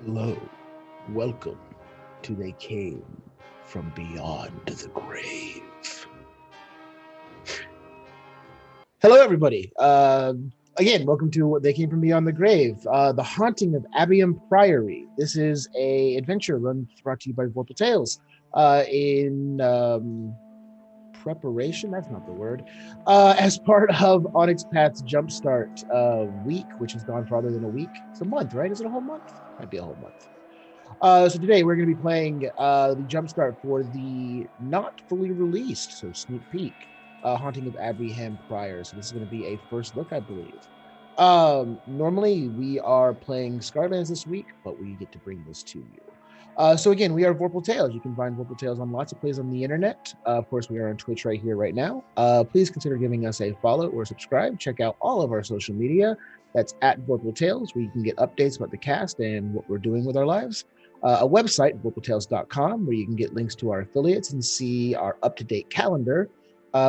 Hello, welcome to They Came from Beyond the Grave. Hello, everybody. Again, welcome to They Came from Beyond the Grave, the haunting of Abbeyham Priory. This is a adventure brought to you by Vorpal Tales in preparation, that's not the word, as part of Onyx Path's Jumpstart week, which has gone farther than a week. It's a month, right? Is it a whole month? Might be a whole month. So today we're going to be playing the Jumpstart for the not fully released, so sneak peek, Haunting of Abbeyham Priory. So this is going to be a first look, I believe. Normally we are playing Skylands this week, but we get to bring this to you. So again, we are Vorpal Tales. You can find Vorpal Tales on lots of places on the internet. Of course, we are on Twitch right here, right now. Please consider giving us a follow or subscribe. Check out all of our social media. That's at Vorpal Tales, where you can get updates about the cast and what we're doing with our lives. A website, vorpaltales.com, where you can get links to our affiliates and see our up-to-date calendar.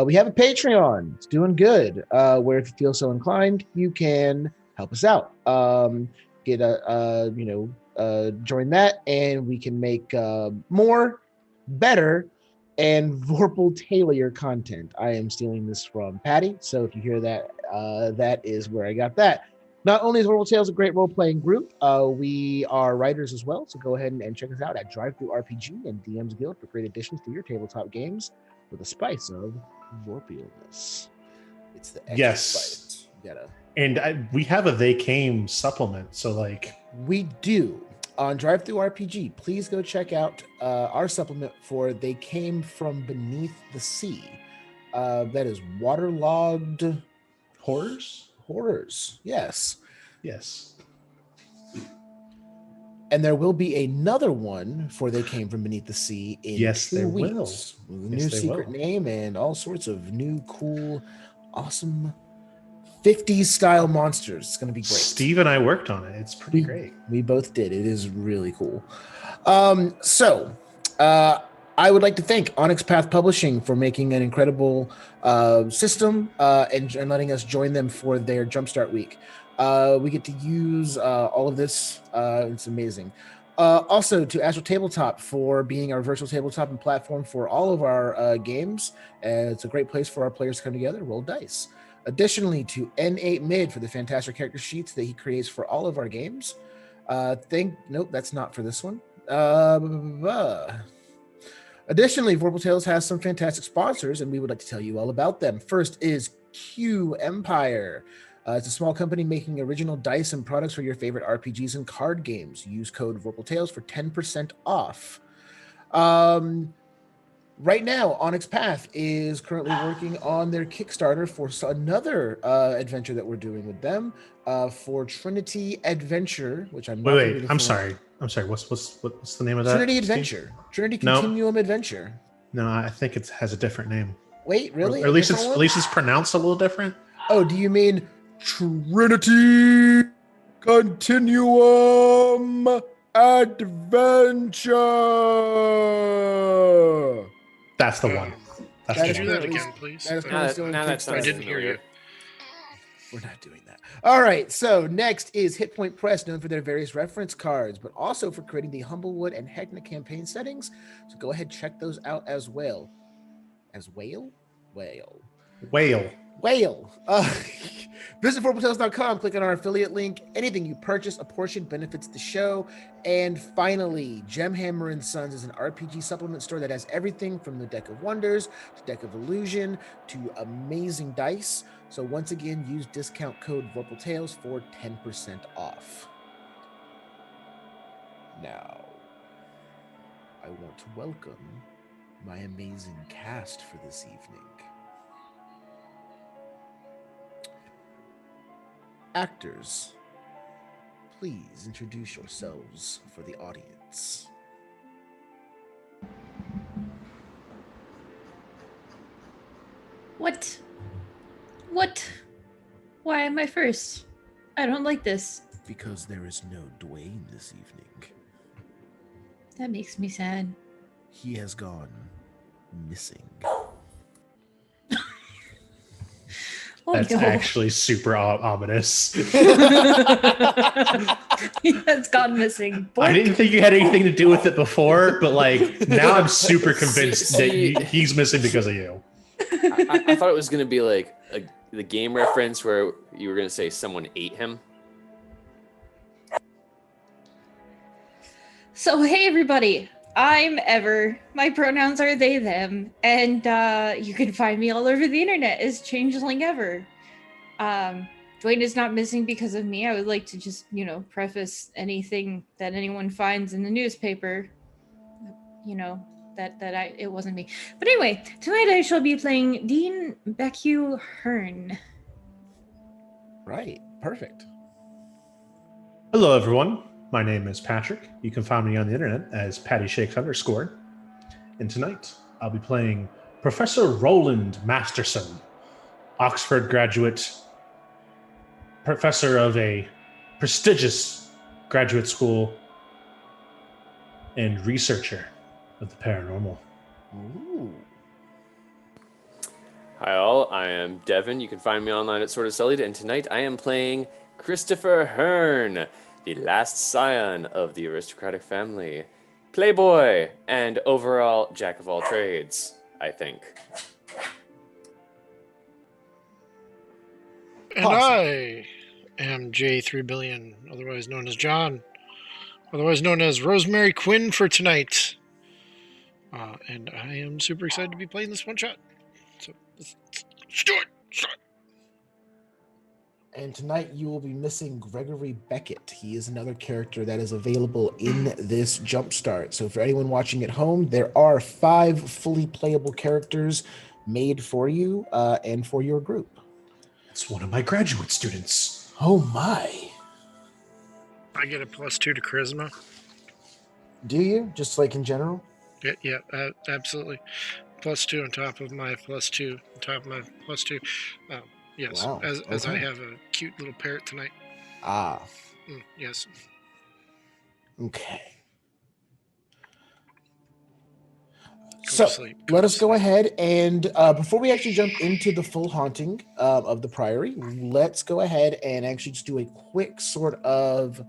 We have a Patreon. It's doing good, where if you feel so inclined, you can help us out. Join that, and we can make more, better, and Vorpal Tailier content. I am stealing this from Patty, so if you hear that, that is where I got that. Not only is Vorpal Tales a great role-playing group, we are writers as well, so go ahead and check us out at Drive-Thru RPG and DM's Guild for great additions to your tabletop games with a spice of Vorpalness. It's the extra spice. You gotta... And we have a They Came supplement, so like... We do. On Drive-Thru RPG, please go check out our supplement for They Came From Beneath the Sea. That is waterlogged... Horrors, yes. And there will be another one for They Came From Beneath the sea in 2 weeks. With a new secret name and all sorts of new, cool, awesome 50s style monsters. It's going to be great. Steve and I worked on it. It's pretty great. We both did. It is really cool. I would like to thank Onyx Path Publishing for making an incredible system and letting us join them for their Jumpstart week. We get to use all of this. It's amazing. Also to Astral Tabletop for being our virtual tabletop and platform for all of our games. It's a great place for our players to come together, roll dice. Additionally, to N8 Mid for the fantastic character sheets that he creates for all of our games. Nope, that's not for this one. Additionally, Vorpal Tales has some fantastic sponsors, and we would like to tell you all about them. First is Q Empire. It's a small company making original dice and products for your favorite RPGs and card games. Use code Vorpal Tales for 10% off. Right now, Onyx Path is currently working on their Kickstarter for another adventure that we're doing with them for Trinity Adventure, which I'm not. Wait. I'm sorry. What's the name of that? Trinity Adventure. Trinity Continuum Adventure. No, I think it has a different name. Wait, really? Or at least it's pronounced a little different. Oh, do you mean Trinity Continuum Adventure? That's the one. Could you do that again, please? I didn't hear you. We're not doing that. All right. So next is Hit Point Press, known for their various reference cards, but also for creating the Humblewood and Hecna campaign settings. So go ahead, check those out as well. Whale. Visit vorpaltales.com, click on our affiliate link. Anything you purchase, a portion benefits the show. And finally, Gemhammer and Sons is an RPG supplement store that has everything from the Deck of Wonders to Deck of Illusion to amazing dice. So once again, use discount code VorpalTales for 10% off. Now, I want to welcome my amazing cast for this evening. Actors, please introduce yourselves for the audience. What? Why am I first? I don't like this. Because there is no Dwayne this evening. That makes me sad. He has gone missing. That's actually super ominous. He has gone missing. I didn't think you had anything to do with it before, but like now I'm super convinced that he's missing because of you. I thought it was going to be like the game reference where you were going to say someone ate him. So, hey everybody, I'm Ever. My pronouns are they, them. And you can find me all over the internet as Changeling Ever. Dwayne is not missing because of me. I would like to just, preface anything that anyone finds in the newspaper, that it wasn't me. But anyway, tonight I shall be playing Dean Becue Hearn. Right. Perfect. Hello, everyone. My name is Patrick. You can find me on the internet as PattyShakes_. And tonight I'll be playing Professor Roland Masterson, Oxford graduate, professor of a prestigious graduate school, and researcher of the paranormal. Ooh. Hi all, I am Devin. You can find me online at Sword of Sullied, and tonight I am playing Christopher Hearn, the last scion of the aristocratic family, playboy, and overall jack of all trades, I think. And I am J3 Billion, otherwise known as John, otherwise known as Rosemary Quinn for tonight. And I am super excited to be playing this one shot. So let's do it. And tonight you will be missing Gregory Beckett. He is another character that is available in this Jumpstart. So for anyone watching at home, there are 5 fully playable characters made for you and for your group. It's one of my graduate students. Oh my. I get a +2 to charisma. Do you? Just like in general? Yeah, absolutely. +2 on top of my +2 on top of my +2. Yes, Wow. as I Okay. have a cute little parrot tonight. Ah. Yes. Okay. Go So to sleep. let us go ahead and before we actually jump into the full haunting of the Priory, let's go ahead and actually just do a quick sort of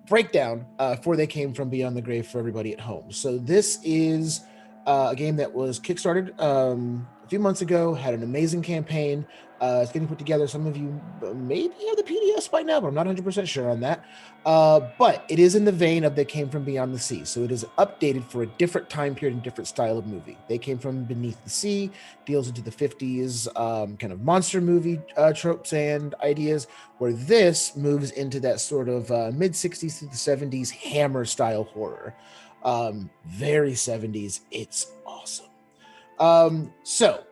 breakdown for They Came From Beyond the Grave for everybody at home. So this is a game that was kickstarted a few months ago, had an amazing campaign. It's getting put together. Some of you maybe have the PDFs by now, but I'm not 100% sure on that. But it is in the vein of They Came From Beyond the Sea. So it is updated for a different time period and different style of movie. They Came From Beneath the Sea deals into the 50s kind of monster movie tropes and ideas, where this moves into that sort of mid 60s to the 70s Hammer style horror. Very 70s. It's awesome. So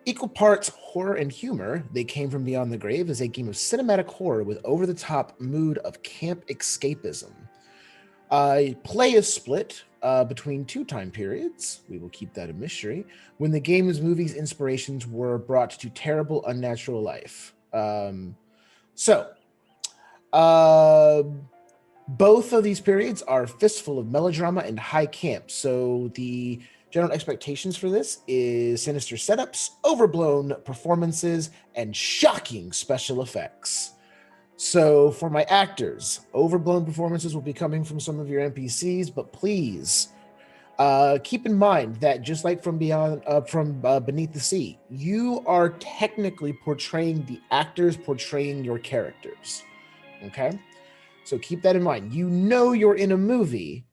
equal parts horror and humor, They Came From Beyond the Grave is a game of cinematic horror with over-the-top mood of camp escapism. Play is split between 2 time periods. We will keep that a mystery. When the game's movies inspirations were brought to terrible, unnatural life. Both of these periods are fistful of melodrama and high camp. So the general expectations for this is sinister setups, overblown performances, and shocking special effects. So for my actors, overblown performances will be coming from some of your NPCs, but please keep in mind that just like from Beneath the Sea, you are technically portraying the actors portraying your characters. Okay? So keep that in mind. You know you're in a movie,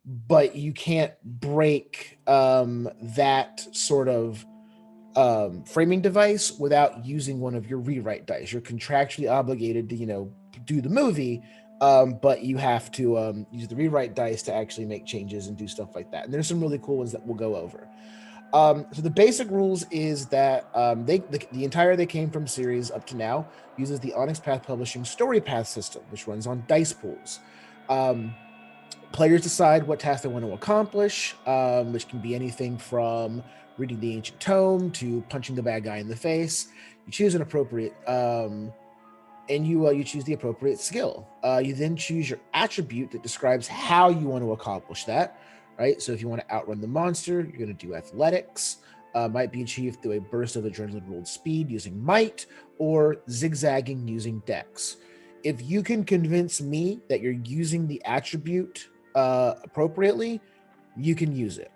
but you can't break that sort of framing device without using one of your rewrite dice. You're contractually obligated to, do the movie, but you have to use the rewrite dice to actually make changes and do stuff like that. And there's some really cool ones that we'll go over. So the basic rules is that the entire They Came From series up to now uses the Onyx Path Publishing Story Path system, which runs on dice pools. Players decide what task they want to accomplish, which can be anything from reading the ancient tome to punching the bad guy in the face. You choose an appropriate, and you choose the appropriate skill. You then choose your attribute that describes how you want to accomplish that. Right. So if you want to outrun the monster, you're going to do athletics. Might be achieved through a burst of adrenaline-ruled speed using might, or zigzagging using dex. If you can convince me that you're using the attribute appropriately, you can use it.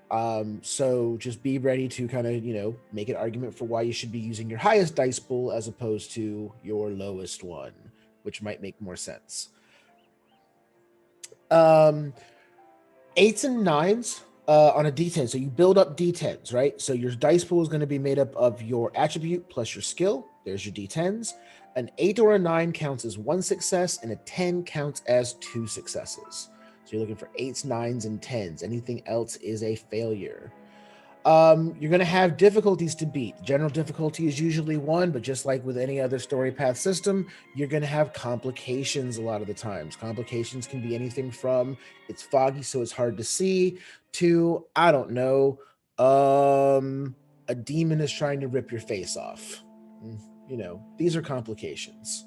So just be ready to kind of, make an argument for why you should be using your highest dice pool as opposed to your lowest one, which might make more sense. 8s and 9s on a D10. So you build up D10s, right? So your dice pool is going to be made up of your attribute plus your skill. There's your D10s. An 8 or a 9 counts as 1 success, and a 10 counts as 2 successes. So you're looking for 8s, 9s, and 10s. Anything else is a failure. You're going to have difficulties to beat. General difficulty is usually 1, but just like with any other story path system, you're going to have complications a lot of the times. Complications can be anything from it's foggy, so it's hard to see, to, I don't know, a demon is trying to rip your face off. These are complications.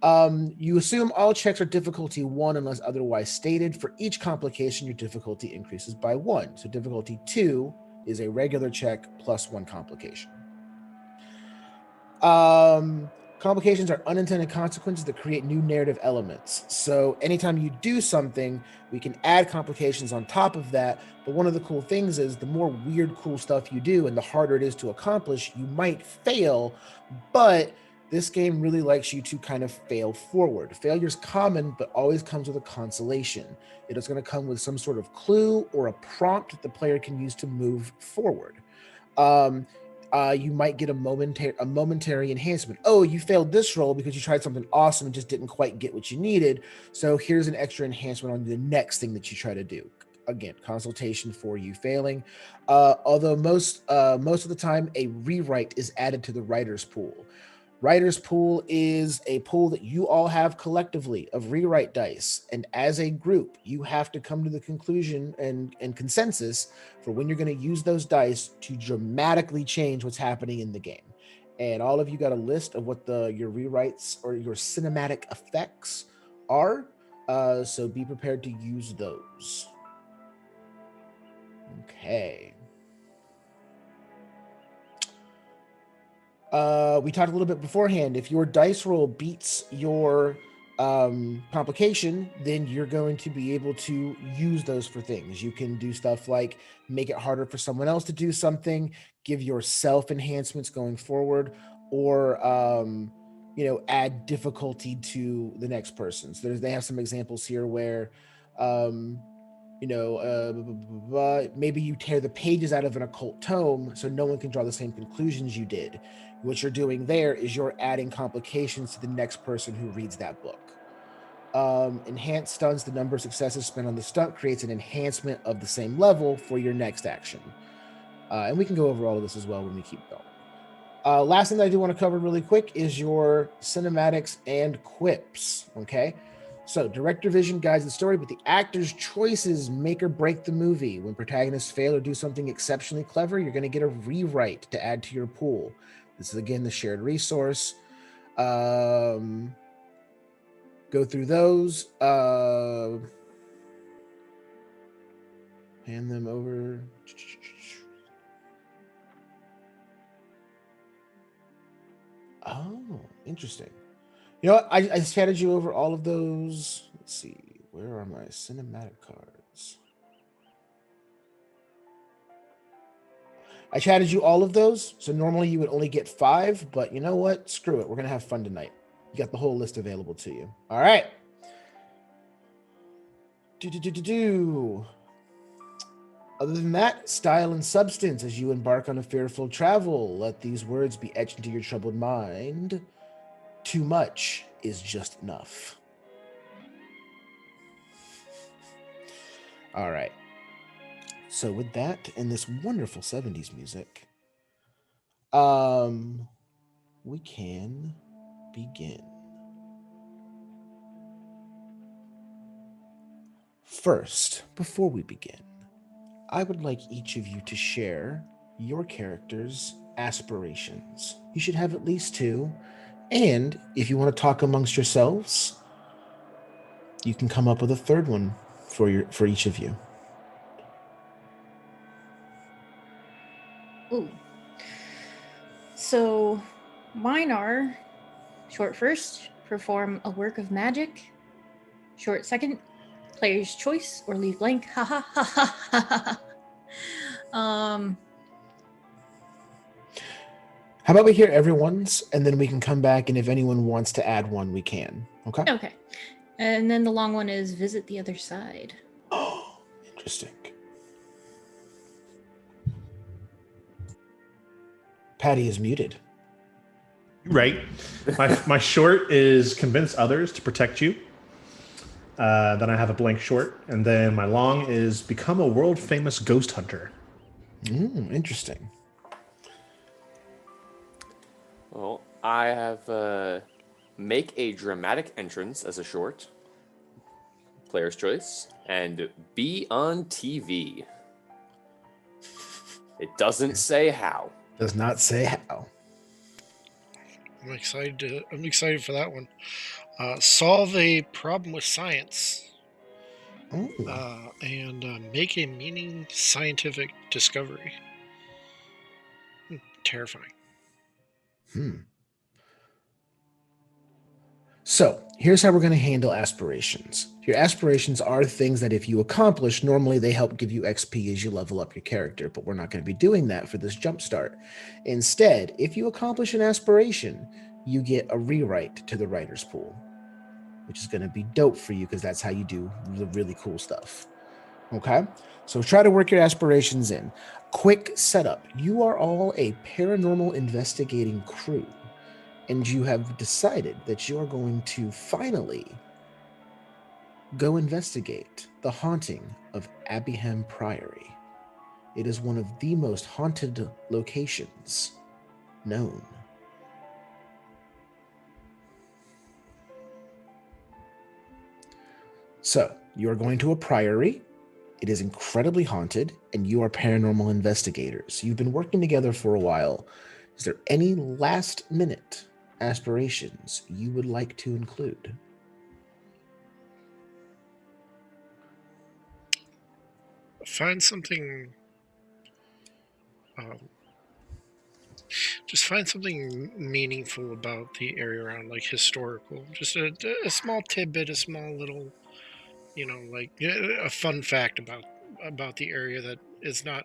You assume all checks are difficulty 1 unless otherwise stated. For each complication, your difficulty increases by 1. So difficulty 2 is a regular check plus 1 complication. Complications are unintended consequences that create new narrative elements. So anytime you do something, we can add complications on top of that. But one of the cool things is the more weird, cool stuff you do and the harder it is to accomplish, you might fail, but this game really likes you to kind of fail forward. Failure's common, but always comes with a consolation. It is going to come with some sort of clue or a prompt that the player can use to move forward. You might get a momentary enhancement. Oh, you failed this roll because you tried something awesome and just didn't quite get what you needed. So here's an extra enhancement on the next thing that you try to do. Again, consultation for you failing. Although most of the time, a rewrite is added to the writer's pool. Writer's pool is a pool that you all have collectively of rewrite dice. And as a group, you have to come to the conclusion and consensus for when you're going to use those dice to dramatically change what's happening in the game. And all of you got a list of what your rewrites or your cinematic effects are. So be prepared to use those. Okay. We talked a little bit beforehand. If your dice roll beats your complication, then you're going to be able to use those for things. You can do stuff like make it harder for someone else to do something, give yourself enhancements going forward, or add difficulty to the next person. So they have some examples here where maybe you tear the pages out of an occult tome so no one can draw the same conclusions you did. What you're doing there is you're adding complications to the next person who reads that book. Enhanced stunts, the number of successes spent on the stunt creates an enhancement of the same level for your next action. And we can go over all of this as well when we keep going. Last thing that I do want to cover really quick is your cinematics and quips, okay? So, director vision guides the story, but the actor's choices make or break the movie. When protagonists fail or do something exceptionally clever, you're going to get a rewrite to add to your pool. This is, again, the shared resource. Go through those. Hand them over. Oh, interesting. You know what? I chatted you over all of those. Let's see. Where are my cinematic cards? I chatted you all of those. So normally you would only get 5, but you know what? Screw it. We're going to have fun tonight. You got the whole list available to you. All right. Other than that, style and substance as you embark on a fearful travel. Let these words be etched into your troubled mind. Too much is just enough. All right. So with that and this wonderful 70s music, we can begin. First, before we begin, I would like each of you to share your character's aspirations. You should have at least 2. And if you want to talk amongst yourselves, you can come up with a 3rd one for each of you. Ooh. So mine are short first, perform a work of magic. Short second, player's choice or leave blank. Ha ha ha ha ha. How about we hear everyone's and then we can come back, and if anyone wants to add one, we can. Okay? Okay. And then the long one is visit the other side. Oh, Interesting. Patty is muted. Right. My short is convince others to protect you. Then I have a blank short. And then my long is become a world famous ghost hunter. Interesting. Well, I have make a dramatic entrance as a short. Player's choice. And be on TV. It doesn't say how. Does not say how. I'm excited for that one. Solve a problem with science. And make a meaning scientific discovery. Terrifying. So here's how we're going to handle aspirations. Your aspirations are things that if you accomplish, normally they help give you XP as you level up your character, but we're not going to be doing that for this jumpstart. Instead, if you accomplish an aspiration, you get a rewrite to the writer's pool, which is going to be dope for you because that's how you do the really cool stuff. Okay? So try to work your aspirations in. Quick setup. You are all a paranormal investigating crew. And you have decided that you are going to finally go investigate the haunting of Abbeyham Priory. It is one of the most haunted locations known. So, you are going to a priory. It is incredibly haunted, and you are paranormal investigators. You've been working together for a while. Is there any last-minute aspirations you would like to include? Find something. Just find something meaningful about the area around, like historical. Just a small tidbit, a small little, like a fun fact about the area that is not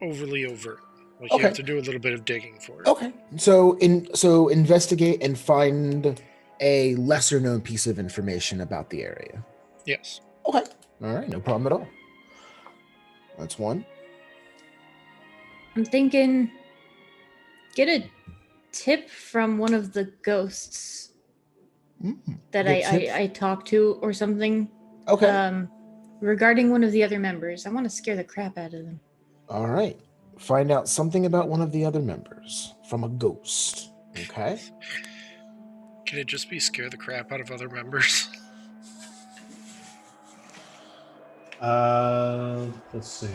overly overt. Like you have to do a little bit of digging for it. Okay. So investigate and find a lesser known piece of information about the area. Yes. Okay. All right, no problem at all. That's one. I'm thinking get a tip from one of the ghosts that I talked to or something. Okay. Regarding one of the other members. I want to scare the crap out of them. All right. Find out something about one of the other members from a ghost. Okay. Can it just be scare the crap out of other members? Let's see.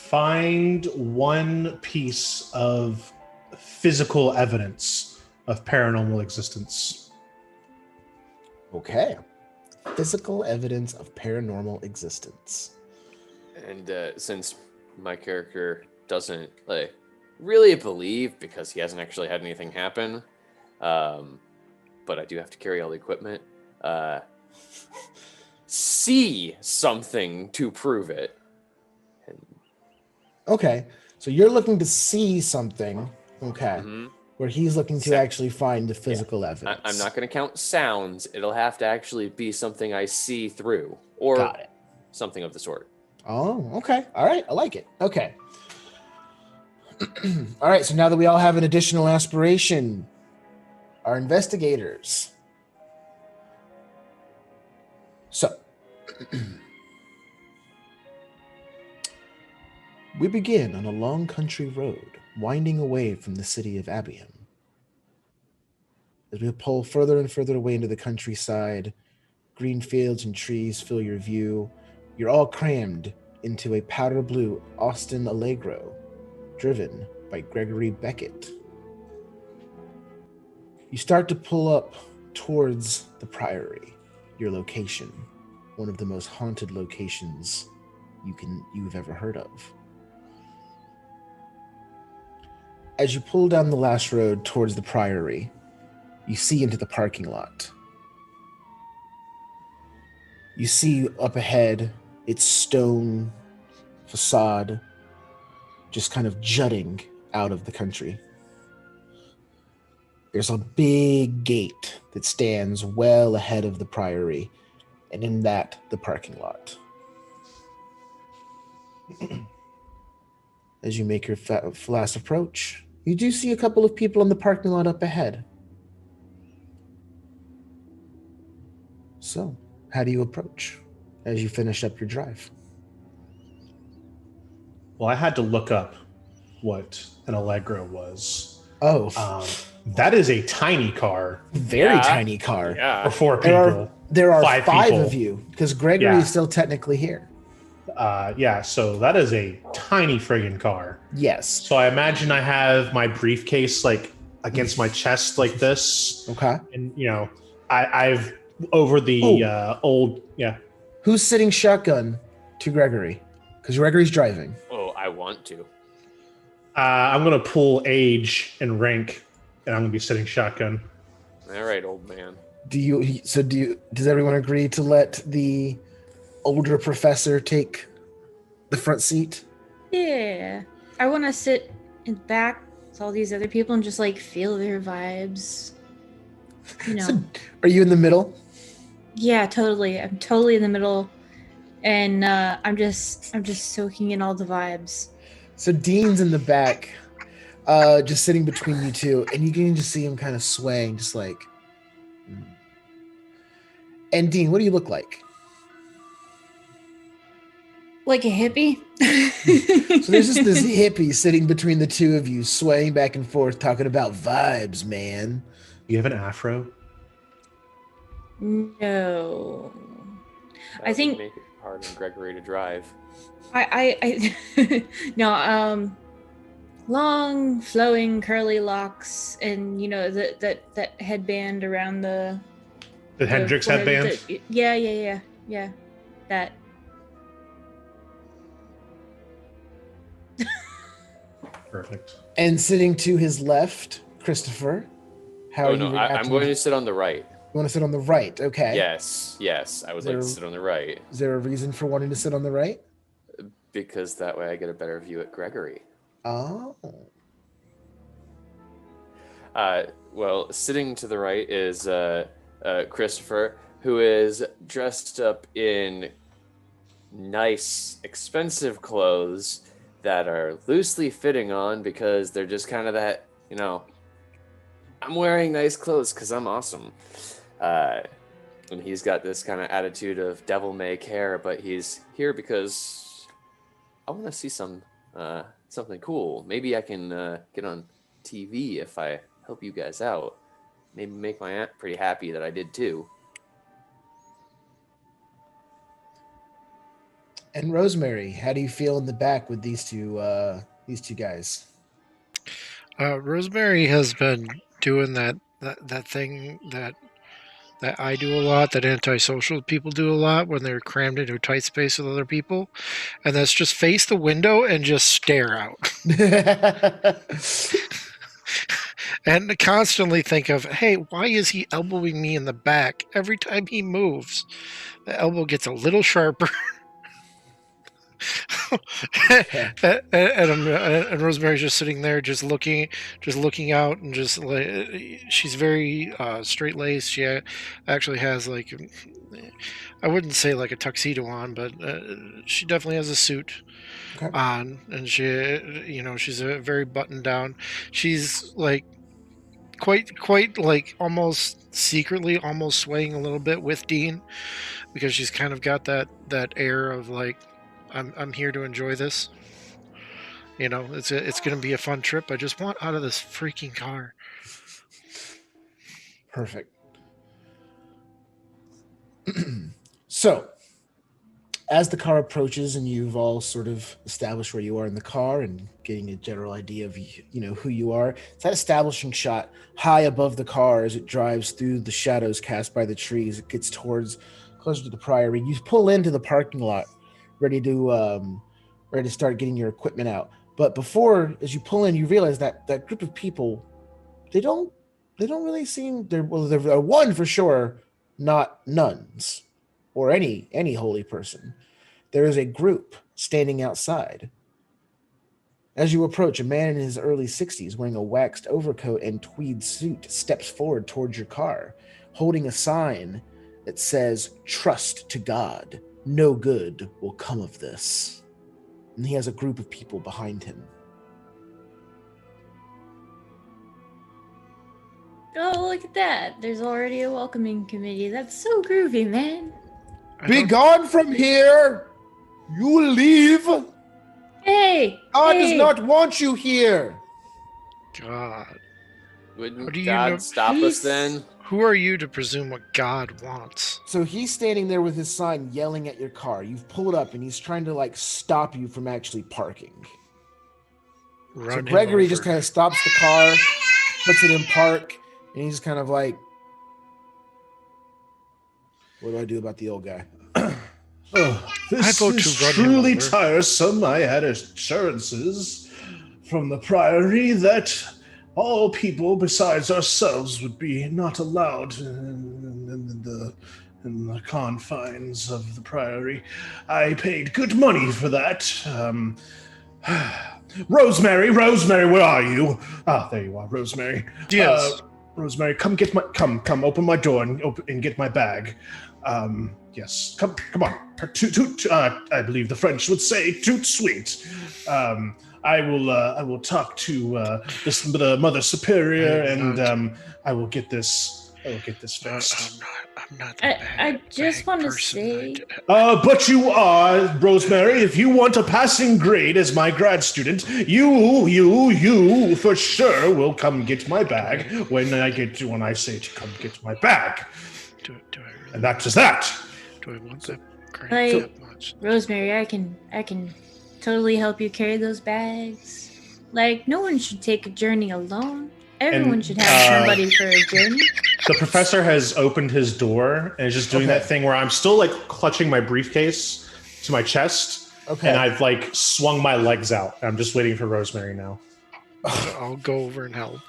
Find one piece of physical evidence of paranormal existence. Okay. Physical evidence of paranormal existence. And since my character doesn't really believe because he hasn't actually had anything happen, but I do have to carry all the equipment, see something to prove it. Okay, so you're looking to see something, where he's looking to actually find the physical evidence. I'm not going to count sounds. It'll have to actually be something I see through, or something of the sort. Oh, okay. All right, I like it. Okay. All right, so now that we all have an additional aspiration, our investigators. So, we begin on a long country road, winding away from the city of Abbeyham. As we pull further and further away into the countryside, green fields and trees fill your view. You're all crammed into a powder blue Austin Allegro, driven by Gregory Beckett. You start to pull up towards the Priory, your location, one of the most haunted locations you've ever heard of. As you pull down the last road towards the Priory, you see into the parking lot. You see up ahead its stone facade just kind of jutting out of the country. There's a big gate that stands well ahead of the priory, and in that, the parking lot. As you make your last approach, you do see a couple of people in the parking lot up ahead. So, how do you approach as you finish up your drive? Well, I had to look up what an Allegro was. Oh, That is a tiny car very tiny car. Yeah. for 4 people. There are Five five people. of you, because Gregory Yeah. is still technically here. So that is a tiny friggin' car. Yes. So I imagine I have my briefcase like against my chest like this, Okay. and I've over the old Who's sitting shotgun to Gregory? Because Gregory's driving. Oh, I want to. I'm gonna pull age and rank, and I'm gonna be sitting shotgun. All right, old man. Does everyone agree to let the older professor take the front seat? Yeah. I want to sit in the back with all these other people and just like feel their vibes. You know. So, are you in the middle? Yeah, totally. I'm totally in the middle, and I'm just soaking in all the vibes. So Dean's in the back, just sitting between you two, and you can just see him kind of swaying, just like. And Dean, what do you look like? Like a hippie. So there's just this hippie sitting between the two of you, swaying back and forth, talking about vibes, man. You have an afro? No. That I think- would make it hard on Gregory to drive. I no, long flowing curly locks, and that headband around the Hendrix forehead, headband? yeah, that. Perfect. And sitting to his left, Christopher. How are you I'm reacting? going to sit on the right. You want to sit on the right? Okay. Yes, I would like to sit on the right. Is there a reason for wanting to sit on the right? Because that way I get a better view at Gregory. Oh. Well, sitting to the right is Christopher, who is dressed up in nice, expensive clothes that are loosely fitting on because they're just kind of that, I'm wearing nice clothes because I'm awesome. And he's got this kind of attitude of devil may care, but he's here because I want to see something cool. Maybe I can get on TV if I help you guys out. Maybe make my aunt pretty happy that I did too. And Rosemary, how do you feel in the back with these two guys? Rosemary has been doing that thing that I do a lot, that antisocial people do a lot when they're crammed into a tight space with other people, and that's just face the window and just stare out. And constantly think of, hey, why is he elbowing me in the back every time he moves? The elbow gets a little sharper. and Rosemary's just sitting there, just looking out, and just like, she's very straight-laced. She actually has like, I wouldn't say like a tuxedo on, but she definitely has a suit on, and she's a very buttoned down. She's like quite like almost secretly almost swaying a little bit with Dean, because she's kind of got that air of like, I'm here to enjoy this. It's going to be a fun trip. I just want out of this freaking car. Perfect. So, as the car approaches and you've all sort of established where you are in the car and getting a general idea of who you are, it's that establishing shot high above the car as it drives through the shadows cast by the trees. It gets closer to the priory. You pull into the parking lot, ready to start getting your equipment out. But before, as you pull in, you realize that group of people, they don't really seem, they're one for sure, not nuns or any holy person, there is a group standing outside. As you approach, a man in his early 60s wearing a waxed overcoat and tweed suit steps forward towards your car, holding a sign that says, "Trust to God. No good will come of this." And he has a group of people behind him. Oh, look at that. There's already a welcoming committee. That's so groovy, man. Be gone from here! You will leave! Hey! God hey. does not want you here! God. How Wouldn't do you God know- stop us then? Who are you to presume what God wants? So he's standing there with his sign yelling at your car. You've pulled up and he's trying to like stop you from actually parking. Run So him Gregory over. just kind of stops the car, puts it in park, and he's kind of like, what do I do about the old guy? Oh, this vote is to run him truly over. tiresome. I had assurances from the Priory that all people besides ourselves would be not allowed in the confines of the Priory. I paid good money for that. Rosemary, where are you? Ah, there you are, Rosemary. Yes. Rosemary, come open my door and get my bag. Yes, come on. I believe the French would say toot sweet. I will talk to the Mother Superior, and I will get this fixed. I'm not I just want to say... But you are, Rosemary. If you want a passing grade as my grad student, you for sure will come get my bag when I say to come get my bag. Do I really? And that is that. Do I want that grade Like, that much? Rosemary, I can totally help you carry those bags. Like, no one should take a journey alone. Everyone And, should have somebody for a journey. The professor has opened his door and is just doing that thing where I'm still like clutching my briefcase to my chest. Okay. And I've like swung my legs out. I'm just waiting for Rosemary now. I'll go over and help.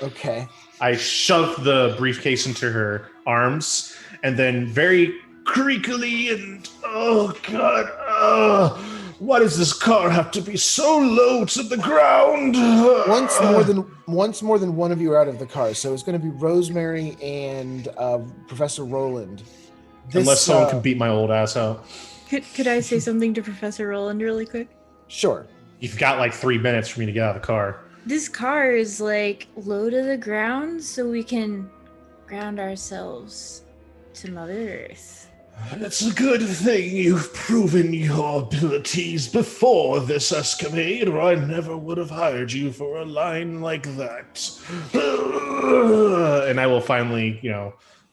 Okay. I shove the briefcase into her arms and then very creakily and oh god, why does this car have to be so low to the ground? Once more than one of you are out of the car, so it's going to be Rosemary and Professor Roland. Unless someone can beat my old ass out. Could I say something to Professor Roland really quick? Sure. You've got like 3 minutes for me to get out of the car. This car is like low to the ground, so we can ground ourselves to Mother Earth. It's a good thing you've proven your abilities before this escapade, or I never would have hired you for a line like that. And I will finally,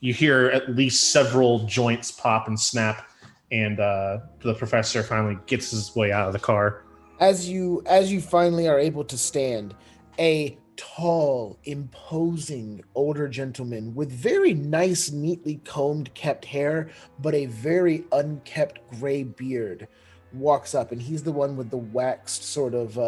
you hear at least several joints pop and snap, and the professor finally gets his way out of the car. As you finally are able to stand, a tall, imposing older gentleman with very nice, neatly combed, kept hair, but a very unkept gray beard walks up, and he's the one with the waxed sort of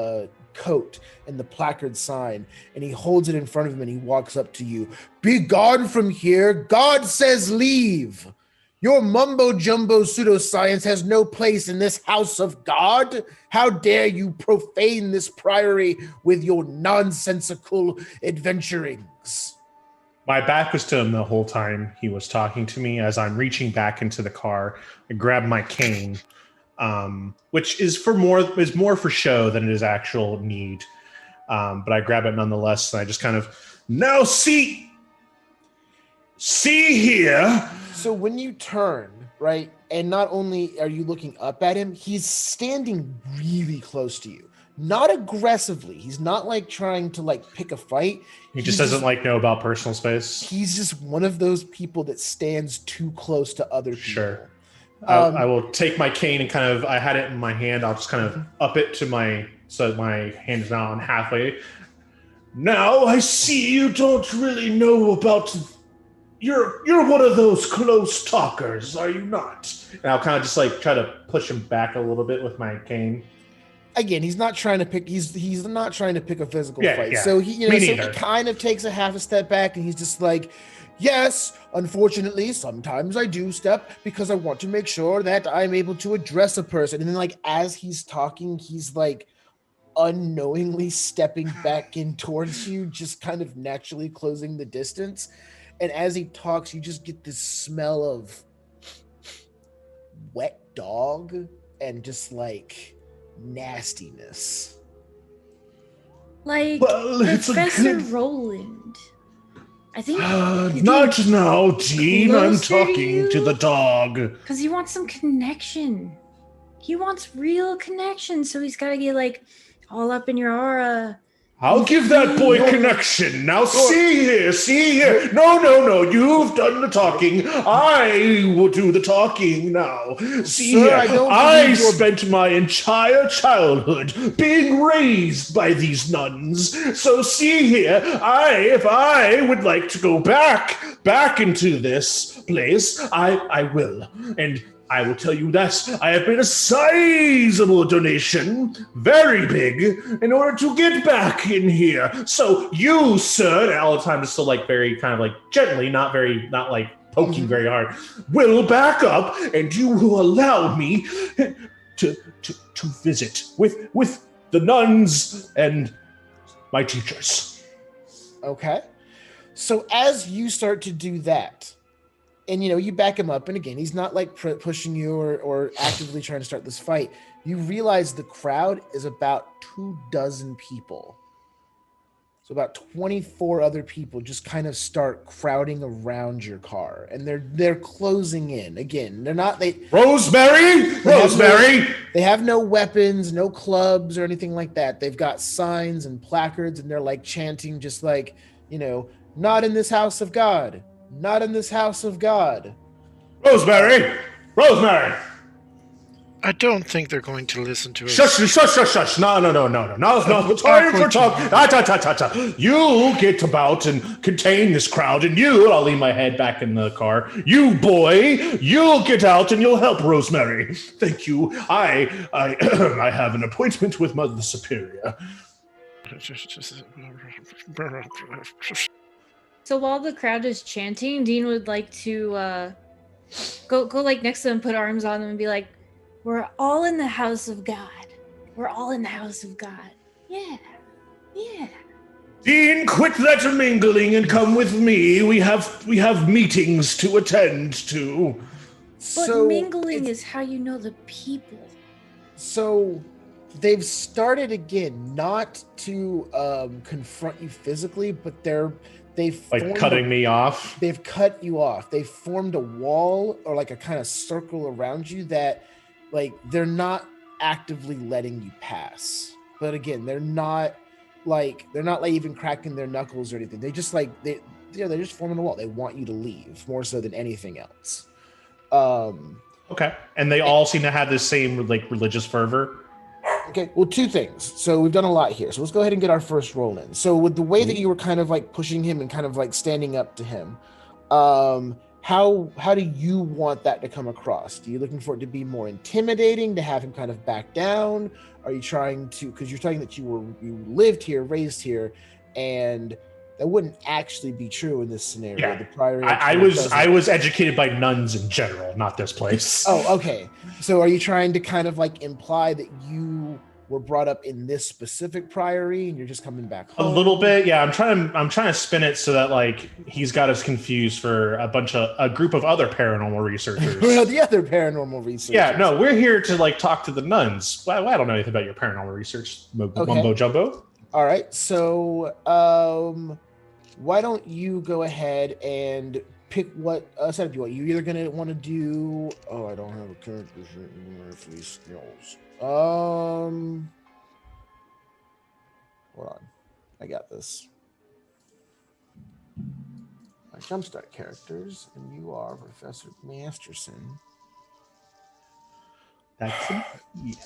coat and the placard sign, and he holds it in front of him and he walks up to you. "Be gone from here. God says leave. Your mumbo-jumbo pseudoscience has no place in this house of God. How dare you profane this priory with your nonsensical adventurings?" My back was to him the whole time he was talking to me. As I'm reaching back into the car, I grab my cane, which is more for show than it is actual need. But I grab it nonetheless, and I just kind of, now see here. So when you turn, right, and not only are you looking up at him, he's standing really close to you. Not aggressively. He's not like trying to like pick a fight. He just doesn't know about personal space. He's just one of those people that stands too close to other people. Sure. I will take my cane and kind of, I had it in my hand. I'll just kind of up it so my hand is now on halfway. Now I see you don't really know about, you're one of those close talkers, are you not? And I'll kind of just like try to push him back a little bit with my cane. again, he's not trying to pick. He's not trying to pick a physical fight. Yeah. So he, Me so neither. he kind of takes a half a step back, and he's just like, "Yes, unfortunately, sometimes I do step because I want to make sure that I'm able to address a person." And then, like as he's talking, he's like unknowingly stepping back in towards you, just kind of naturally closing the distance. And as he talks, you just get this smell of wet dog and just like nastiness. Like Well, it's a Professor good- Roland. I think Not now, Dean. I'm closer to talking you? to the dog. because he wants some connection. He wants real connection, so he's got to get like all up in your aura. I'll give that boy connection. Now see here. No, you've done the talking. I will do the talking now. See Sir, here, I don't I believe you're- spent my entire childhood being raised by these nuns. So see here, if I would like to go back into this place, I will. And I will tell you that I have made a sizable donation, very big, in order to get back in here. So you, sir, and all the time is still like very kind of like gently, not like poking very hard, will back up and you will allow me to visit with the nuns and my teachers. Okay. So as you start to do that, and you back him up, and again, he's not like pushing you or actively trying to start this fight. You realize the crowd is about 24 people. So about 24 other people just kind of start crowding around your car, and they're closing in. Again, they're not Rosemary! They have no weapons, no clubs or anything like that. They've got signs and placards, and they're like chanting just like, not in this house of God. Not in this house of God. Rosemary! I don't think they're going to listen to us. Shush. No. Now's not the time for talk. You get about and contain this crowd, and I'll lean my head back in the car. You, boy, you'll get out and you'll help Rosemary. Thank you. I have an appointment with Mother Superior. So while the crowd is chanting, Dean would like to go like next to them, put arms on them, and be like, "We're all in the house of God. We're all in the house of God. Yeah. Dean, quit that mingling and come with me. We have meetings to attend to." But mingling is how you know the people. So they've started again, not to confront you physically, but they've Like cutting me off. They've cut you off. They've formed a wall or like a kind of circle around you that, like, they're not actively letting you pass. But again, they're not like even cracking their knuckles or anything. They just like they're just forming a wall. They want you to leave more so than anything else. Okay, and they all seem to have the same like religious fervor. Okay, well, two things. So we've done a lot here. So let's go ahead and get our first roll in. So with the way that you were kind of like pushing him and kind of like standing up to him, how do you want that to come across? Are you looking for it to be more intimidating, to have him kind of back down? Are you trying to, because you're saying that you lived here, raised here, and that wouldn't actually be true in this scenario. Yeah. The Priory I was educated by nuns in general, not this place. Oh, okay. So are you trying to kind of like imply that you were brought up in this specific priory and you're just coming back home? A little bit, yeah. I'm trying to spin it so that like he's got us confused for a group of other paranormal researchers. Well, the other paranormal researchers. Yeah, no, we're here to like talk to the nuns. Well, I don't know anything about your paranormal research, mumbo jumbo. All right, so why don't you go ahead and pick what setup you want? You either gonna want to do. Oh, I don't have a character for these skills. Hold on, I got this. My Jumpstart characters, and you are Professor Masterson.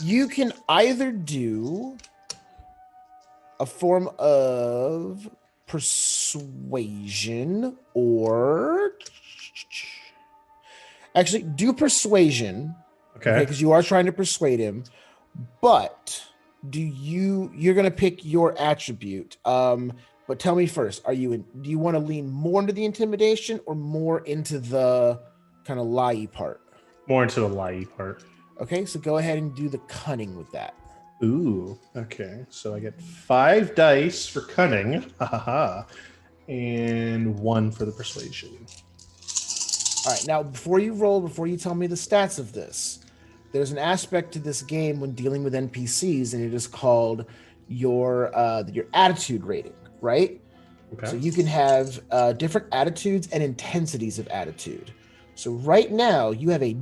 You can either do a form of persuasion or actually do persuasion. Okay, because you are trying to persuade him, but you're gonna pick your attribute. But tell me first, do you want to lean more into the intimidation or more into the kind of lie part? More into the lie part. Okay, so go ahead and do the cunning with that. Ooh, okay. So I get 5 dice for cunning, and 1 for the persuasion. All right, now before you tell me the stats of this, there's an aspect to this game when dealing with NPCs, and it is called your attitude rating, right? Okay. So you can have different attitudes and intensities of attitude. So right now you have a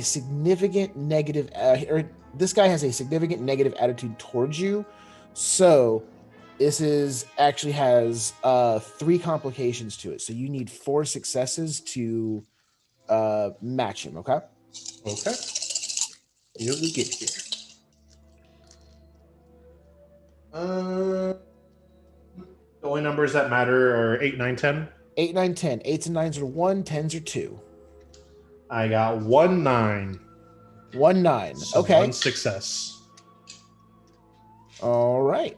significant negative, or this guy has a significant negative attitude towards you. So this actually has 3 complications to it. So you need 4 successes to match him. Okay. Okay. Here we get here. The only numbers that matter are 8, 9, 10. 8, 9, 10. 8s and 9s are 1, 10s are 2. I got 1, 9. 1, 9. So okay. 1 success. All right.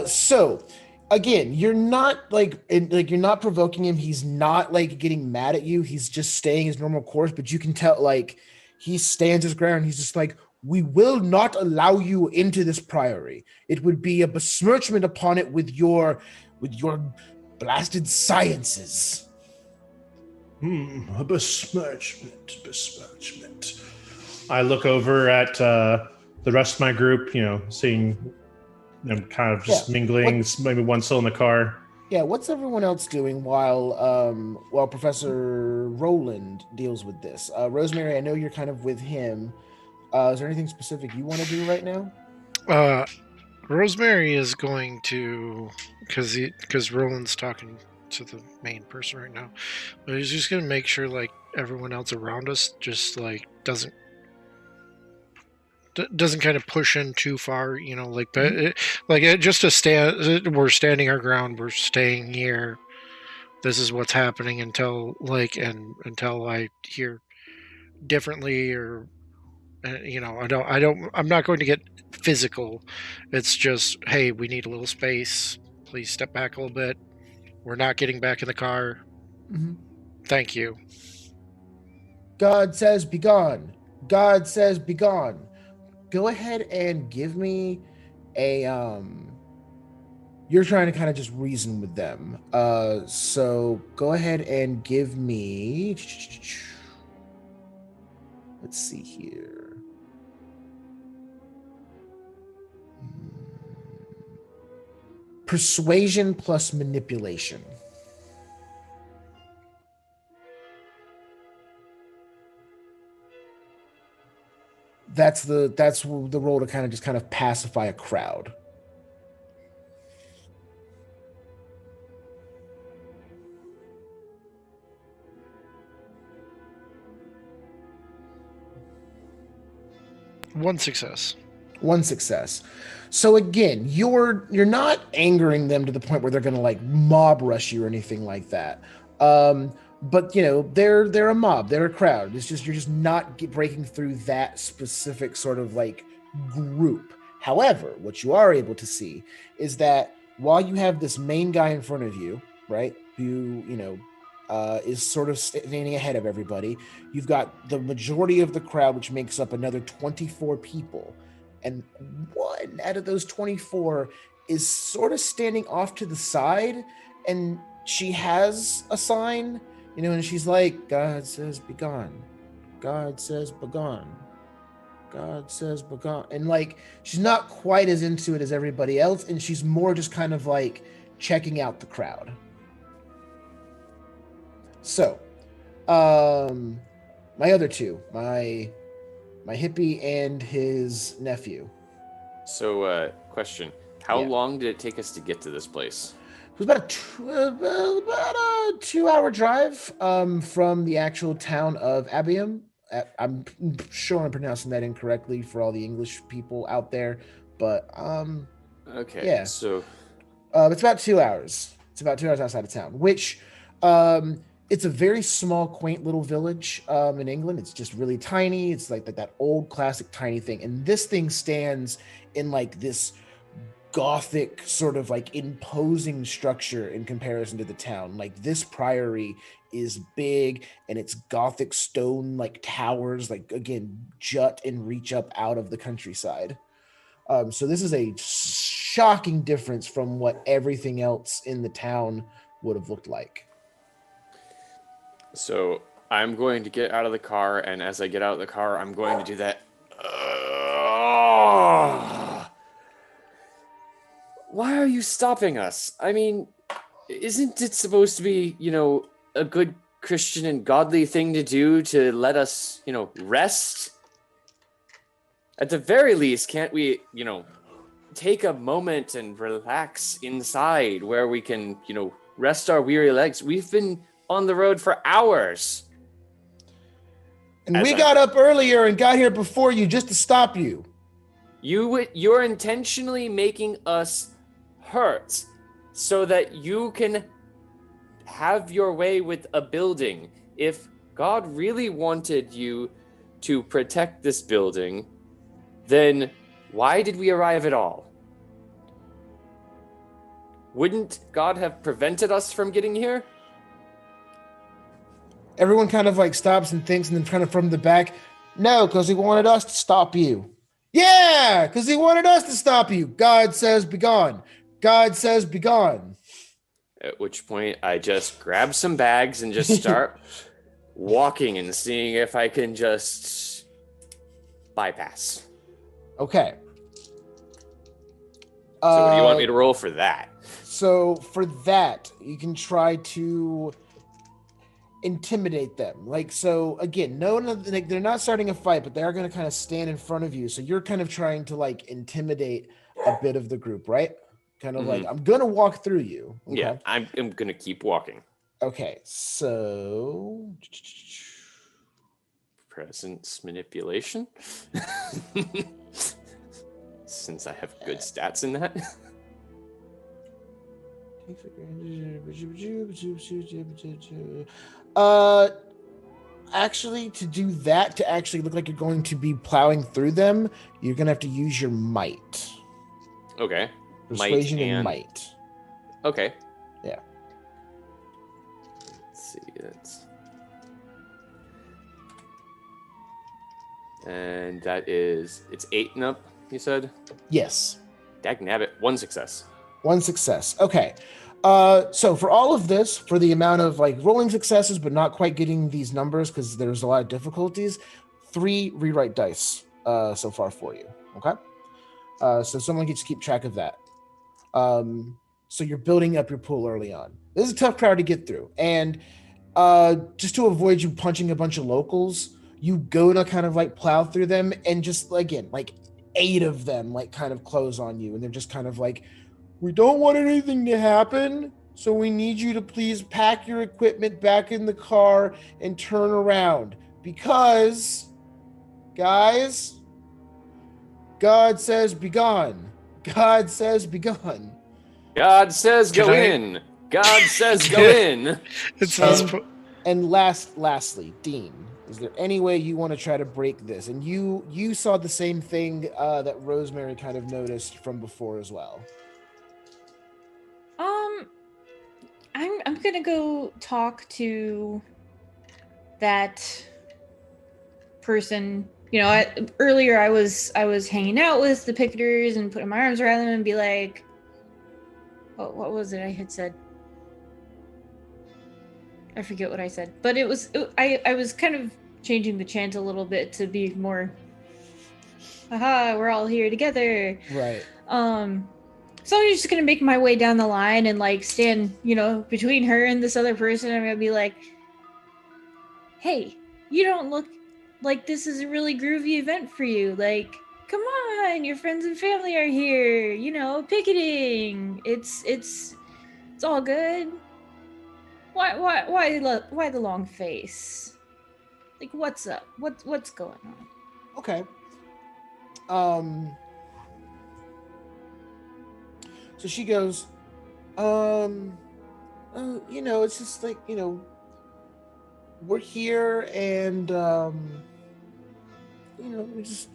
So again, you're not you're not provoking him. He's not getting mad at you. He's just staying his normal course, but you can tell he stands his ground. He's just like, we will not allow you into this priory. It would be a besmirchment upon it with your blasted sciences. A besmirchment. I look over at the rest of my group, seeing them kind of just mingling, maybe one still in the car. Yeah, what's everyone else doing while Professor Roland deals with this? Rosemary, I know you're kind of with him. Is there anything specific you want to do right now? Rosemary is going to, because Roland's talking to the main person right now, but he's just going to make sure everyone else around us just doesn't kind of push in too far, just to stand. We're standing our ground. We're staying here. This is what's happening until I hear differently, or I'm not going to get physical. It's just, hey, we need a little space. Please step back a little bit. We're not getting back in the car. Mm-hmm. Thank you. God says be gone. God says be gone. Go ahead and give me a you're trying to kind of just reason with them. So go ahead and give me, let's see here. Persuasion plus manipulation. That's the role to kind of pacify a crowd. One success. So again, you're not angering them to the point where they're going to mob rush you or anything like that. But they're a mob, they're a crowd. It's just you're just not breaking through that specific sort of group. However, what you are able to see is that while you have this main guy in front of you, right, who is sort of standing ahead of everybody, you've got the majority of the crowd, which makes up another 24 people, and one out of those 24 is sort of standing off to the side, and she has a sign. And she's like, God says be gone. God says be gone. God says be gone. And she's not quite as into it as everybody else, and she's more just kind of checking out the crowd. So, my other two, my hippie and his nephew. So, question. How long did it take us to get to this place? It was about a 2-hour drive from the actual town of Abbeyham. I'm sure I'm pronouncing that incorrectly for all the English people out there, but okay. Yeah. So it's about 2 hours. It's about 2 hours outside of town, which it's a very small, quaint little village in England. It's just really tiny. It's like that old classic tiny thing. And this thing stands in like this Gothic sort of like imposing structure in comparison to the town. Like this priory is big and it's Gothic stone like towers, like again, jut and reach up out of the countryside. So this is a shocking difference from what everything else in the town would have looked like. So I'm going to get out of the car, and as I get out of the car, I'm going to do that. Why are you stopping us? I mean, isn't it supposed to be, a good Christian and godly thing to do to let us, rest? At the very least, can't we, take a moment and relax inside where we can, rest our weary legs? We've been on the road for hours. And we got up earlier and got here before you just to stop you. You're intentionally making us hurt so that you can have your way with a building. If God really wanted you to protect this building, then why did we arrive at all? Wouldn't God have prevented us from getting here? Everyone kind of like stops and thinks, and then kind of from the back, no, because he wanted us to stop you. Yeah, because he wanted us to stop you. God says be gone. God says be gone. At which point I just grab some bags and just start walking and seeing if I can just bypass. Okay. So what do you want me to roll for that? So for that, you can try to intimidate them. Like, so again, like they're not starting a fight, but they are going to kind of stand in front of you. So you're kind of trying to like intimidate a bit of the group, right? Kind of like, I'm going to walk through you. Okay? Yeah, I'm going to keep walking. Okay, so Presence manipulation. Since I have good stats in that. Actually, to do that, to actually look like you're going to be plowing through them, you're gonna have to use your might. Okay. Persuasion and might. Okay. Yeah. Let's see. And that is, it's 8 and up, you said? Yes. Dagnabbit, 1 success. 1 success. Okay. So for all of this, for the amount of like rolling successes, but not quite getting these numbers because there's a lot of difficulties, 3 rewrite dice so far for you. Okay. So someone gets to keep track of that. So you're building up your pool early on. This is a tough crowd to get through. And just to avoid you punching a bunch of locals, you go to kind of like plow through them, and just again, like 8 of them like kind of close on you, and they're just kind of like, we don't want anything to happen, so we need you to please pack your equipment back in the car and turn around, because, guys, God says be gone. God says be gone. God says go in. God says go in. And lastly, Dean, is there any way you want to try to break this? And you saw the same thing that Rosemary kind of noticed from before as well. I'm gonna go talk to that person. Earlier I was hanging out with the picketers and putting my arms around them and be like, what was it I had said? I forget what I said, but I was kind of changing the chant a little bit to be more, haha, we're all here together. Right. So I'm just gonna make my way down the line and like stand, between her and this other person. I'm gonna be like, hey, you don't look like this is a really groovy event for you. Like, come on, your friends and family are here, picketing. It's all good. Why the long face? Like, what's up? What's going on? Okay. So she goes, it's just like, we're here, and we just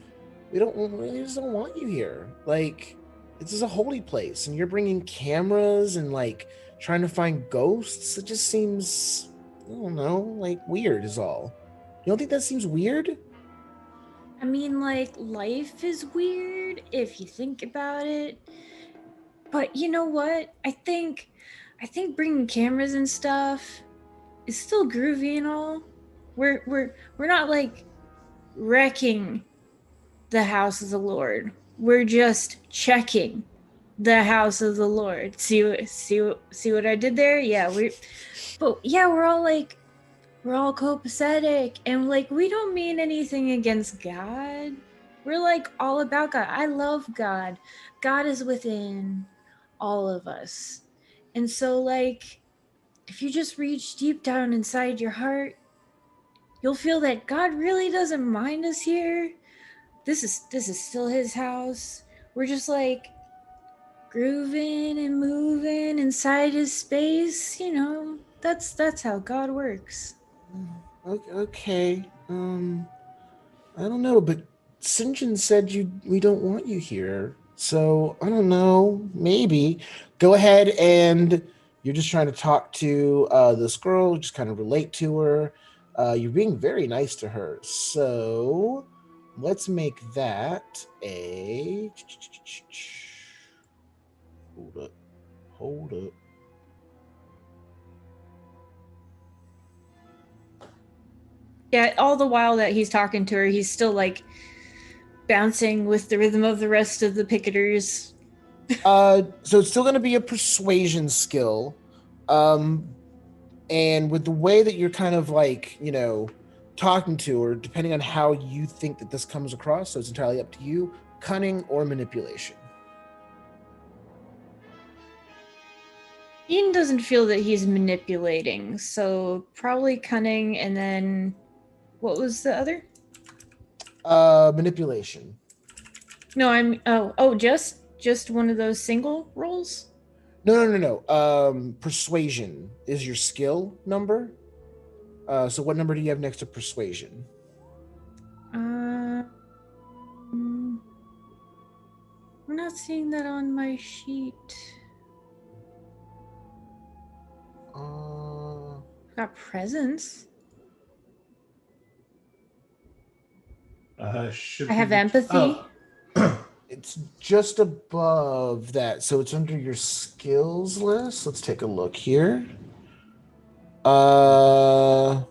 don't want you here. Like, this is a holy place, and you're bringing cameras and like trying to find ghosts. It just seems, I don't know, like weird is all. You don't think that seems weird? I mean, like, life is weird if you think about it. But you know what? I think bringing cameras and stuff is still groovy and all. We're not like wrecking the house of the Lord. We're just checking the house of the Lord. See what I did there? Yeah, we're all copacetic, and like we don't mean anything against God. We're like all about God. I love God. God is within all of us. And so like if you just reach deep down inside your heart, you'll feel that God really doesn't mind us here. This is still his house. We're just like grooving and moving inside his space, That's how God works. Okay. I don't know, but Sinjin said we don't want you here. So I don't know. Maybe go ahead, and you're just trying to talk to this girl, just kind of relate to her. You're being very nice to her. So let's make that a hold up. Hold up. Yeah, all the while that he's talking to her, he's still like bouncing with the rhythm of the rest of the picketers. So it's still going to be a persuasion skill. And with the way that you're kind of like, talking to her, depending on how you think that this comes across, so it's entirely up to you, cunning or manipulation. Ian doesn't feel that he's manipulating, so probably cunning, and then what was the other? Manipulation. No, just one of those single rolls? No. Persuasion is your skill number. So what number do you have next to persuasion? I'm not seeing that on my sheet. Got presence. Should I have be- empathy. Oh. It's just above that, so it's under your skills list. Let's take a look here. The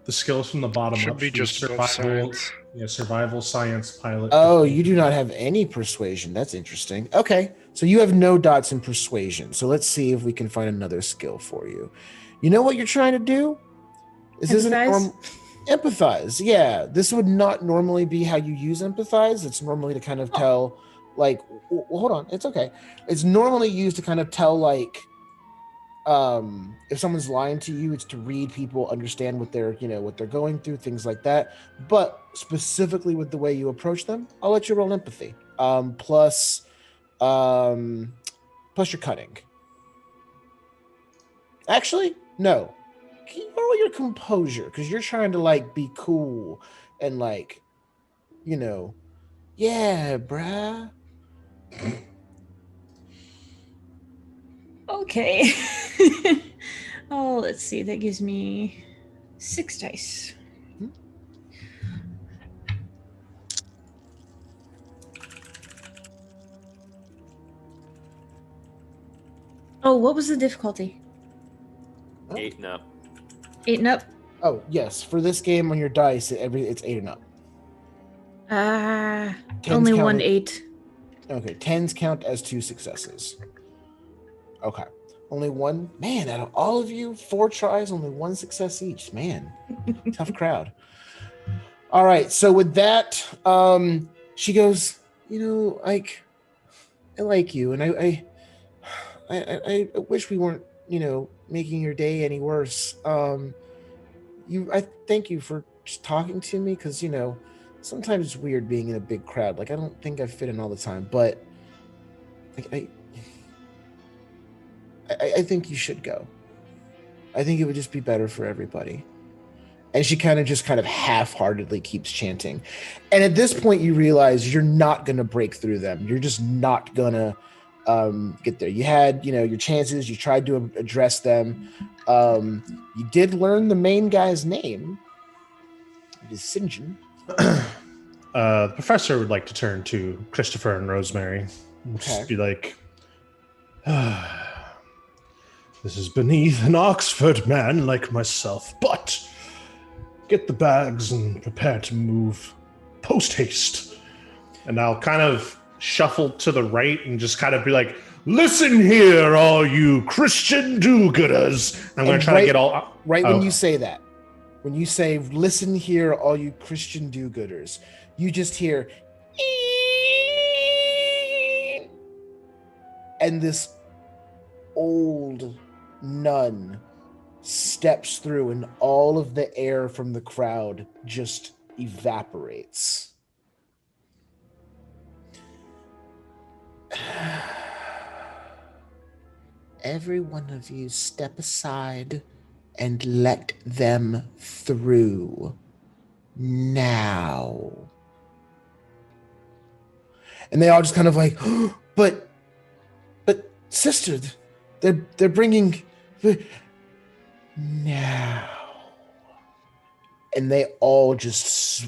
skills from the bottom Should up be should just above science. Yeah, survival, science, pilot. Oh, you do not have any persuasion. That's interesting. Okay, so you have no dots in persuasion. So let's see if we can find another skill for you. You know what you're trying to do? This isn't empathize. Yeah, this would not normally be how you use empathize. It's normally to kind of tell, like, hold on, it's okay. It's normally used to kind of tell, like, if someone's lying to you, it's to read people, understand what they're going through, things like that. But specifically with the way you approach them, I'll let you roll empathy. Plus your cunning. Actually, no. Can you roll your composure? Because you're trying to like be cool and like, yeah, bruh. Okay. Oh, let's see. That gives me 6 dice. Oh, what was the difficulty? 8 and up. 8 and up? Oh, yes. For this game on your dice, it's 8 and up. Only 1 8. Okay, 10s count as 2 successes. Okay. Only one. Man, out of all of you, 4 tries, only 1 success each. Man, tough crowd. All right, so with that, she goes, like, I like you, and I wish we weren't, making your day any worse. I thank you for just talking to me, because, sometimes it's weird being in a big crowd. Like, I don't think I fit in all the time, but like, I think you should go. I think it would just be better for everybody. And she kind of half-heartedly keeps chanting. And at this point, you realize you're not going to break through them. You're just not going to get there. You had, your chances. You tried to address them. You did learn the main guy's name. It is Sinjin. The professor would like to turn to Christopher and Rosemary. Just be like, this is beneath an Oxford man like myself, but get the bags and prepare to move post-haste. And I'll kind of shuffle to the right and just kind of be like, listen here, all you Christian do-gooders. I'm going to try to get all... When you say that, when you say, listen here, all you Christian do-gooders, you just hear... And this old nun steps through, and all of the air from the crowd just evaporates. Every one of you step aside and let them through now. And they all just kind of like, but sister, they're bringing now. And they all just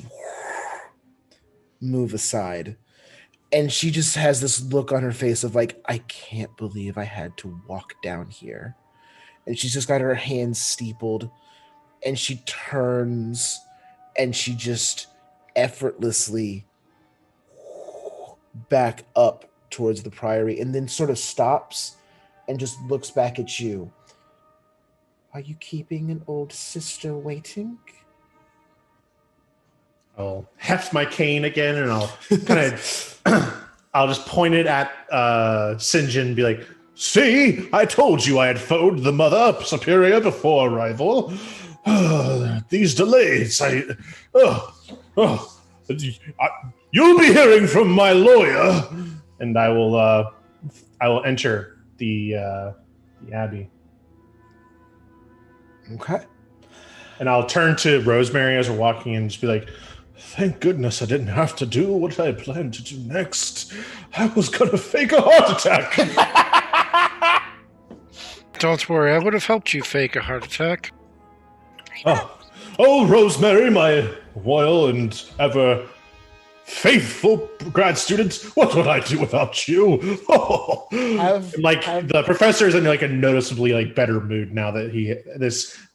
move aside. And she just has this look on her face of like, I can't believe I had to walk down here. And she's just got her hands steepled, and she turns and she just effortlessly back up towards the Priory, and then sort of stops and just looks back at you. Are you keeping an old sister waiting? I'll heft my cane again, and I'll kind of, I'll just point it at Sinjin and be like, see, I told you I had phoned the Mother Superior before arrival. These delays, you'll be hearing from my lawyer. And I will enter the Abbey. Okay. And I'll turn to Rosemary as we're walking in and just be like, thank goodness I didn't have to do what I planned to do next. I was going to fake a heart attack. Don't worry, I would have helped you fake a heart attack. Oh, Rosemary, my loyal and ever faithful grad student, what would I do without you? The professor's in like a noticeably better mood now that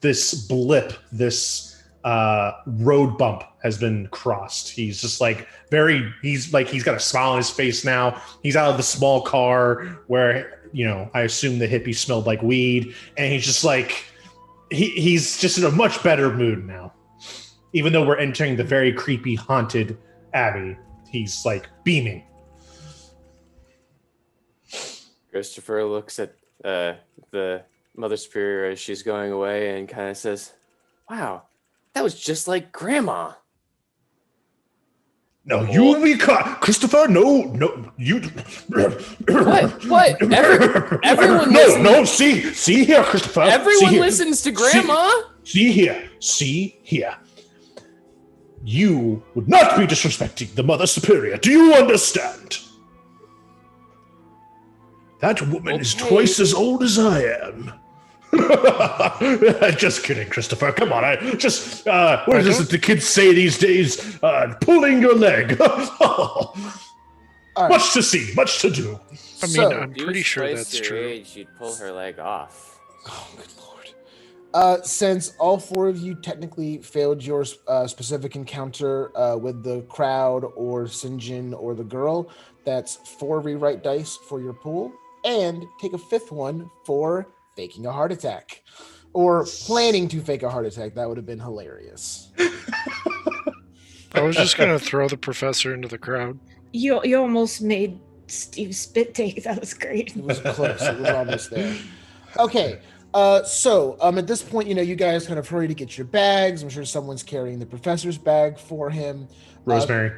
this blip, this road bump has been crossed. He's just he's got a smile on his face now. He's out of the small car where, I assume the hippie smelled like weed, and he's just he's just in a much better mood now. Even though we're entering the very creepy, haunted Abbey, he's beaming. Christopher looks at the Mother Superior as she's going away and kind of says, wow, that was just like Grandma. No, you will be caught. Christopher, no, you... What? Everyone listens. No, see here, Christopher. Everyone listens to Grandma. See here. You would not be disrespecting the Mother Superior. Do you understand? That woman is twice as old as I am. Just kidding, Christopher. Come on. What is it the kids say these days? Pulling your leg. Right. Much to see, much to do. I mean, I'm pretty sure that's true. Age, you'd pull her leg off. Oh, good Lord. Since all four of you technically failed your specific encounter with the crowd or Sinjin or the girl, that's 4 rewrite dice for your pool, and take a 5th one for faking a heart attack. Or planning to fake a heart attack. That would have been hilarious. I was just going to throw the professor into the crowd. You almost made Steve spit take. That was great. It was close. It was almost there. Okay. So at this point, you guys kind of hurry to get your bags. I'm sure someone's carrying the professor's bag for him. Rosemary.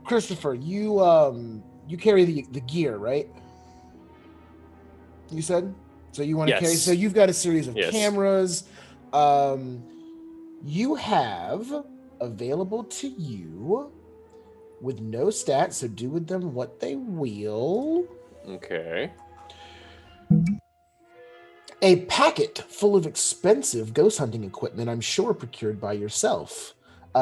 Christopher, you carry the gear, right? You said? So you want to carry, so you've got a series of cameras. you have available to you with no stats, so do with them what they will. Okay. A packet full of expensive ghost hunting equipment, I'm sure procured by yourself.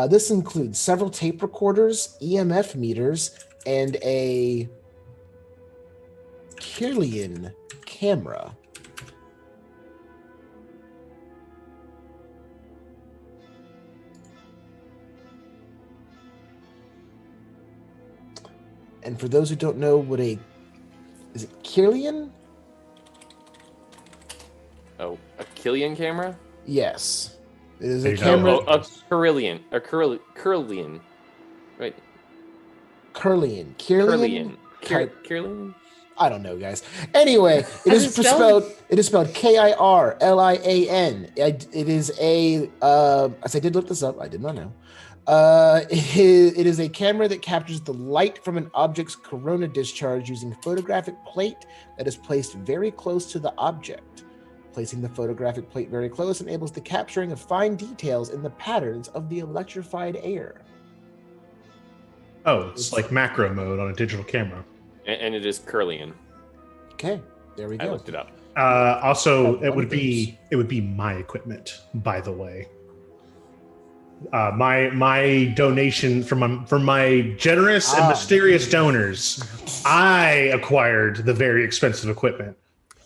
This includes several tape recorders, EMF meters, and a Kirlian camera. And for those who don't know what is it Kirlian? Oh, a Killian camera? Yes. It is There a you go. camera. Oh, a Curlian. A Curlian. Right. Kirlian. Curlian. Ki- Curlian? I don't know, guys. Anyway, it How's is it spelled? spelled Kirlian. It is a as I did look this up, I did not know. It is a camera that captures the light from an object's corona discharge using a photographic plate that is placed very close to the object. Placing the photographic plate very close enables the capturing of fine details in the patterns of the electrified air. Oh, it's like macro mode on a digital camera. And it is Curlian. Okay, there we go. I looked it up. Also, it One would of be my equipment, by the way. My donation from my generous and mysterious donors, I acquired the very expensive equipment.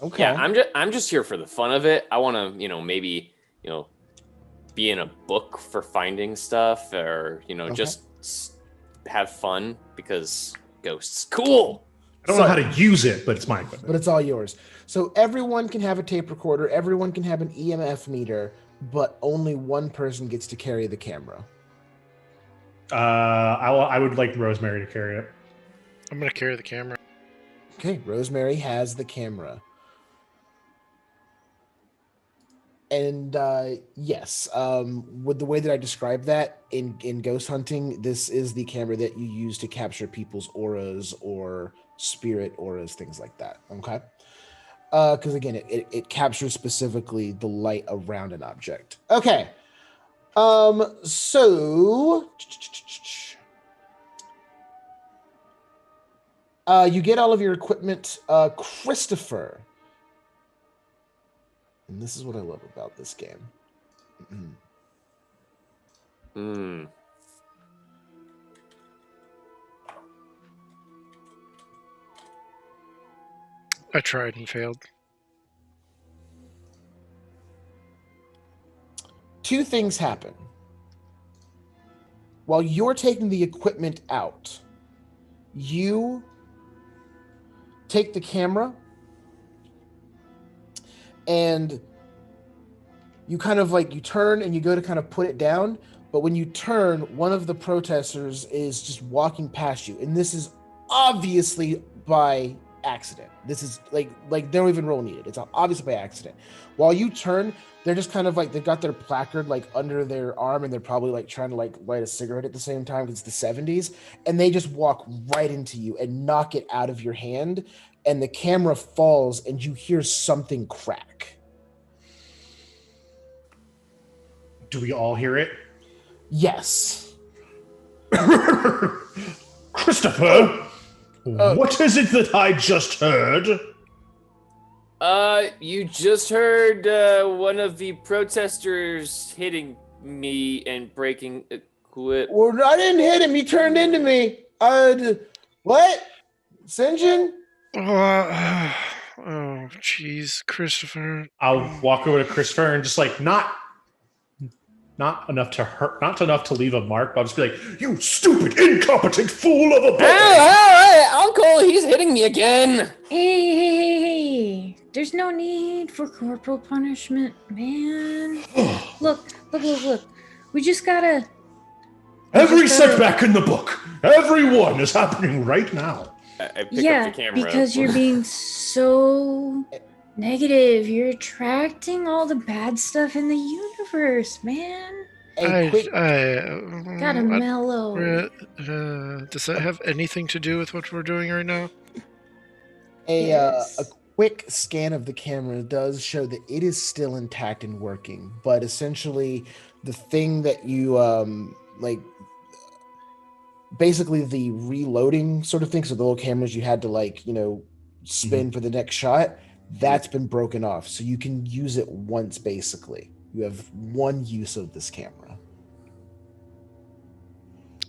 Okay. Yeah, I'm just here for the fun of it. I want to, maybe, be in a book for finding stuff, or just have fun because ghosts cool. I don't know how to use it, but it's my equipment. But it's all yours. So everyone can have a tape recorder, everyone can have an EMF meter, but only one person gets to carry the camera. I would like Rosemary to carry it. I'm gonna carry the camera. Okay, Rosemary has the camera. And yes, with the way that I described that in ghost hunting, this is the camera that you use to capture people's auras or spirit auras, things like that. Okay, because again, it captures specifically the light around an object. Okay, so you get all of your equipment, Christopher. And this is what I love about this game. I tried and failed. Two things happen. While you're taking the equipment out, you take the camera and you kind of you turn and you go to kind of put it down. But when you turn, one of the protesters is just walking past you. And this is obviously by accident. This is like they don't even roll needed. It's obviously by accident. While you turn, they're just kind of they've got their placard under their arm, and they're probably trying to light a cigarette at the same time because it's the 70s. And they just walk right into you and knock it out of your hand. And the camera falls and you hear something crack. Do we all hear it? Yes. Christopher, what is it that I just heard? You just heard one of the protesters hitting me and breaking equipment. Well, I didn't hit him. He turned into me. What? Sinjin? Oh, jeez, Christopher. I'll walk over to Christopher and just not enough to hurt, not enough to leave a mark, but I'll just be like, "You stupid, incompetent fool of a boy!" Hey, Uncle, he's hitting me again. Hey. There's no need for corporal punishment, man. Look. We just gotta... Every setback in the book, every one is happening right now. I pick up the camera. Because you're being so negative. You're attracting all the bad stuff in the universe, man. Gotta mellow. Does that have anything to do with what we're doing right now? A quick scan of the camera does show that it is still intact and working, but essentially the thing that you like, basically the reloading sort of thing, so the little cameras you had to like, spin for the next shot, that's been broken off, so you can use it once. Basically you have one use of this camera.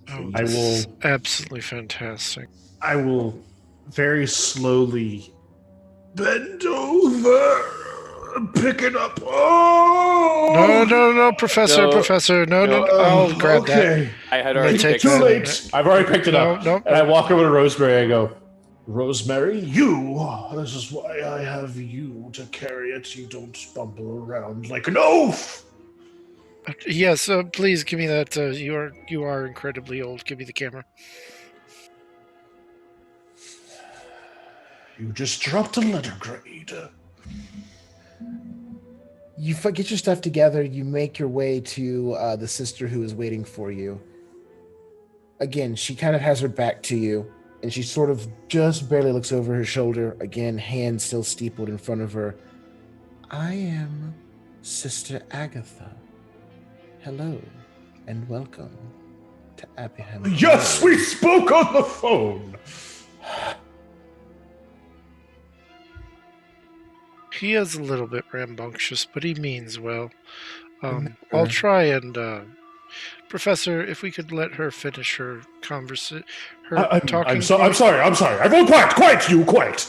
Oh, I this will- is absolutely fantastic. I will very slowly bend over, pick it up. Oh No, Professor, No, Professor, no. no. I'll grab that. okay. I had I'm already gonna take fixed Too that. late. I've already picked it up. No. And I walk over to Rosemary. I go, Rosemary, this is why I have you to carry it. You don't bumble around like an oaf. Yes, please give me that. You are incredibly old. Give me the camera. You just dropped a letter grade. You get your stuff together, you make your way to the sister who is waiting for you. Again, she kind of has her back to you, and she sort of just barely looks over her shoulder. Again, hands still steepled in front of her. I am Sister Agatha. Hello, and welcome to Abbeyham Priory. Yes, we spoke on the phone. He is a little bit rambunctious, but he means well. Remember- I'll try and, Professor, if we could let her finish her conversation, talking. I'm sorry. Everyone, quiet, you, quiet.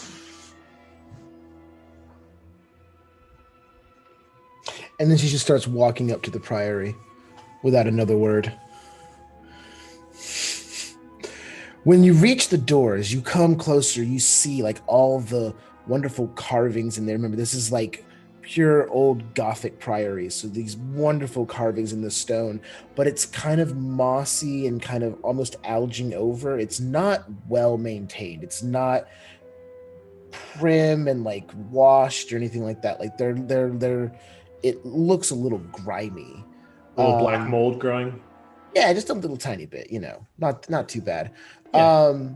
And then she just starts walking up to the priory without another word. When you reach the doors, you come closer, you see like all the wonderful carvings in there. Remember, this is like pure old Gothic priory, so these wonderful carvings in the stone, but it's kind of mossy and kind of almost alging over. It's not well maintained. It's not prim and like washed or anything like that. Like they're it looks a little grimy. A little black mold growing. Yeah, just a little tiny bit, not too bad. Yeah.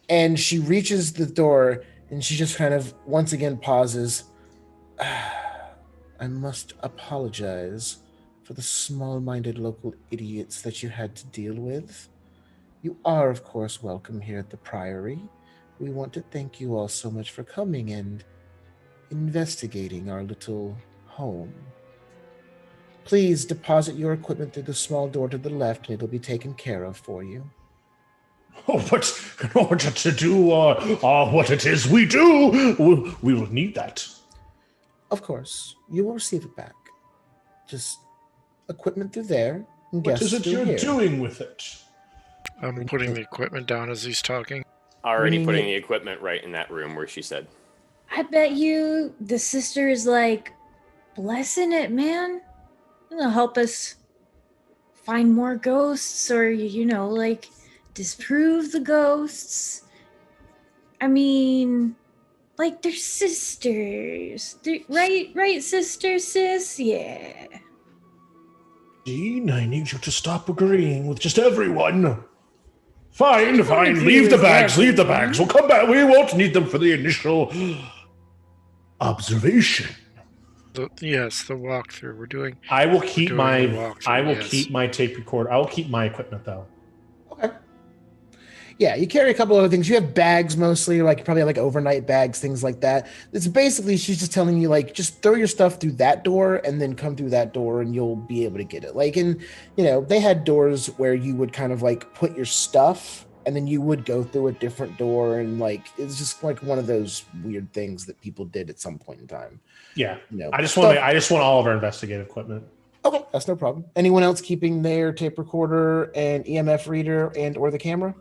And she reaches the door and she just kind of once again pauses. I must apologize for the small-minded local idiots that you had to deal with. You are, of course, welcome here at the Priory. We want to thank you all so much for coming and investigating our little home. Please deposit your equipment through the small door to the left, and it'll be taken care of for you. Oh, but in order to do what it is we do, we will need that. Of course, you will receive it back. Just equipment through there, and What guests is it through you're here. doing with it? I'm putting the equipment down as he's talking. Already putting the equipment right in that room where she said. I bet you the sister is like blessing it, man. It'll help us find more ghosts or, like disprove the ghosts. I mean, like they're sisters. Right, sister, sis? Yeah. Dean, I need you to stop agreeing with just everyone. Fine. agree Leave the with bags. everyone. We'll come back. We won't need them for the initial observation. The walkthrough. We're doing. I will keep doing my. the walkthrough, I will yes. keep my tape recorder. I will keep my equipment though. Okay. Yeah, you carry a couple other things. You have bags mostly, like probably like overnight bags, things like that. It's basically she's just telling you like just throw your stuff through that door and then come through that door and you'll be able to get it. Like they had doors where you would kind of like put your stuff and then you would go through a different door and like it's just like one of those weird things that people did at some point in time. Yeah. I just stuff- want all of our investigative equipment. Okay, that's no problem. Anyone else keeping their tape recorder and EMF reader and or the camera?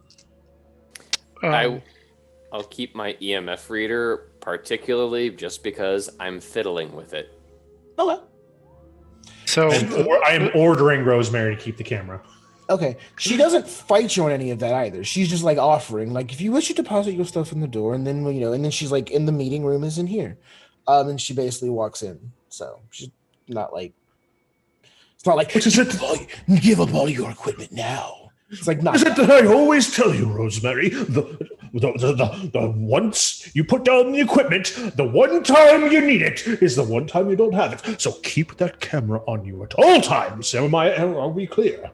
I'll keep my EMF reader, particularly just because I'm fiddling with it. Okay. So I am ordering Rosemary to keep the camera. Okay. She doesn't fight you on any of that either. She's just like offering, like, if you wish to deposit your stuff in the door, and then and then she's like, in the meeting room is in here. And she basically walks in. So she's not like, it's not like, What is it? Give up all your equipment now. It's like, not Is it that I always tell you, Rosemary? The once you put down the equipment, the one time you need it is the one time you don't have it. So keep that camera on you at all times. Are we clear?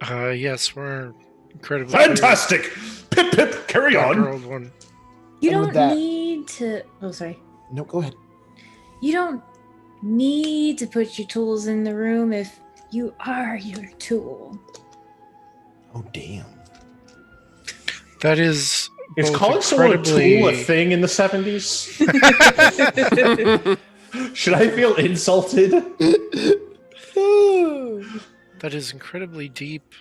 Yes, we're incredibly Fantastic! Pip, pip, carry on. Old one. You And don't with that- need to. Oh, sorry. No, go ahead. You don't need to put your tools in the room if you are your tool. Oh, damn. That is. Is both calling someone a tool a incredibly- thing in the 70s? Should I feel insulted? That is incredibly deep,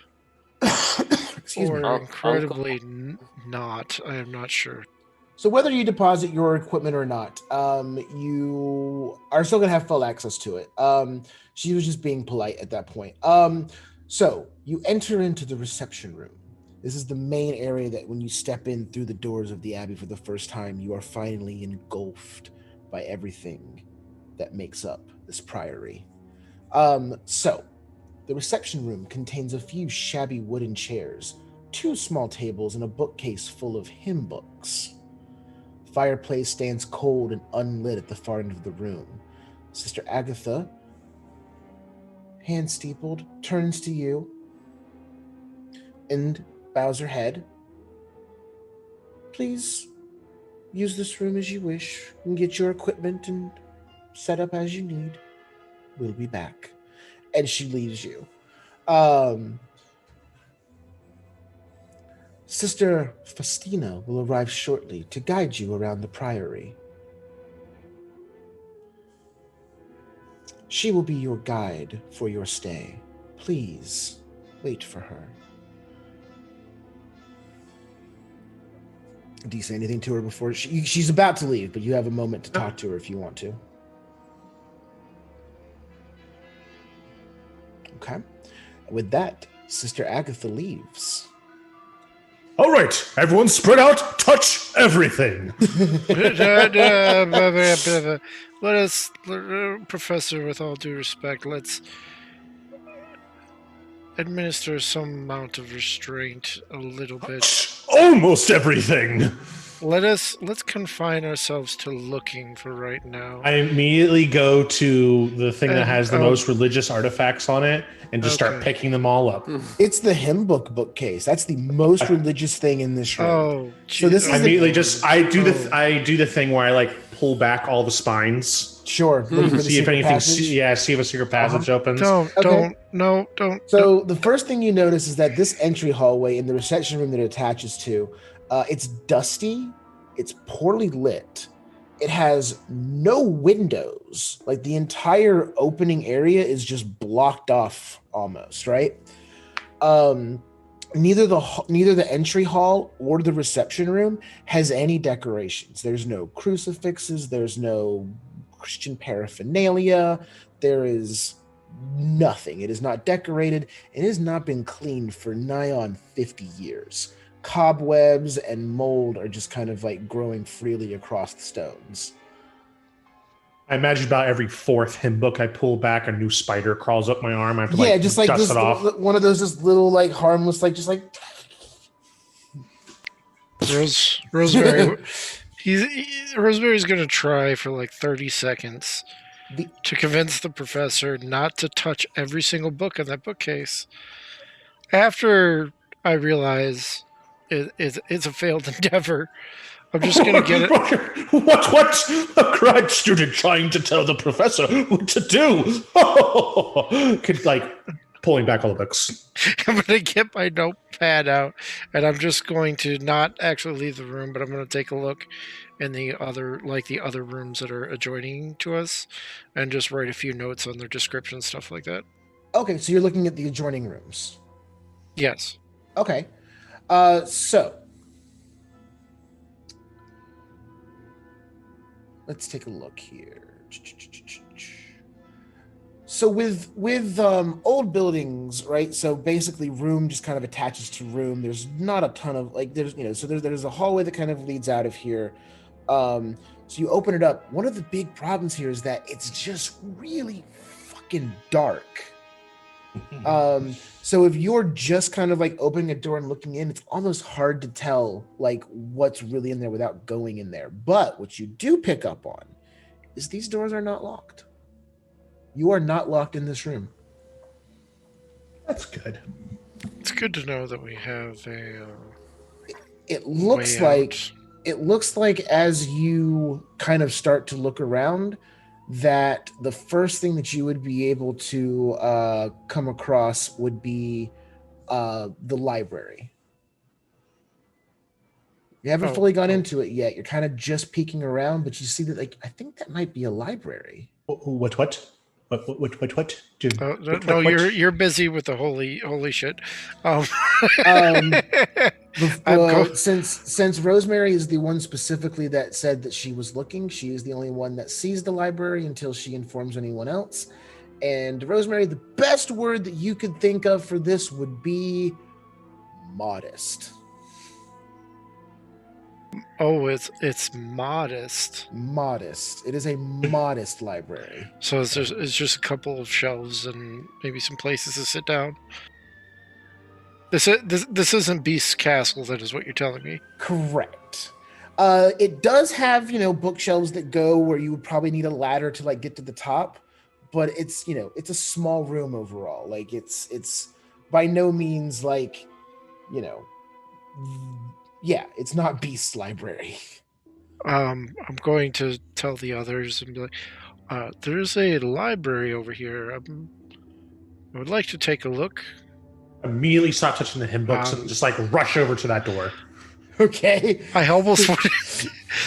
Excuse me. or incredibly not. I am not sure. So whether you deposit your equipment or not, you are still gonna have full access to it. She was just being polite at that point. So you enter into the reception room. This is the main area that when you step in through the doors of the Abbey for the first time, you are finally engulfed by everything that makes up this priory. So the reception room contains a few shabby wooden chairs, 2 small tables, and a bookcase full of hymn books. Fireplace stands cold and unlit at the far end of the room. Sister Agatha, hand steepled, turns to you and bows her head. Please use this room as you wish and get your equipment and set up as you need. We'll be back. And she leaves you. Sister Faustina will arrive shortly to guide you around the priory. She will be your guide for your stay. Please wait for her. Do you say anything to her before she's about to leave, but you have a moment to talk to her if you want to. Okay. With that, Sister Agatha leaves. All right, everyone spread out, touch everything. Let us, Professor, with all due respect, let's administer some amount of restraint a little bit. Almost everything. Let's confine ourselves to looking for right now. I immediately go to the thing that has the Oh. most religious artifacts on it and just start Okay. picking them all up. It's the hymn bookcase. That's the most religious thing in this room. Oh, So this I is immediately just I do Oh. the thing where I like pull back all the spines, Sure. Looking for the see if secret anything, passage. see if a secret passage opens. Don't, Okay. don't. So the first thing you notice is that this entry hallway in the reception room that it attaches to, it's dusty, it's poorly lit, it has no windows. Like the entire opening area is just blocked off almost, right? Neither the entry hall or the reception room has any decorations. There's no crucifixes, there's no Christian paraphernalia, there is nothing. It is not decorated. It has not been cleaned for nigh on 50 years. Cobwebs and mold are just kind of like growing freely across the stones. I imagine about every 4th hymn book I pull back, a new spider crawls up my arm. I have to Yeah, just like dust this, it off. one of those just little like harmless, like just like Rosemary. Rosemary's gonna try for like 30 seconds the to convince the professor not to touch every single book in that bookcase. After I realize it's a failed endeavor, I'm just gonna get it. What? A grad student trying to tell the professor what to do. Like pulling back all the books. I'm gonna get my notepad out, and I'm just going to not actually leave the room, but I'm gonna take a look in the other rooms that are adjoining to us, and just write a few notes on their description, stuff like that. okay, so you're looking at the adjoining rooms. Yes. Okay. So let's take a look here. So with old buildings, right? So basically room just kind of attaches to room. There's not a ton of like so there's a hallway that kind of leads out of here. So you open it up. One of the big problems here is that it's just really fucking dark. So if you're just kind of like opening a door and looking in, it's almost hard to tell like what's really in there without going in there. But what you do pick up on is these doors are not locked. You are not locked in this room. That's good. It's good to know that we have a It looks way like out. it looks like as you kind of start to look around, that the first thing that you would be able to come across would be the library. You haven't fully gone into it yet. You're kind of just peeking around, but you see that, like, I think that might be a library. What? No, you're busy with the holy shit. Since Rosemary is the one specifically that said that she was looking, she is the only one that sees the library until she informs anyone else. And Rosemary, the best word that you could think of for this would be modest. Oh, it's modest. Modest. It is a modest library. So it's just a couple of shelves and maybe some places to sit down. This isn't Beast's Castle, that is what you're telling me. Correct. It does have, bookshelves that go where you would probably need a ladder to like get to the top, but it's, it's a small room overall. Like it's by no means like, yeah, it's not Beast's library. I'm going to tell the others and be like, there's a library over here. I would like to take a look. Immediately stop touching the hymn books and just like rush over to that door. Okay. I almost wanted.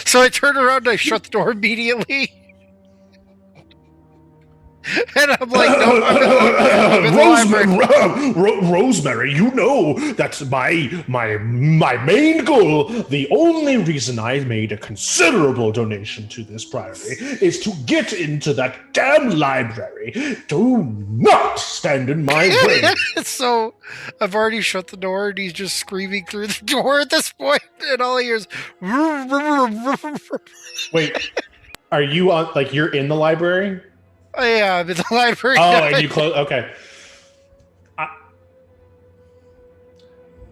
So I turn around and I shut the door immediately. And I'm like, no, I'm in the library. Rosemary, you know that's my main goal. The only reason I made a considerable donation to this priory is to get into that damn library. Do not stand in my way. So I've already shut the door, and he's just screaming through the door at this point, and all I hear is. Wait, are you on? Like you're in the library? Oh, yeah, I'm in the library. Oh, now. and you close. Okay.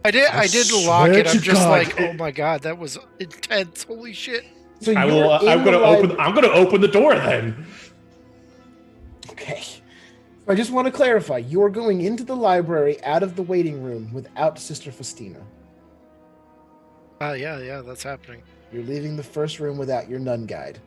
I did lock it. I'm just God. like, oh my god, that was intense. Holy shit. So I'm gonna open the door then. Okay. So I just want to clarify, you're going into the library out of the waiting room without Sister Festina. Yeah, that's happening. You're leaving the first room without your nun guide.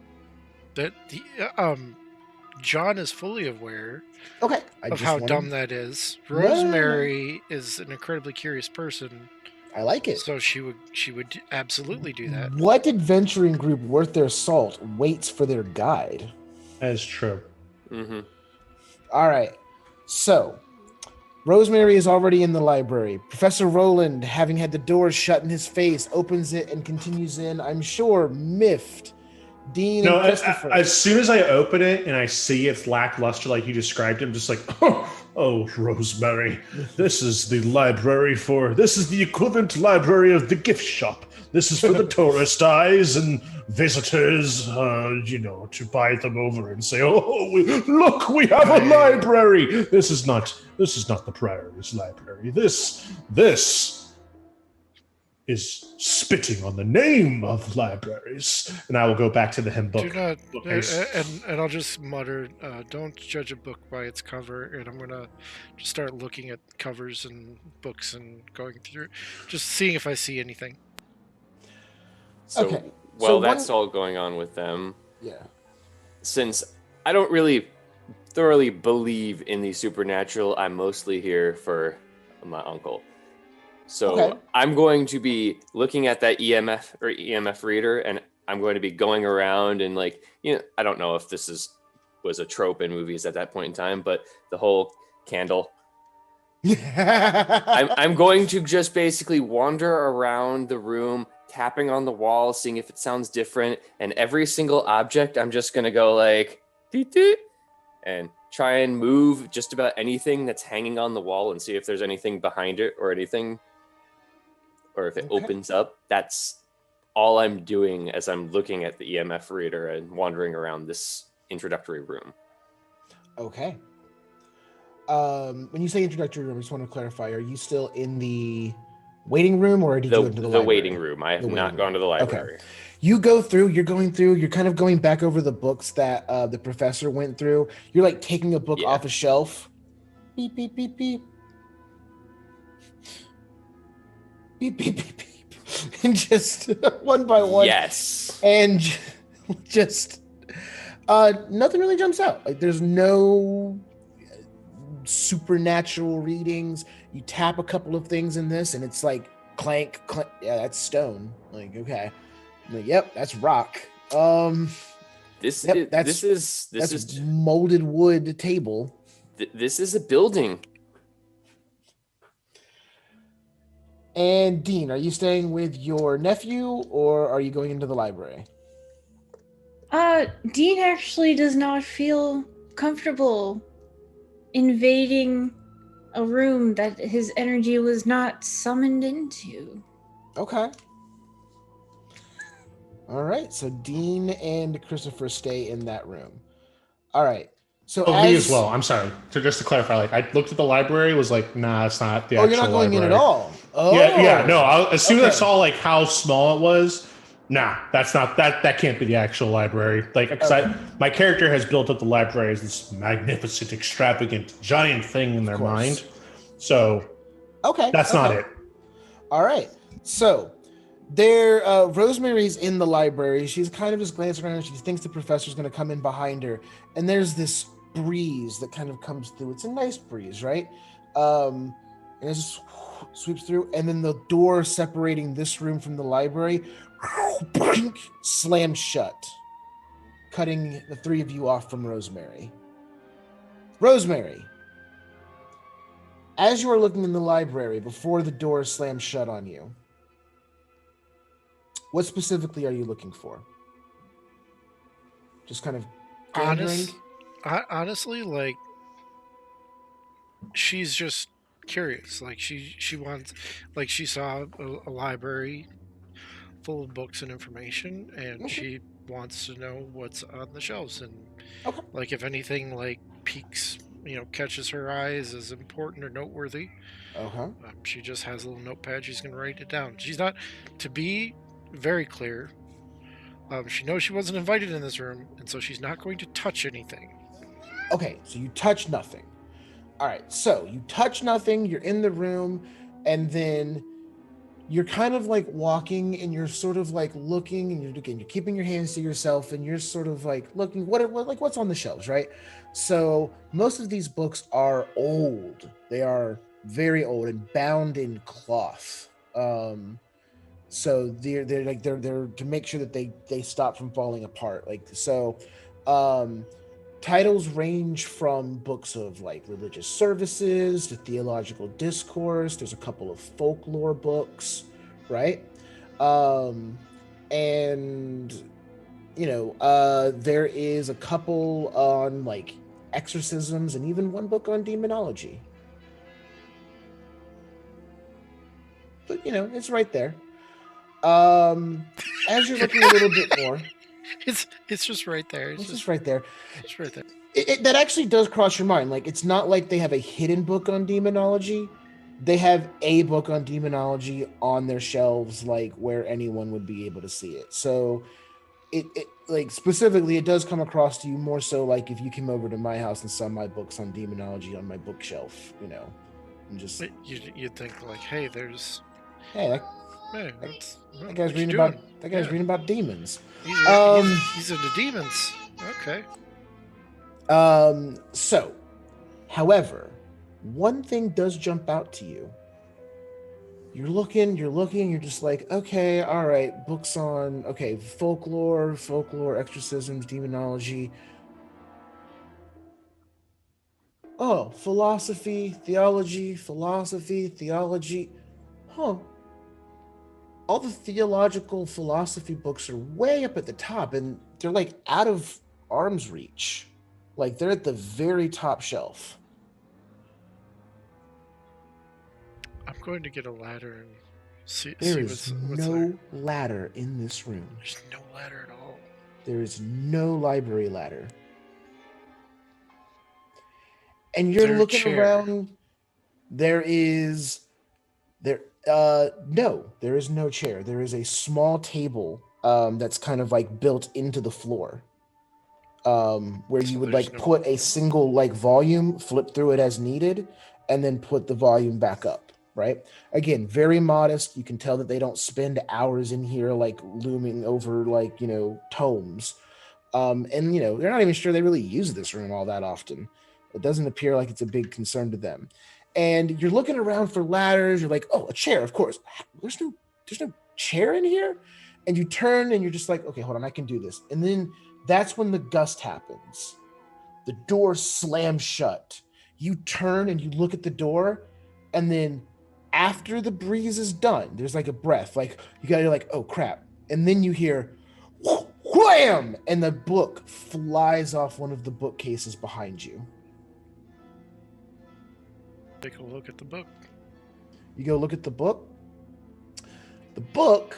John is fully aware of how dumb that is. Rosemary is an incredibly curious person. I like it. So she would absolutely do that. What adventuring group worth their salt waits for their guide? That is true. Mm-hmm. All right. So Rosemary is already in the library. Professor Roland, having had the doors shut in his face, opens it and continues in, I'm sure, miffed. Dean and Christopher. As soon as I open it and I see it's lackluster like you described it, I'm just like, oh, Rosemary, this is the equivalent library of the gift shop. This is for the tourist eyes and visitors, to buy them over and say, look, we have a library. This is not the Priory's library. This is spitting on the name of libraries. And I will go back to the hymn book. Do not, and I'll just mutter, don't judge a book by its cover, and I'm going to just start looking at covers and books and going through, just seeing if I see anything. So, that's all going on with them. Yeah. Since I don't really thoroughly believe in the supernatural, I'm mostly here for my uncle. So I'm going to be looking at that Emf Reader, and I'm going to be going around and I don't know if this was a trope in movies at that point in time, but the whole candle. I'm going to just basically wander around the room, tapping on the wall, seeing if it sounds different, and every single object I'm just going to go like, deet, deet, and try and move just about anything that's hanging on the wall and see if there's anything behind it or anything. Or if it opens up. That's all I'm doing as I'm looking at the Emf Reader and wandering around this introductory room. Okay. when you say introductory room, I just want to clarify: are you still in the waiting room, or did you go into the library? Waiting room. I have not gone to the library. Okay. You go through. You're going through. You're kind of going back over the books that the professor went through. You're like taking a book off a shelf. Beep beep beep beep. Beep beep beep beep. And just one by one. Yes. And just nothing really jumps out. Like there's no supernatural readings. You tap a couple of things in this and it's like clank, clank. Yeah, that's stone. Like, okay. I'm like, yep, that's rock. This yep, is molded wood table. This is a building. And Dean, are you staying with your nephew or are you going into the library? Dean actually does not feel comfortable invading a room that his energy was not summoned into. Okay. All right. So Dean and Christopher stay in that room. All right. So me as well. I'm sorry. So just to clarify, like I looked at the library, was like, nah, it's not the actual library. You're not going in at all. Oh. Yeah. No. As soon as I saw like how small it was, nah, that's not that. That can't be the actual library. Like, because my character has built up the library as this magnificent, extravagant, giant thing in their mind. So, that's not it. All right. So, Rosemary's in the library. She's kind of just glancing around. She thinks the professor's going to come in behind her, and there's this breeze that kind of comes through. It's a nice breeze, right? And it just sweeps through, and then the door separating this room from the library slams shut, cutting the three of you off from Rosemary. Rosemary, as you are looking in the library before the door slams shut on you, what specifically are you looking for? Just kind of honestly, like, she's just curious. Like she wants, like, she saw a library full of books and information, and she wants to know what's on the shelves, and like if anything like piques, catches her eye as important or noteworthy. She just has a little notepad. She's gonna write it down. She's not, to be very clear, she knows she wasn't invited in this room, and so she's not going to touch anything. Okay, so you touch nothing. All right, so you touch nothing, you're in the room, and then you're kind of like walking and you're sort of like looking and you're keeping your hands to yourself and you're sort of like looking what's on the shelves, right? So most of these books are old. They are very old and bound in cloth. So they're to make sure that they stop from falling apart. Titles range from books of like religious services to theological discourse. There's a couple of folklore books, right? And there is a couple on like exorcisms and even one book on demonology. But it's right there. As you're looking a little bit more, it's just right there. It's just right there. It's right there. That actually does cross your mind. Like, it's not like they have a hidden book on demonology. They have a book on demonology on their shelves, like where anyone would be able to see it. So it like specifically, it does come across to you more so like if you came over to my house and saw my books on demonology on my bookshelf, and just you'd think like, hey, there's that guy's reading about demons. He's into demons. Okay. So, however, one thing does jump out to you. You're looking, you're just like, okay, all right, books on, folklore, exorcisms, demonology. Oh, philosophy, theology. Huh. All the theological philosophy books are way up at the top, and they're like out of arm's reach. Like they're at the very top shelf. I'm going to get a ladder and see what's no there. ladder in this room. There's no ladder at all. There is no library ladder. and you're there a looking chair? around. There is no, there is no chair. There is a small table that's kind of like built into the floor. Where you So would there's like no put a volume? single like volume, flip through it as needed, and then put the volume back up, right? Again, very modest. You can tell that they don't spend hours in here like looming over like, tomes. And they're not even sure they really use this room all that often. It doesn't appear like it's a big concern to them. And you're looking around for ladders. You're like, oh, a chair, of course. There's no chair in here. And you turn and you're just like, okay, hold on, I can do this. And then that's when the gust happens. The door slams shut. You turn and you look at the door, and then after the breeze is done, there's like a breath, like you're like, oh crap. And then you hear wham! And the book flies off one of the bookcases behind you. Take a look at the book. You go look at the book. The book.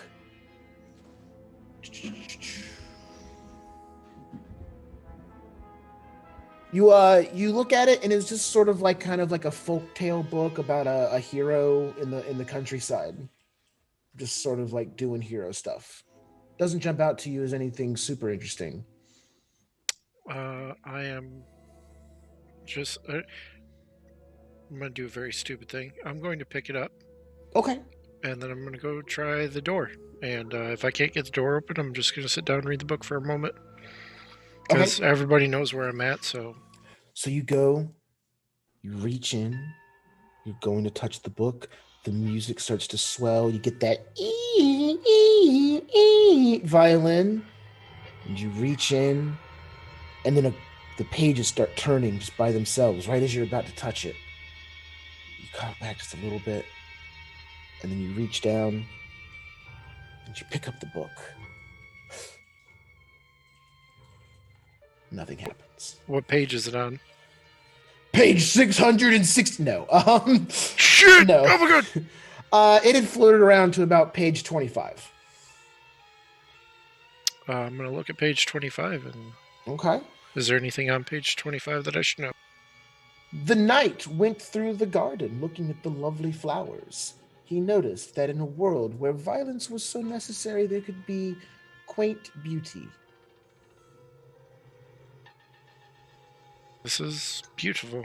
You look at it and it's just sort of like kind of like a folktale book about a hero in the countryside, just sort of like doing hero stuff. Doesn't jump out to you as anything super interesting. I am just. I'm gonna do a very stupid thing. I'm going to pick it up, Okay. and then I'm gonna go try the door. And if I can't get the door open, I'm just gonna sit down and read the book for a moment. Because everybody knows where I'm at, so. So you go, you reach in, you're going to touch the book. The music starts to swell. You get that violin, and you reach in, and then the pages start turning just by themselves right as you're about to touch it. You cut back just a little bit, and then you reach down, and you pick up the book. Nothing happens. What page is it on? Page 660. No. Shit! No. Oh my god! It had floated around to about page 25. I'm gonna look at page 25, and Okay. is there anything on page 25 that I should know? The knight went through the garden looking at the lovely flowers. He noticed that in a world where violence was so necessary, there could be quaint beauty. This is beautiful.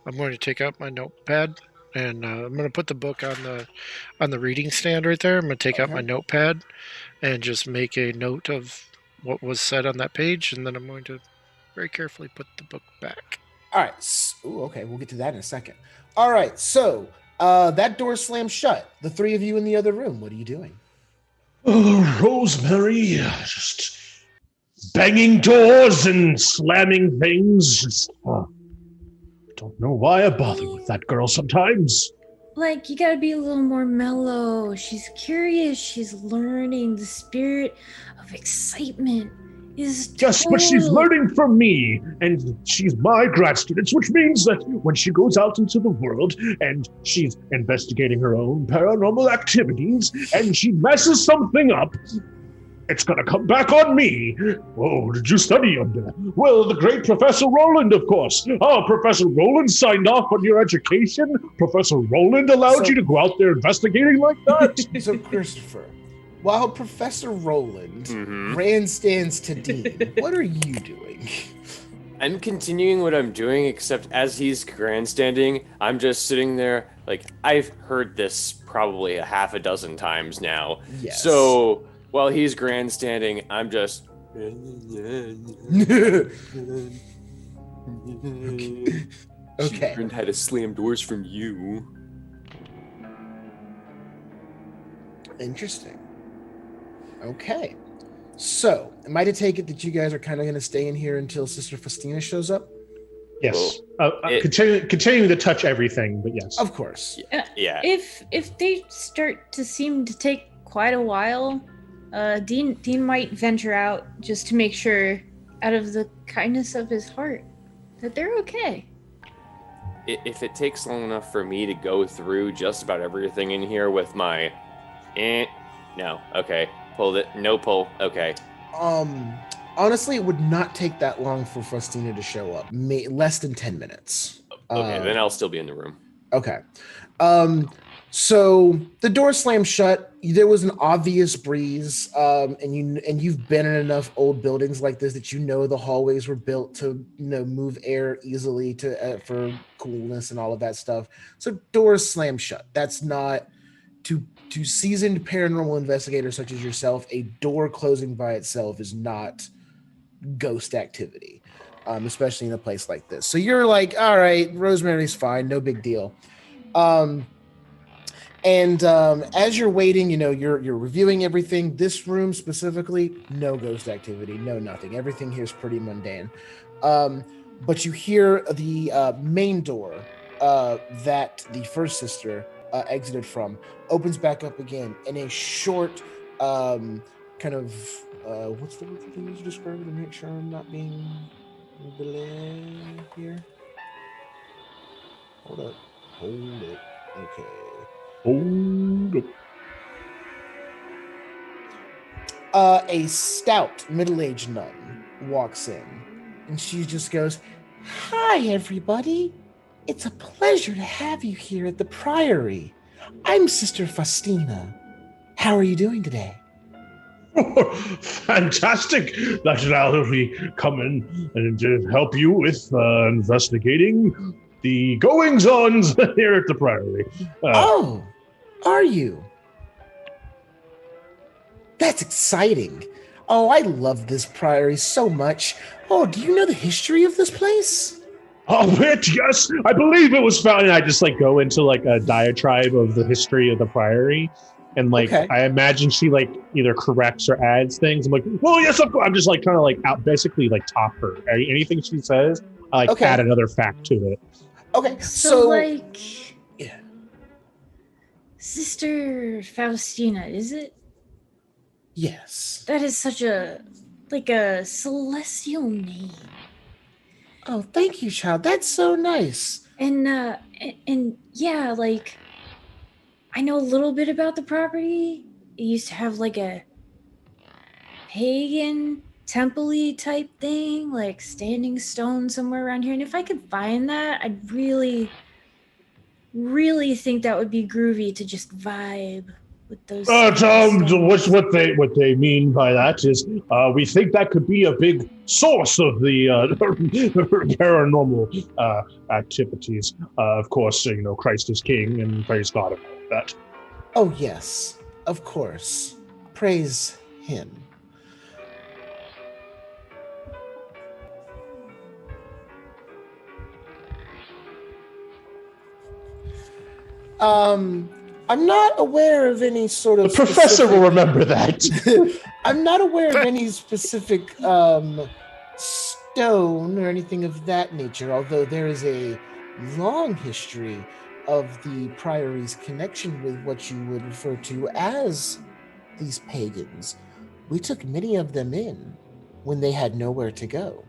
I'm going to take out my notepad, and I'm going to put the book on the reading stand right there. I'm going to take out my notepad and just make a note of what was said on that page, and then I'm going to very carefully put the book back. All right. Okay, we'll get to that in a second. All right, so that door slams shut. The three of you in the other room, what are you doing? Rosemary, just banging doors and slamming things. Don't know why I bother with that girl sometimes. Like, you gotta be a little more mellow. She's curious. She's learning. The spirit of excitement is Yes, but she's learning from me, and she's my grad student, which means that when she goes out into the world and she's investigating her own paranormal activities and she messes something up, it's gonna come back on me. Oh, did you study under? Well, the great Professor Rowland, of course. Oh, Professor Rowland signed off on your education? Professor Rowland allowed you to go out there investigating like that? So, Christopher, while Professor Rowland grandstands to Dean, what are you doing? I'm continuing what I'm doing, except as he's grandstanding, I'm just sitting there, like, I've heard this probably a half a dozen times now. Yes. So, while he's grandstanding, I'm just... Okay. She learned how to slam doors from you. Interesting. Okay. So, am I to take it that you guys are kind of going to stay in here until Sister Faustina shows up? Yes. Continuing to touch everything, but yes. Of course. Yeah. If they start to seem to take quite a while, Dean might venture out just to make sure, out of the kindness of his heart, that they're okay. If it takes long enough for me to go through just about everything in here with my... No. Okay. Pulled it. No pull. Okay. Honestly, it would not take that long for Faustina to show up. Less than 10 minutes. Okay, then I'll still be in the room. Okay. So the door slammed shut. There was an obvious breeze, and you've been in enough old buildings like this that you know the hallways were built to move air easily for coolness and all of that stuff. So doors slam shut. That's not to seasoned paranormal investigators such as yourself. A door closing by itself is not ghost activity, especially in a place like this. So you're like, all right, Rosemary's fine, no big deal. And as you're waiting, you're reviewing everything. This room specifically, no ghost activity, no nothing. Everything here is pretty mundane. But you hear the main door that the first sister exited from opens back up again, and a short kind of what's the word that they use to describe it to make sure I'm not being delayed here? Hold it. Okay. Hold up. A stout middle-aged nun walks in, and she just goes, "Hi, everybody. It's a pleasure to have you here at the Priory. I'm Sister Faustina. How are you doing today?" Fantastic! That now we come in and help you with investigating the goings-ons here at the Priory. Oh, are you? That's exciting. Oh, I love this Priory so much. Oh, do you know the history of this place? Oh, yes, I believe it was found. And I just go into a diatribe of the history of the Priory. And Okay. I imagine she either corrects or adds things. I'm like, well, yes, of course. I'm just kind of out, basically top her. Anything she says, I Okay. add another fact to it. Okay, So yeah. Sister Faustina, is it? Yes. That is such a celestial name. Oh, thank you, child. That's so nice. And yeah, I know a little bit about the property. It used to have a pagan temple-y type thing, standing stone somewhere around here. And if I could find that, I'd really, really think that would be groovy to just vibe with those. What they mean by that is we think that could be a big source of the paranormal activities. Of course, Christ is king, and praise God about that. Oh, yes, of course. Praise him. I'm not aware of any sort of. The professor will remember that. I'm not aware of any specific stone or anything of that nature, although there is a long history of the Priory's connection with what you would refer to as these pagans. We took many of them in when they had nowhere to go.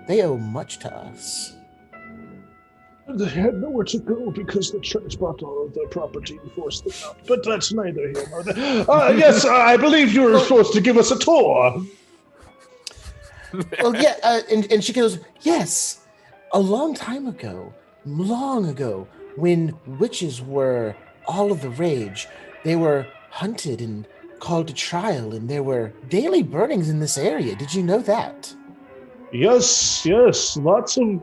They owe much to us. They had nowhere to go because the church bought all of their property and forced them out. But that's neither here nor there. Yes, I believe you were supposed to give us a tour. Well, yeah, and she goes, yes, a long ago, when witches were all of the rage, they were hunted and called to trial, and there were daily burnings in this area. Did you know that? Yes, lots of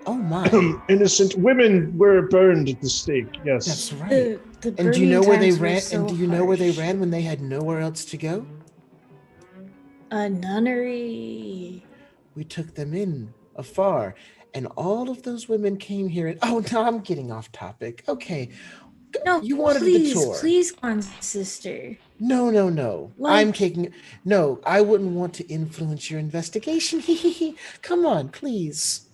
oh my innocent women were burned at the stake. Yes, that's right. The and do you know where they ran? so and do you know where they harsh. ran when they had nowhere else to go? A nunnery. We took them in afar, and all of those women came here. And oh no, I'm getting off topic. Okay, No, you wanted please, the tour. Please, come on, sister. No. I'm taking. No, I wouldn't want to influence your investigation. Come on, please.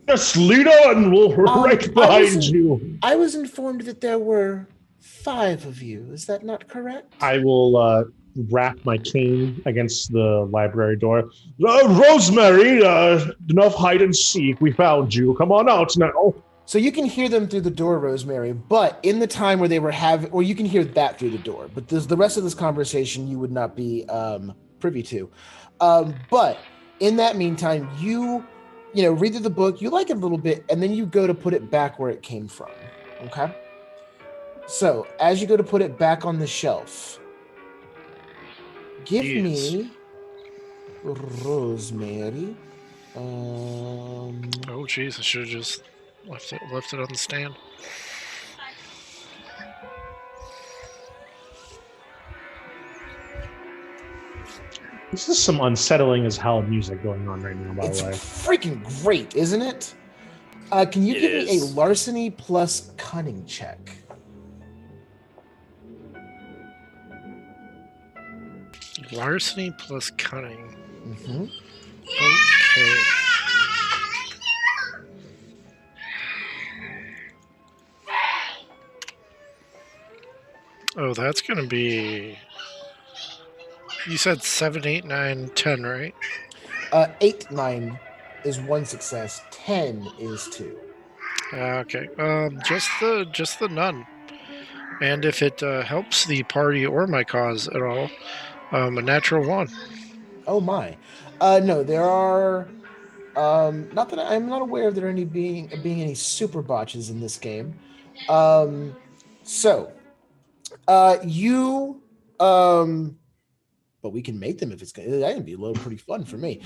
Just lead on. We'll right behind you. I was informed that there were 5 of you. Is that not correct? I will rap my cane against the library door. Rosemary, enough hide and seek. We found you. Come on out now. So you can hear them through the door, Rosemary, but in the time where they were or you can hear that through the door, but the rest of this conversation you would not be privy to. But in that meantime, you read through the book, you like it a little bit, and then you go to put it back where it came from. Okay? So, as you go to put it back on the shelf, give me Rosemary. Oh, jeez, I should have just left it on the stand. This is some unsettling as hell music going on right now, by the way. It's freaking great, isn't it? Can you give me a larceny plus cunning check? Larceny plus cunning. Mm-hmm. Okay. Oh, that's gonna be... You said 7, 8, 9, 10, right? 8, 9 is 1 success. 10 is 2. Okay. Just the none. And if it helps the party or my cause at all, a natural 1. Oh my. No, there are not that I'm not aware of there being any super botches in this game. But we can make them if it's that can be a little pretty fun for me.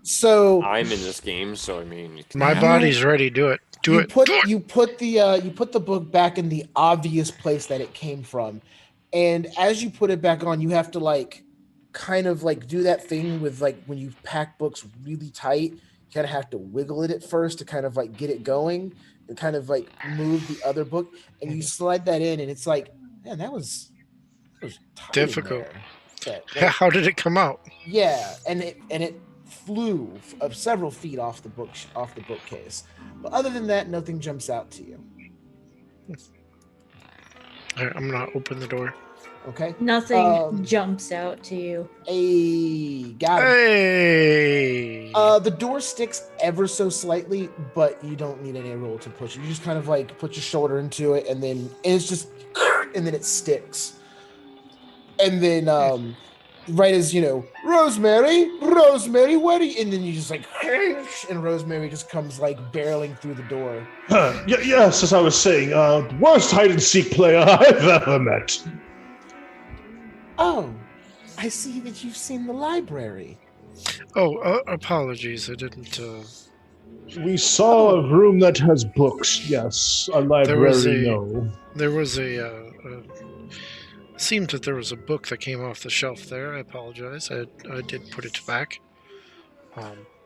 So I'm in this game, so I mean, my body's ready. Do it. You put the book back in the obvious place that it came from, and as you put it back on, you have to kind of do that thing with when you pack books really tight. You kind of have to wiggle it at first to kind of get it going, and kind of move the other book, and you slide that in, and it's man, that was tight difficult. Yeah, how did it come out? Yeah, and it flew several feet off the bookcase. But other than that, nothing jumps out to you. All right, I'm gonna open the door. Okay. Nothing jumps out to you. Got it. Hey. The door sticks ever so slightly, but you don't need any roll to push it. You just kind of put your shoulder into it, and then it's just, and then it sticks. And then, right as Rosemary, what are you? And then you just and Rosemary just comes barreling through the door. Yes, as I was saying, worst hide and seek player I've ever met. Oh, I see that you've seen the library. Oh, apologies, I didn't. We saw a room that has books. Yes, a library. There was seemed that there was a book that came off the shelf there. I apologize. I did put it back.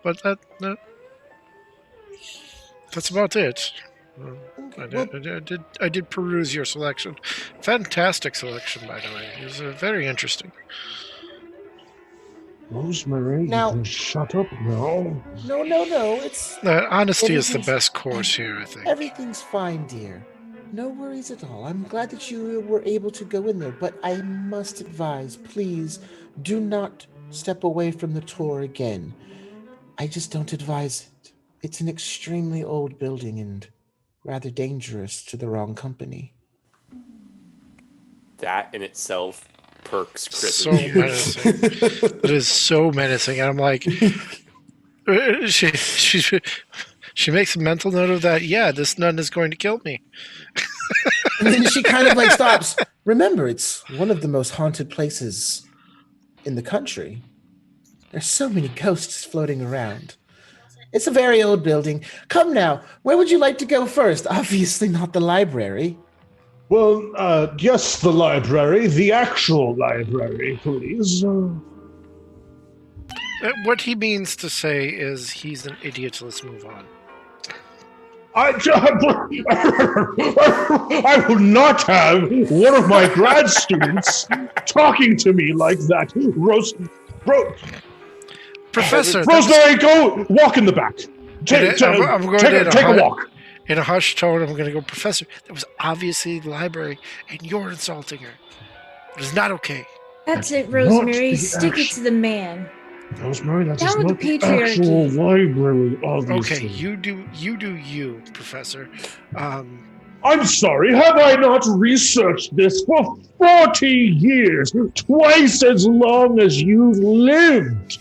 But that's about it. I did peruse your selection. Fantastic selection, by the way. It was very interesting. Rosemary, now, you can shut up now. No. It's honesty is the best course here, I think. Everything's fine, dear. No worries at all. I'm glad that you were able to go in there, but I must advise, please do not step away from the tour again. I just don't advise it. It's an extremely old building and rather dangerous to the wrong company. That in itself perks Chris. So menacing. It is so menacing. And I'm like, she makes a mental note of that. Yeah, this nun is going to kill me. And then she kind of stops. Remember, it's one of the most haunted places in the country. There's so many ghosts floating around. It's a very old building. Come now, where would you like to go first? Obviously not the library. Well, yes, the library. The actual library, please. What he means to say is he's an idiot. Let's move on. I will not have one of my grad students talking to me like that. Professor, Rosemary, go walk in the back. Take a walk. In a hushed tone, I'm going to go, Professor, that was obviously the library, and you're insulting her. It is not okay. That's it, Rosemary. Stick it to the man. Rosemary, that's not the actual library, obviously. Okay, you do you, Professor. I'm sorry, have I not researched this for 40 years? Twice as long as you've lived.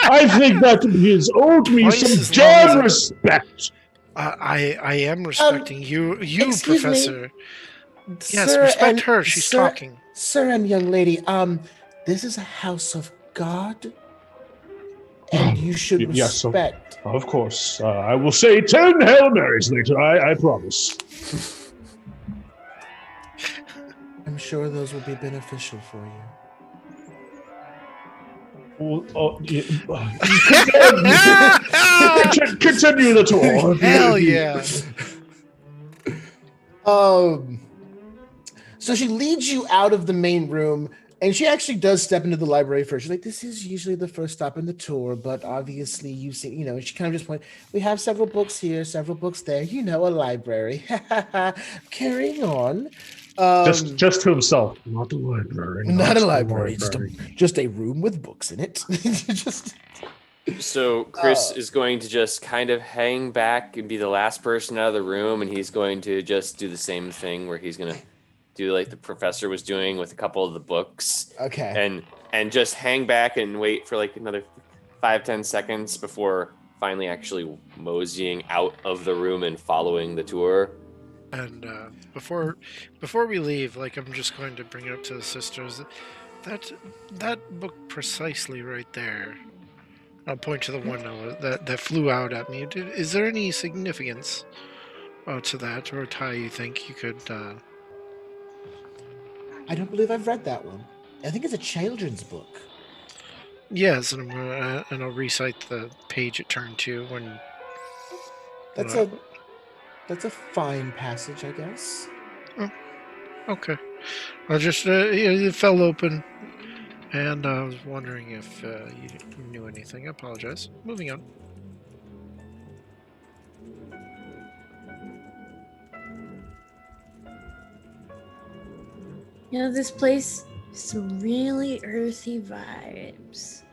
I think that is owed me Twice some as long as damn I- respect. I am respecting you, excuse me, Professor. Yes, sir respect and her. She's sir, talking. sir and young lady. This is a house of God, and you should Yes, respect. of course. I will say 10 Hail Marys later, I promise. I'm sure those will be beneficial for you. Well, continue the tour. Hell yeah. So she leads you out of the main room, and she actually does step into the library first. She's like, "This is usually the first stop in the tour, but obviously you see, she kind of just points. We have several books here, several books there. A library. Carrying on. Just to himself, not the library. Not a the library, just a room with books in it. just So Chris is going to just kind of hang back and be the last person out of the room, and he's going to just do the same thing where he's going to do like the professor was doing with a couple of the books. Okay. And just hang back and wait for like another 5-10 seconds before finally actually moseying out of the room and following the tour. And before we leave, like, I'm just going to bring it up to the sisters. That book precisely right there. I'll point to the one that flew out at me. Is there any significance to that, or how you think you could? I don't believe I've read that one. I think it's a children's book. Yes, and I'll recite the page it turned to when. That's a fine passage, I guess. Oh, okay. I just it fell open, and I was wondering if you knew anything. I apologize. Moving on. This place has some really earthy vibes.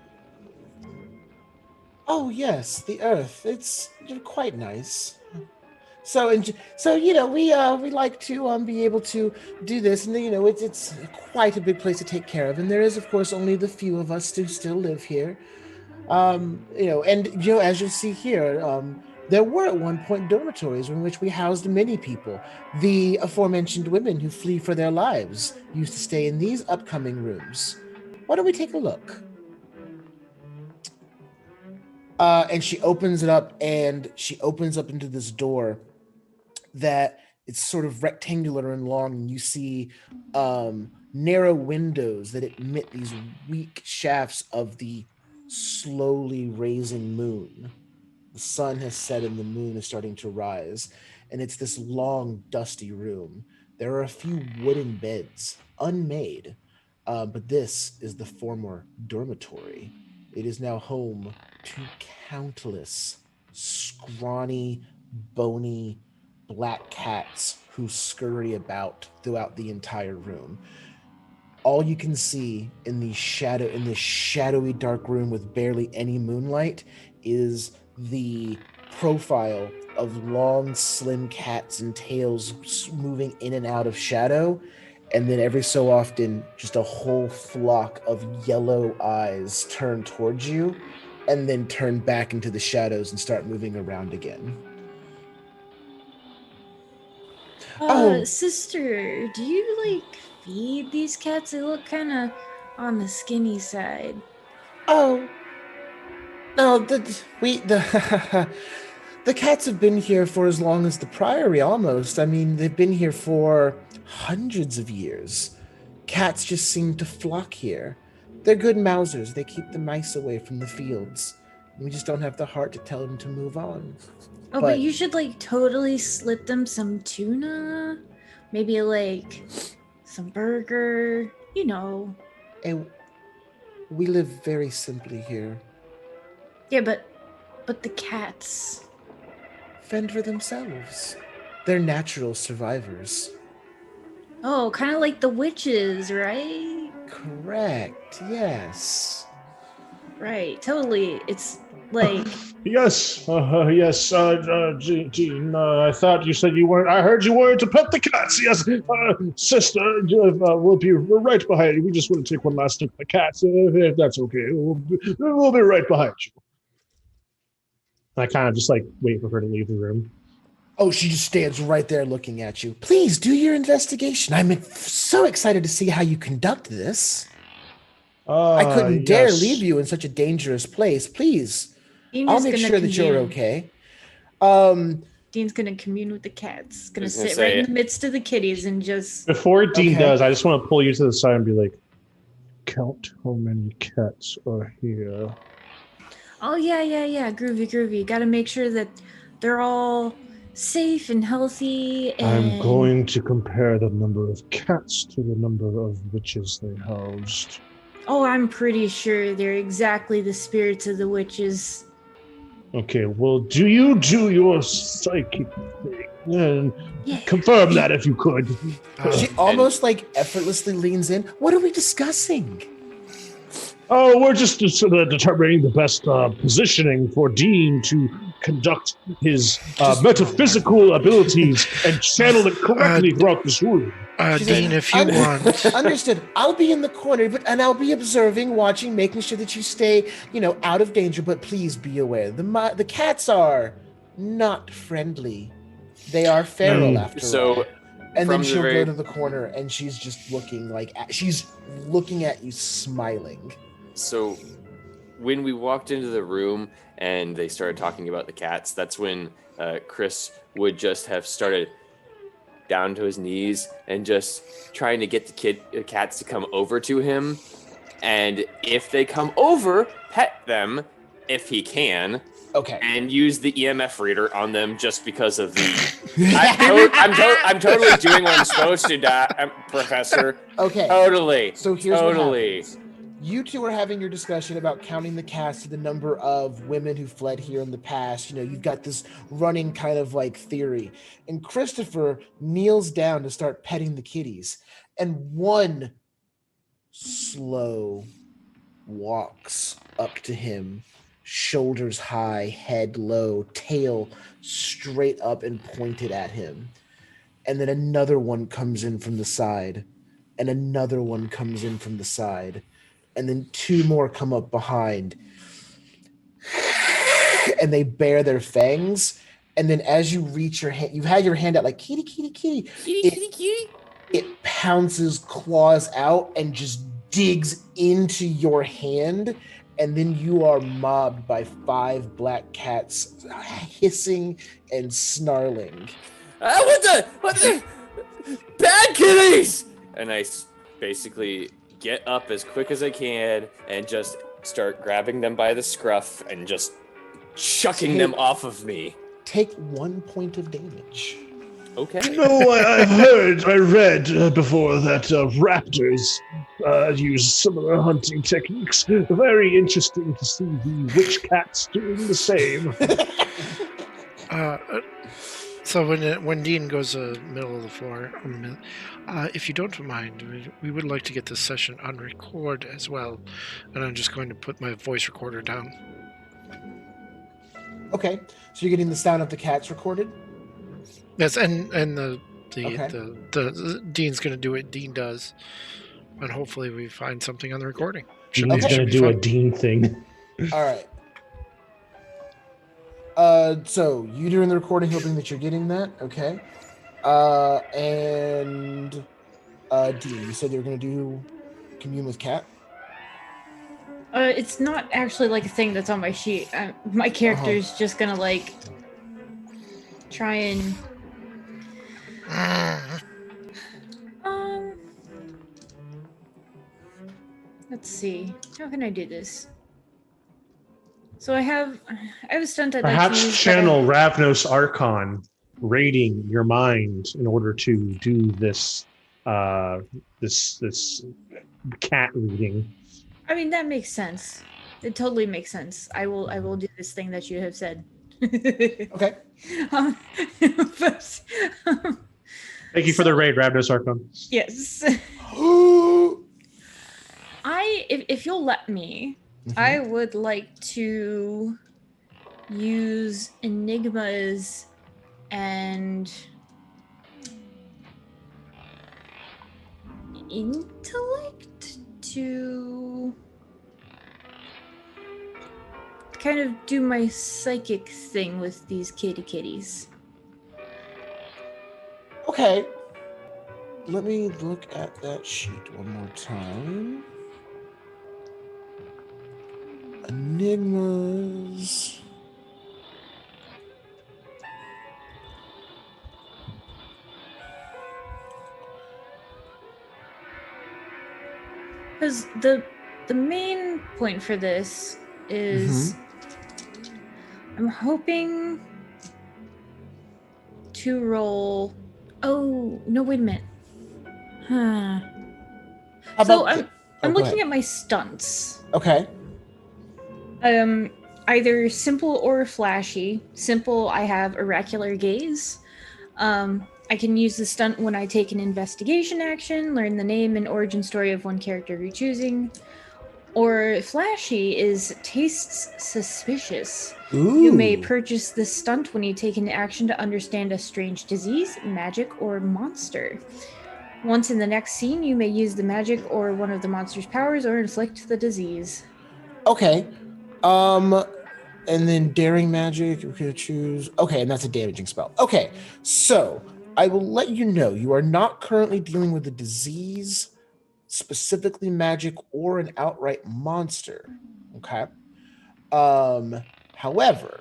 Oh yes, the Earth. It's quite nice. So we like to be able to do this, and it's quite a big place to take care of, and there is of course only the few of us who still live here. As you'll see here, there were at one point dormitories in which we housed many people. The aforementioned women who flee for their lives used to stay in these upcoming rooms. Why don't we take a look? And she opens it up, and she opens up into this door that it's sort of rectangular and long, and you see narrow windows that emit these weak shafts of the slowly raising moon. The sun has set and the moon is starting to rise, and it's this long, dusty room. There are a few wooden beds, unmade, but this is the former dormitory. It is now home to countless scrawny, bony, black cats who scurry about throughout the entire room. All you can see in this shadowy dark room with barely any moonlight is the profile of long, slim cats and tails moving in and out of shadow, and then every so often just a whole flock of yellow eyes turn towards you and then turn back into the shadows and start moving around again. Sister, do you feed these cats? They look kind of on the skinny side. Oh, no, the cats have been here for as long as the Priory, almost. I mean, they've been here for hundreds of years. Cats just seem to flock here. They're good mousers. They keep the mice away from the fields. We just don't have the heart to tell them to move on. Oh, but you should totally slip them some tuna, maybe some burger, And we live very simply here. Yeah, but the cats fend for themselves. They're natural survivors. Oh, kind of like the witches, right? Correct, yes. Right, totally. It's like Yes, yes, Jean, I thought you said you weren't. I heard you wanted to pet the cats. Yes, sister, we'll be right behind you. We just want to take one last look at the cats. If that's okay, we'll be right behind you. I kind of just like wait for her to leave the room. Oh, she just stands right there looking at you. Please do your investigation. I'm so excited to see how you conduct this. I couldn't dare leave you in such a dangerous place. Please, I'll make sure that you're okay. Dean's gonna commune with the cats. Gonna sit right in the midst of the kitties and just. Before Dean does, I just want to pull you to the side and be like, count how many cats are here. Oh yeah. Groovy. Got to make sure that they're all safe and healthy. And I'm going to compare the number of cats to the number of witches they housed. Oh, I'm pretty sure they're exactly the spirits of the witches. Okay, well, do you do your psychic thing and confirm that if you could? She almost like effortlessly leans in. What are we discussing? Oh, we're just determining the best positioning for Dean to conduct his metaphysical abilities and channel it correctly throughout this room. Dean, if you want. Understood. I'll be in the corner, and I'll be observing, watching, making sure that you stay, out of danger. But please be aware, the cats are not friendly. They are feral after all. And then she'll go to the corner, and she's just looking she's looking at you, smiling. So, when we walked into the room and they started talking about the cats, that's when Chris would just have started down to his knees and just trying to get the cats to come over to him. And if they come over, pet them if he can. Okay. And use the EMF reader on them just because of the. I'm totally doing what I'm supposed to, Professor. Okay. Totally. So here's what happens. You two are having your discussion about counting the cast to the number of women who fled here in the past. You've got this running kind of like theory. And Christopher kneels down to start petting the kitties. And one slow walks up to him, shoulders high, head low, tail straight up and pointed at him. And then another one comes in from the side. And another one comes in from the side. And then two more come up behind. And they bare their fangs. And then as you reach your hand, you've had your hand out like kitty. Kitty. It pounces claws out and just digs into your hand. And then you are mobbed by 5 black cats hissing and snarling. What the? Bad kitties! And I basically get up as quick as I can and just start grabbing them by the scruff and just chucking them off of me. Take 1 point of damage. Okay. I read before that raptors use similar hunting techniques. Very interesting to see the witch cats doing the same. So when Dean goes middle of the floor, if you don't mind, we would like to get this session on record as well, and I'm just going to put my voice recorder down. Okay, so you're getting the sound of the cats recorded? Yes, and the Dean's going to do what Dean does, and hopefully we find something on the recording. Dean's going to do a Dean thing. All right. So you doing the recording, hoping that you're getting that, okay? And Dean, you said you were going to do commune with Cat. It's not actually like a thing that's on my sheet. My character's just gonna like try and. Let's see. How can I do this? So I have a stunt I'd like to Perhaps use, channel Ravnos Archon raiding your mind in order to do this this cat reading. I mean, that makes sense. It totally makes sense. I will do this thing that you have said. Okay. But, Thank you for the raid, Ravnos Archon. yes. If you'll let me, I would like to use enigmas and intellect to kind of do my psychic thing with these kitties. Okay. Let me look at that sheet one more time. Enigmas. Because the main point for this is I'm hoping to roll. Oh no! Wait a minute. Huh. So I'm looking at my stunts. Okay. Either simple or flashy. Simple, I have oracular gaze. I can use the stunt when I take an investigation action, learn the name and origin story of one character you're choosing. Or flashy is tastes suspicious. Ooh. You may purchase this stunt when you take an action to understand a strange disease, magic, or monster. Once in the next scene, you may use the magic or one of the monster's powers or inflict the disease. Okay. And then daring magic, you could choose. Okay, and that's a damaging spell. Okay, so I will let you know you are not currently dealing with a disease, specifically magic, or an outright monster. Okay. However,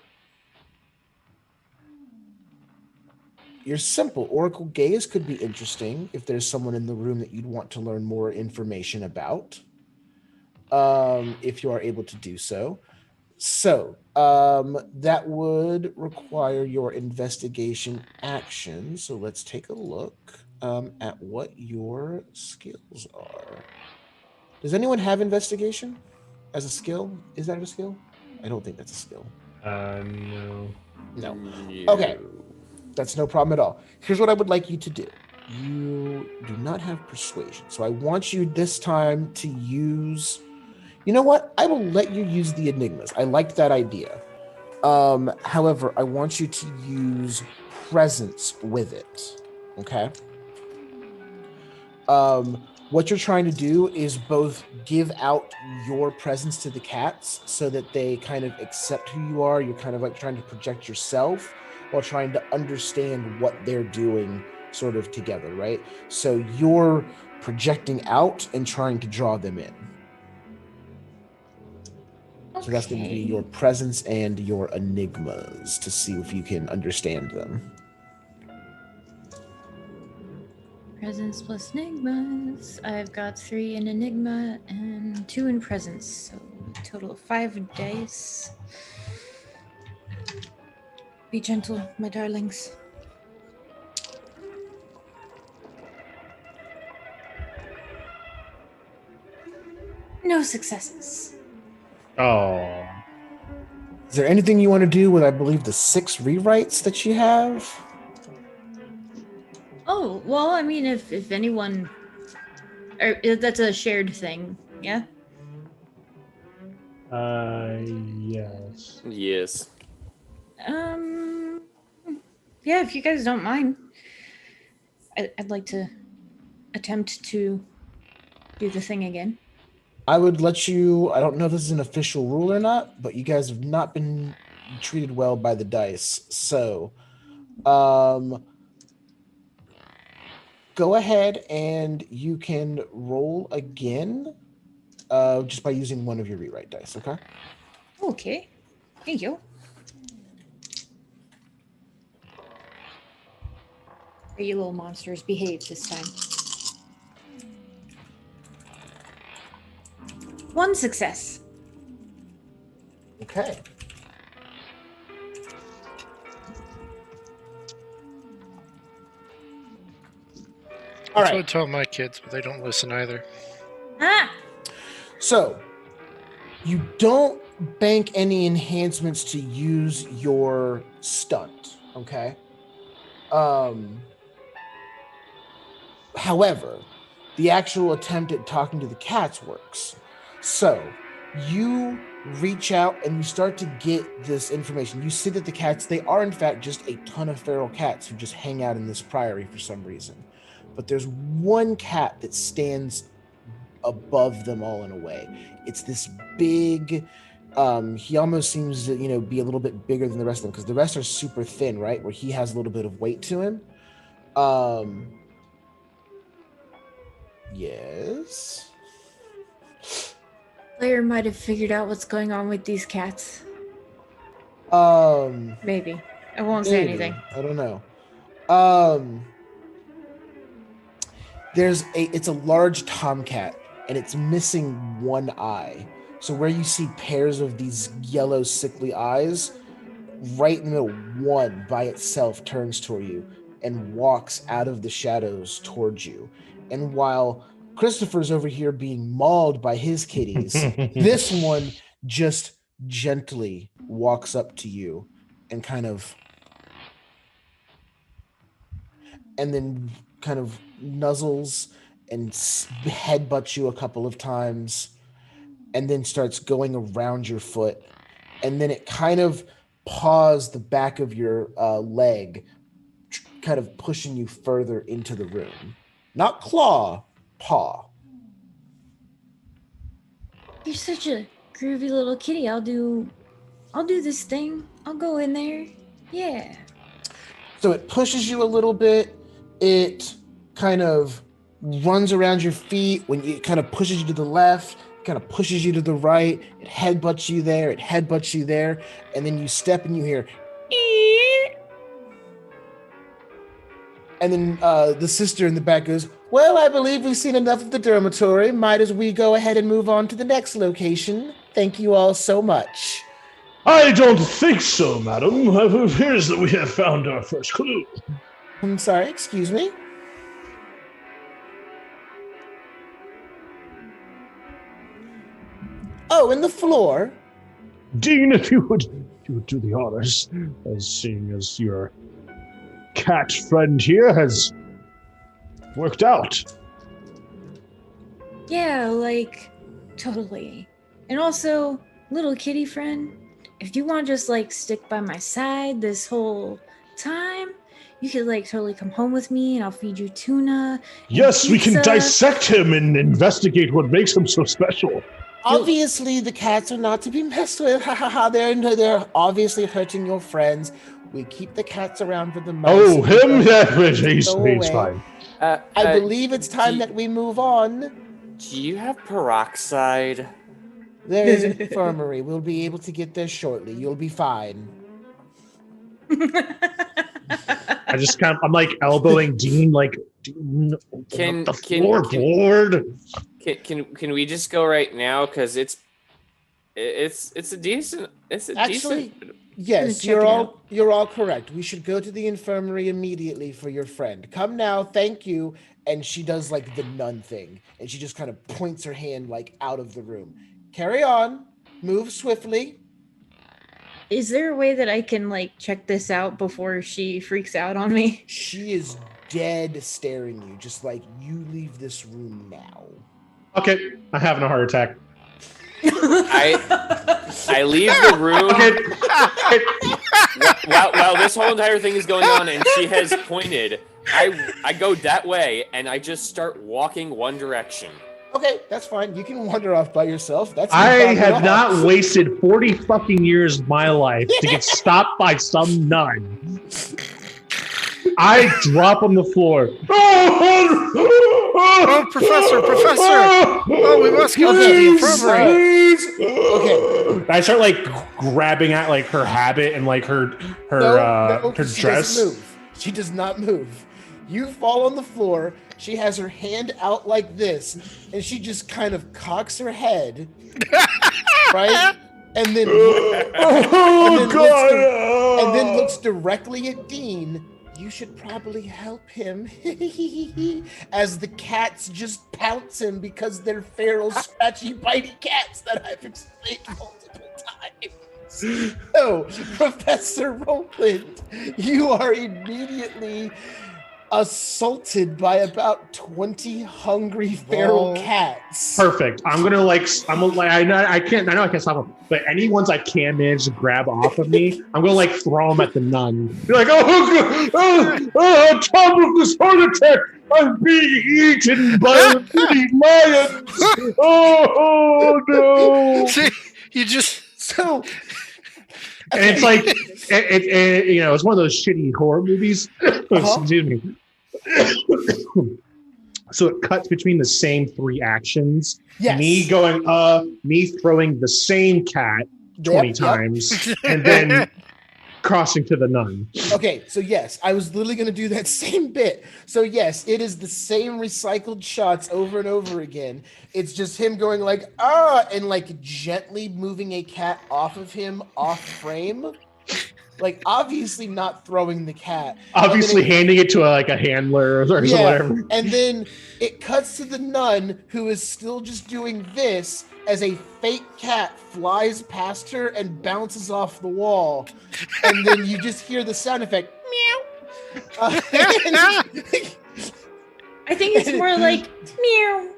your simple oracle gaze could be interesting if there's someone in the room that you'd want to learn more information about. If you are able to do so. So that would require your investigation action. So let's take a look at what your skills are. Does anyone have investigation as a skill? Is that a skill? I don't think that's a skill. No. No. Okay. That's no problem at all. Here's what I would like you to do. You do not have persuasion. So I want you this time to use... You know what? I will let you use the enigmas. I liked that idea. However, I want you to use presence with it. Okay? What you're trying to do is both give out your presence to the cats so that they kind of accept who you are. You're kind of like trying to project yourself while trying to understand what they're doing sort of together, right? So you're projecting out and trying to draw them in. So that's going to be your presence and your enigmas to see if you can understand them. Presence plus enigmas. I've got 3 in enigma and 2 in presence, so a total of 5 dice. Be gentle, my darlings. No successes. Oh. Is there anything you want to do with, I believe, the 6 rewrites that you have? Oh, well, I mean, if anyone... that's a shared thing, yeah? Yes. Yes. Yeah, if you guys don't mind. I'd like to attempt to do the thing again. I would let you... I don't know if this is an official rule or not, but you guys have not been treated well by the dice. So, go ahead and you can roll again just by using one of your rewrite dice, okay? Okay. Thank you. You little monsters, behave this time. 1 success. Okay. That's what I tell my kids, but they don't listen either. Ah! So, you don't bank any enhancements to use your stunt, okay? However, the actual attempt at talking to the cats works. So, you reach out and you start to get this information. You see that the cats, they are in fact just a ton of feral cats who just hang out in this priory for some reason. But there's one cat that stands above them all in a way. It's this big, he almost seems to, be a little bit bigger than the rest of them because the rest are super thin, right? Where he has a little bit of weight to him. Yes. Player might have figured out what's going on with these cats. Maybe. I won't say anything. I don't know. It's a large tomcat and it's missing one eye. So where you see pairs of these yellow sickly eyes, right in the middle, one by itself turns toward you and walks out of the shadows towards you. And while Christopher's over here being mauled by his kitties, this one just gently walks up to you and then kind of nuzzles and headbutts you a couple of times and then starts going around your foot. And then it kind of paws the back of your leg, kind of pushing you further into the room. Not claw, paw. You're such a groovy little kitty. I'll do this thing. I'll go in there. Yeah. So it pushes you a little bit. It kind of runs around your feet. When it kind of pushes you to the left, kind of pushes you to the right. It headbutts you there. It headbutts you there. And then you step and you hear, "Eek." And then the sister in the back goes, "Well, I believe we've seen enough of the dormitory. Might as we go ahead and move on to the next location. Thank you all so much." I don't think so, madam. It appears that we have found our first clue. I'm sorry, excuse me. Oh, in the floor. Dean, if you would do the honors, as seeing as your cat friend here has worked out. Yeah, totally. And also, little kitty friend, if you want to just stick by my side this whole time, you could totally come home with me and I'll feed you tuna. Yes, we can dissect him and investigate what makes him so special. Obviously, the cats are not to be messed with. They're obviously hurting your friends. We keep the cats around for the most. Oh, him? Yeah, he's fine. I believe it's time that we move on. Do you have peroxide? There is an infirmary. We'll be able to get there shortly. You'll be fine. I'm elbowing Dean, Dean, Can the floorboard. Can we just go right now? Because it's a decent. Actually, yes, you're all correct. We should go to the infirmary immediately for your friend. Come now, thank you. And she does the nun thing, and she just kind of points her hand out of the room. Carry on. Move swiftly. Is there a way that I can check this out before she freaks out on me? She is dead staring you, just you leave this room now. Okay, I'm having a heart attack. I leave the room. While this whole entire thing is going on and she has pointed, I go that way and I just start walking one direction. Okay, that's fine. You can wander off by yourself. I have not wasted 40 fucking years of my life to get stopped by some nun. I drop on the floor. Oh, Professor! Oh, we must go to the infirmary. Okay. I start grabbing at her habit and her dress. She does not move. You fall on the floor. She has her hand out like this, and she just kind of cocks her head, right? And then, looks directly at Dean. You should probably help him. As the cats just pounce him because they're feral, scratchy, bitey cats that I've explained multiple times. So, Professor Roland, you are immediately assaulted by about 20 hungry feral Well- cats. Perfect. I know I can't stop them, but any ones I can manage to grab off of me, I'm gonna throw them at the nun. Be like, on top of this heart attack, I'm being eaten by a mini lions. Oh no! See, you just So, And it's like, it's one of those shitty horror movies. Excuse me. So it cuts between the same three actions. yes. Me throwing the same cat 20 Yep. times, and then crossing to the nun. Okay, so yes, I was literally going to do that same bit. So yes, it is the same recycled shots over and over again. It's just him going and gently moving a cat off of him, off frame. Obviously not throwing the cat. Obviously handing it to a handler or whatever. And then it cuts to the nun who is still just doing this as a fake cat flies past her and bounces off the wall. And then you just hear the sound effect, meow. I think it's more like meow.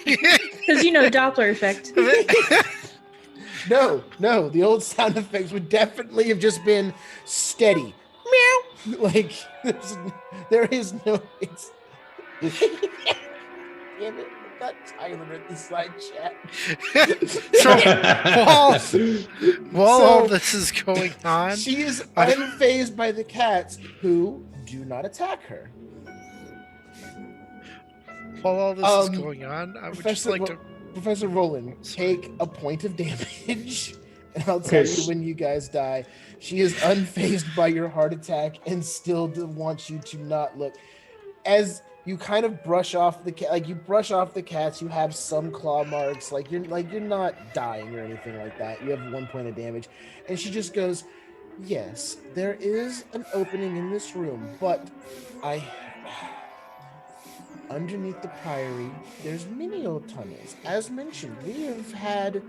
Because Doppler effect. No, the old sound effects would definitely have just been steady. Meow. There is no, it's, damn it, I got Tyler in the side chat. While all this is going on, She is unfazed by the cats who do not attack her. while all this is going on, I would just like to... Professor Roland, take a point of damage, and I'll tell you when you guys die. She is unfazed by your heart attack and still wants you to not look. As you kind of brush off the cat, you brush off the cats, you have some claw marks, you're not dying or anything like that. You have 1 point of damage, and she just goes, "Yes, there is an opening in this room, but underneath the Priory, there's many old tunnels. As mentioned, we have had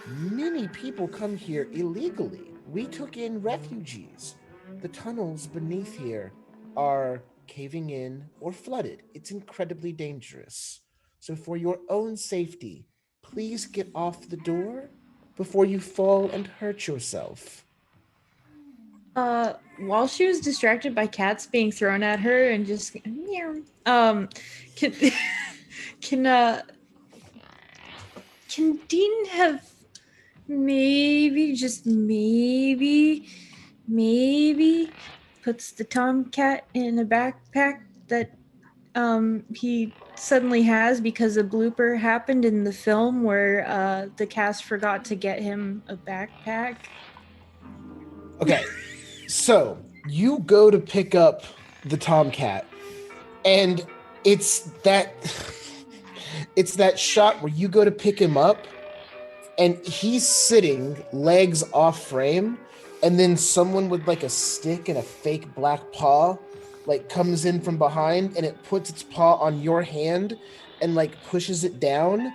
many people come here illegally. We took in refugees. The tunnels beneath here are caving in or flooded. It's incredibly dangerous. So for your own safety, please get off the door before you fall and hurt yourself." While she was distracted by cats being thrown at her and just meow, can Dean have maybe puts the tomcat in a backpack that he suddenly has because a blooper happened in the film where the cast forgot to get him a backpack? Okay, so you go to pick up the tomcat, and it's that shot where you go to pick him up, and he's sitting legs off frame, and then someone with a stick and a fake black paw comes in from behind, and it puts its paw on your hand and pushes it down,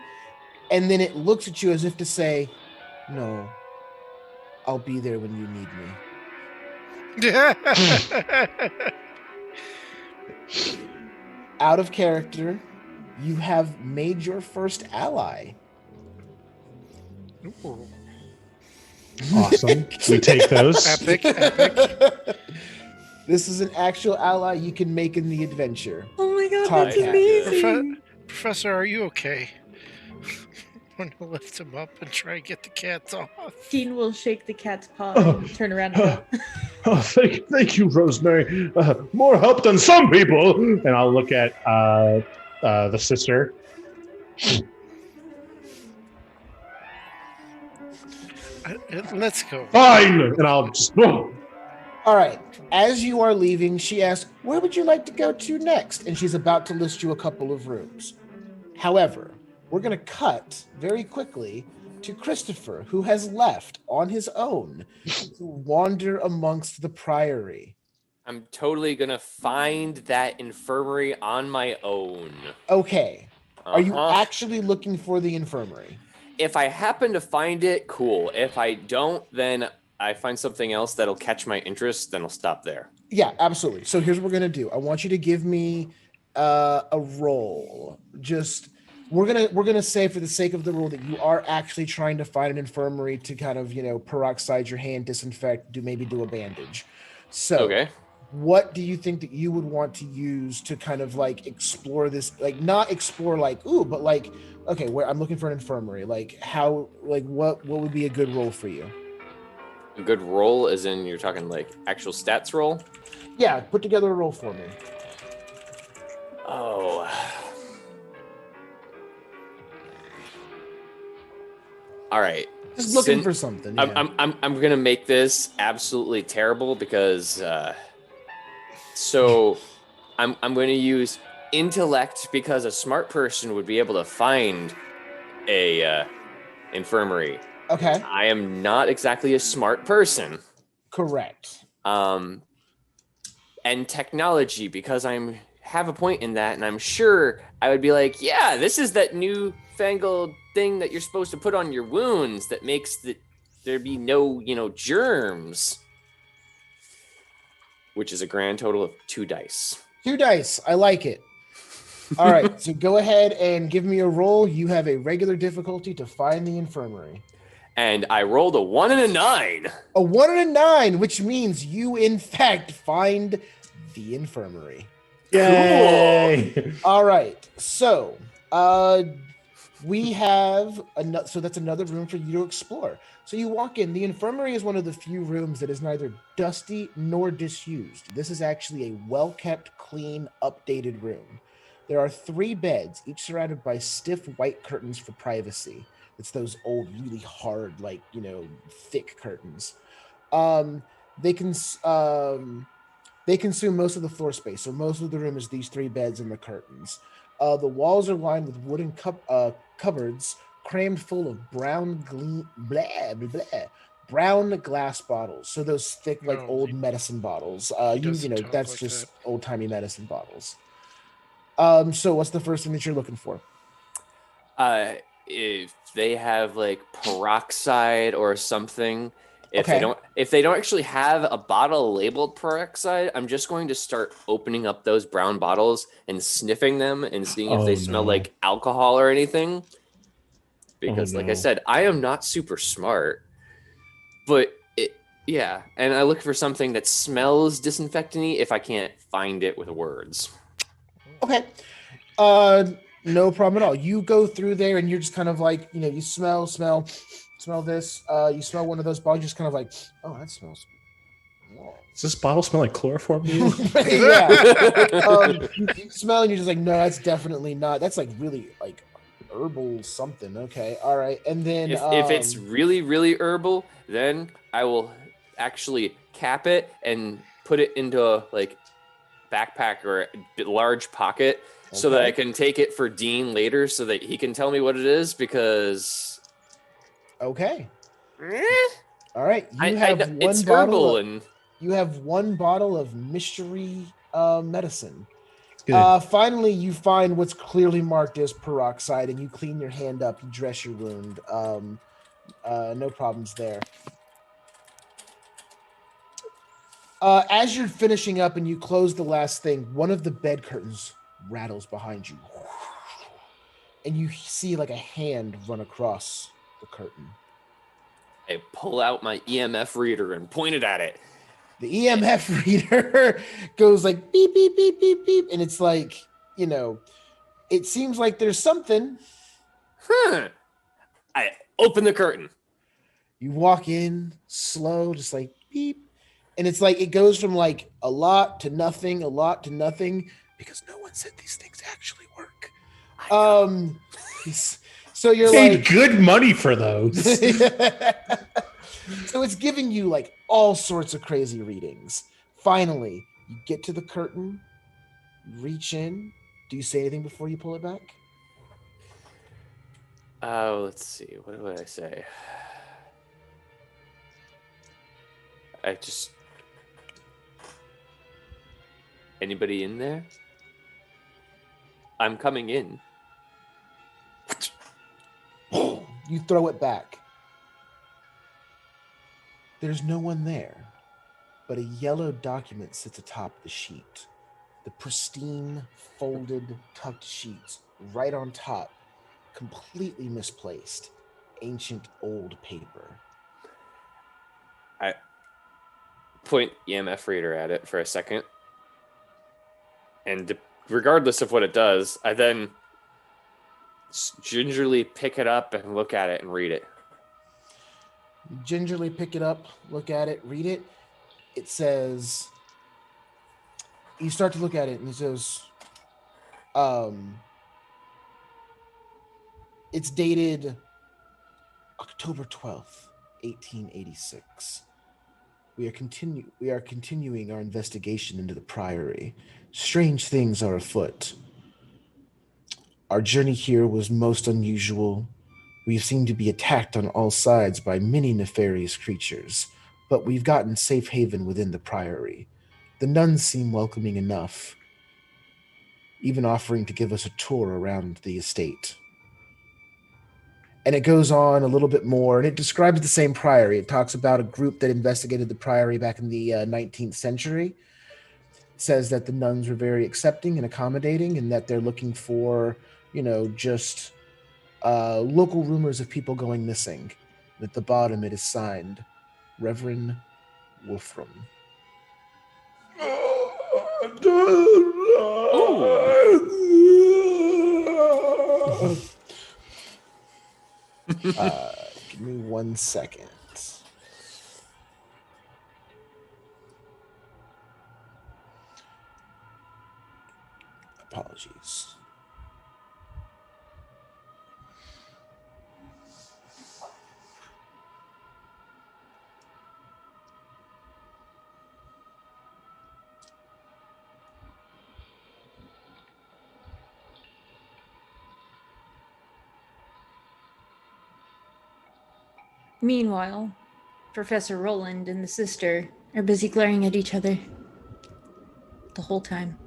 and then it looks at you as if to say, "No, I'll be there when you need me." Out of character, you have made your first ally. Ooh. Awesome. We take those. Epic. This is an actual ally you can make in the adventure. Oh my god, Tomcat. that's amazing! Professor, are you okay? Want to lift him up and try and get the cats off? Dean will shake the cat's paw and turn around and go. Oh, thank you, Rosemary. More help than some people. And I'll look at the sister. Let's go. Fine. And I'll just. Oh. All right. As you are leaving, she asks, "Where would you like to go to next?" And she's about to list you a couple of rooms. However, we're going to cut very quickly to Christopher, who has left on his own to wander amongst the Priory. I'm totally gonna find that infirmary on my own. Okay. Are you Uh-huh. actually looking for the infirmary? If I happen to find it, cool. If I don't, then I find something else that'll catch my interest, then I'll stop there. Yeah, absolutely. So here's what we're gonna do. I want you to give me a roll. Just we're gonna say for the sake of the rule that you are actually trying to find an infirmary to kind of peroxide your hand, disinfect, do a bandage. So Okay. what do you think that you would want to use to kind of like explore this, like not explore like ooh, but like okay, where I'm looking for an infirmary, like how, like what would be a good role for you? A good roll, as in you're talking like actual stats roll? Yeah, put together a role for me. Oh. All right. Just looking for something. Yeah. I'm gonna make this absolutely terrible because so I'm going to use intellect because a smart person would be able to find a infirmary. Okay. I am not exactly a smart person. Correct. And technology because I'm have a point in that, and I'm sure I would be like, yeah, this is that newfangled thing that you're supposed to put on your wounds that makes there be no germs, which is a grand total of 2 dice. 2 dice. I like it. All right. So go ahead and give me a roll. You have a regular difficulty to find the infirmary. And I rolled a 1 and a 9. A 1 and a 9, which means you in fact find the infirmary. Yay! Cool. All right. So we have another, so that's another room for you to explore. So you walk in. The infirmary is one of the few rooms that is neither dusty nor disused. This is actually a well-kept, clean, updated room. There are 3 beds, each surrounded by stiff white curtains for privacy. It's those old, really hard, like, thick curtains. Um, they can they consume most of the floor space, so most of the room is these 3 beds and the curtains. The walls are lined with wooden cupboards crammed full of brown brown glass bottles. So those thick, like old medicine bottles. That's like just that. old timey medicine bottles. So what's the first thing that you're looking for? If they have like peroxide or something, if Okay. they don't actually have a bottle labeled peroxide, I'm just going to start opening up those brown bottles and sniffing them and seeing if they smell like alcohol or anything. Because like I said, I am not super smart, but yeah, and I look for something that smells disinfectant-y if I can't find it with words. Okay. No problem at all. You go through there and you're just kind of like, you smell this. You smell one of those bottles, just kind of like, oh, that smells. Does this bottle smell like chloroform to you? Yeah. You smell and you're just like, no, that's definitely not. That's like really like herbal something. Okay. All right. And then if it's really, really herbal, then I will actually cap it and put it into a like backpack or a large pocket so that I can take it for Dean later so that he can tell me what it is because okay. All right. You have one bottle of mystery medicine. Finally, you find what's clearly marked as peroxide, and you clean your hand up. You dress your wound. No problems there. As you're finishing up and you close the last thing, one of the bed curtains rattles behind you, and you see like a hand run across the curtain. I pull out my EMF reader and point it at it. The EMF reader goes like beep, beep, beep, beep, beep. And it's like, it seems like there's something. I open the curtain. You walk in slow, just like beep. And it's like, it goes from like a lot to nothing, because no one said these things actually work. So you're paid good money for those. So it's giving you like all sorts of crazy readings. Finally, you get to the curtain, reach in. Do you say anything before you pull it back? Oh, let's see. What would I say? Anybody in there? I'm coming in. You throw it back. There's no one there. but a yellow document sits atop the sheet. The pristine, folded, tucked sheets right on top, completely misplaced, ancient old paper. I point Emf Reader at it for a second, and regardless of what it does, I then gingerly pick it up and look at it and read it. You gingerly pick it up, look at it, read it. It says, you start to look at it and it says, it's dated October 12th, 1886. We are continuing our investigation into the Priory. Strange things are afoot. Our journey here was most unusual. We seem to be attacked on all sides by many nefarious creatures, but we've gotten safe haven within the Priory. The nuns seem welcoming enough, even offering to give us a tour around the estate. And it goes on a little bit more, and it describes the same priory. It talks about a group that investigated the priory back in the 19th century. It says that the nuns were very accepting and accommodating, and that they're looking for, just local rumors of people going missing. And at the bottom, it is signed, Reverend Wolfram. Give me 1 second. Apologies. Meanwhile, Professor Roland and the sister are busy glaring at each other the whole time.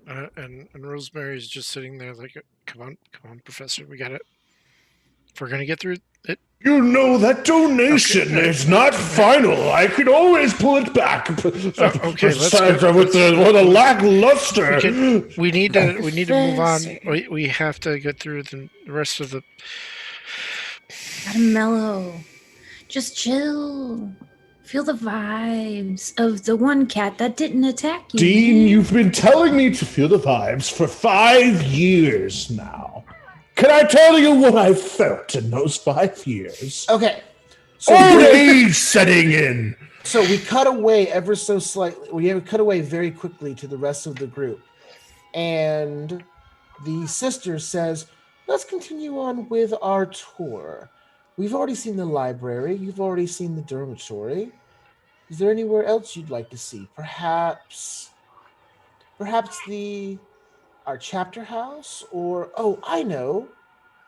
And Rosemary's just sitting there like, come on, Professor, we got it. If we're gonna get through it. You know that donation is not final. I could always pull it back. Okay, let's go. With the lackluster. We need to move on. We have to get through the rest of the. Gotta mellow. Just chill. Feel the vibes of the one cat that didn't attack you. Dean, you've been telling me to feel the vibes for 5 years now. Can I tell you what I felt in those 5 years? Okay. So old age setting in. So we cut away ever so slightly. We cut away very quickly to the rest of the group. And the sister says, let's continue on with our tour. We've already seen the library. You've already seen the dormitory. Is there anywhere else you'd like to see? Perhaps our chapter house? Or, oh, I know.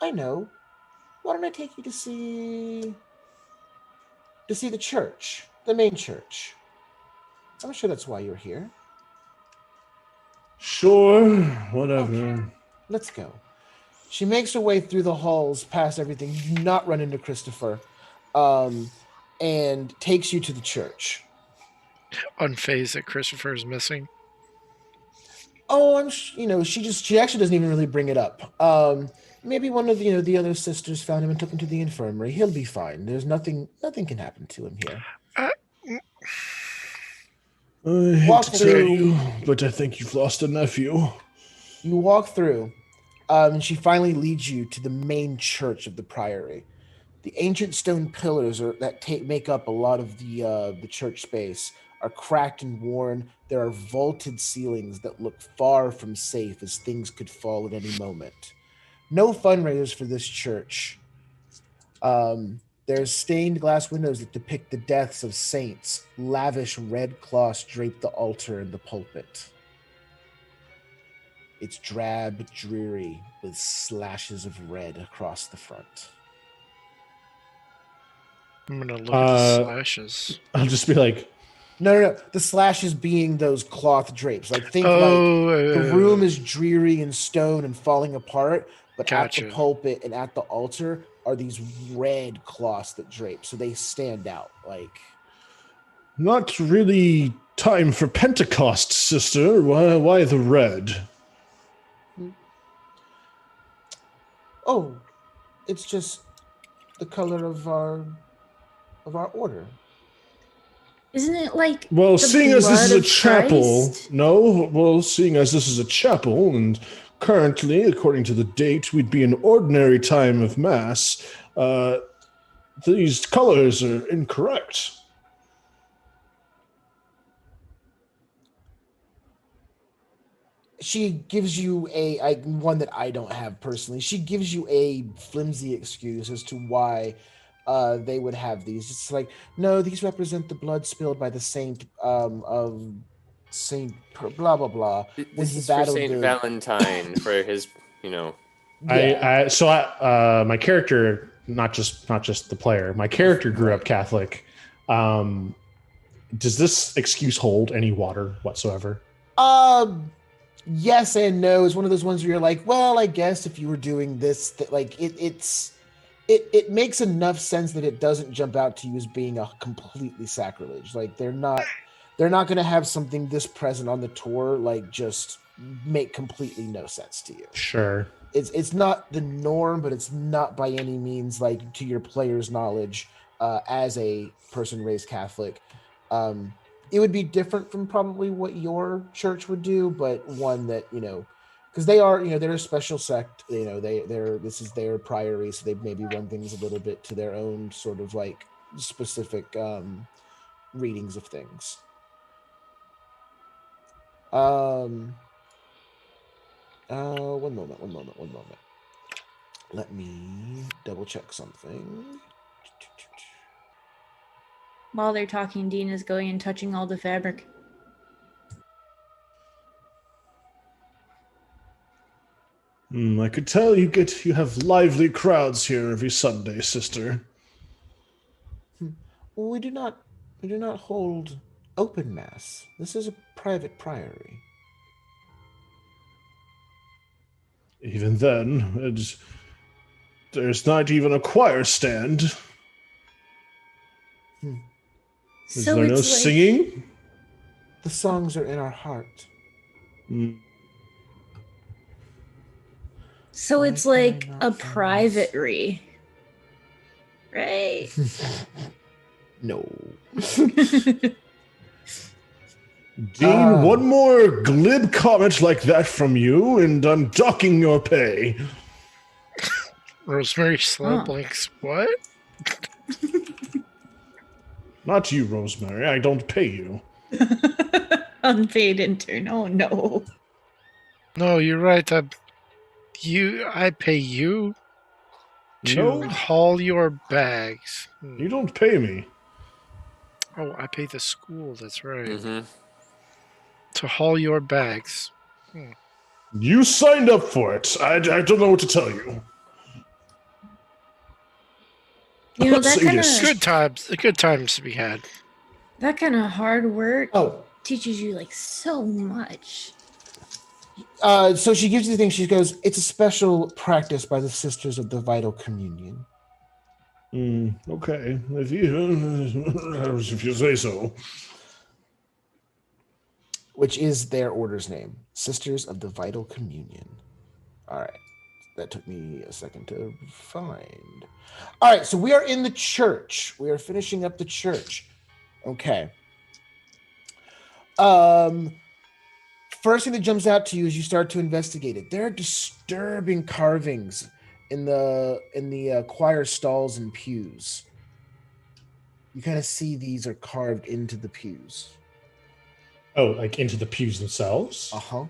Why don't I take you to see the church, the main church? I'm sure that's why you're here. Sure, whatever. Okay, let's go. She makes her way through the halls, past everything. You do not run into Christopher, and takes you to the church. Unfazed that Christopher is missing. Oh, she actually doesn't even really bring it up. Maybe one of the other sisters found him and took him to the infirmary. He'll be fine. There's nothing can happen to him here. I hate to tell you, but I think you've lost a nephew. You walk through, and she finally leads you to the main church of the priory. The ancient stone pillars that make up a lot of the church space are cracked and worn. There are vaulted ceilings that look far from safe, as things could fall at any moment. No fundraisers for this church. There's stained glass windows that depict the deaths of saints. Lavish red cloths drape the altar and the pulpit. It's drab, dreary, with slashes of red across the front. I'm gonna look at the slashes. I'll just be like, No. The slashes being those cloth drapes. Like the room is dreary and stone and falling apart, but Gotcha. At the pulpit and at the altar, are these red cloths that drape, so they stand out. Like, Not really time for Pentecost, sister. Why the red? oh, it's just the color of our order. Isn't it like Well, the seeing as this is blood a of chapel, Christ? seeing as this is a chapel, and currently, according to the date, we'd be an ordinary time of mass. These colors are incorrect. She gives you one that I don't have personally. She gives you a flimsy excuse as to why they would have these. It's like, no, these represent the blood spilled by the saint of Saint blah blah blah when This he is for battled Saint the Valentine for his, yeah. My character, not just the player, my character grew up Catholic. Does this excuse hold any water whatsoever? Yes and no. It's one of those ones where you're like, well, I guess if you were doing this, it makes enough sense that it doesn't jump out to you as being a completely sacrilege. Like they're not going to have something this present on the tour like just make completely no sense to you. Sure. It's not the norm, but it's not by any means like to your player's knowledge as a person raised Catholic. It would be different from probably what your church would do, but one that, because they are, they're a special sect, this is their priory, so they maybe run things a little bit to their own sort of like specific readings of things. One moment. Let me double check something. While they're talking, Dean is going and touching all the fabric. I could tell you have lively crowds here every Sunday, sister. Well, we do not hold open mass. This is a private priory. Even then, there's not even a choir stand. Is So there no it's like, singing? The songs are in our heart. so Why it's can I like not a find private re, right? No. Dean, one more glib comment like that from you, and I'm docking your pay. Rosemary slow blinks. What? Not you, Rosemary. I don't pay you. Unpaid intern. Oh no. No, you're right. I pay you to No, haul your bags. you don't pay me. Oh, I pay the school. That's right. Mm-hmm. To haul your bags. You signed up for it. I don't know what to tell you. That kind of Good times to be had. That kind of hard work Oh. teaches you like so much. So she gives you the thing. She goes, "It's a special practice by the Sisters of the Vital Communion." Okay, if you say so. Which is their order's name, Sisters of the Vital Communion. All right, that took me a second to find. All right, so we are in the church. We are finishing up the church. Okay. First thing that jumps out to you as you start to investigate it, there are disturbing carvings in the choir stalls and pews. You kind of see these are carved into the pews. Oh, like into the pews themselves? Uh-huh.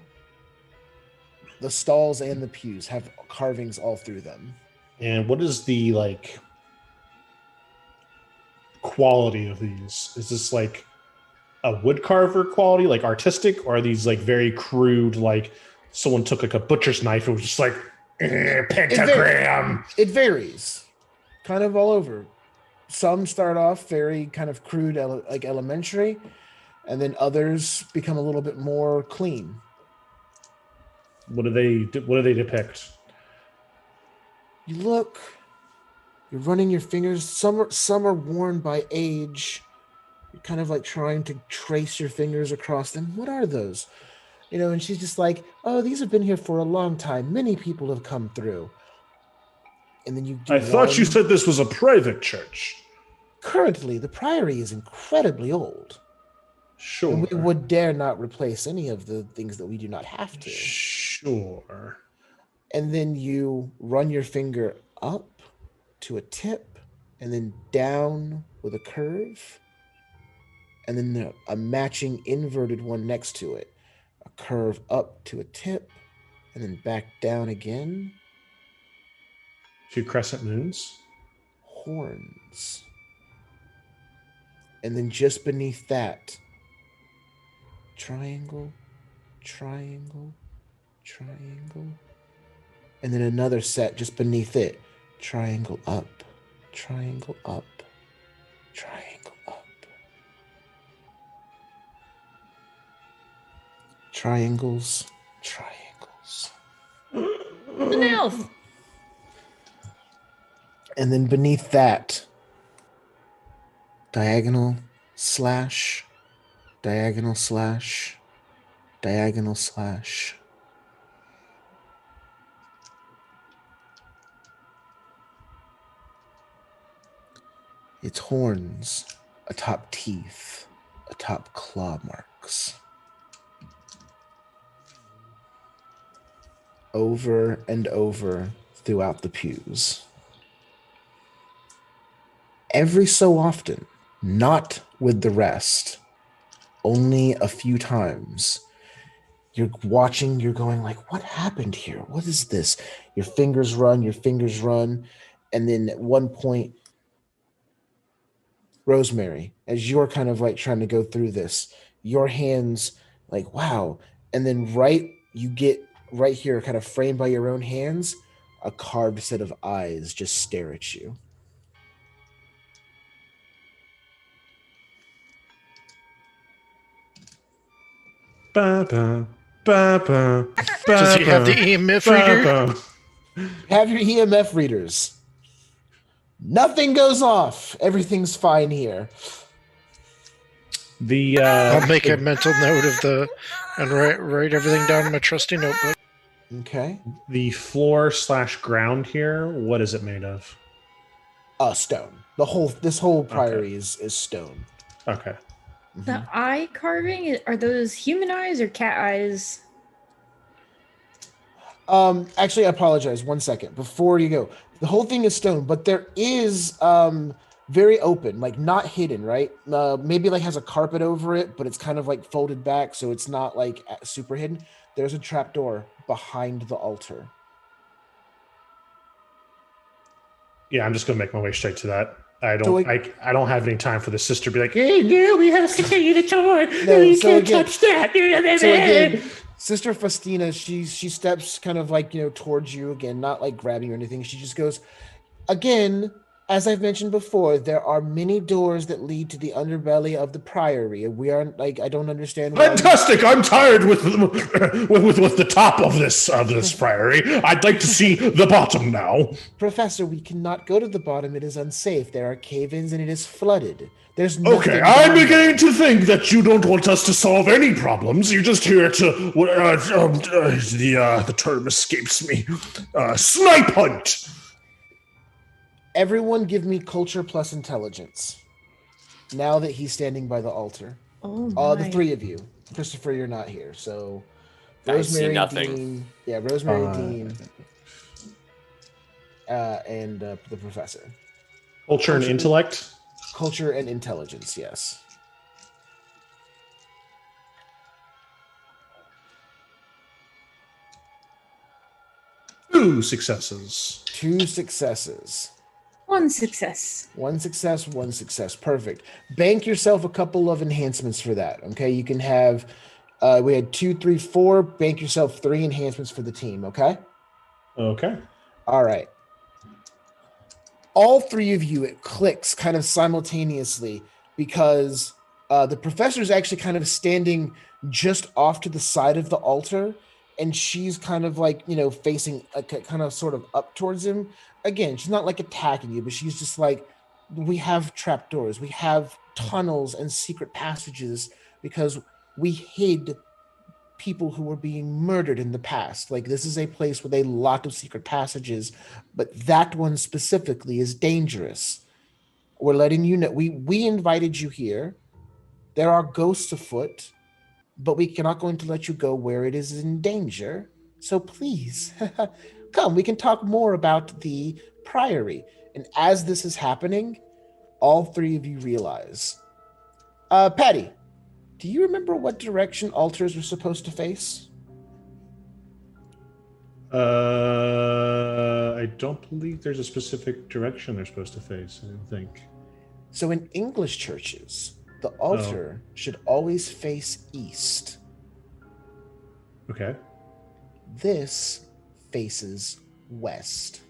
The stalls and the pews have carvings all through them. And what is the quality of these? Is this like a wood carver quality, like artistic, or are these like very crude, like someone took like a butcher's knife and was just like pentagram? It varies, kind of all over. Some start off very kind of crude, like elementary, and then others become a little bit more clean. What do they depict? You look You're running your fingers. Some are worn by age. You're kind of like trying to trace your fingers across them. What are those? And she's just like, oh, these have been here for a long time. Many people have come through. And then you do I thought you said this was a private church. Currently, the Priory is incredibly old. Sure. And we would dare not replace any of the things that we do not have to. Sure. And then you run your finger up to a tip, and then down with a curve, and then a matching inverted one next to it. A curve up to a tip, and then back down again. 2 crescent moons. Horns. And then just beneath that, triangle, triangle, triangle. And then another set just beneath it. Triangle up, triangle up, triangle up. Triangles, triangles. An elf. And then beneath that, diagonal slash, diagonal slash, diagonal slash. It's horns, atop teeth, atop claw marks. Over and over throughout the pews. Every so often, not with the rest, only a few times, you're watching, you're going like, what happened here? What is this? Your fingers run, and then at one point, Rosemary, as you're kind of like trying to go through this, your hands like, wow. And then you get right here, kind of framed by your own hands, a carved set of eyes just stare at you. Ba-ba, ba-ba, Does he have the EMF reader? Have your EMF readers. Nothing goes off. Everything's fine here. I'll make a mental note and write everything down in my trusty notebook. Okay. The floor / ground here, what is it made of? Stone. This whole priory is stone. Okay. The eye carving, are those human eyes or cat eyes? Actually, I apologize. 1 second before you go. The whole thing is stone, but there is very open, like not hidden, right? Maybe like has a carpet over it, but it's kind of like folded back, so it's not like super hidden. There's a trapdoor behind the altar. Yeah, I'm just gonna make my way straight to that. I don't have any time for the sister to be like, hey, no, we have to tell you the door. No, you can't touch that. So again, Sister Faustina, she steps kind of like, towards you again, not like grabbing or anything. She just goes, again, as I've mentioned before, there are many doors that lead to the underbelly of the priory. We aren't like, I don't understand. Fantastic! I'm tired with the top of this priory. I'd like to see the bottom now. Professor, we cannot go to the bottom. It is unsafe. There are cave-ins and it is flooded. There's nothing. Okay, I'm beginning to think that you don't want us to solve any problems. You're just here to the term escapes me. Snipe hunt. Everyone give me culture plus intelligence. Now that he's standing by the altar. Oh, the 3 of you. Christopher, you're not here, so I see nothing. Dean, Rosemary, Dean, and the professor. Culture and intellect? Culture and intelligence, yes. Two successes. 2 successes. 1 success. 1 success, 1 success. Perfect. Bank yourself a couple of enhancements for that. Okay, you can have. We had 2, 3, 4. Bank yourself 3 enhancements for the team. Okay. Okay. All right. All 3 of you, it clicks kind of simultaneously because the professor is actually kind of standing just off to the side of the altar, and she's kind of like, facing kind of sort of up towards him. Again, she's not like attacking you, but she's just like, we have trapdoors, we have tunnels and secret passages because we hid people who were being murdered in the past. Like, this is a place with a lot of secret passages, but that one specifically is dangerous. We're letting you know. We invited you here. There are ghosts afoot, but we cannot going to let you go where it is in danger. So please, come, we can talk more about the Priory. And as this is happening, all three of you realize. Patty, do you remember what direction altars were supposed to face? I don't believe there's a specific direction they're supposed to face, I don't think. So in English churches, the altar should always face east. Okay. This faces west.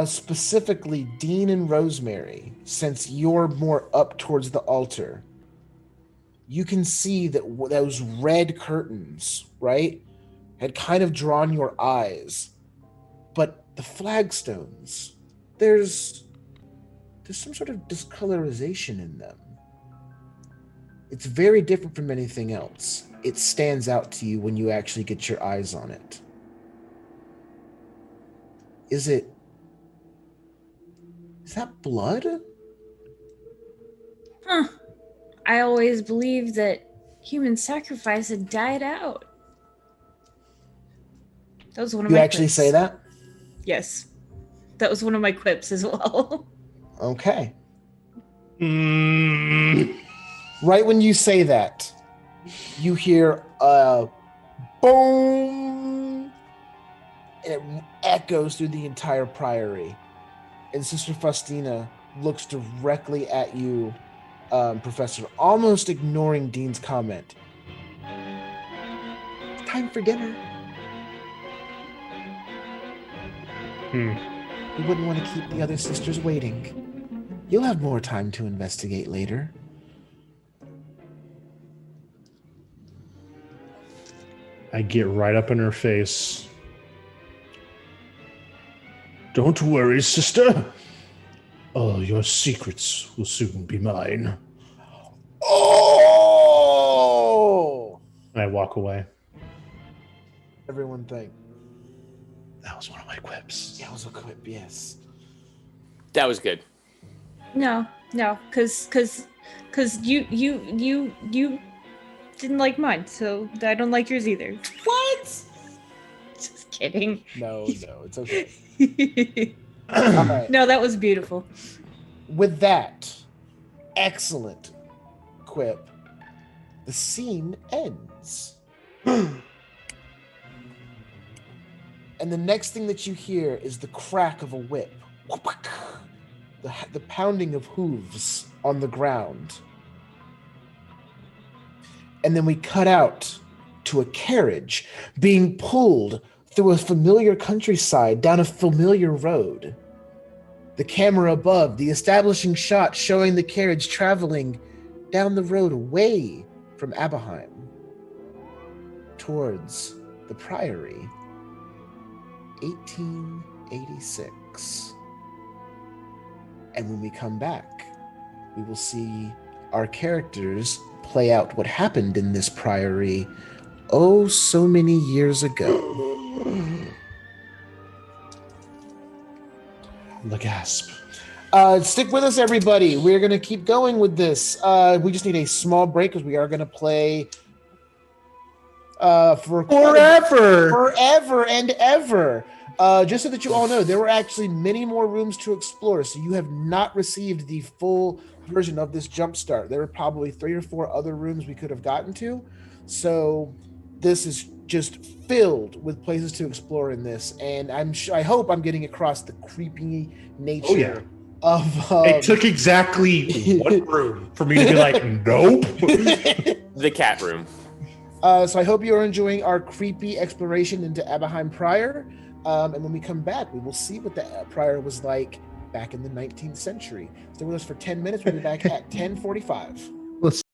Specifically, Dean and Rosemary, since you're more up towards the altar, you can see that those red curtains, right, had kind of drawn your eyes. But the flagstones, there's some sort of discolorization in them. It's very different from anything else. It stands out to you when you actually get your eyes on it. Is that blood? Huh. I always believed that human sacrifice had died out. That was one of my You actually quips. say that? Yes. That was one of my quips as well. Okay. Right when you say that, you hear a boom, and it echoes through the entire priory. And Sister Faustina looks directly at you, Professor, almost ignoring Dean's comment. It's time for dinner. You wouldn't want to keep the other sisters waiting. You'll have more time to investigate later. I get right up in her face. Don't worry, sister. All your secrets will soon be mine. Oh! And I walk away. Everyone think. That was one of my quips. That was a quip, yes. That was good. No, because you didn't like mine, so I don't like yours either. What? Just kidding. No, it's okay. All right. No, that was beautiful. With that excellent quip, the scene ends. And the next thing that you hear is the crack of a whip. The pounding of hooves on the ground. And then we cut out to a carriage being pulled through a familiar countryside down a familiar road. The camera above, the establishing shot showing the carriage traveling down the road away from Abbeyham towards the Priory. 1886. And when we come back, we will see our characters play out what happened in this Priory oh so many years ago. The gasp. Stick with us, everybody. We're going to keep going with this. We just need a small break because we are going to play for forever and ever. Just so that you all know, there were actually many more rooms to explore, so you have not received the full version of this Jumpstart. There were probably 3 or 4 other rooms we could have gotten to, so this is just filled with places to explore in this, and I hope I'm getting across the creepy nature of... it took exactly 1 room for me to be like, nope. The cat room. So I hope you are enjoying our creepy exploration into Abbeyham Prior. And when we come back, we will see what the Prior was like back in the 19th century. Stay with us for 10 minutes. We'll be back at 10:45. Let's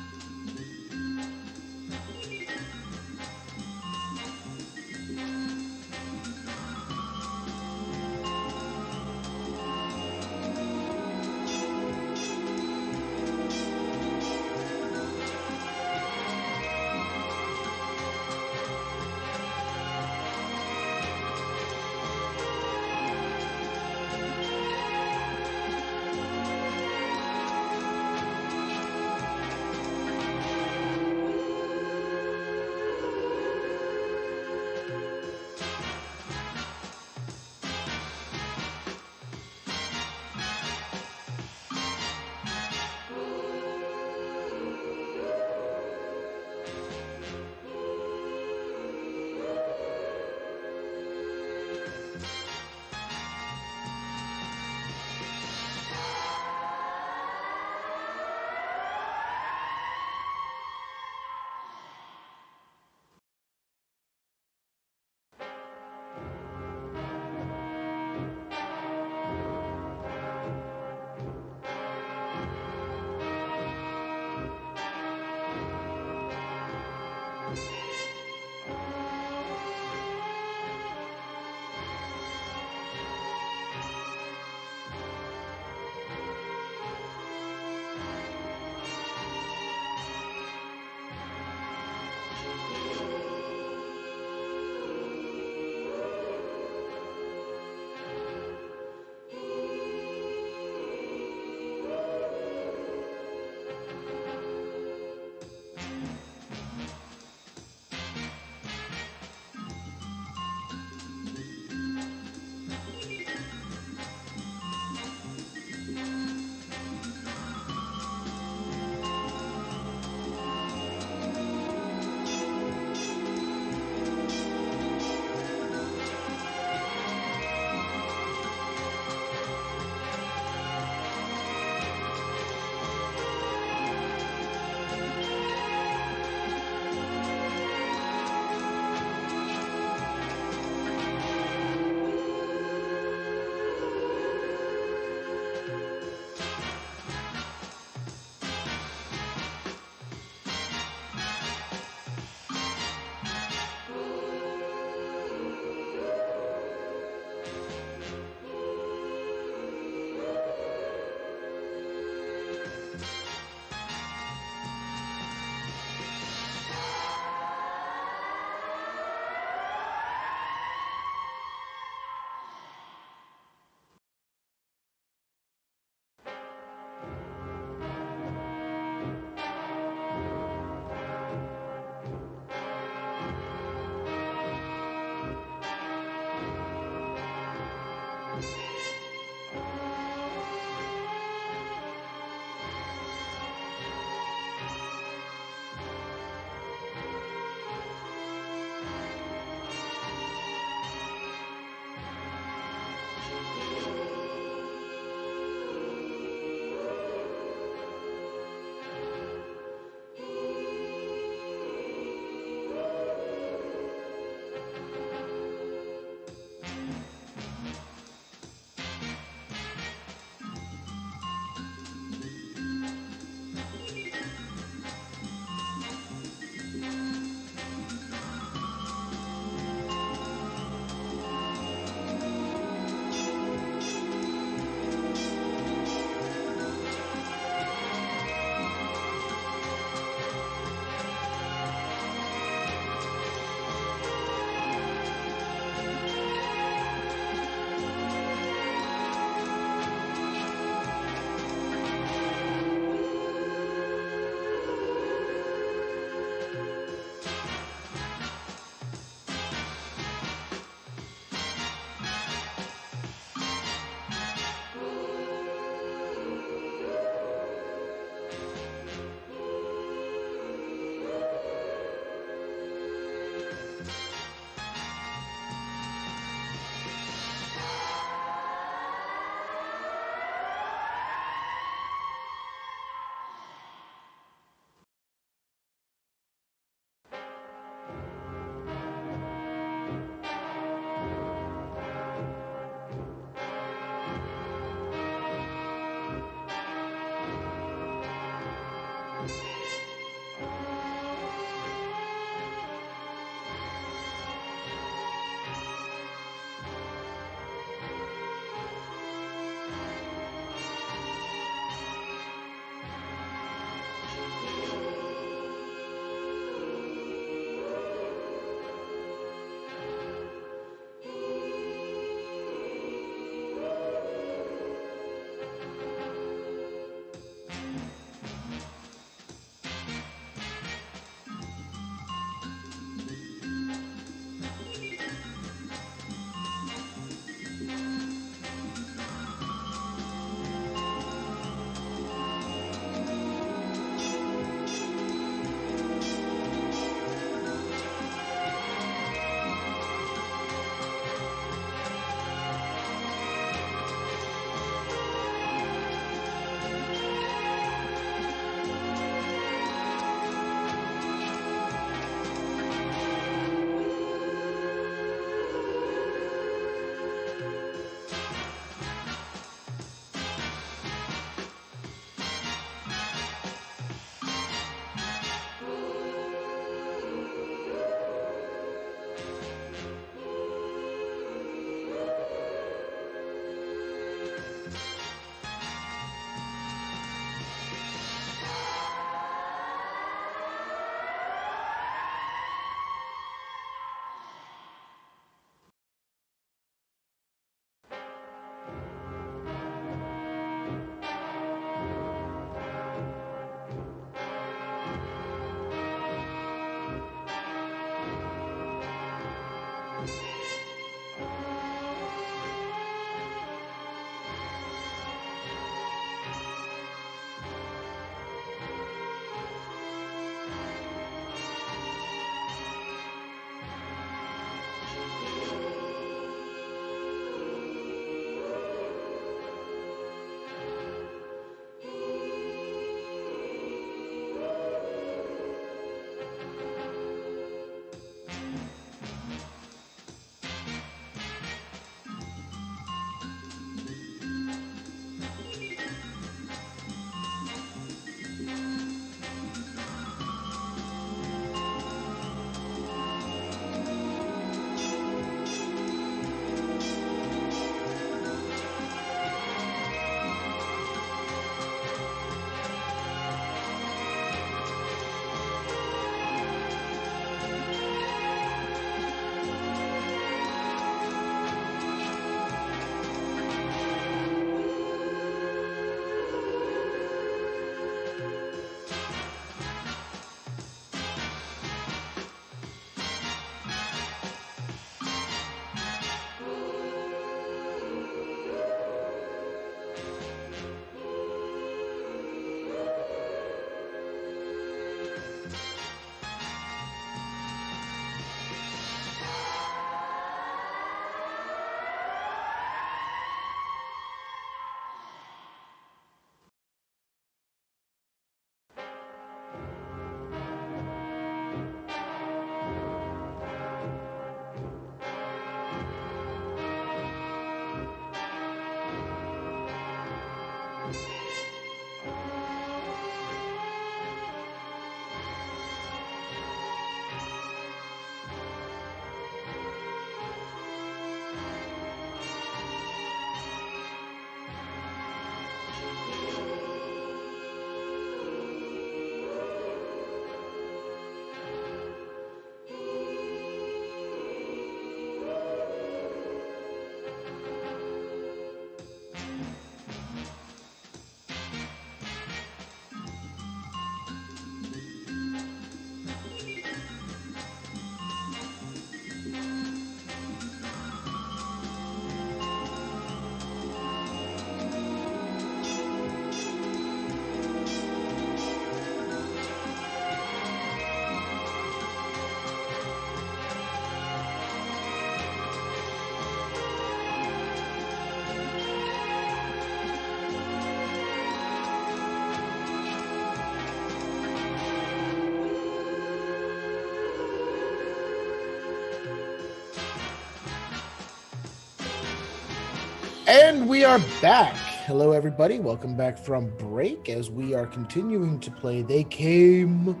And we are back. Hello, everybody. Welcome back from break as we are continuing to play They Came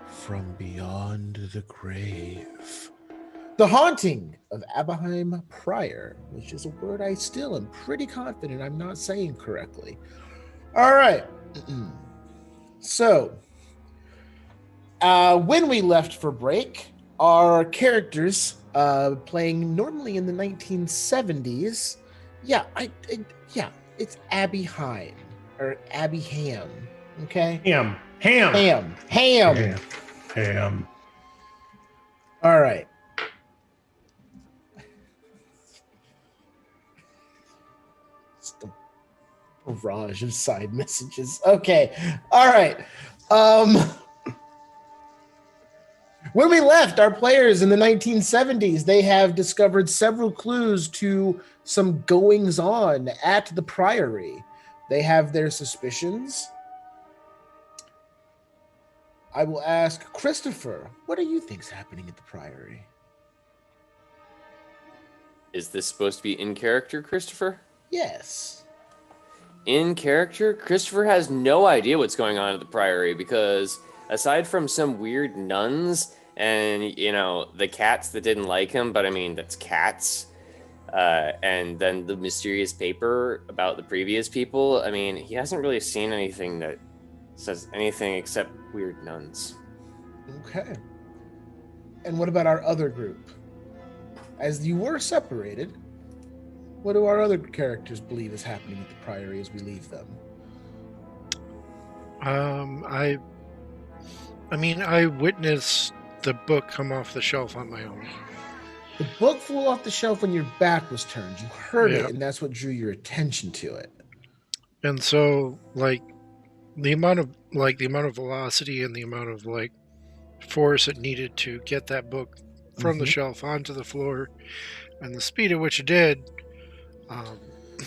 from Beyond the Grave. The Haunting of Abbeyham Priory, which is a word I still am pretty confident I'm not saying correctly. All right. So, when we left for break, our characters playing normally in the 1970s. Yeah, it's Abbeyham or Abbeyham. Okay. Ham. All right. It's the barrage of side messages. Okay. All right. When we left, our players in the 1970s, they have discovered several clues to some goings-on at the Priory. They have their suspicions. I will ask Christopher, what do you think's happening at the Priory? Is this supposed to be in character, Christopher? Yes. In character, Christopher has no idea what's going on at the Priory because aside from some weird nuns and, you know, the cats that didn't like him, but I mean, that's cats. And then the mysterious paper about the previous people. I mean, he hasn't really seen anything that says anything except weird nuns. Okay. And what about our other group? As you were separated, what do our other characters believe is happening at the Priory as we leave them? I mean, I witnessed the book come off the shelf on my own. The book flew off the shelf when your back was turned. You heard Yeah. it, and that's what drew your attention to it. And so, like, the amount of velocity and the amount of force it needed to get that book from the shelf onto the floor, and the speed at which it did,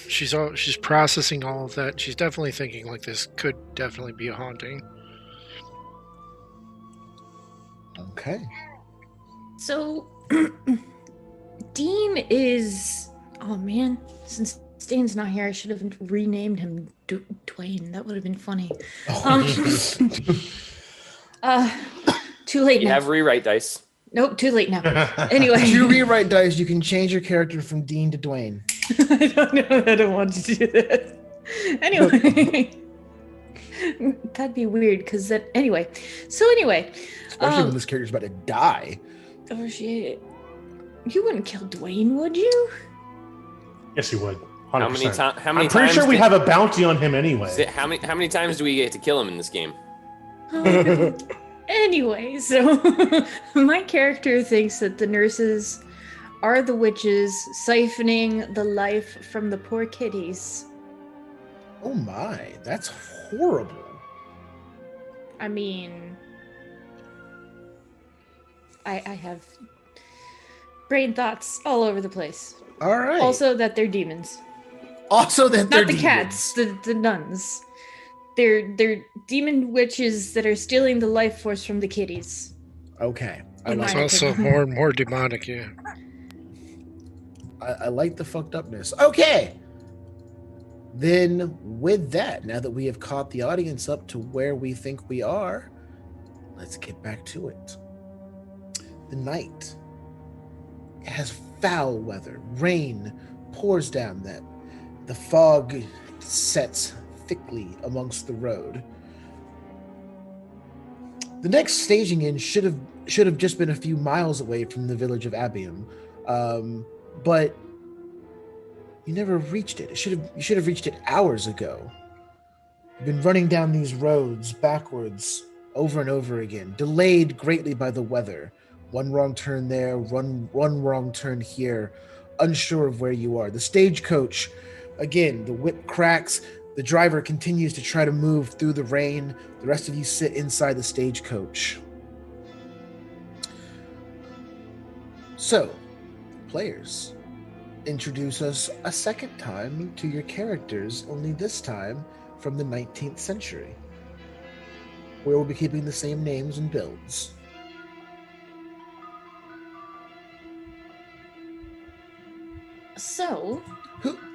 she's processing all of that. She's definitely thinking this could definitely be a haunting. Okay. So, Dean is... Oh, man. Since Stain's not here, I should have renamed him Dwayne. That would have been funny. Too late You now. have rewrite dice. Nope, too late now. Anyway. If you rewrite dice, you can change your character from Dean to Dwayne. I don't know. I don't want to do that. Anyway. That'd be weird, because that... Anyway. So anyway. Especially when this character's about to die. Oh, shit. You wouldn't kill Dwayne, would you? Yes, he would. 100%. How many times? I'm pretty sure we have a bounty on him anyway. How many times do we get to kill him in this game? Anyway, so my character thinks that the nurses are the witches siphoning the life from the poor kitties. Oh my, that's horrible. I mean, I have brain thoughts all over the place. All right. Also that they're demons. Also that they're Not the demons. cats, the nuns. They're demon witches that are stealing the life force from the kitties. Okay. In It's my also opinion. more and more demonic, yeah. I like the fucked upness. Okay. Then, with that, now that we have caught the audience up to where we think we are, let's get back to it. The night has foul weather. Rain pours down them. The fog sets thickly amongst the road. The next staging in should have just been a few miles away from the village of Abbeyham, but you never reached it. You should have reached it hours ago. You've been running down these roads backwards over and over again, delayed greatly by the weather. One wrong turn there, one wrong turn here, unsure of where you are. The stagecoach, again, the whip cracks. The driver continues to try to move through the rain. The rest of you sit inside the stagecoach. So, players, introduce us a second time to your characters, only this time from the 19th century, where we'll be keeping the same names and builds. So,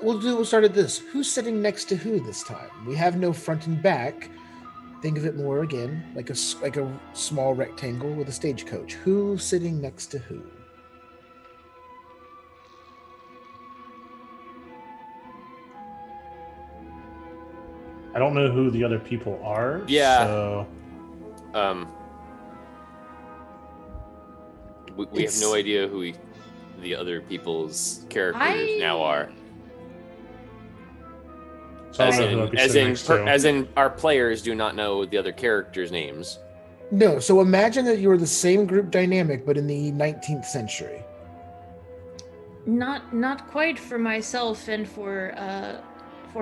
We'll start at this. Who's sitting next to who this time? We have no front and back. Think of it more again like a small rectangle with a stagecoach. Who's sitting next to who? I don't know who the other people are. Yeah. So we have no idea who the other people's characters now are. So I don't know who I'd be sitting next to. As in, our players do not know the other characters' names. No, so imagine that you were the same group dynamic, but in the 19th century. not quite for myself and for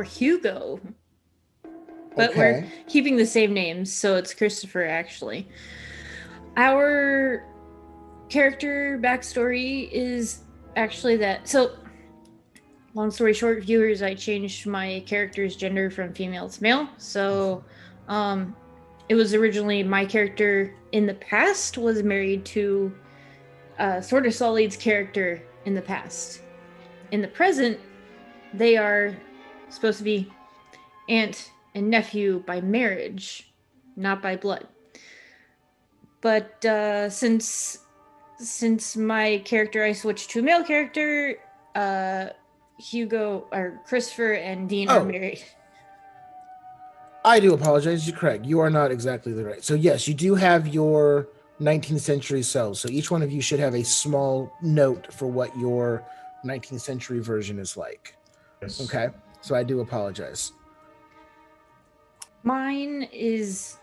Hugo. But Okay. we're keeping the same names, so it's Christopher, actually. Our character backstory is actually that... So, long story short, viewers, I changed my character's gender from female to male. So, it was originally my character in the past was married to Sword of Solid's character in the past. In the present, they are supposed to be aunt and nephew by marriage, not by blood. But since my character, I switched to a male character, Hugo or Christopher and Dean are married. I do apologize. You're correct. You are not exactly the right. So yes, you do have your 19th century selves. So each one of you should have a small note for what your 19th century version is like. Yes. Okay. So I do apologize. Mine is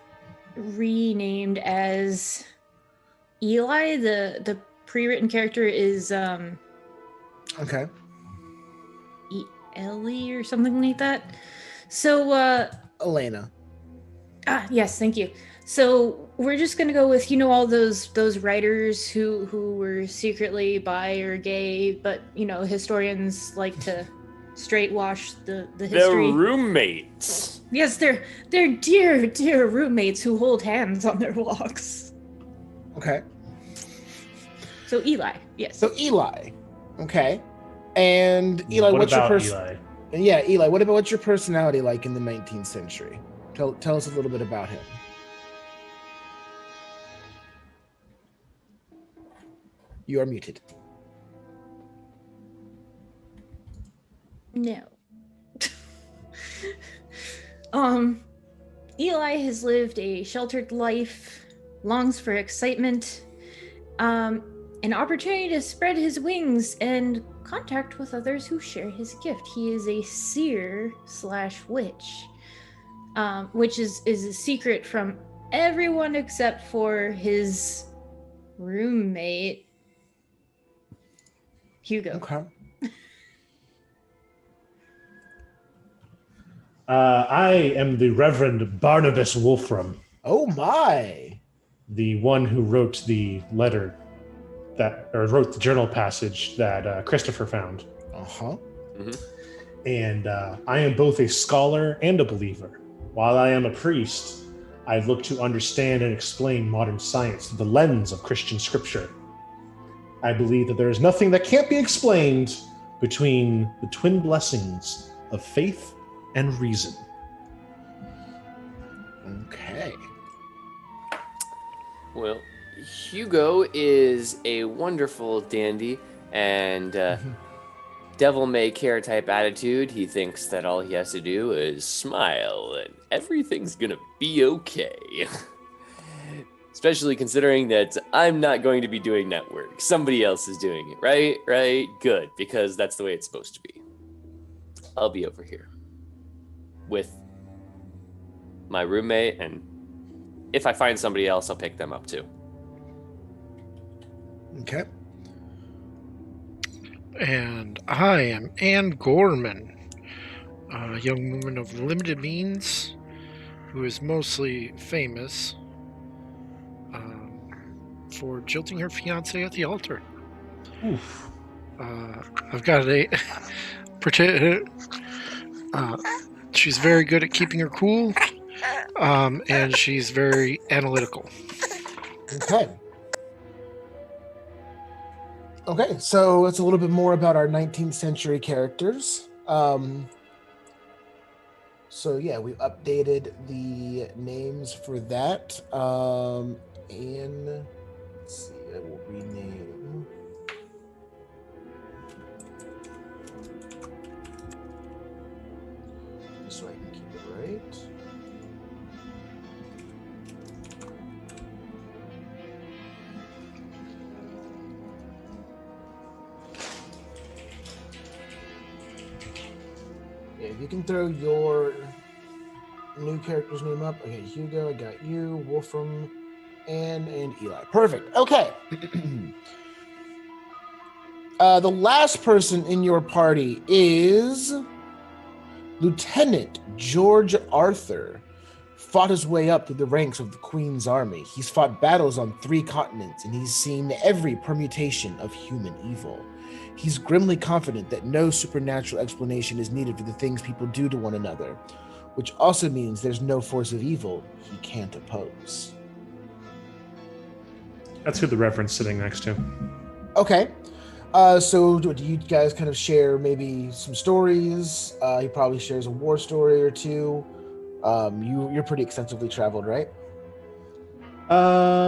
renamed as Eli. The pre-written character is Okay. Ellie or something like that. So Elena. Yes, thank you. So we're just gonna go with all those writers who were secretly bi or gay, but historians like to straight wash the history. They're roommates. Yes, they're dear roommates who hold hands on their walks. Okay. So Eli, yes. So Eli. Okay. And Eli, What what's your about Eli? Yeah, Eli, what's your personality like in the 19th century? Tell us a little bit about him. You are muted. No. Eli has lived a sheltered life, longs for excitement, an opportunity to spread his wings and contact with others who share his gift. He is a seer/witch, which is a secret from everyone except for his roommate, Hugo. Okay. I am the Reverend Barnabas Wolfram, Oh my. the one who wrote the letter wrote the journal passage that Christopher found. Uh-huh. And I am both a scholar and a believer. While I am a priest, I look to understand and explain modern science through the lens of Christian scripture. I believe that there is nothing that can't be explained between the twin blessings of faith and reason. Okay. Well, Hugo is a wonderful dandy and devil may care type attitude. He thinks that all he has to do is smile and everything's gonna be okay. Especially considering that I'm not going to be doing that work. Somebody else is doing it, right? Right? Good, because that's the way it's supposed to be. I'll be over here with my roommate, and if I find somebody else, I'll pick them up too. Okay. And I am Anne Gorman, a young woman of limited means who is mostly famous for jilting her fiance at the altar. Oof. I've got she's very good at keeping her cool, and she's very analytical. Okay. Okay, so it's a little bit more about our 19th century characters. So yeah, we've updated the names for that. And let's see, I will rename. So I can keep it right. Yeah, if you can throw your new character's name up. Okay, Hugo, I got you, Wolfram, Anne, and Eli. Perfect. Okay. The last person in your party is Lieutenant George Arthur. Fought his way up through the ranks of the Queen's army. He's fought battles on 3 continents, and he's seen every permutation of human evil. He's grimly confident that no supernatural explanation is needed for the things people do to one another, which also means there's no force of evil he can't oppose. That's who the Reverend's sitting next to. Okay. So do you guys kind of share maybe some stories? He probably shares a war story or two. You're pretty extensively traveled, right?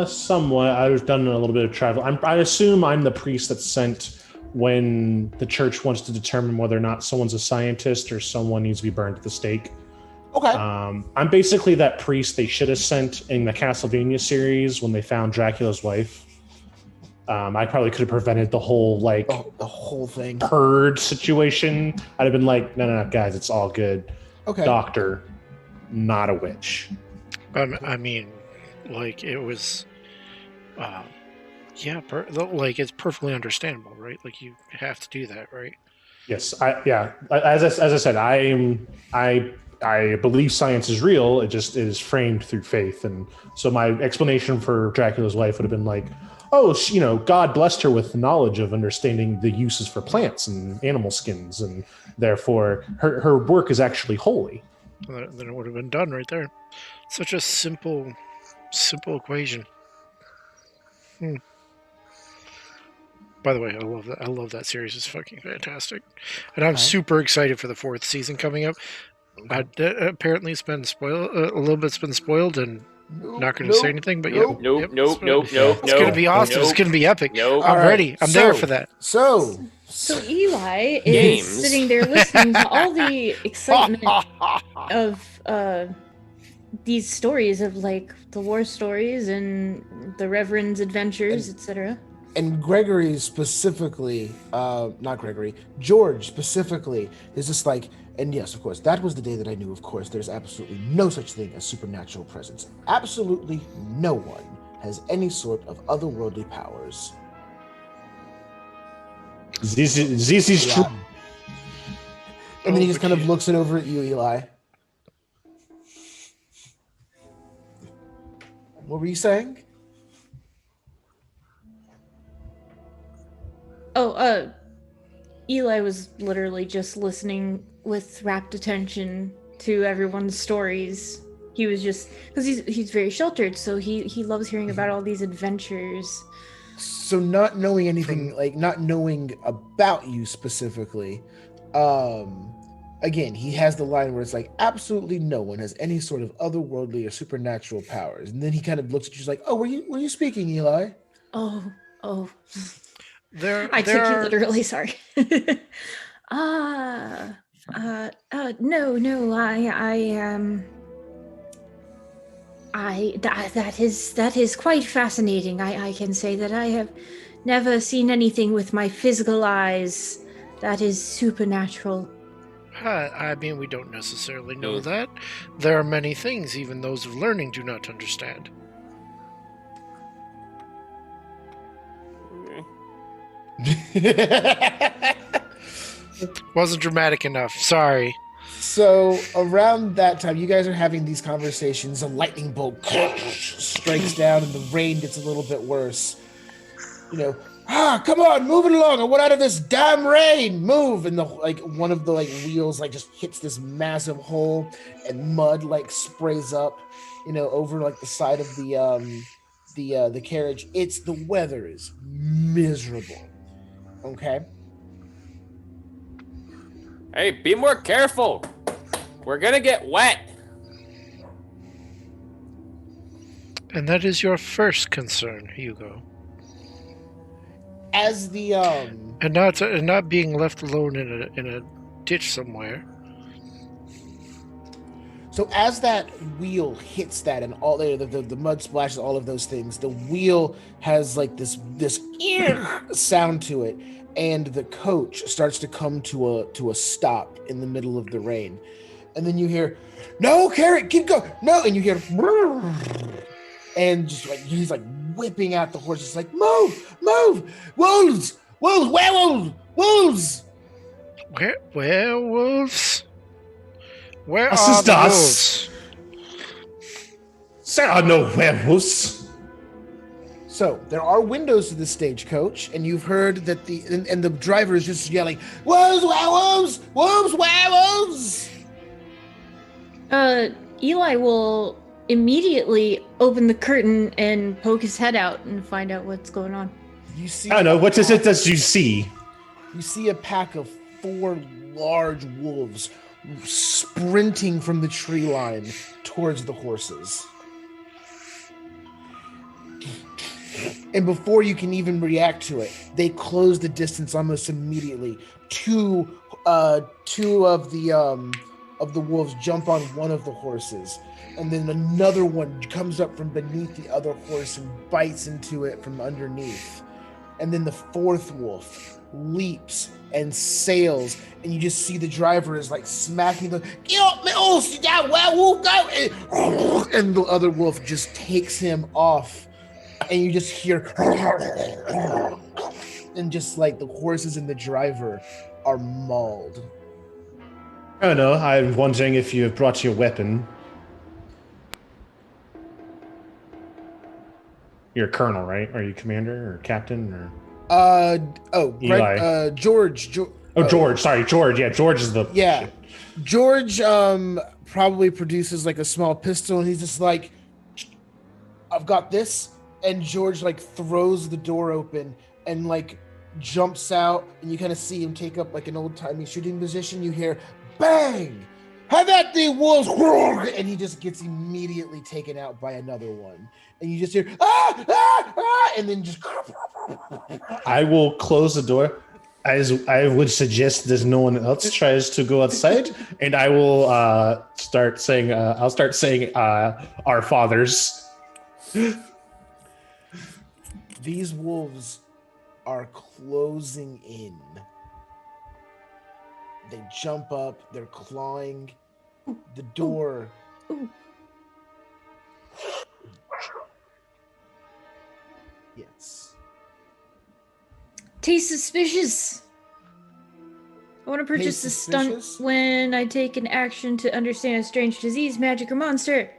Somewhat. I've done a little bit of travel. I assume I'm the priest that's sent when the church wants to determine whether or not someone's a scientist or someone needs to be burned at the stake. Okay. I'm basically that priest they should have sent in the Castlevania series when they found Dracula's wife. I probably could have prevented the whole the whole thing purge situation. I'd have been like, no, guys, it's all good. Okay. Doctor, not a witch. I mean, like it was, it's perfectly understandable, right? Like you have to do that, right? Yes, As I said, I believe science is real. It just is framed through faith, and so my explanation for Dracula's wife would have been like, oh, God blessed her with the knowledge of understanding the uses for plants and animal skins, and therefore her work is actually holy. Then it would have been done right there. Such a simple equation. By the way, I love that. I love that series. It's fucking fantastic, and I'm super excited for the 4th season coming up. Apparently, it's been spoiled. A little bit's been spoiled, and not going to say anything. But Nope. It's going to be awesome. It's going to be epic. Nope. I'm ready. I'm there for that. So Eli is sitting there listening to all the excitement of these stories of like the war stories and the Reverend's adventures, etc. And Gregory specifically, George specifically is just like, and yes, of course, that was the day that I knew, of course, there's absolutely no such thing as supernatural presence. Absolutely no one has any sort of otherworldly powers. This is true. And then he just kind of looks it over at you, Eli. What were you saying? Oh, Eli was literally just listening with rapt attention to everyone's stories. He was just, because he's very sheltered, so he loves hearing about all these adventures. So not knowing anything, like not knowing about you specifically, I again, he has the line where it's like, absolutely no one has any sort of otherworldly or supernatural powers. And then he kind of looks at you, he's like, oh, were you speaking, Eli? Oh. There I took you are literally. Sorry. No. That is quite fascinating. I can say that I have never seen anything with my physical eyes that is supernatural. I mean, we don't necessarily know Mm. that. There are many things even those of learning do not understand. Wasn't dramatic enough. Sorry. So around that time, you guys are having these conversations. A lightning bolt strikes down, and the rain gets a little bit worse. Come on, move it along! I want out of this damn rain. Move! And one of the wheels just hits this massive hole, and mud sprays up, over the side of the carriage. The weather is miserable. Okay. Hey, be more careful. We're gonna get wet. And that is your first concern, Hugo. As the And not being left alone in a ditch somewhere. So as that wheel hits that, and all the mud splashes, all of those things, the wheel has this sound to it, and the coach starts to come to a stop in the middle of the rain, and then you hear, "No, Carrot, keep going, no!" And you hear, and just he's whipping out the horse, just move, wolves, werewolves. Werewolves? Where Was are ist the das? wolves? There are no werewolves. So there are windows to the stagecoach, and you've heard that the driver is just yelling, "Wolves, werewolves! Wolves, werewolves!" Eli will immediately open the curtain and poke his head out and find out what's going on. You see, I don't know. What is it that you see? You see a pack of 4 large wolves sprinting from the tree line towards the horses. And before you can even react to it, they close the distance almost immediately. Two of the wolves jump on one of the horses, and then another one comes up from beneath the other horse and bites into it from underneath. And then the 4th wolf leaps and sails, and you just see the driver is smacking the, "Get off me horse, you damn werewolf, go!" And the other wolf just takes him off, and you just hear, and just the horses and the driver are mauled. I don't know. I'm wondering if you have brought your weapon. You're a colonel, right? Are you commander or captain or? Eli. George. George. Sorry, George. Yeah, George is the. Yeah, shit. George probably produces a small pistol, and he's just "I've got this." And George throws the door open and jumps out, and you kind of see him take up an old-timey shooting position. You hear bang, "Have at the wolves!" And he just gets immediately taken out by another one. And you just hear and then just. I will close the door. As I would suggest, there's no one else tries to go outside, and I will start saying. I'll start saying, "Our fathers." These wolves are closing in. They jump up. They're clawing the door. Ooh. Yes. Taste suspicious. I want to purchase the stunt when I take an action to understand a strange disease, magic, or monster.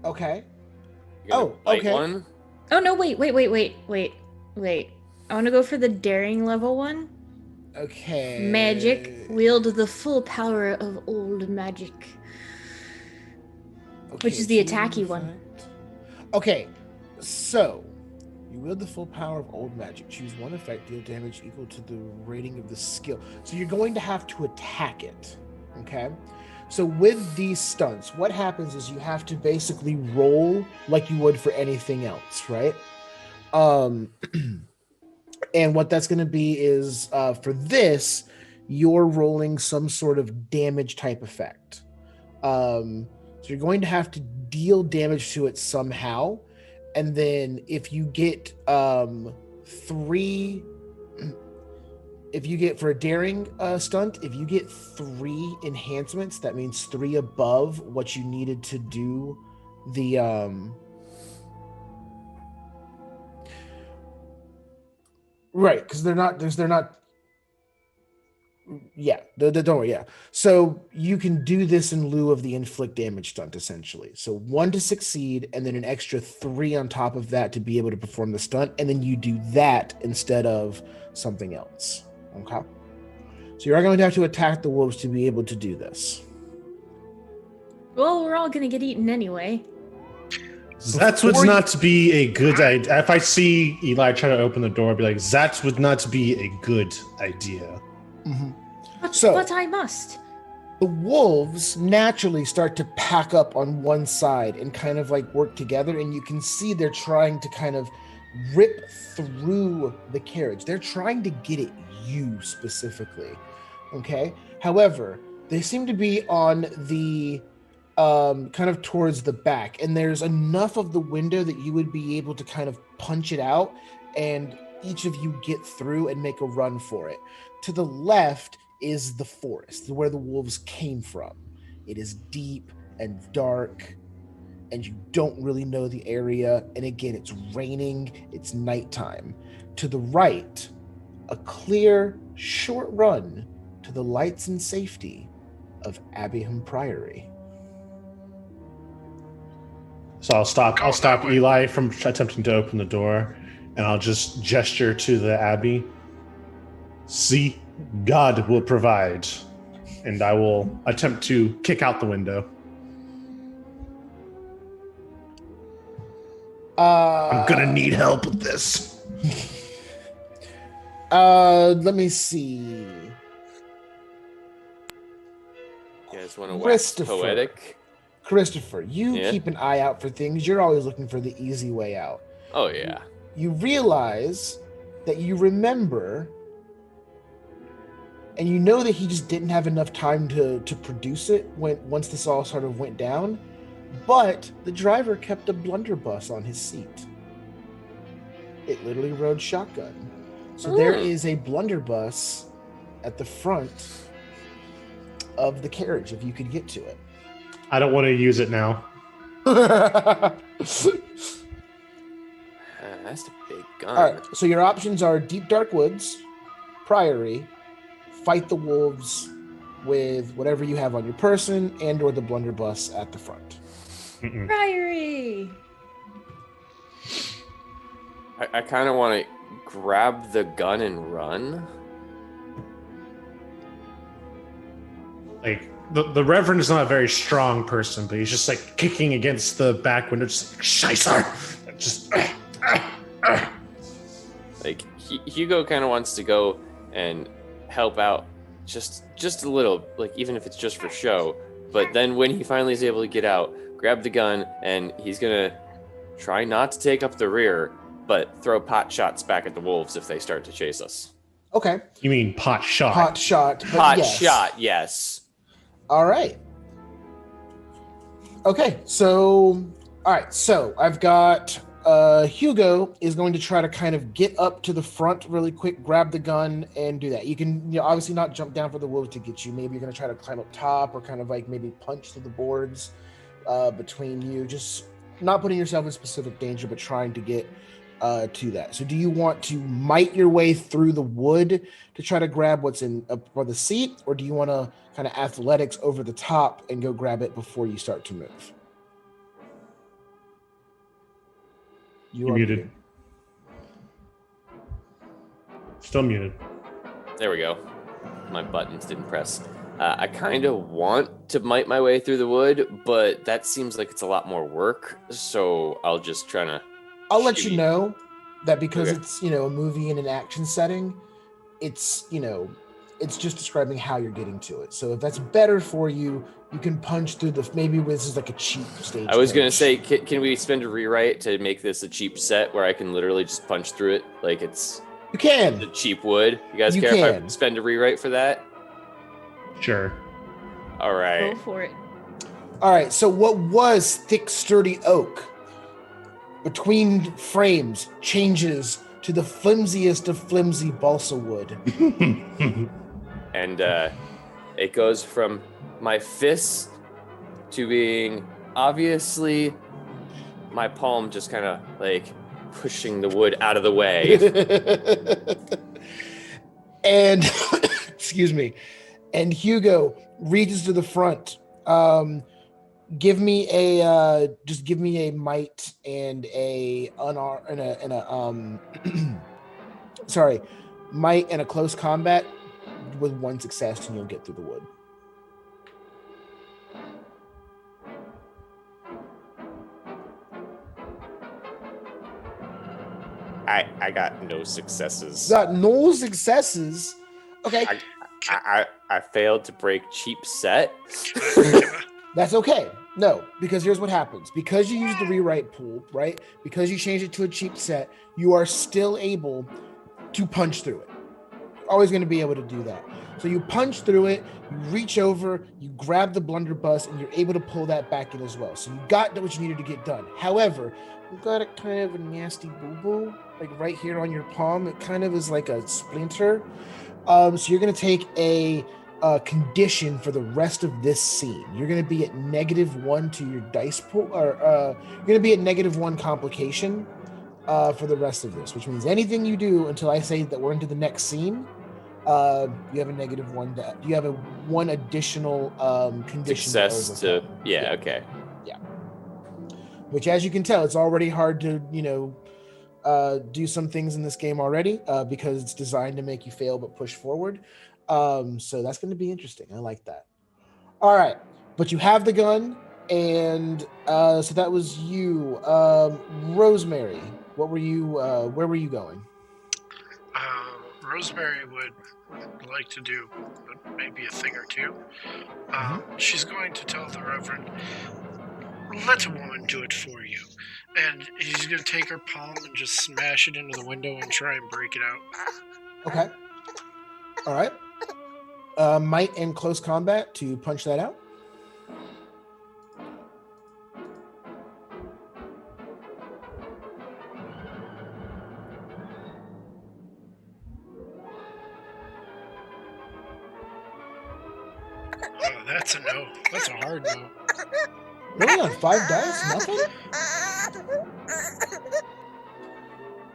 Okay. Okay. One? Oh, no, wait. I want to go for the daring level one. Okay. Magic. Wield the full power of old magic. Okay, which is the attacky one. Okay, so You wield the full power of old magic. Choose one effect, deal damage equal to the rating of the skill. So you're going to have to attack it, okay? So with these stunts, what happens is you have to basically roll like you would for anything else, right? And what that's going to be is for this, you're rolling some sort of damage type effect. So you're going to have to deal damage to it somehow. And then if you get for a daring stunt, if you get 3 enhancements, that means 3 above what you needed to do the right, because they're not don't worry, yeah. So you can do this in lieu of the inflict damage stunt, essentially. So 1 to succeed, and then an extra 3 on top of that to be able to perform the stunt, and then you do that instead of something else. Okay. So you are going to have to attack the wolves to be able to do this. Well, we're all gonna get eaten anyway. That would not be a good idea. If I see Eli try to open the door, I'd be like, that would not be a good idea. Mm-hmm. But I must. The wolves naturally start to pack up on one side and kind of like work together, and you can see they're trying to kind of rip through the carriage. They're trying to get at you specifically, okay? However, they seem to be on the kind of towards the back, and there's enough of the window that you would be able to kind of punch it out, and each of you get through and make a run for it. To the left is the forest, where the wolves came from. It is deep and dark, and you don't really know the area. And again, it's raining, it's nighttime. To the right, a clear, short run to the lights and safety of Abbeyham Priory. So I'll stop Eli from attempting to open the door, and I'll just gesture to the Abbey. See, God will provide. And I will attempt to kick out the window. I'm gonna need help with this. Let me see. You guys want to wax poetic? Christopher, you keep an eye out for things. You're always looking for the easy way out. Oh, yeah. You realize that you remember, and you know that he just didn't have enough time to produce it once this all sort of went down, but the driver kept a blunderbuss on his seat. It literally rode shotgun. So there is a blunderbuss at the front of the carriage, if you could get to it. I don't want to use it now. That's a big gun. All right, so your options are Deep Dark Woods, Priory, fight the wolves with whatever you have on your person, and or the blunderbuss at the front. Mm-mm. Priory! I kind of want to grab the gun and run. Like, the Reverend is not a very strong person, but he's just like kicking against the back window, just like, Scheisser! Just. Like, Hugo kind of wants to go and help out just a little, like, even if it's just for show. But then when he finally is able to get out, grab the gun, and he's going to try not to take up the rear, but throw pot shots back at the wolves if they start to chase us. Okay. You mean pot shot? Pot shot. Shot, yes. All right. Okay, so, all right, so I've got Hugo is going to try to kind of get up to the front really quick, grab the gun, and do that. You can obviously not jump down for the wolves to get you. Maybe you're going to try to climb up top or kind of like maybe punch through the boards between you. Just not putting yourself in specific danger, but trying to get to that. So do you want to might your way through the wood to try to grab what's in for the seat, or do you want to kind of athletics over the top and go grab it before you start to move? You're muted. Still muted. There we go. My buttons didn't press. I kind of want to might my way through the wood, but that seems like it's a lot more work, so I'll just try to... I'll let you know. that because Okay. it's, a movie in an action setting, it's, it's just describing how you're getting to it. So if that's better for you, you can punch through maybe this is like a cheap stage. I was going to say, can we spend a rewrite to make this a cheap set where I can literally just punch through it like it's You can. the cheap wood? You guys You care if I can. spend a rewrite for that? Sure. All right. Go for it. All right, so what was thick, sturdy oak between frames changes to the flimsiest of flimsy balsa wood. And it goes from my fist to being obviously my palm just kind of like pushing the wood out of the way. And excuse me. And Hugo reaches to the front. Give me a might and might and a close combat with one success, and you'll get through the wood. I got no successes. Got no successes. Okay, I failed to break cheap set. that's okay. No, because here's what happens. Because you use the rewrite pool, right? Because you change it to a cheap set, you are still able to punch through it. Always going to be able to do that. So you punch through it, you reach over, you grab the blunderbuss, and you're able to pull that back in as well. So you got what you needed to get done. However, you got a kind of a nasty boo-boo, like right here on your palm. It kind of is like a splinter. So you're going to take a condition for the rest of this scene. You're going to be at -1 to your dice pool, or you're going to be at -1 complication for the rest of this, which means anything you do until I say that we're into the next scene, you have a -1. You have a 1 additional condition. Success to yeah, okay. Yeah. Which, as you can tell, it's already hard to do some things in this game already because it's designed to make you fail but push forward. So that's going to be interesting. I like that. All right, but you have the gun, and so that was you, Rosemary. What were you? Where were you going? Rosemary would like to do maybe a thing or two. She's going to tell the Reverend, "Let a woman do it for you," and he's going to take her palm and just smash it into the window and try and break it out. Okay. All right. Might and close combat to punch that out. That's a no. That's a hard no. Really, on 5 dice? Nothing?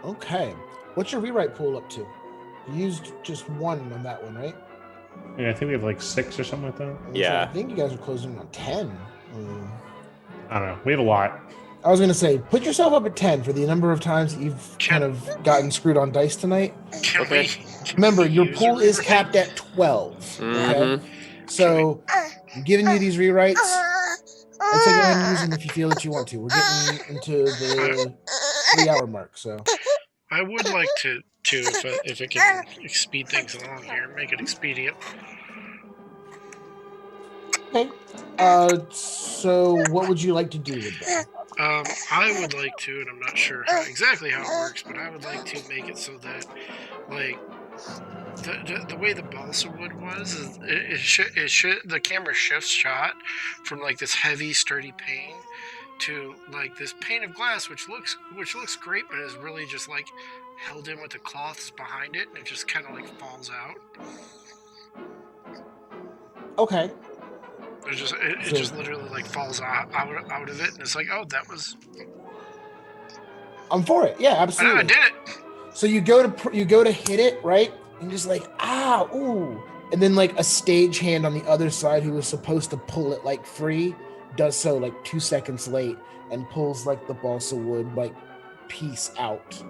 Okay. What's your rewrite pool up to? You used just 1 on that one, right? Yeah, I think we have like 6 or something like that. Yeah. I think you guys are closing on 10. I don't know. We have a lot. I was going to say, put yourself up at 10 for the number of times that you've kind of gotten screwed on dice tonight. Okay. Remember, your pool is capped at 12. Okay? So, I'm giving you these rewrites. I'd say go ahead and use them if you feel that you want to. We're getting into the 3-hour mark, so. I would like to if it can speed things along here, make it expedient. Okay. So what would you like to do with that? I would like to, and I'm not sure exactly how it works, but I would like to make it so that, like, the way the balsa wood was, is the camera shifts shot from like this heavy, sturdy pane to like this pane of glass, which looks great, but is really just like held in with the cloths behind it, and it just kind of like falls out. Okay. It just literally like falls out of it, and it's like, oh, that was. I'm for it. Yeah, absolutely. I did it. So you go to hit it, right? And just like, ooh. And then like a stagehand on the other side who was supposed to pull it like free does so like 2 seconds late and pulls like the balsa wood like piece out.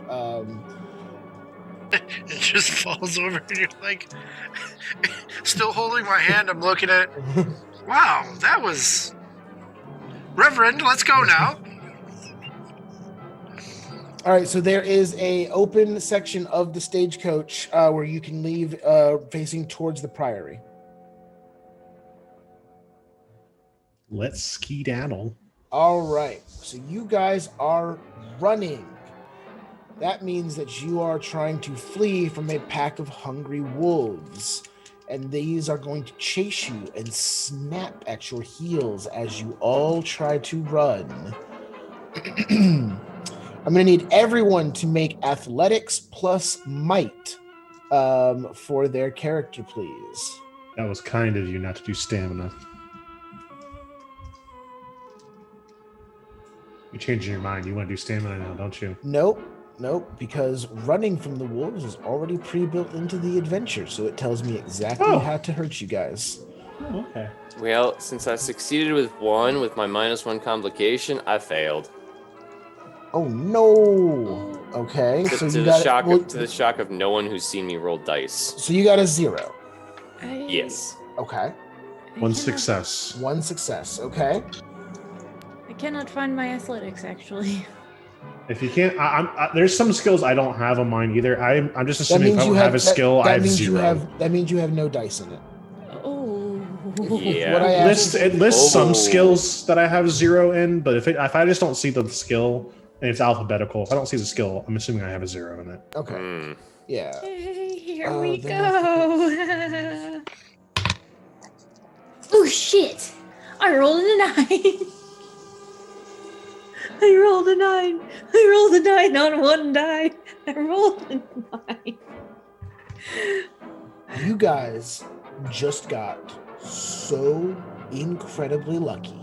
It just falls over, and you're like, still holding my hand. I'm looking at it. Wow, that was. Reverend, let's go now. All right, so there is a open section of the stagecoach where you can leave facing towards the Priory. Let's skedaddle. All right, so you guys are running. That means that you are trying to flee from a pack of hungry wolves. And these are going to chase you and snap at your heels as you all try to run. I'm going to need everyone to make athletics plus might for their character, please. That was kind of you not to do stamina. You're changing your mind. You want to do stamina now, don't you? Nope, because running from the wolves is already pre-built into the adventure, so it tells me exactly how to hurt you guys. Oh, okay. Well, since I succeeded with one with my -1 complication, I failed. Oh no! Okay, To, so to you the got shock to the shock of no one who's seen me roll dice. So you got a 0. Yes. Okay, One success. 1 success. Okay. I cannot find my athletics, actually. If you can't, there's some skills I don't have on mine either. I'm just That assuming if means I you don't have a skill, I have means 0. that means you have no dice in it. Oh. Yeah. What I asked It lists some Oh. skills that I have 0 in, but if I just don't see the skill and it's alphabetical, if I don't see the skill, I'm assuming I have a 0 in it. Okay. Hmm. Yeah. Hey, here Oh, we then- go. Oh shit! I rolled a 9. I rolled a 9. I rolled a 9 on one die. I rolled a 9. You guys just got so incredibly lucky.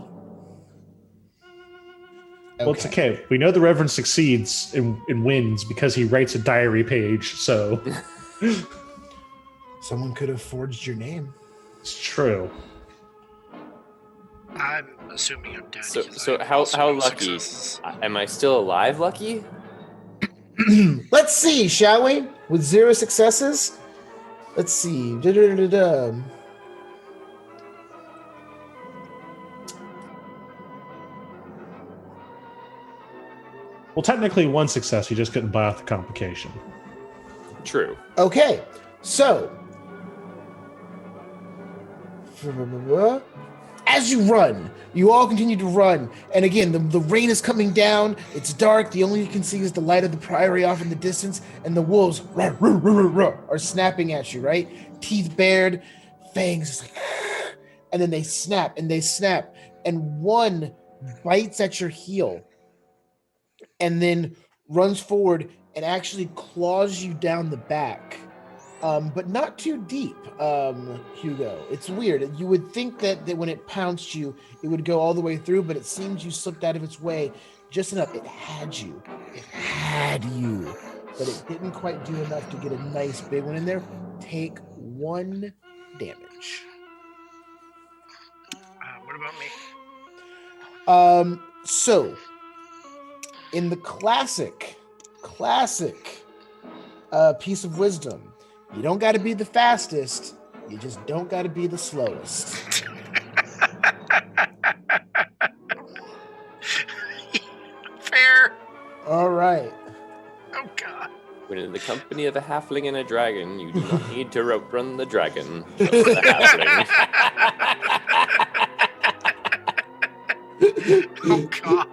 Well, it's okay. We know the Reverend succeeds and wins because he writes a diary page, so Someone could have forged your name. it's true. I'm assuming I'm dead. So, because so I have how also no lucky? successes. Am I still alive, lucky? Let's see, shall we? With 0 successes? Let's see. Da-da-da-da-da. Well, technically 1 success. You just couldn't buy off the complication. True. Okay, so as you run, you all continue to run, and again, the rain is coming down. It's dark. The only you can see is the light of the Priory off in the distance, and the wolves are snapping at you. Right, teeth bared, fangs, just like, and then they snap, and one bites at your heel, and then runs forward and actually claws you down the back. But not too deep, Hugo. It's weird. You would think that when it pounced you, it would go all the way through, but it seems you slipped out of its way just enough. It had you. But it didn't quite do enough to get a nice big one in there. Take 1 damage. What about me? So, in the classic piece of wisdom, you don't got to be the fastest. You just don't got to be the slowest. Fair. All right. Oh God. When in the company of a halfling and a dragon, you do not need to outrun the dragon. Just the halfling. Oh God.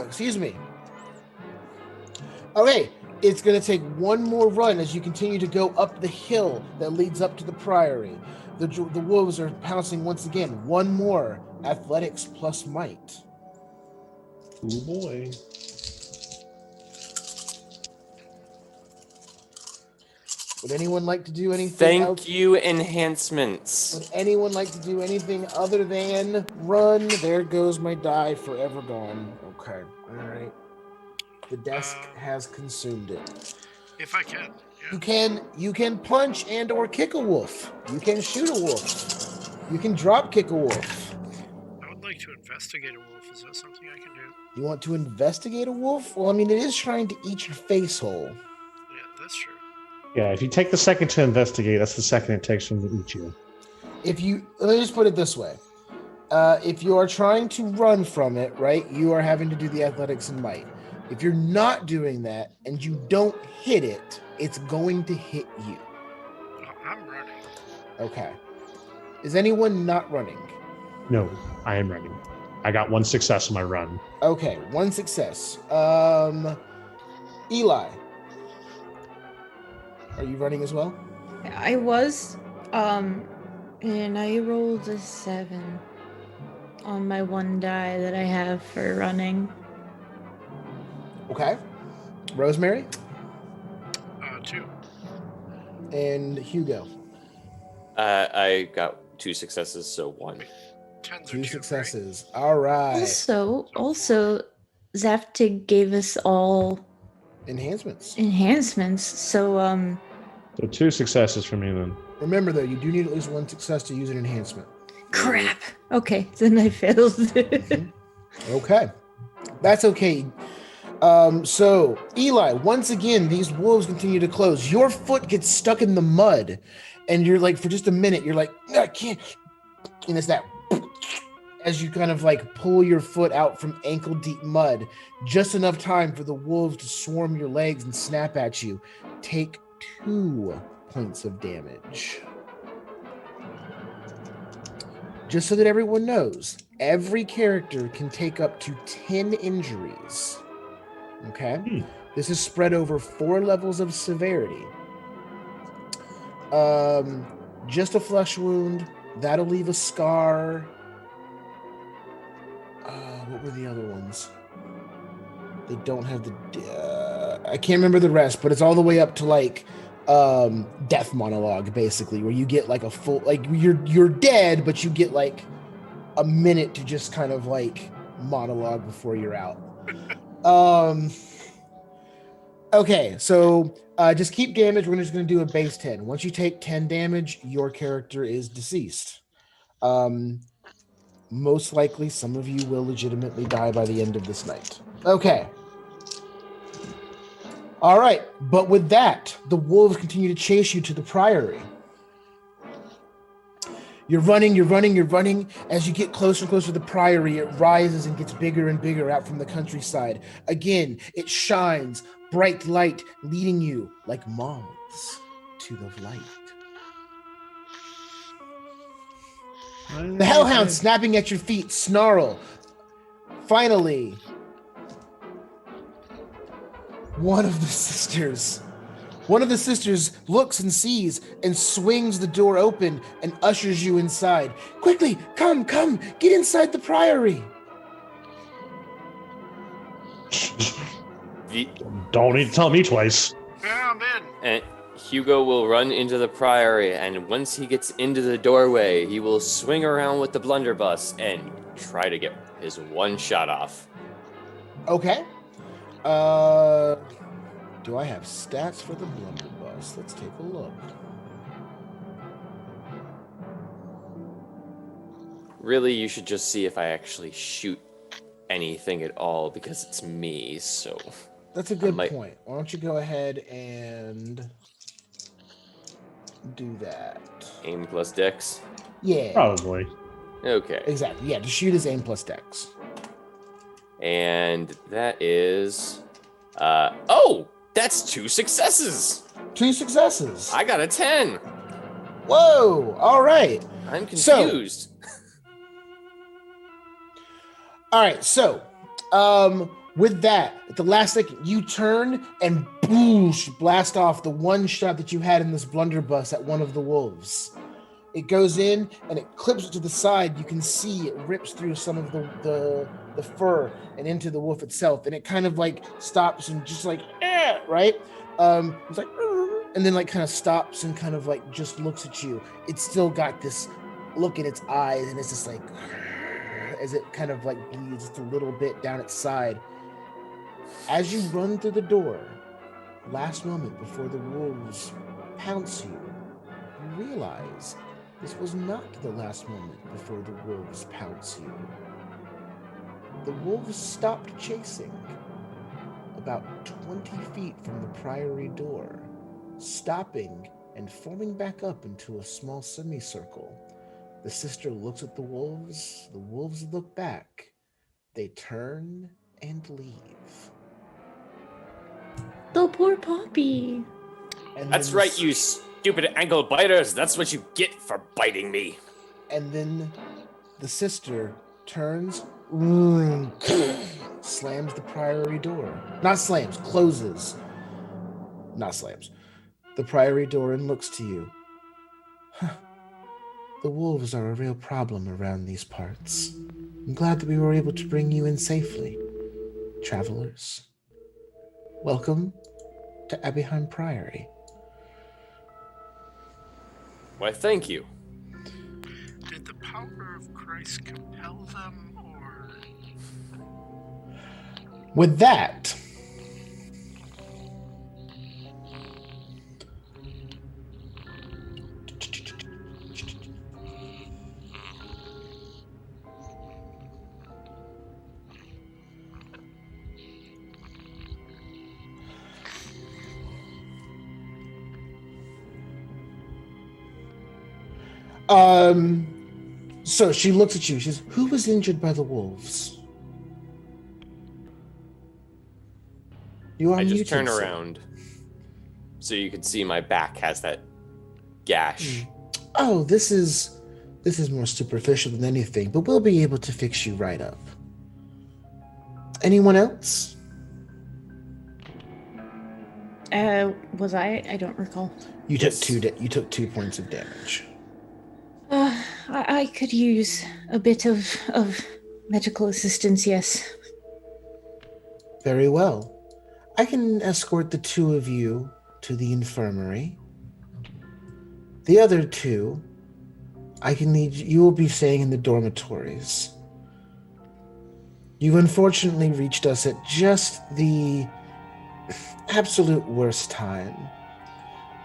Excuse me. Okay, it's going to take 1 more run as you continue to go up the hill that leads up to the Priory. The wolves are pouncing once again. 1 more athletics plus might. Oh boy. Would anyone like to do anything else? Thank you, enhancements. Would anyone like to do anything other than run? There goes my die, forever gone. Okay, all right. The desk has consumed it. If I can. Yeah. You can punch and or kick a wolf. You can shoot a wolf. You can drop kick a wolf. I would like to investigate a wolf. Is that something I can do? You want to investigate a wolf? Well, I mean, it is trying to eat your face hole. Yeah, that's true. Yeah, if you take the second to investigate, that's the second it takes them to eat you. Let me just put it this way. If you are trying to run from it, right, you are having to do the athletics and might. If you're not doing that and you don't hit it, it's going to hit you. I'm running. Okay. Is anyone not running? No, I am running. I got 1 success on my run. Okay, 1 success. Eli, are you running as well? I was, and I rolled a 7 on my 1 die that I have for running. Okay. Rosemary 2. and Hugo. I got 2 successes, so 1. 10s 2 are 2, successes. All right. Also, Zaftig gave us all Enhancements. enhancements. So, So 2 successes for me then. Remember, though, you do need at least 1 success to use an enhancement. crap. Okay, then I failed. Okay. That's okay. So, Eli, once again, these wolves continue to close. Your foot gets stuck in the mud, and you're like, for just a minute, you're like, I can't. And it's that as you kind of like pull your foot out from ankle deep mud, just enough time for the wolves to swarm your legs and snap at you. Take 2 points of damage. Just so that everyone knows, every character can take up to 10 injuries. Okay? This is spread over 4 levels of severity. Just a flesh wound. That'll leave a scar. What were the other ones? They don't have the... I can't remember the rest, but it's all the way up to like death monologue, basically, where you get like a full... Like, you're dead, but you get like a minute to just kind of like monologue before you're out. Okay, so just keep damage. We're just going to do a base 10. Once you take 10 damage, your character is deceased. Most likely, some of you will legitimately die by the end of this night. Okay. All right, but with that, the wolves continue to chase you to the Priory. You're running. As you get closer and closer to the Priory, it rises and gets bigger and bigger out from the countryside. Again, it shines, bright light, leading you like moths to the light. The hellhound snapping at your feet snarl. Finally, one of the sisters looks and sees and swings the door open and ushers you inside. Quickly, come, get inside the Priory. Don't need to tell me twice. Yeah, I'm in. And Hugo will run into the Priory, and once he gets into the doorway, he will swing around with the blunderbuss and try to get his 1 shot off. Okay. Do I have stats for the blunderbuss? Let's take a look. Really, you should just see if I actually shoot anything at all, because it's me, so... That's a good point. Why don't you go ahead and do that? Aim plus dex? Yeah. Probably. Okay. Exactly. Yeah, to shoot is aim plus dex. And that is... oh! That's 2 successes! 2 successes. I got a 10! Whoa! All right. I'm confused. All right, so with that, at the last second, you turn and boosh, blast off the 1 shot that you had in this blunderbuss at one of the wolves. It goes in and it clips it to the side. You can see it rips through some of the fur and into the wolf itself, and it kind of like stops and just like, right? It's like, and then like kind of stops and kind of like just looks at you. It's still got this look in its eyes, and it's just like, as it kind of like bleeds just a little bit down its side. As you run through the door, last moment before the wolves pounce you, you realize this was not the last moment before the wolves pounce you. The wolves stopped chasing about 20 feet from the Priory door, stopping and forming back up into a small semicircle. The sister looks at the wolves look back. They turn and leave. The poor puppy. And That's then right, you stupid ankle biters. That's what you get for biting me. And then the sister turns, slams the priory door. Not slams, closes. Not slams. The priory door and looks to you. The wolves are a real problem around these parts. I'm glad that we were able to bring you in safely, travelers. Welcome to Abbeyham Priory. Why, thank you. Did the power of Christ compel them, or? With that, so she looks at you. She says, "Who was injured by the wolves?" You are I just muted, turn sir. around so you can see my back has that gash. Oh, this is more superficial than anything, but we'll be able to fix you right up. Anyone else? Was I? I don't recall. You Yes. took 2 points of damage. I could use a bit of medical assistance, yes. Very well. I can escort the two of you to the infirmary. The other two, you will be staying in the dormitories. You've unfortunately reached us at just the absolute worst time.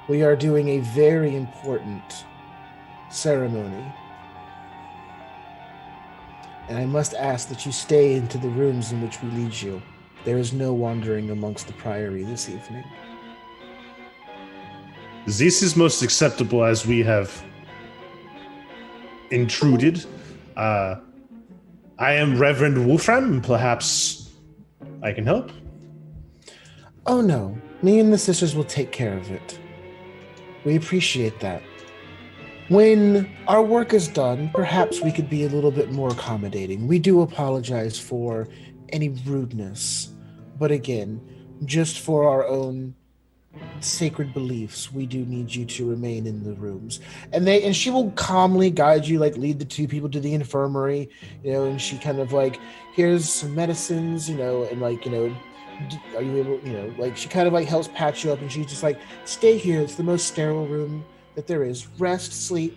We are doing a very important ceremony. And I must ask that you stay into the rooms in which we lead you. There is no wandering amongst the priory this evening. This is most acceptable as we have intruded. I am Reverend Wolfram. Perhaps I can help. Oh no, me and the sisters will take care of it. We appreciate that. When our work is done, perhaps we could be a little bit more accommodating. We do apologize for any rudeness. But again, just for our own sacred beliefs, we do need you to remain in the rooms. And she will calmly guide you, like lead the two people to the infirmary, and she kind of like, here's some medicines, and like, are you able, like she kind of like helps patch you up, and she's just like, stay here. It's the most sterile room that there is. Rest, sleep,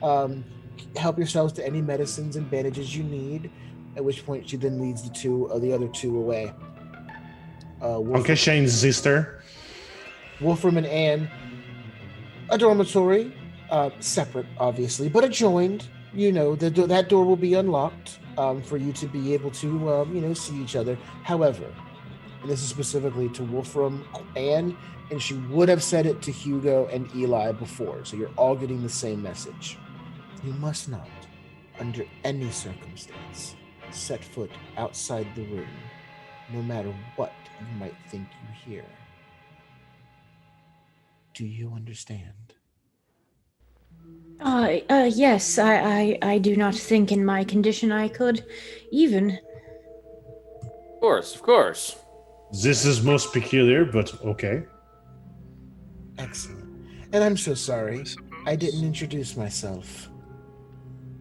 help yourselves to any medicines and bandages you need. At which point she then leads the other two away. Dankeschön, sister. Wolfram and Anne, a dormitory, separate obviously, but adjoined. That door will be unlocked for you to be able to see each other. However, and this is specifically to Wolfram, Anne, and she would have said it to Hugo and Eli before, so you're all getting the same message. You must not, under any circumstance, set foot outside the room, no matter what you might think you hear. Do you understand? Yes, I do not think in my condition I could even. Of course. This is most peculiar, but okay. Excellent. And I'm so sorry, I didn't introduce myself.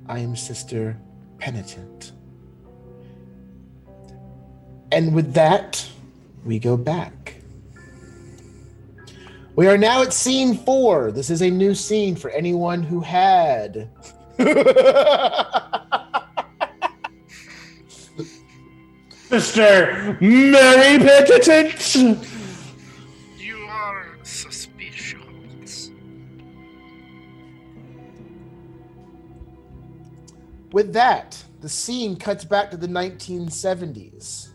I am Sister Penitent. And with that, we go back. We are now at scene 4. This is a new scene for anyone who had. Mr. Mary Penitent! You are suspicious. With that, the scene cuts back to the 1970s.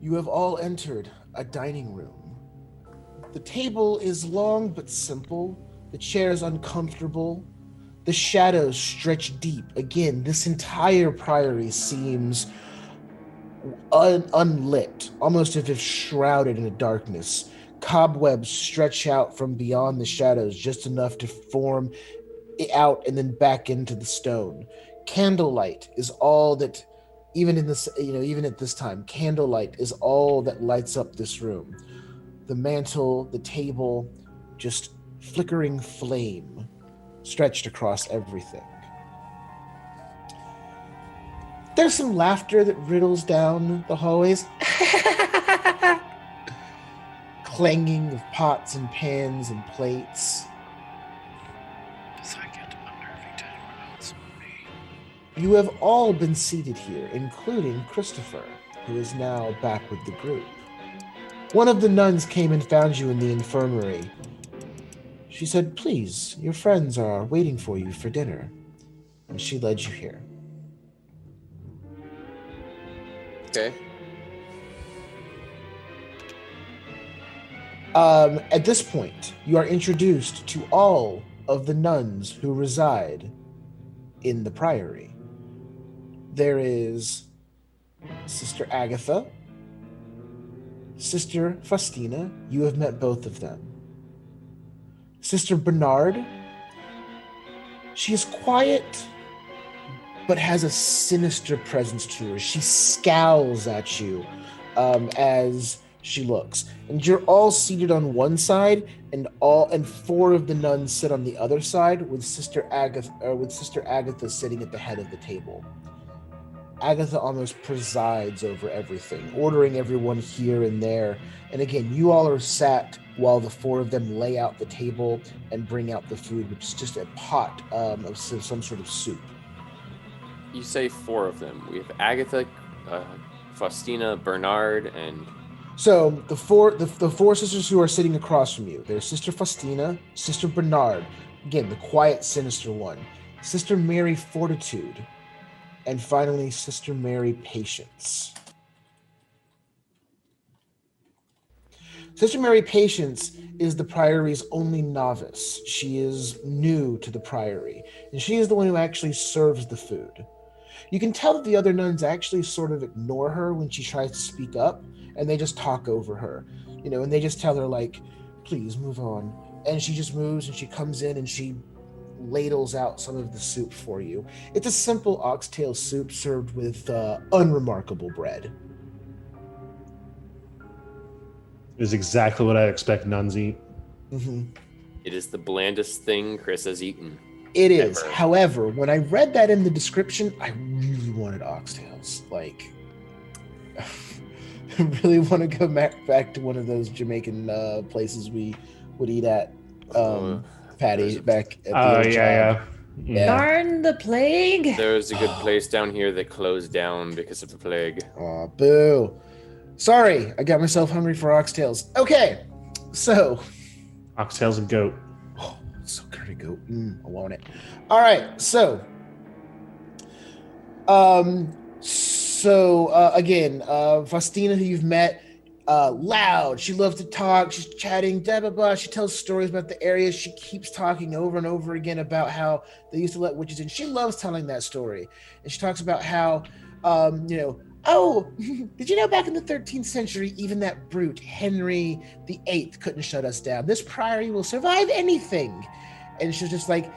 You have all entered a dining room. The table is long but simple. The chair is uncomfortable. The shadows stretch deep. Again, this entire priory seems unlit, almost as if shrouded in a darkness. Cobwebs stretch out from beyond the shadows, just enough to form it out and then back into the stone. Candlelight is all that, even in this, even at this time, candlelight is all that lights up this room. The mantle, the table, just flickering flame stretched across everything. There's some laughter that riddles down the hallways. Clanging of pots and pans and plates. Does that get unnerving to anyone else but me? You have all been seated here, including Christopher, who is now back with the group. One of the nuns came and found you in the infirmary. She said, "Please, your friends are waiting for you for dinner." And she led you here. Okay. At this point, you are introduced to all of the nuns who reside in the priory. There is Sister Agatha, Sister Faustina. You have met both of them. Sister Bernard. She is quiet, but has a sinister presence to her. She scowls at you as she looks. And you're all seated on one side, and four of the nuns sit on the other side, with Sister Agatha sitting at the head of the table. Agatha almost presides over everything, ordering everyone here and there. And again, you all are sat while the four of them lay out the table and bring out the food, which is just a pot of some sort of soup. You say four of them. We have Agatha, Faustina, Bernard, and... So the four sisters who are sitting across from you, there's Sister Faustina, Sister Bernard, again, the quiet, sinister one, Sister Mary Fortitude, and finally, Sister Mary Patience. Sister Mary Patience is the priory's only novice. She is new to the priory, and she is the one who actually serves the food. You can tell that the other nuns actually sort of ignore her when she tries to speak up, and they just talk over her, and they just tell her, like, "Please move on." And she just moves, and she comes in, and she ladles out some of the soup for you. It's a simple oxtail soup served with unremarkable bread. It is exactly what I expect nuns eat. Mm-hmm. It is the blandest thing Chris has eaten. It is. Ever. However, when I read that in the description, I really wanted oxtails. Like, I really want to go back to one of those Jamaican places we would eat at, Patty, back at the old job. Yeah. Darn the plague. There's a good place down here that closed down because of the plague. Aw, boo. Sorry, I got myself hungry for oxtails. Okay, so... Oxtails and goat. Oh, so curry goat. I want it. All right, so... Again, Faustina, who you've met, loud. She loves to talk. She's chatting, blah, blah, blah. She tells stories about the area. She keeps talking over and over again about how they used to let witches in. She loves telling that story. And she talks about how, oh, did you know back in the 13th century, even that brute, Henry VIII, couldn't shut us down. This priory will survive anything. And she's just like,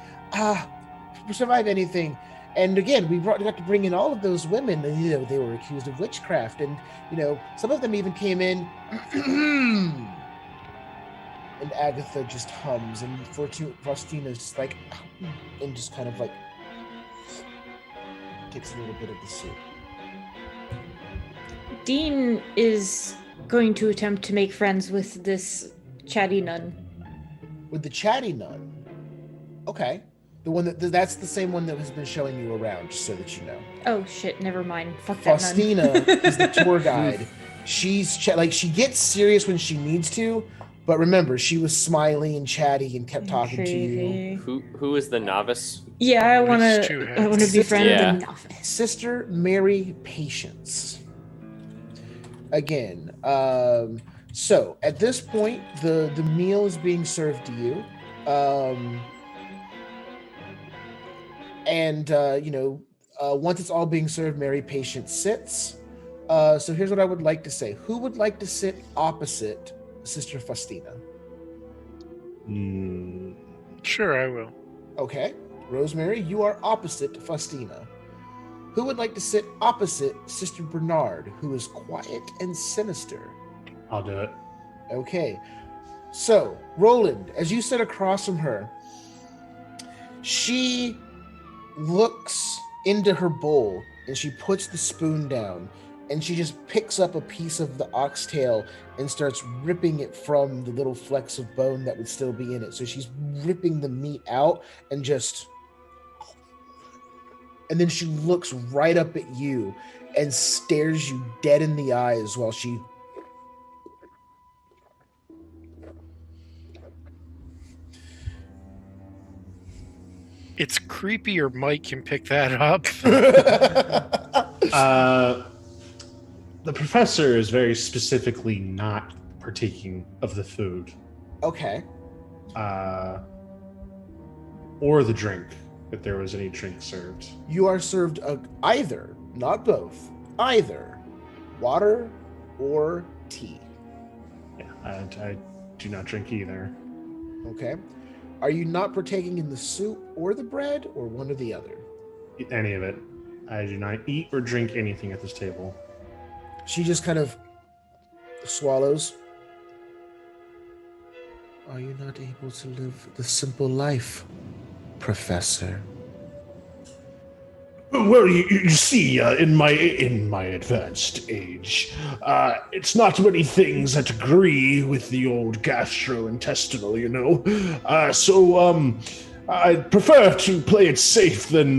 survive anything. And again, we got to bring in all of those women, and they were accused of witchcraft, and some of them even came in. And Agatha just hums, and Faustina's just like, and just kind of like takes a little bit of the soup. Dean is going to attempt to make friends with this chatty nun. With the chatty nun? Okay. The one that's the same one that has been showing you around, just so that you know. Oh shit, never mind. Fuck that Faustina is the tour guide. She's she gets serious when she needs to, but remember, she was smiley and chatty and kept talking to you. Who is the novice? Yeah, I want to befriend the novice. Sister Mary Patience. Again, so at this point, the meal is being served to you. And once it's all being served, Mary Patient sits. So here's what I would like to say. Who would like to sit opposite Sister Faustina? Sure, I will. Okay. Rosemary, you are opposite Faustina. Who would like to sit opposite Sister Bernard, who is quiet and sinister? I'll do it. Okay. So, Roland, as you sit across from her, she looks into her bowl and she puts the spoon down and she just picks up a piece of the oxtail and starts ripping it from the little flecks of bone that would still be in it. So she's ripping the meat out and then she looks right up at you and stares you dead in the eyes while she... It's creepy your Mike can pick that up. The professor is very specifically not partaking of the food. Okay. Or the drink, if there was any drink served. You are served either, not both, either water or tea. Yeah, I do not drink either. Okay. Are you not partaking in the soup or the bread, or one or the other? Any of it. I do not eat or drink anything at this table. She just kind of swallows. Are you not able to live the simple life, Professor? Well, you see, in my advanced age, it's not many things that agree with the old gastrointestinal, you know. So I prefer to play it safe than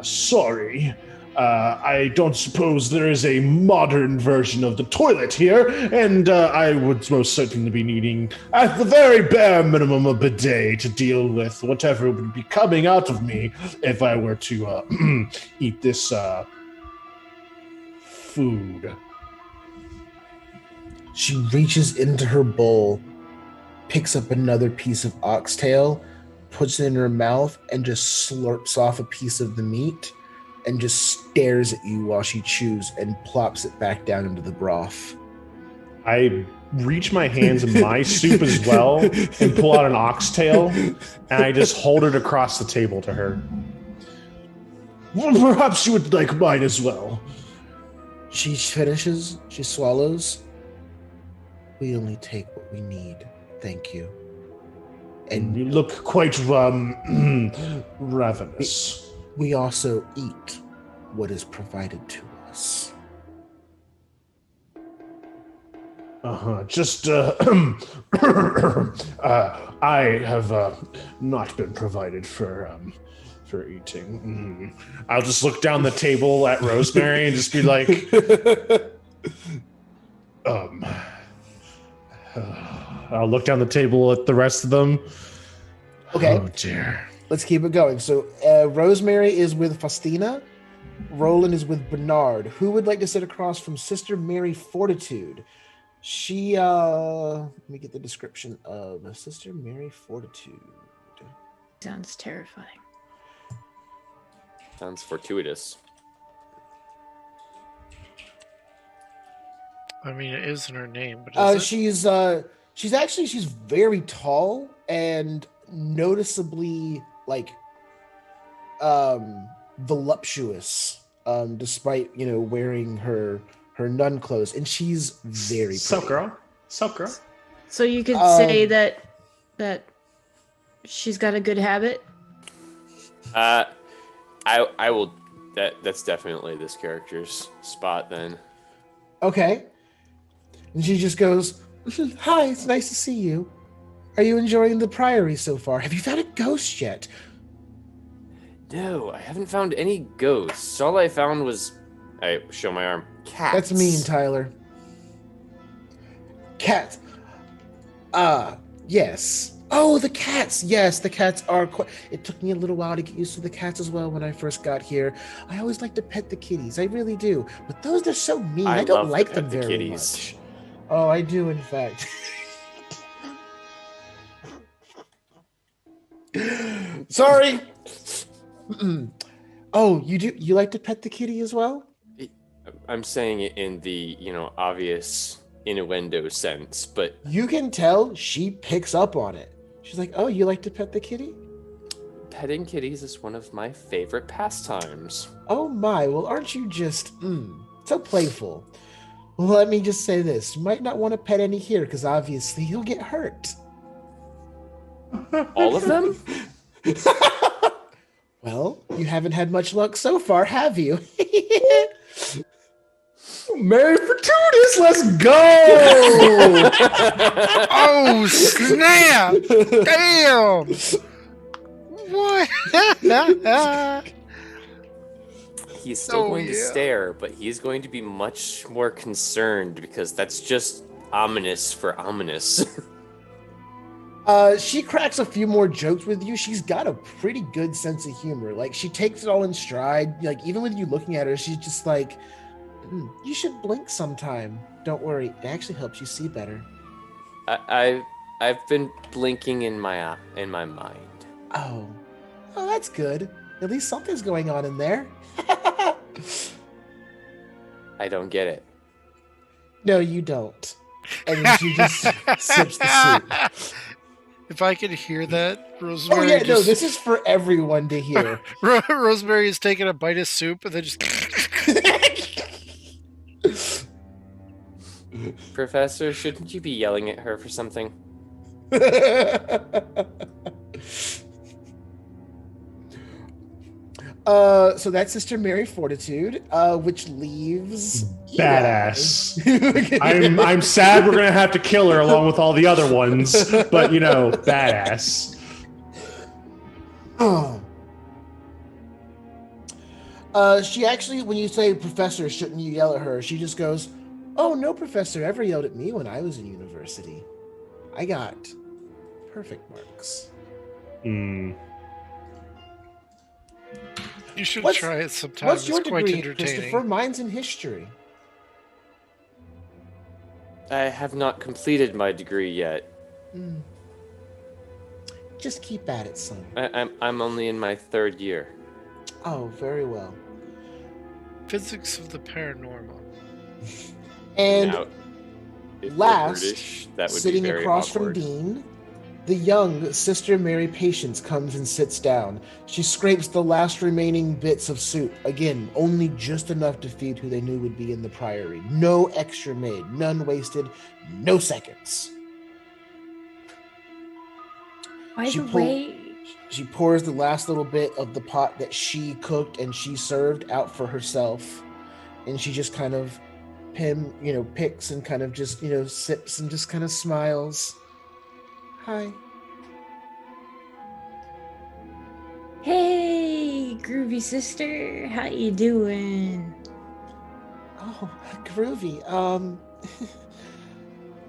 sorry. I don't suppose there is a modern version of the toilet here, and I would most certainly be needing, at the very bare minimum, a bidet to deal with whatever would be coming out of me if I were to eat this food. She reaches into her bowl, picks up another piece of oxtail, puts it in her mouth, and just slurps off a piece of the meat, and just stares at you while she chews and plops it back down into the broth. I reach my hands in my soup as well and pull out an oxtail, and I just hold it across the table to her. Well, perhaps you would like mine as well. She finishes, she swallows. We only take what we need. Thank you. And you look quite ravenous. We also eat what is provided to us. Just, I have not been provided for eating. I'll just look down the table at Rosemary and just be like, I'll look down the table at the rest of them. Okay. Oh, dear. Let's keep it going. So Rosemary is with Faustina. Roland is with Bernard. Who would like to sit across from Sister Mary Fortitude? She, let me get the description of Sister Mary Fortitude. Sounds terrifying. Sounds fortuitous. I mean, it is in her name, but she's very tall and noticeably voluptuous, despite wearing her nun clothes, and she's very pretty. Sup, girl? So you could say that she's got a good habit. I will. That's definitely this character's spot then. Okay. And she just goes, "Hi, it's nice to see you. Are you enjoying the Priory so far? Have you found a ghost yet?" No, I haven't found any ghosts. All I found was, I show my arm, cats. That's mean, Tyler. Cat. Yes. Oh, the cats. Yes, the cats are quite... It took me a little while to get used to the cats as well when I first got here. I always like to pet the kitties. I really do. But those, they're so mean. I don't like them very much. Oh, I do, in fact. Sorry. Oh, you do? You like to pet the kitty as well? I'm saying it in the, obvious innuendo sense, but You can tell she picks up on it. She's like, "Oh, you like to pet the kitty? petting kitties is one of my favorite pastimes. Oh my! Well, aren't you just so playful?" Well, let me just say this: you might not want to pet any here because obviously you'll get hurt. All of them? Well, you haven't had much luck so far, have you? Mary Fortuitous, let's go! Oh snap! Damn! What? He's still Oh, going to yeah. stare, but he's going to be much more concerned because that's just ominous for ominous. She cracks a few more jokes with you. She's got a pretty good sense of humor. Like, she takes it all in stride. Like, even with you looking at her, she's just like, you should blink sometime. Don't worry, it actually helps you see better. I've been blinking in my mind. Oh, that's good. At least something's going on in there. I don't get it. No, you don't. And then she just sips the soup. If I could hear that, Oh Rosemary. yeah, no, this is for everyone to hear. Rosemary is taking a bite of soup and then just. Professor, shouldn't you be yelling at her for something? So that's Sister Mary Fortitude, which leaves Badass. Eli. I'm sad we're gonna have to kill her along with all the other ones, but badass. She actually, when you say professor, shouldn't you yell at her? She just goes, "Oh, no professor ever yelled at me when I was in university. I got perfect marks." Hmm. You should What's- try it sometime. What's your It's quite degree, entertaining. Christopher? Mine's in history. I have not completed my degree yet. Just keep at it, son. I'm only in my 3rd year. Oh, very well. Physics of the paranormal. And Now, if last, we're British, that would sitting be very across awkward. from Dean, the young Sister Mary Patience comes and sits down. She scrapes the last remaining bits of soup. Again, only just enough to feed who they knew would be in the priory. No extra made, none wasted, no seconds. By the way, She pours the last little bit of the pot that she cooked and she served out for herself. And she just kind of picks and kind of just, sips and just kind of smiles. Hi. hey, groovy sister, how you doing? Oh, groovy.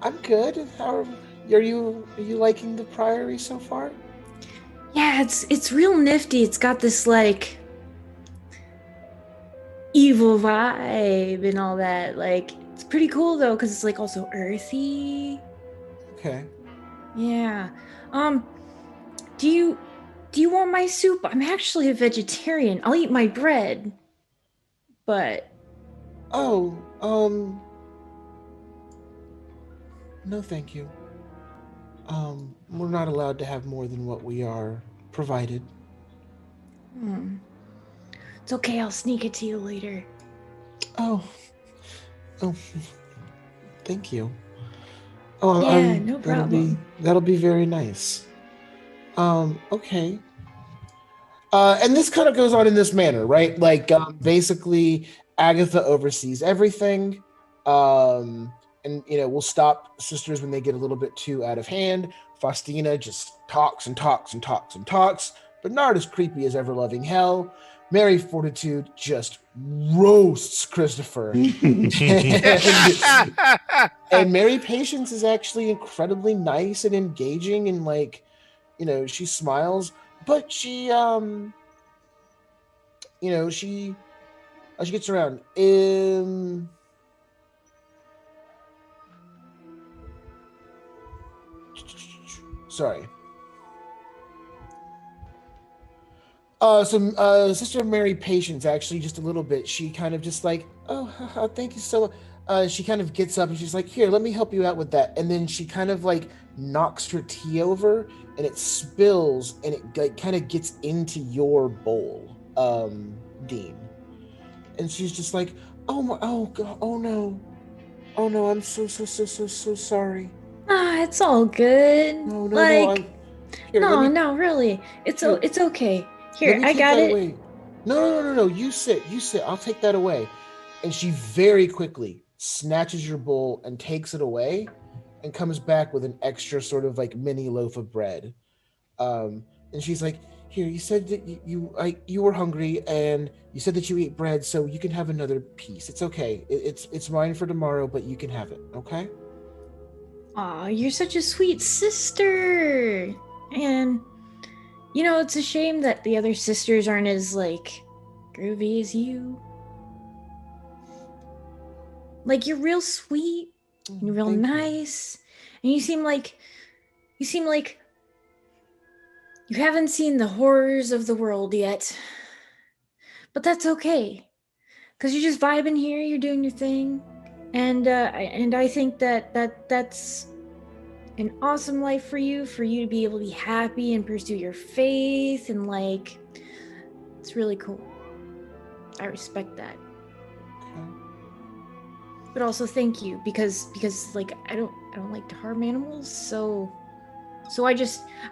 I'm good. Are you liking the priory so far? Yeah, it's real nifty. It's got this like evil vibe and all that. Like, it's pretty cool though, because it's like also earthy. Okay. Yeah. Do you want my soup? I'm actually a vegetarian. I'll eat my bread. But Oh, no thank you. We're not allowed to have more than what we are provided. it's okay, I'll sneak it to you later. Oh, thank you. Oh, Yeah, no problem. That'll be very nice. Okay. And this kind of goes on in this manner, right? Like, basically, Agatha oversees everything. And we'll stop sisters when they get a little bit too out of hand. Faustina just talks and talks and talks and talks. Bernard is creepy as ever loving hell. Mary Fortitude just roasts Christopher. And Mary Patience is actually incredibly nice and engaging and she smiles, but she she gets around. Sorry. Sister Mary Patience, actually, just a little bit. She kind of just like, oh, thank you so. She kind of gets up and she's like, here, let me help you out with that. And then she kind of like knocks her tea over, and it spills, and it like kind of gets into your bowl, Dean. And she's just like, oh my, oh god, oh no, I'm so sorry. It's all good. No, I'm here. No, really, it's Here. it's okay. Let Here, me I take got that it. away. No. You sit. I'll take that away. And she very quickly snatches your bowl and takes it away, and comes back with an extra sort of like mini loaf of bread. And she's like, "Here, you said that you were hungry, and you said that you eat bread, so you can have another piece. It's okay. It's mine for tomorrow, but you can have it. Okay?" Aw, you're such a sweet sister. And it's a shame that the other sisters aren't as like groovy as you. Like, you're real sweet, and you're real Thank you. nice, and you seem like you haven't seen the horrors of the world yet. But that's okay, because you're just vibing here, you're doing your thing, and I think that's an awesome life for you to be able to be happy and pursue your faith, and like, it's really cool. I respect that. Okay. But also thank you, because like, I don't like to harm animals, so I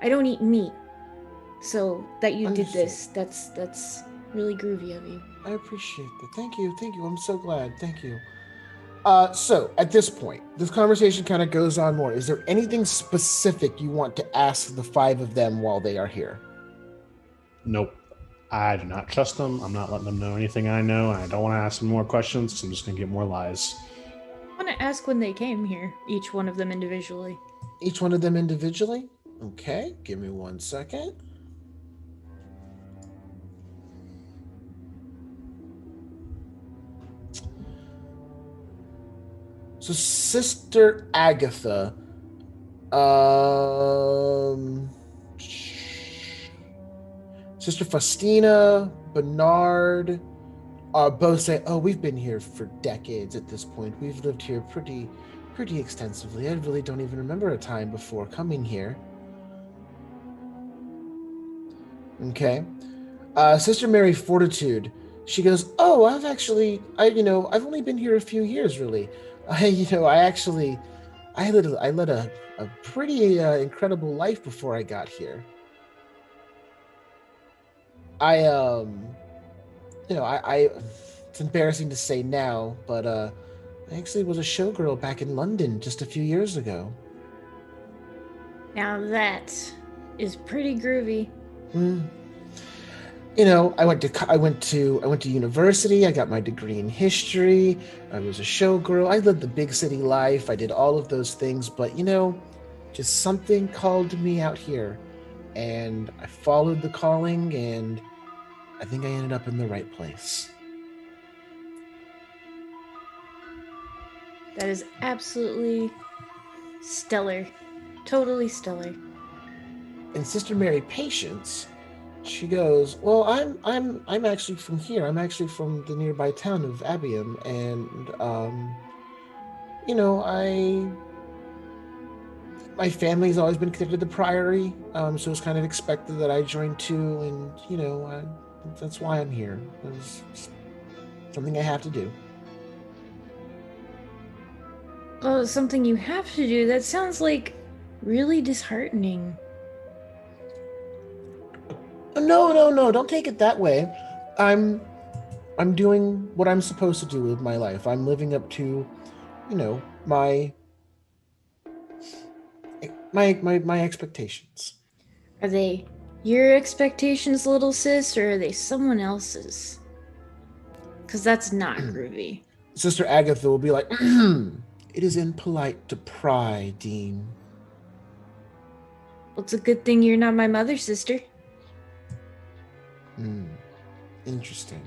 don't eat meat. So that you did this, that's really groovy of you. I appreciate that. Thank you. I'm so glad. Thank you. So at this point, this conversation kind of goes on more. Is there anything specific you want to ask the five of them while they are here? Nope. I do not trust them. I'm not letting them know anything I know, and I don't want to ask them more questions, so I'm just going to get more lies. I want to ask when they came here, each one of them individually. Each one of them individually? Okay, give me 1 second. So Sister Agatha, Sister Faustina, Bernard, both say, "Oh, we've been here for decades at this point. We've lived here pretty extensively. I really don't even remember a time before coming here." Okay. Sister Mary Fortitude, she goes, "Oh, I've only been here a few years, really. I led a pretty incredible life before I got here. It's embarrassing to say now, but I actually was a showgirl back in London just a few years ago." Now that is pretty groovy. I went to university. I got my degree in history. I was a showgirl. I lived the big city life. I did all of those things, but just something called me out here, and I followed the calling, and I think I ended up in the right place. That is absolutely stellar. Totally stellar. And Sister Mary Patience, she goes, "Well, I'm actually from here. I'm actually from the nearby town of Abbeyham, and my family's always been connected to the Priory, so it's kind of expected that I join too, and that's why I'm here. It's something I have to do." Oh, something you have to do? That sounds like really disheartening. No, don't take it that way. I'm doing what I'm supposed to do with my life. I'm living up to, my expectations. Are they your expectations, little sis, or are they someone else's? Because that's not groovy. Sister Agatha will be like, "It is impolite to pry, Dean." Well, it's a good thing you're not my mother's sister. Interesting.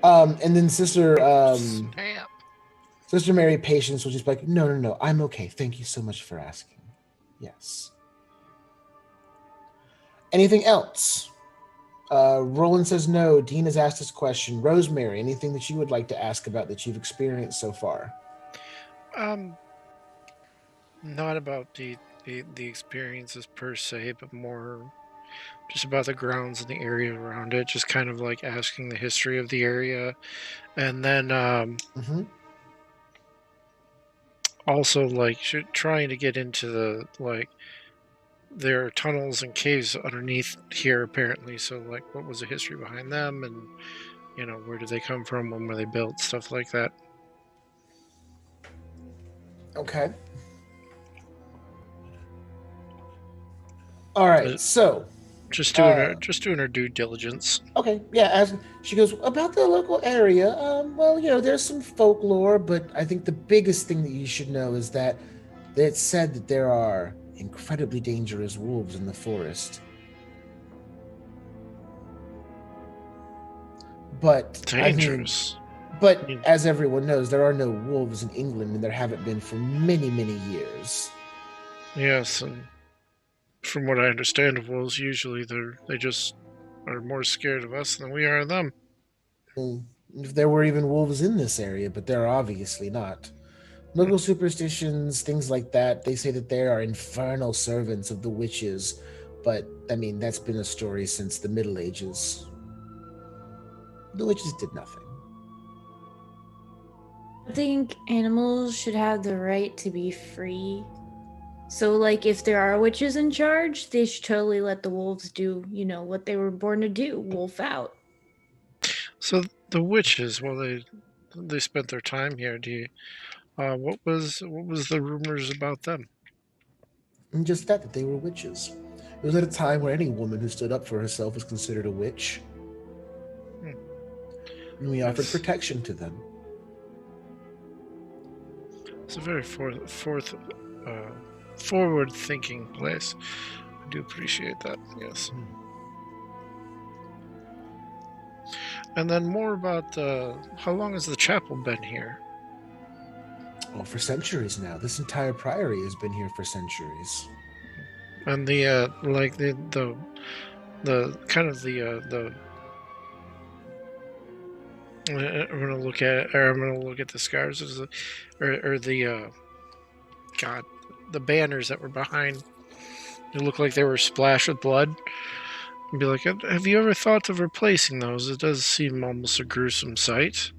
And then Sister Mary Patience will just be like, no, I'm okay. Thank you so much for asking. Yes. Anything else? Roland says no. Dean has asked this question. Rosemary, anything that you would like to ask about that you've experienced so far? Not about the experiences per se, but more just about the grounds and the area around it. Just kind of like asking the history of the area, and then also like trying to get into the like. There are tunnels and caves underneath here apparently. So like, what was the history behind them, and where did they come from, when were they built, stuff like that. Okay. All right. So just doing her due diligence. Okay, yeah. As she goes about the local area, well, there's some folklore, but I think the biggest thing that you should know is that it's said that there are incredibly dangerous wolves in the forest. But dangerous. As everyone knows, there are no wolves in England, and there haven't been for many, many years. Yes, and from what I understand of wolves, usually they just are more scared of us than we are of them. If there were even wolves in this area, but there are obviously not. Local superstitions, things like that, they say that there are infernal servants of the witches, but, that's been a story since the Middle Ages. The witches did nothing. I think animals should have the right to be free. So, like, if there are witches in charge, they should totally let the wolves do, what they were born to do, wolf out. So the witches, well, they spent their time here. What was the rumors about them? And just that they were witches. It was at a time where any woman who stood up for herself was considered a witch. And we offered protection to them. It's a very forward-thinking place. I do appreciate that. Yes. And then more about how long has the chapel been here? Oh, for centuries now. This entire priory has been here for centuries. And the like the kind of the I'm gonna look at the scars or the God, the banners that were behind. They look like they were splashed with blood. And be like, have you ever thought of replacing those? It does seem almost a gruesome sight.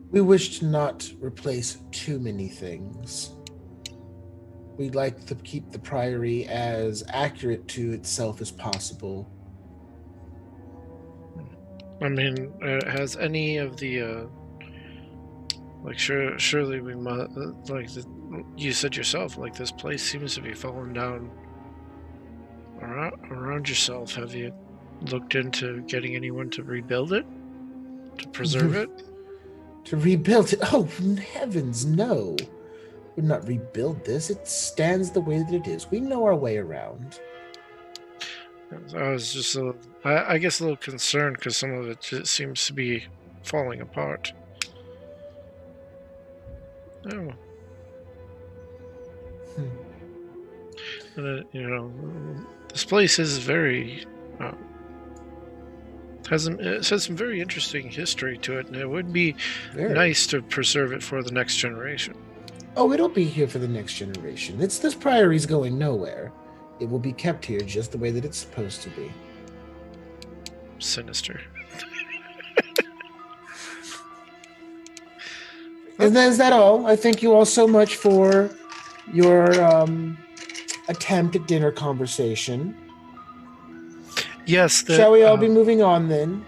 We wish to not replace too many things. We'd like to keep the priory as accurate to itself as possible. Has any of the surely we must you said yourself, like, this place seems to be falling down around yourself. Have you looked into getting anyone to rebuild it, to preserve it? To rebuild it? Oh, heavens, no. We'd not rebuild this. It stands the way that it is. We know our way around. I was just I guess a little concerned because some of it just seems to be falling apart. Oh. And this place is very has some very interesting history to it, and it would be nice to preserve it for the next generation. Oh, it'll be here for the next generation. This priory's going nowhere. It will be kept here just the way that it's supposed to be. Sinister. And is that all? I thank you all so much for your attempt at dinner conversation. Yes. Shall we all be moving on then?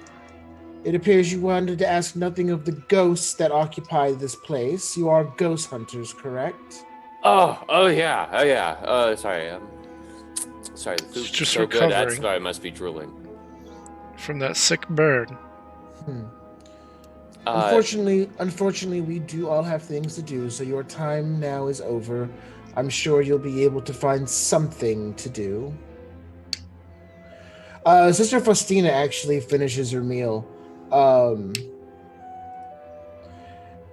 It appears you wanted to ask nothing of the ghosts that occupy this place. You are ghost hunters, correct? Oh yeah. Sorry. Sorry, the food's just so recovering. Good. That's why I must be drooling. From that sick bird. Unfortunately, we do all have things to do, so your time now is over. I'm sure you'll be able to find something to do. Sister Faustina actually finishes her meal,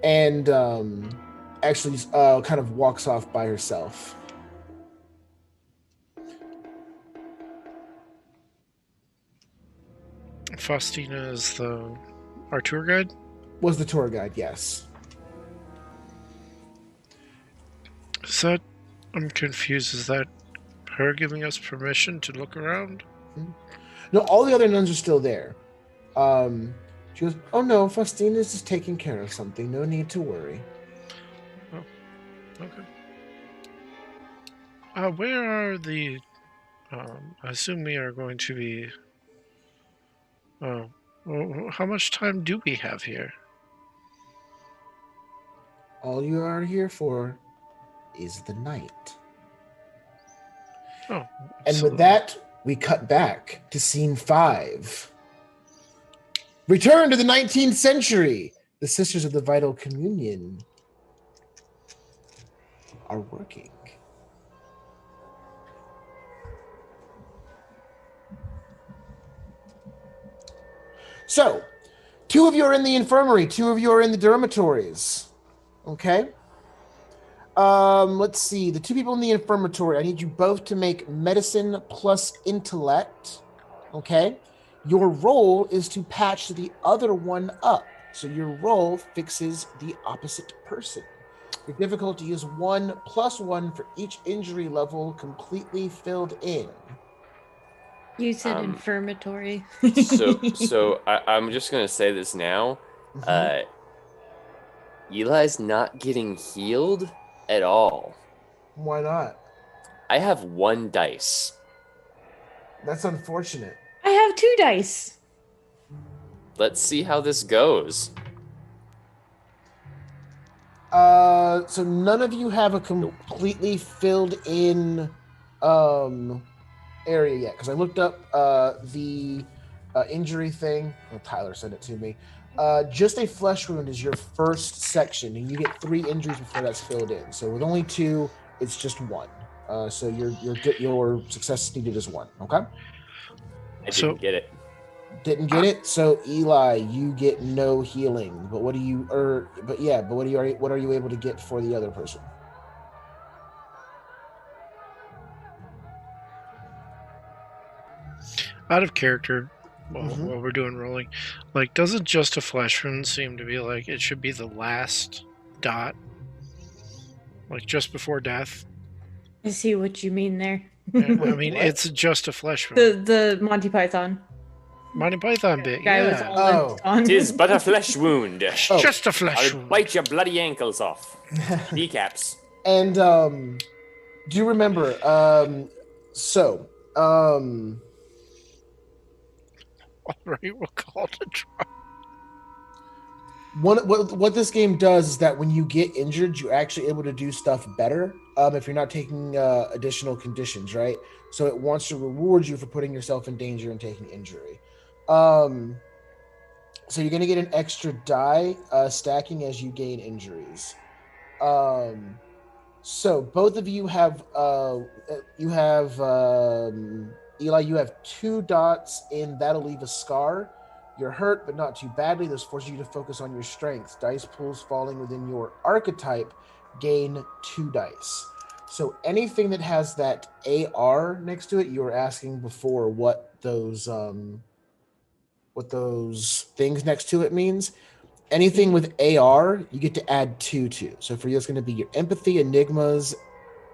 and actually kind of walks off by herself. Faustina is our tour guide? Was the tour guide, yes. Is that... I'm confused. Is that her giving us permission to look around? No, all the other nuns are still there. She goes, oh no, Faustina's just taking care of something. No need to worry. Okay. Where are the... I assume we are going to be... how much time do we have here? All you are here for is the night. Oh, and with that, we cut back to scene 5. Return to the 19th century. The Sisters of the Vital Communion are working. So, 2 of you are in the infirmary, 2 of you are in the dormitories. Okay? Let's see. The 2 people in the infirmary, I need you both to make medicine plus intellect. Okay? Your role is to patch the other one up. So your role fixes the opposite person. Your difficulty is 1 + 1 for each injury level completely filled in. You said infirmatory. So I'm just gonna say this now. Eli's not getting healed at all. Why not? I have 1 dice. That's unfortunate. I have 2 dice. Let's see how this goes. So none of you have a completely filled in area yet, because I looked up the injury thing. Well, Tyler sent it to me. Just a flesh wound is your first section, and you get 3 injuries before that's filled in. So with only 2, it's just 1. So your success needed is 1. Okay. I didn't get it. Didn't get it. So Eli, you get no healing. But what are you able to get for the other person? Out of character, while we're doing rolling, like, doesn't just a flesh wound seem to be like it should be the last dot, like just before death? I see what you mean there. I mean, what? it's just a flesh wound. The Monty Python Monty Python bit, guy was yeah. all on. 'Tis but a flesh wound. It's just a flesh I'll wound. bite your bloody ankles off. Kneecaps. And do you remember? All right, we'll call it a draw. What this game does is that when you get injured, you're actually able to do stuff better if you're not taking additional conditions, right? So it wants to reward you for putting yourself in danger and taking injury. So you're going to get an extra die stacking as you gain injuries. So both of you have Eli, you have 2 dots in that'll leave a scar. You're hurt, but not too badly. This forces you to focus on your strengths. Dice pools falling within your archetype gain 2 dice. So anything that has that AR next to it, you were asking before what those things next to it means. Anything with AR, you get to add 2 to. So for you, it's going to be your empathy, enigmas,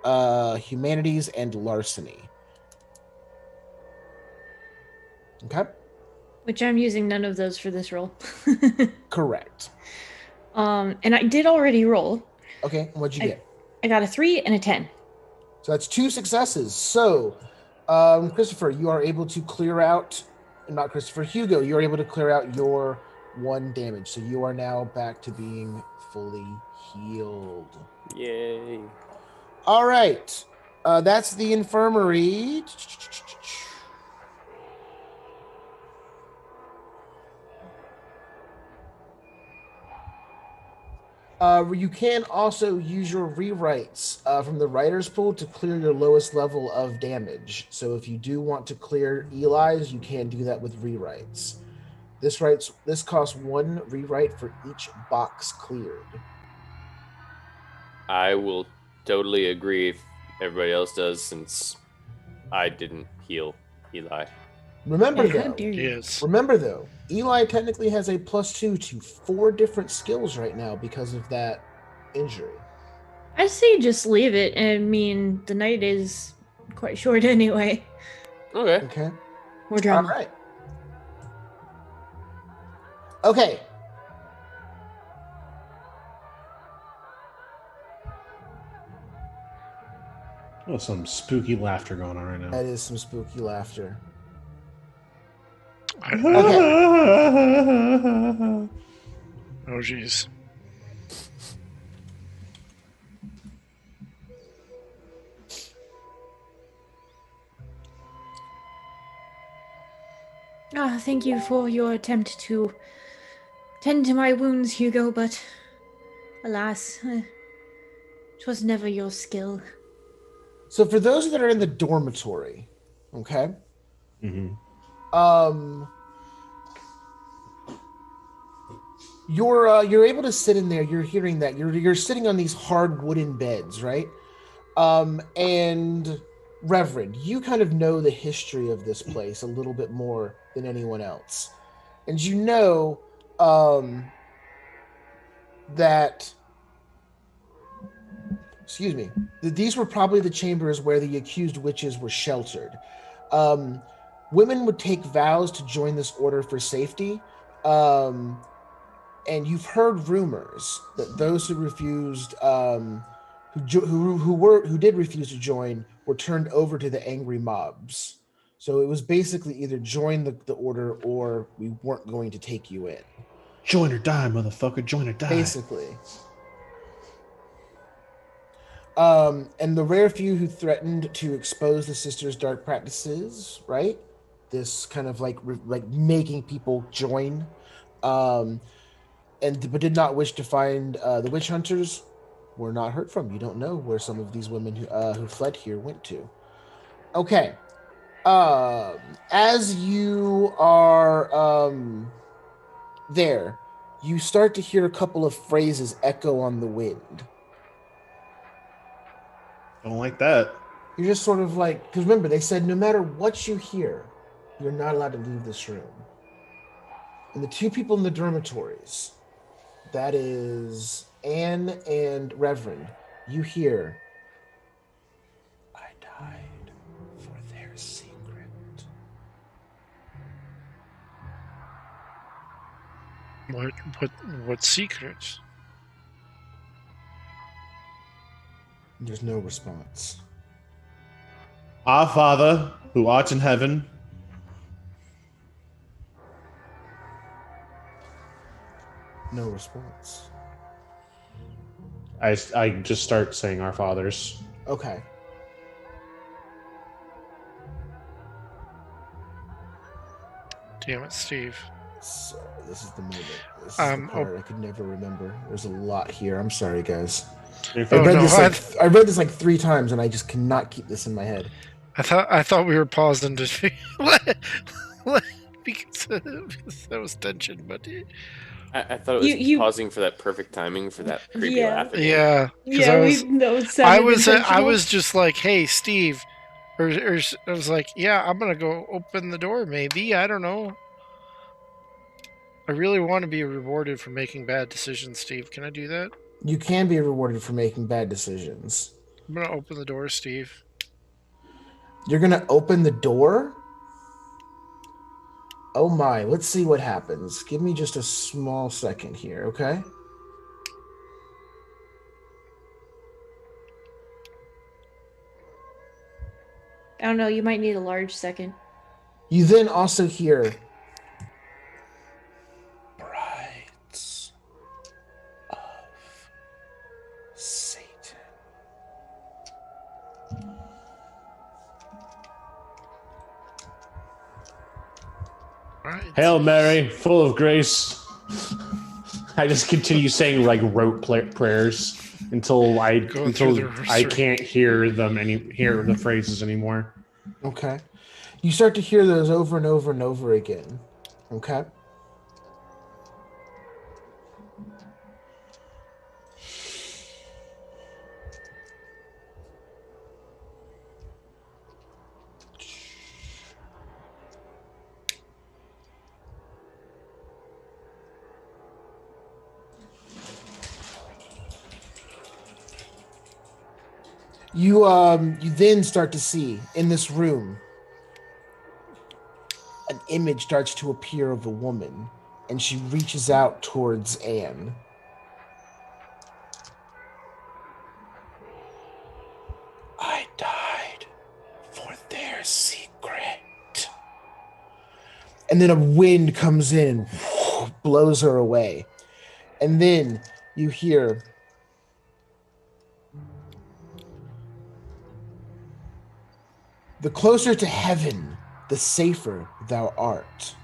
humanities, and larceny. Okay. Which I'm using none of those for this roll. Correct. And I did already roll. Okay, what'd you get? I got a 3 and a 10. So that's 2 successes. So, Christopher, you are able to clear out, not Christopher, Hugo, you're able to clear out your 1 damage. So you are now back to being fully healed. Yay. All right. That's the infirmary. You can also use your rewrites from the writer's pool to clear your lowest level of damage. So if you do want to clear Eli's, you can do that with rewrites. This costs 1 rewrite for each box cleared. I will totally agree if everybody else does, since I didn't heal Eli. Remember How though, dare you? Yes. Eli technically has a +2 to 4 different skills right now because of that injury. I say just leave it. I mean, the night is quite short anyway. Okay. Okay. More drama. All right. Okay. Oh, some spooky laughter going on right now. That is some spooky laughter. Oh, jeez. Thank you for your attempt to tend to my wounds, Hugo, but alas, it was never your skill. So for those that are in the dormitory, okay, Mm-hmm. you're able to sit in there. You're hearing that you're sitting on these hard wooden beds, right? And Reverend, you kind of know the history of this place a little bit more than anyone else, and you know that. Excuse me. These were probably the chambers where the accused witches were sheltered. Women would take vows to join this order for safety. And you've heard rumors that those who refused, who did refuse to join, were turned over to the angry mobs. So it was basically either join the order or we weren't going to take you in. Join or die, motherfucker. Join or die. Basically. And the rare few who threatened to expose the sisters' dark practices, right? This kind of like making people join, but did not wish to find the witch hunters were not heard from. You don't know where some of these women who fled here went to. Okay. As you are there, you start to hear a couple of phrases echo on the wind. Don't like that. You're just sort of like, because remember, they said no matter what you hear, you're not allowed to leave this room. And the two people in the dormitories, that is Anne and Reverend, you hear, I died for their secret. What secret? There's no response. Our Father, who art in heaven. No response. I just start saying Our Fathers. Okay. Damn it, Steve. So this is the moment. This is the part I could never remember. There's a lot here. I'm sorry, guys. I read this like 3 times, and I just cannot keep this in my head. I thought we were pausing to because that was tension, but I thought it was pausing for that perfect timing for that creepy laugh. Yeah, I was just like, hey, Steve, or I was like, yeah, I'm gonna go open the door. Maybe, I don't know. I really want to be rewarded for making bad decisions, Steve. Can I do that? You can be rewarded for making bad decisions. I'm gonna open the door, Steve. You're gonna open the door? Oh my, let's see what happens. Give me just a small second here, okay? I don't know, you might need a large second. You then also hear Brides of Satan. Right. Hail Mary, full of grace. I just continue saying like rote prayers until I can't hear the phrases anymore. Okay. You start to hear those over and over and over again. Okay. You then start to see in this room an image starts to appear of a woman, and she reaches out towards Anne. I died for their secret. And then a wind comes in and blows her away. And then you hear the closer to heaven, the safer thou art.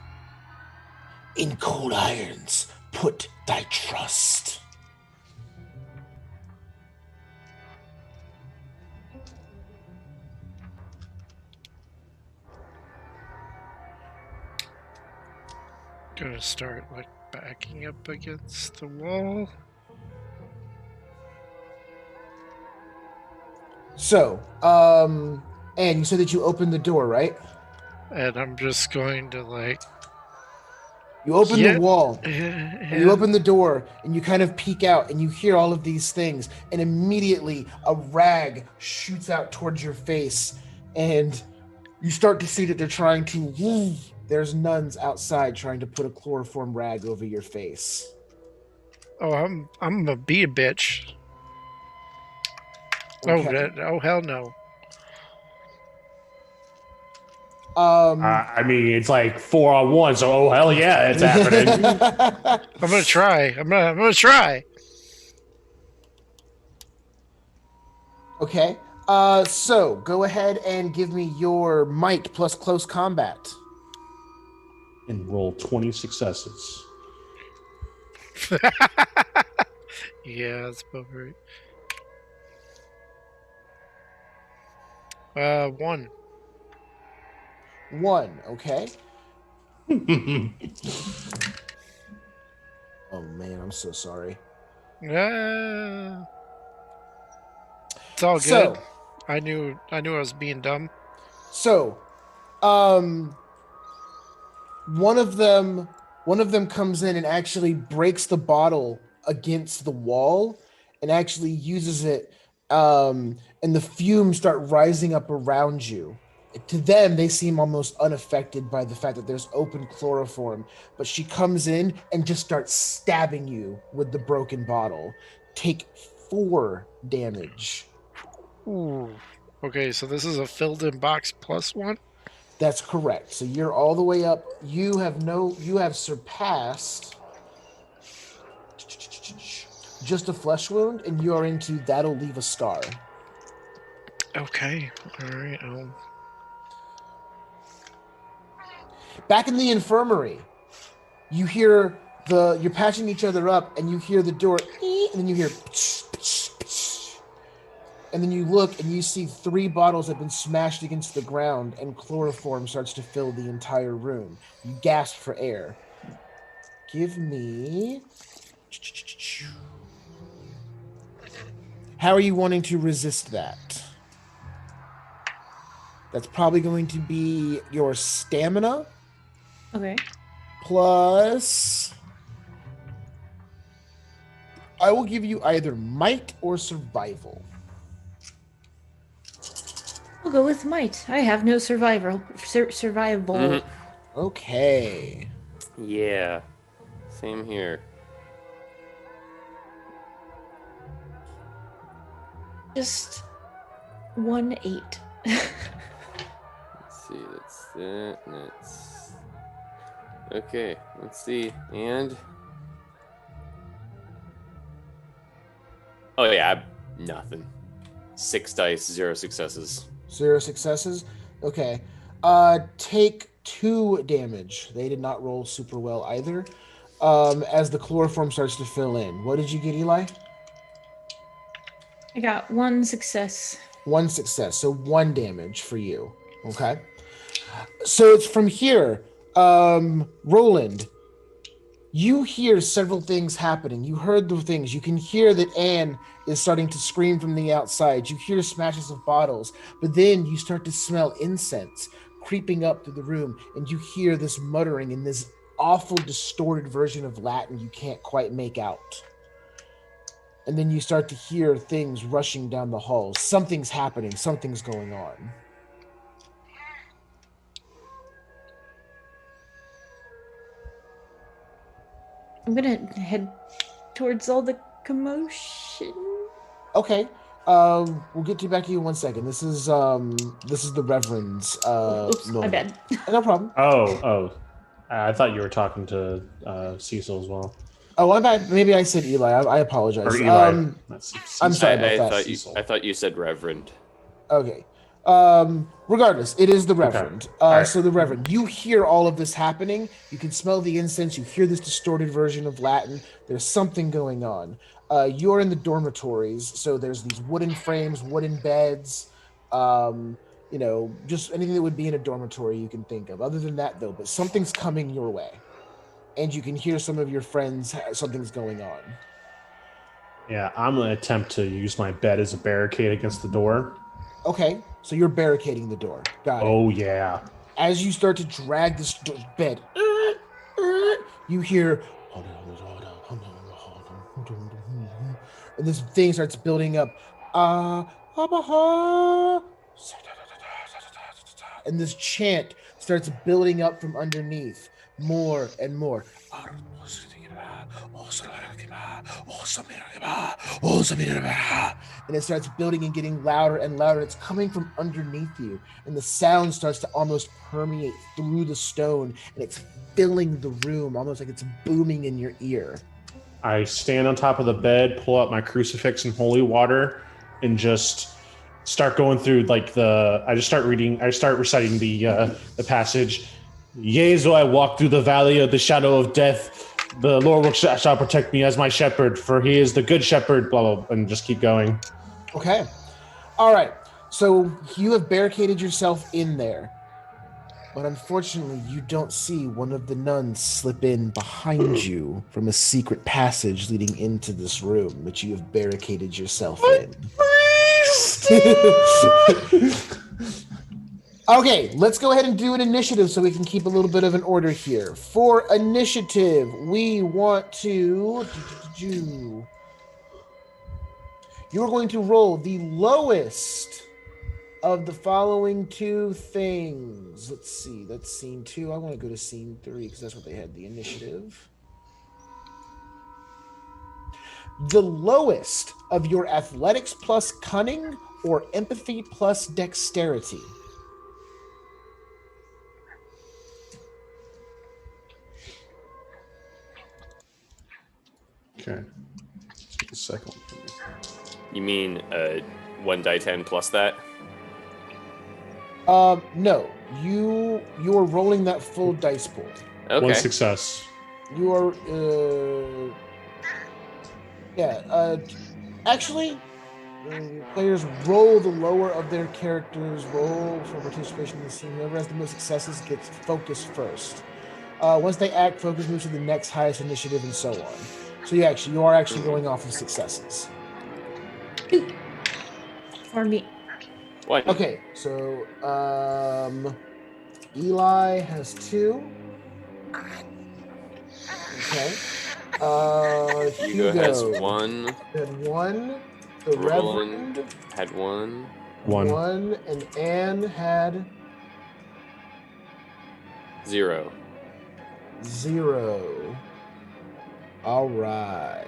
In cold irons put thy trust. Gonna start like backing up against the wall. So, and you said that you opened the door, right? And I'm just going to like. You open the wall, Yeah. and you open the door, and you kind of peek out, and you hear all of these things, and immediately a rag shoots out towards your face, and you start to see that they're trying to. There's nuns outside trying to put a chloroform rag over your face. Oh, I'm gonna be a bitch. Okay. Oh hell no. I mean, it's like 4-on-1, so oh hell yeah, it's happening. I'm gonna try. I'm gonna try. Okay. So go ahead and give me your might plus close combat. And roll 20 successes. Yeah, that's about right. 1. 1, okay. Oh man, I'm so sorry. It's all good. So, I knew I was being dumb. So, one of them comes in and actually breaks the bottle against the wall and actually uses it, and the fumes start rising up around you. To them, they seem almost unaffected by the fact that there's open chloroform, but she comes in and just starts stabbing you with the broken bottle. Take 4 damage. Ooh. Okay, so this is a filled-in box plus 1. That's correct. So you're all the way up. You have surpassed just a flesh wound, and you are into that'll leave a scar. Okay. All right. Back in the infirmary, you hear you're patching each other up, and you hear the door, and then you hear, and then you look and you see 3 bottles have been smashed against the ground, and chloroform starts to fill the entire room. You gasp for air. Give me. How are you wanting to resist that? That's probably going to be your stamina. Okay. Plus, I will give you either might or survival. I'll go with might. I have no survival. Survival. Mm-hmm. Okay. Yeah. Same here. Just 1-8. Let's see. That's that. That's okay. Let's see. And oh yeah, nothing. 6 dice, 0 successes. 0 successes. Okay. Take 2 damage. They did not roll super well either. As the chloroform starts to fill in. What did you get, Eli? I got 1 success. 1 success. So 1 damage for you. Okay. So it's from here. Roland, you hear several things happening. You heard the things. You can hear that Anne is starting to scream from the outside. You hear smashes of bottles, but then you start to smell incense creeping up through the room, and you hear this muttering in this awful distorted version of Latin you can't quite make out. and then you start to hear things rushing down the halls. Something's happening. Something's going on. I'm gonna head towards all the commotion. Okay. We'll get back to you in 1 second. This is the Reverend's Oops, my normal. bad. No problem. Oh. I thought you were talking to Cecil as well. Oh, I'm bad. Maybe I said Eli. I apologize. Or Eli. That's I'm Cecil. sorry about that. I thought you said Reverend. Okay. Regardless, it is the Reverend. Right. So the Reverend, you hear all of this happening. You can smell the incense. You hear this distorted version of Latin. There's something going on. You're in the dormitories, so there's these wooden frames, wooden beds, just anything that would be in a dormitory you can think of. Other than that, though, but something's coming your way. And you can hear some of your friends, something's going on. Yeah, I'm going to attempt to use my bed as a barricade against the door. Okay, so you're barricading the door. Got it. Oh, yeah. As you start to drag this bed, you hear, and this thing starts building up. And this chant starts building up from underneath, more and more. And it starts building and getting louder and louder. It's coming from underneath you, and the sound starts to almost permeate through the stone, and it's filling the room, almost like it's booming in your ear. I stand on top of the bed, pull out my crucifix and holy water, and just start going through I start reciting the passage. Yea, though I walk through the valley of the shadow of death, the Lord shall protect me as my shepherd, for he is the good shepherd, blah, blah, and just keep going. Okay. All right. So you have barricaded yourself in there. But unfortunately, you don't see one of the nuns slip in behind you from a secret passage leading into this room that you have barricaded yourself in. Okay, let's go ahead and do an initiative so we can keep a little bit of an order here. For initiative, we want to... You are going to roll the lowest of the following two things. Let's see, that's scene 2. I want to go to scene 3 because that's what they had, the initiative. The lowest of your athletics plus cunning or empathy plus dexterity. Okay. Take a second. You mean 1d10 plus that? No. You are rolling that full dice pool. Okay. One success. You are actually players roll the lower of their characters, roll for participation in the scene. Whoever has the most successes gets focus first. Once they act, focus moves to the next highest initiative and so on. So you are actually going off of successes. For me. What? Okay, so Eli has 2. Okay. Hugo has 1. Had 1. The Roland Reverend had 1. 1, and Anne had 0. 0. All right.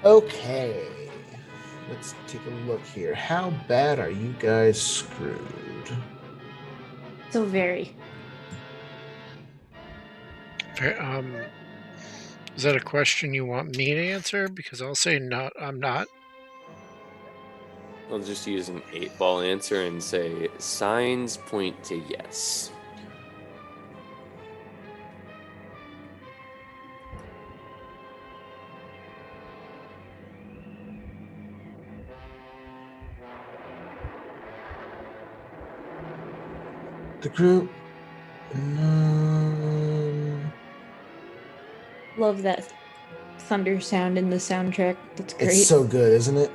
Okay, let's take a look here. How bad are you guys screwed? So very. Is that a question you want me to answer? Because I'll say not. I'm not. I'll just use an 8-ball answer and say signs point to yes. The group. Love that thunder sound in the soundtrack. That's great. It's so good, isn't it?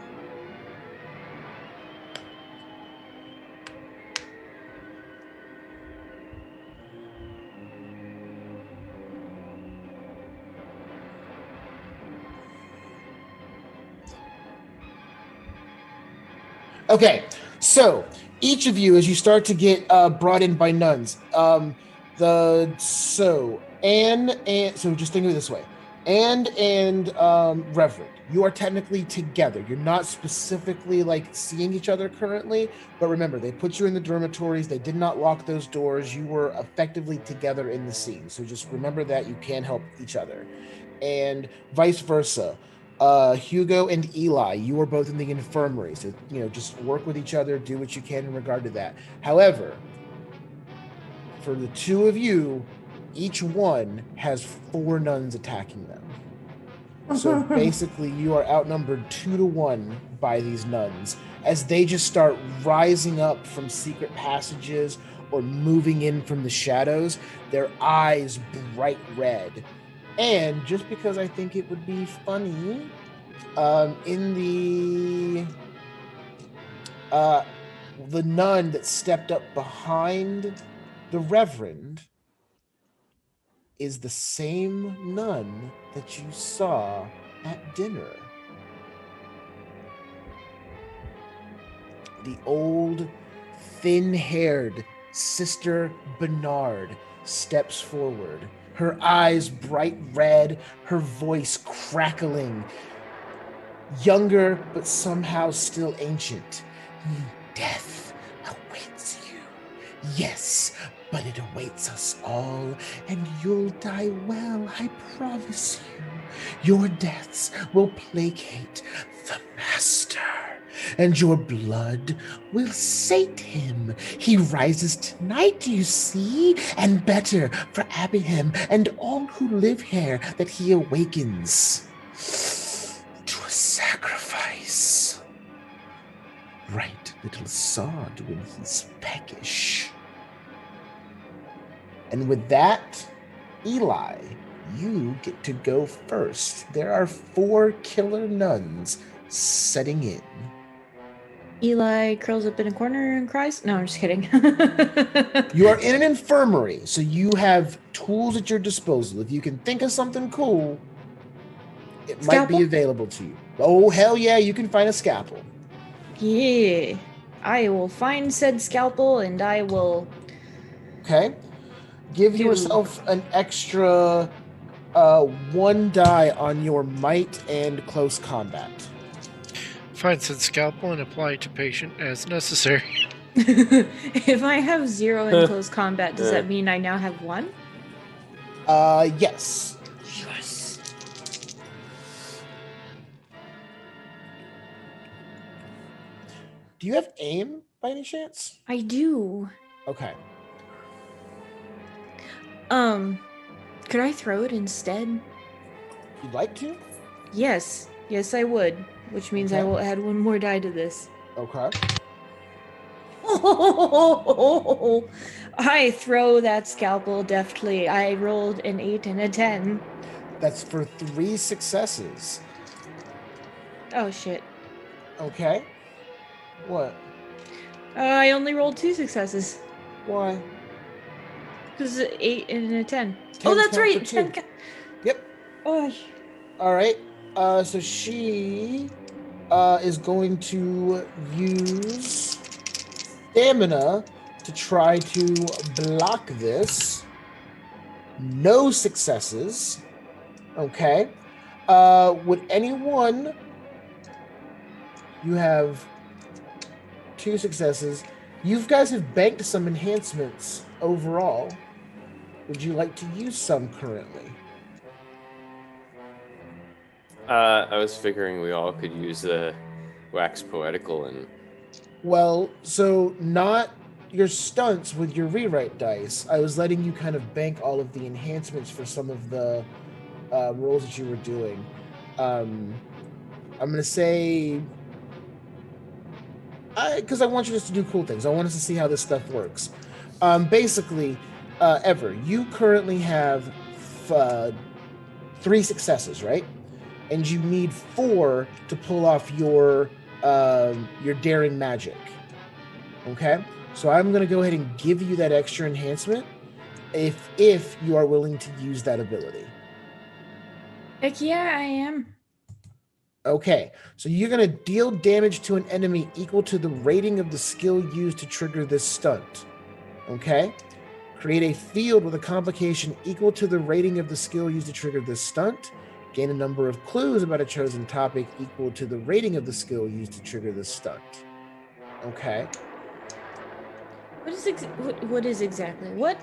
Okay, so each of you, as you start to get brought in by nuns, so just think of it this way: and Reverend, you are technically together. You're not specifically like seeing each other currently, but remember, they put you in the dormitories. They did not lock those doors. You were effectively together in the scene. So just remember that you can help each other, and vice versa. Hugo and Eli, you are both in the infirmary, so just work with each other, do what you can in regard to that. However, for the two of you, each one has 4 nuns attacking them. So basically, you are outnumbered 2-1 by these nuns as they just start rising up from secret passages or moving in from the shadows, their eyes bright red. And just because I think it would be funny, in the nun that stepped up behind the Reverend is the same nun that you saw at dinner. The old, thin-haired Sister Bernard steps forward, her eyes bright red, her voice crackling, younger but somehow still ancient. Death awaits you. Yes, but it awaits us all, and you'll die well, I promise you. Your deaths will placate the Master, and your blood will sate him. He rises tonight, you see, and better for Abbeyham and all who live here that he awakens to a sacrifice. Right, little sod, when he's peckish. And with that, Eli, you get to go first. There are 4 killer nuns setting in. Eli curls up in a corner and cries. No, I'm just kidding. You are in an infirmary, so you have tools at your disposal. If you can think of something cool, it might be available to you. Oh, hell yeah, you can find a scalpel. Yeah. I will find said scalpel and I will... Okay. Give yourself an extra 1 die on your might and close combat. Find said scalpel and apply it to patient as necessary. If I have 0 in close combat, does that mean I now have 1? Yes. Yes. Do you have aim by any chance? I do. Okay. Could I throw it instead? You'd like to? Yes. Yes, I would. Which means I will add 1 more die to this. Okay. Oh, I throw that scalpel deftly. I rolled an 8 and a 10. That's for 3 successes. Oh, shit. Okay. What? I only rolled 2 successes. Why? Because 8 and a 10. 10 Oh, that's right. 10. Yep. Oh. All right. So she is going to use stamina to try to block this. No successes. Okay. Would anyone... You have 2 successes. You guys have banked some enhancements overall. Would you like to use some currently? I was figuring we all could use the wax poetical and Well, so not your stunts with your rewrite dice. I was letting you kind of bank all of the enhancements for some of the rolls that you were doing. I'm going to say, because I want you just to do cool things. I want us to see how this stuff works. Basically, Ever, you currently have 3 successes, right? And you need 4 to pull off your daring magic. Okay, so I'm going to go ahead and give you that extra enhancement if you are willing to use that ability. Heck yeah, I am. Okay, so you're going to deal damage to an enemy equal to the rating of the skill used to trigger this stunt. Okay? Create a field with a complication equal to the rating of the skill used to trigger this stunt. Gain a number of clues about a chosen topic equal to the rating of the skill used to trigger this stunt. Okay. What is exactly what?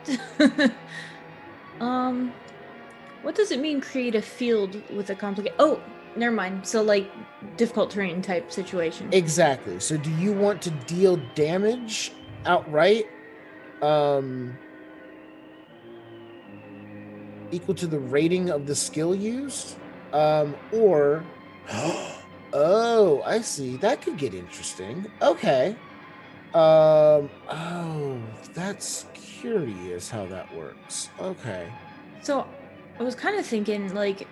What does it mean? Create a field with a complicated. Oh, never mind. So like difficult terrain type situation. Exactly. So do you want to deal damage outright? Equal to the rating of the skill used? Or oh, I see. That could get interesting. Okay. Oh, that's curious how that works. Okay. So I was kind of thinking, like,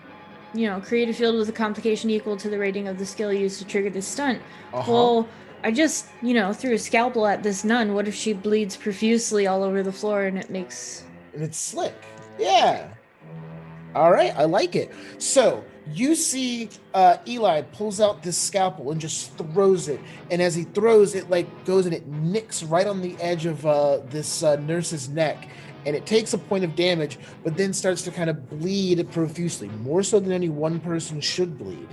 create a field with a complication equal to the rating of the skill used to trigger this stunt. Well, I just, threw a scalpel at this nun. What if she bleeds profusely all over the floor and it makes... And it's slick. Yeah. All right, I like it. So you see Eli pulls out this scalpel and just throws it. And as he throws it, goes and it nicks right on the edge of this nurse's neck. And it takes a point of damage, but then starts to kind of bleed profusely, more so than any one person should bleed,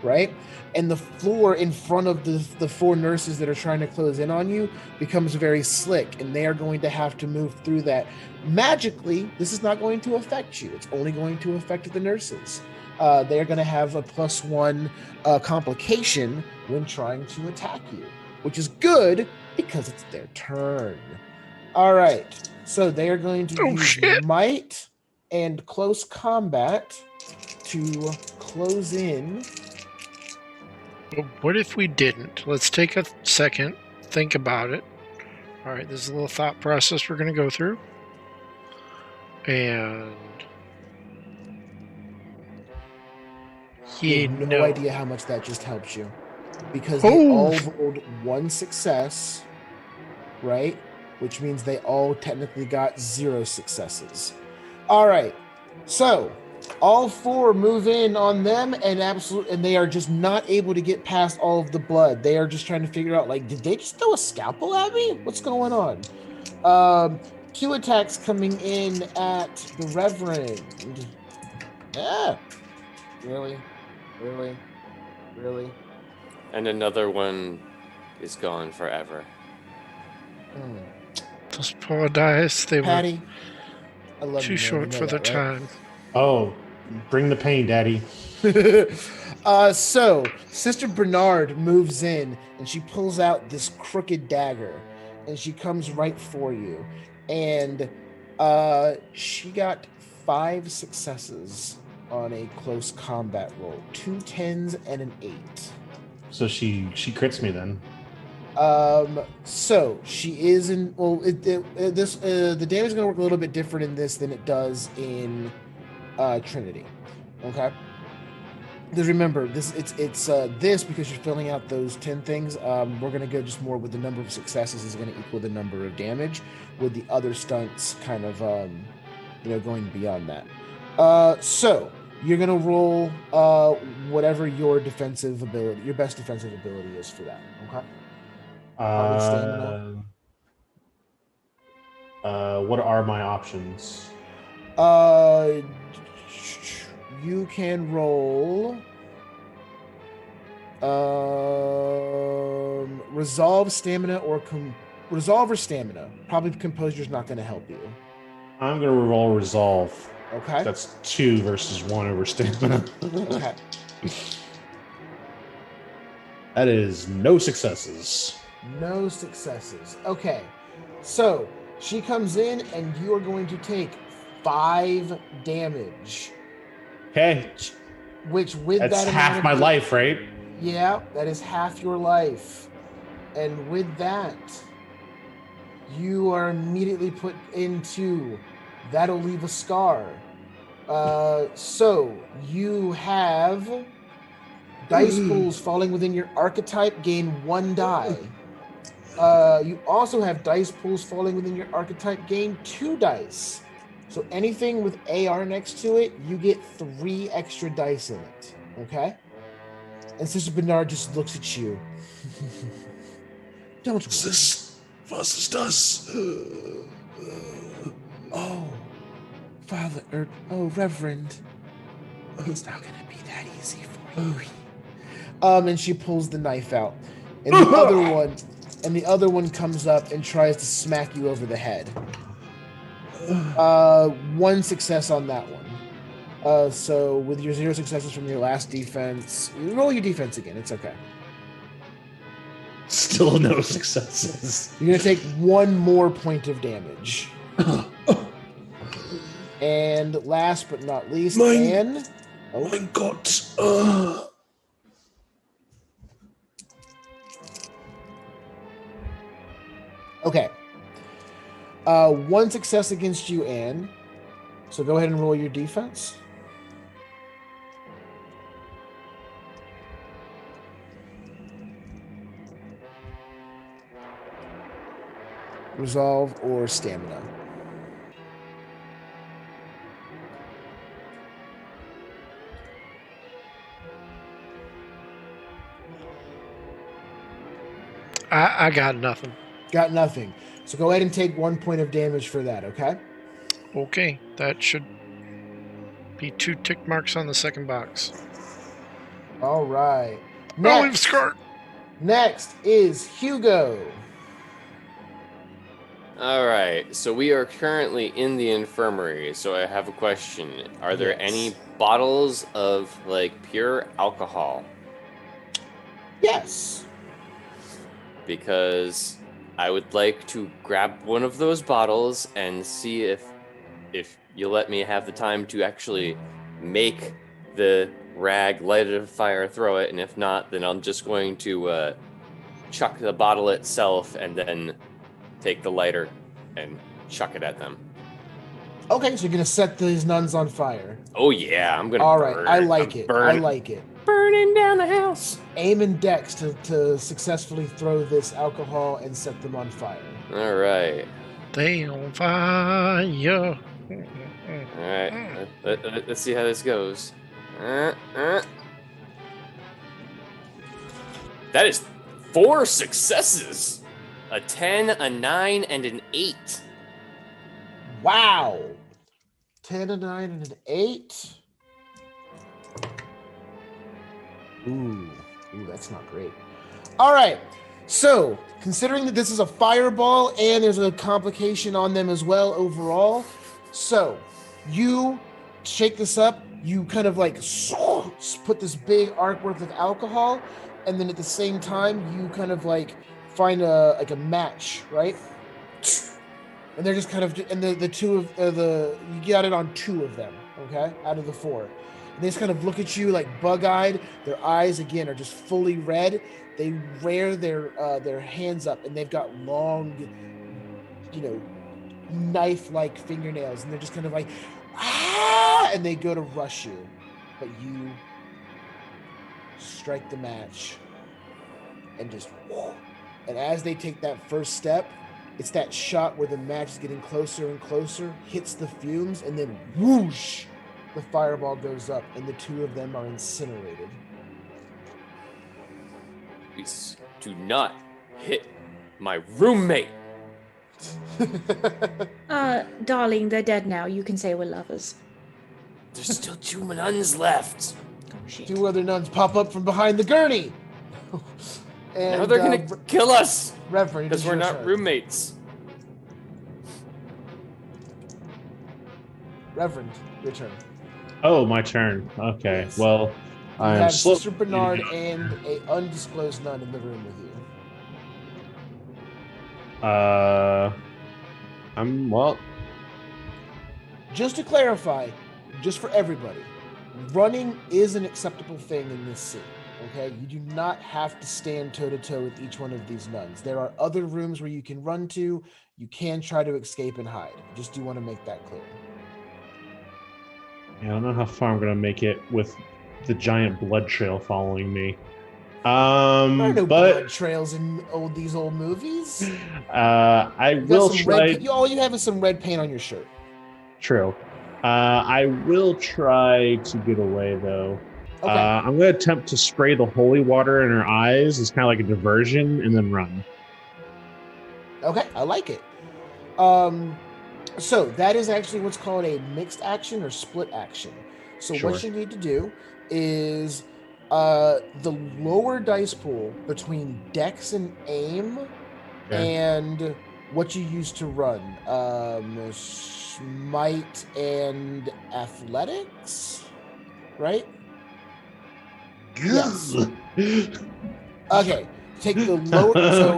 right? And the floor in front of the 4 nurses that are trying to close in on you becomes very slick, and they are going to have to move through that. Magically, this is not going to affect you. It's only going to affect the nurses. They're going to have a +1 complication when trying to attack you, which is good because it's their turn. All right. So they are going to use might and close combat to close in. Well, what if we didn't? Let's take a second, think about it. All right, this is a little thought process we're going to go through. And You have no idea how much that just helps you. Because they all rolled 1 success, right? Which means they all technically got 0 successes. All right. So all 4 move in on them and they are just not able to get past all of the blood. They are just trying to figure out, did they just throw a scalpel at me? What's going on? 2 attacks coming in at the Reverend. Yeah. Really? And another one is gone forever. Those poor dice, they Patty, were I love too short for their time. Oh, bring the pain, Daddy. So Sister Bernard moves in and she pulls out this crooked dagger and she comes right for you. And she got 5 successes on a close combat roll, 2 10s and an 8. So she crits me then. So she is in. Well, the damage is going to work a little bit different in this than it does in Trinity. Okay. Because remember, it's this because you're filling out those 10 things. We're going to go just more with the number of successes is going to equal the number of damage, with the other stunts kind of going beyond that. So you're going to roll whatever your best defensive ability is for that. Okay. What are my options? You can roll resolve, stamina, or resolve or stamina. Probably composure's not going to help you. I'm going to roll resolve. Okay. That's 2 versus 1 over stamina. Okay. That is no successes. No successes. Okay. So she comes in and you are going to take 5 damage. Okay. Which with That's that half amount my of life, right? Yeah, that is half your life. And with that, you are immediately put into that'll leave a scar. So you have dice pools falling within your archetype gain 1 die. You also have dice pools falling within your archetype gain 2 dice. So anything with AR next to it, you get 3 extra dice in it. Okay? And Sister Bernard just looks at you. Don't worry. Was ist das? Oh, Father, Reverend. It's not gonna be that easy for you. And she pulls the knife out. And the other one comes up and tries to smack you over the head. 1 success on that one. So with your 0 successes from your last defense, you roll your defense again. It's okay. Still no successes. You're gonna take 1 more point of damage. And last but not least, Anne. Oh my God. Okay. 1 success against you, Anne. So go ahead and roll your defense. Resolve or stamina. I got nothing. Got nothing. So go ahead and take 1 point of damage for that, okay? Okay, that should be 2 tick marks on the second box. All right. Oh, we've scored. Next is Hugo. All right, so we are currently in the infirmary, so I have a question. Are there any bottles of, like, pure alcohol? Yes. Because I would like to grab one of those bottles and see if you let me have the time to actually make the rag, light it on fire, throw it, and if not, then I'm just going to chuck the bottle itself and then take the lighter and chuck it at them. Okay, so you're gonna set these nuns on fire. Oh yeah, I'm gonna All burn. right, I like it. I like it. Burning down the house. Aim and dex to successfully throw this alcohol and set them on fire. All right. They on fire. All right. Let's see how this goes. That is 4 successes. A 10, a 9, and an 8. Wow. 10, a 9, and an 8. Ooh, that's not great. All right. So, considering that this is a fireball and there's a complication on them as well overall, so you shake this up, you kind of like put this big arc worth of alcohol, and then at the same time, you kind of like find a match, right? And they're just kind of, and the two of you got it on 2 of them, okay, out of the 4. And they just kind of look at you like bug-eyed. Their eyes again are just fully red. They rear their hands up, and they've got long, knife-like fingernails, and they're just kind of like, ah, and they go to rush you, but you strike the match, and just, and as they take that first step, it's that shot where the match is getting closer and closer, hits the fumes, and then whoosh, the fireball goes up, and the 2 of them are incinerated. Please do not hit my roommate. Darling, they're dead now. You can say we're lovers. There's still 2 nuns left. Oh, shit. 2 other nuns pop up from behind the gurney. And Now they're gonna kill us Reverend, because we're not roommates. Reverend, your turn. Oh, my turn. Okay. Yes. Well, You I am have slow. Sister Bernard and a undisclosed nun in the room with you. Well. Just to clarify, just for everybody, running is an acceptable thing in this scene. Okay, you do not have to stand toe-to-toe with each one of these nuns. There are other rooms where you can run to. You can try to escape and hide. Just do want to make that clear. Yeah, I don't know how far I'm gonna make it with the giant blood trail following me. There are no But blood trails in these old movies. I You got will some try. red. All you have is some red paint on your shirt. True. I will try to get away though. Okay. I'm gonna attempt to spray the holy water in her eyes as kind of like a diversion, and then run. Okay, I like it. So that is actually what's called a mixed action or split action. So Sure. what you need to do is the lower dice pool between dex and aim and what you use to run. Smite and athletics, right? Yes. Okay. Take the lower. So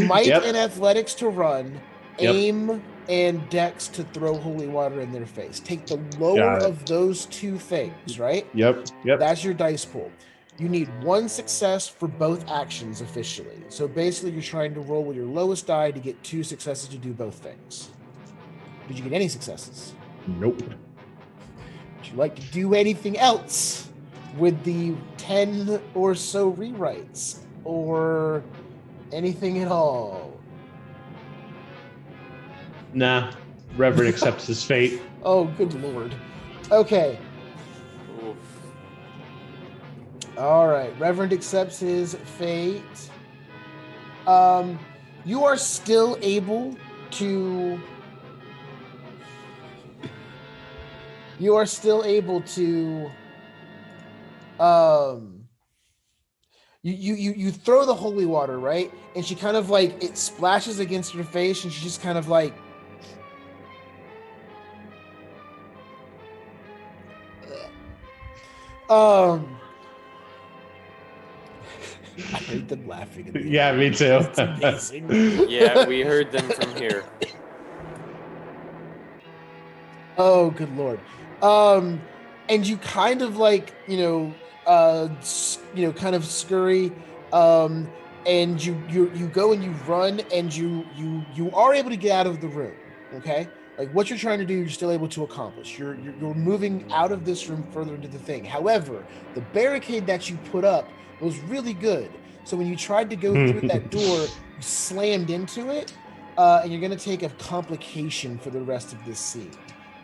might and athletics to run, aim and dex to throw holy water in their face. Take the lower of those two things, right? Yep. That's your dice pool. You need one success for both actions officially. So basically, you're trying to roll with your lowest die to get 2 successes to do both things. Did you get any successes? Nope. Would you like to do anything else with the 10 or so rewrites? Or anything at all? Nah. Reverend accepts his fate. Oh, good lord. Okay. Oof. All right. Reverend accepts his fate. You are still able to... You throw the holy water, right? And she kind of like, it splashes against her face and she just kind of like, I heard them laughing. Yeah, me too. It's amazing. Yeah, we heard them from here. Oh, good lord. And you kind of like, kind of scurry, and you go and you run, and you are able to get out of the room. Okay, like what you're trying to do, you're still able to accomplish. You're moving out of this room further into the thing. However, the barricade that you put up was really good. So when you tried to go through that door, you slammed into it, and you're going to take a complication for the rest of this scene.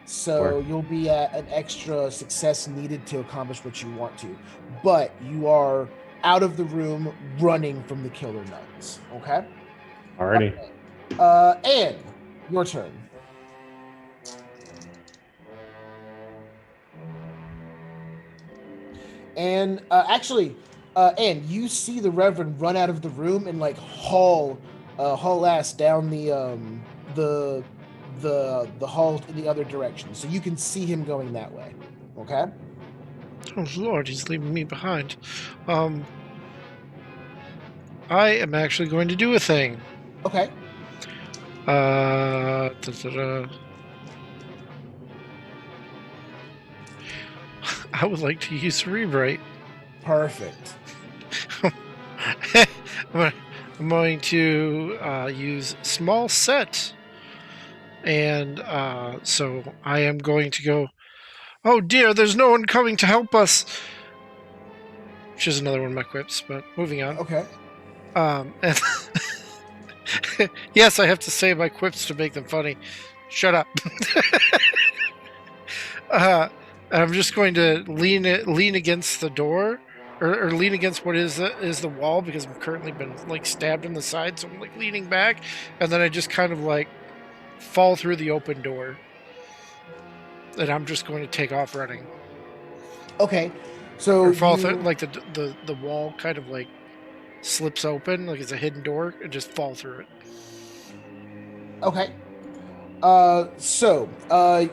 So you'll be at an extra success needed to accomplish what you want to. But you are out of the room running from the killer nuns. Okay? Alrighty. Okay. Anne, your turn. And Anne, you see the Reverend run out of the room and like haul ass down the hall in the other direction, so you can see him going that way. Okay. Oh Lord, he's leaving me behind. I am actually going to do a thing. Okay. I would like to use rewrite. Perfect. I'm going to use small set. And so I am going to go, oh dear, there's no one coming to help us. Which is another one of my quips, but moving on. Okay. And yes, I have to say my quips to make them funny. Shut up. I'm just going to lean against the door, or lean against what is the wall, because I'm currently been like stabbed in the side, so I'm like leaning back, and then I just kind of like fall through the open door, and I'm just going to take off running. Okay, so or fall through, like the wall kind of like slips open, like it's a hidden door, and just fall through it. Okay. So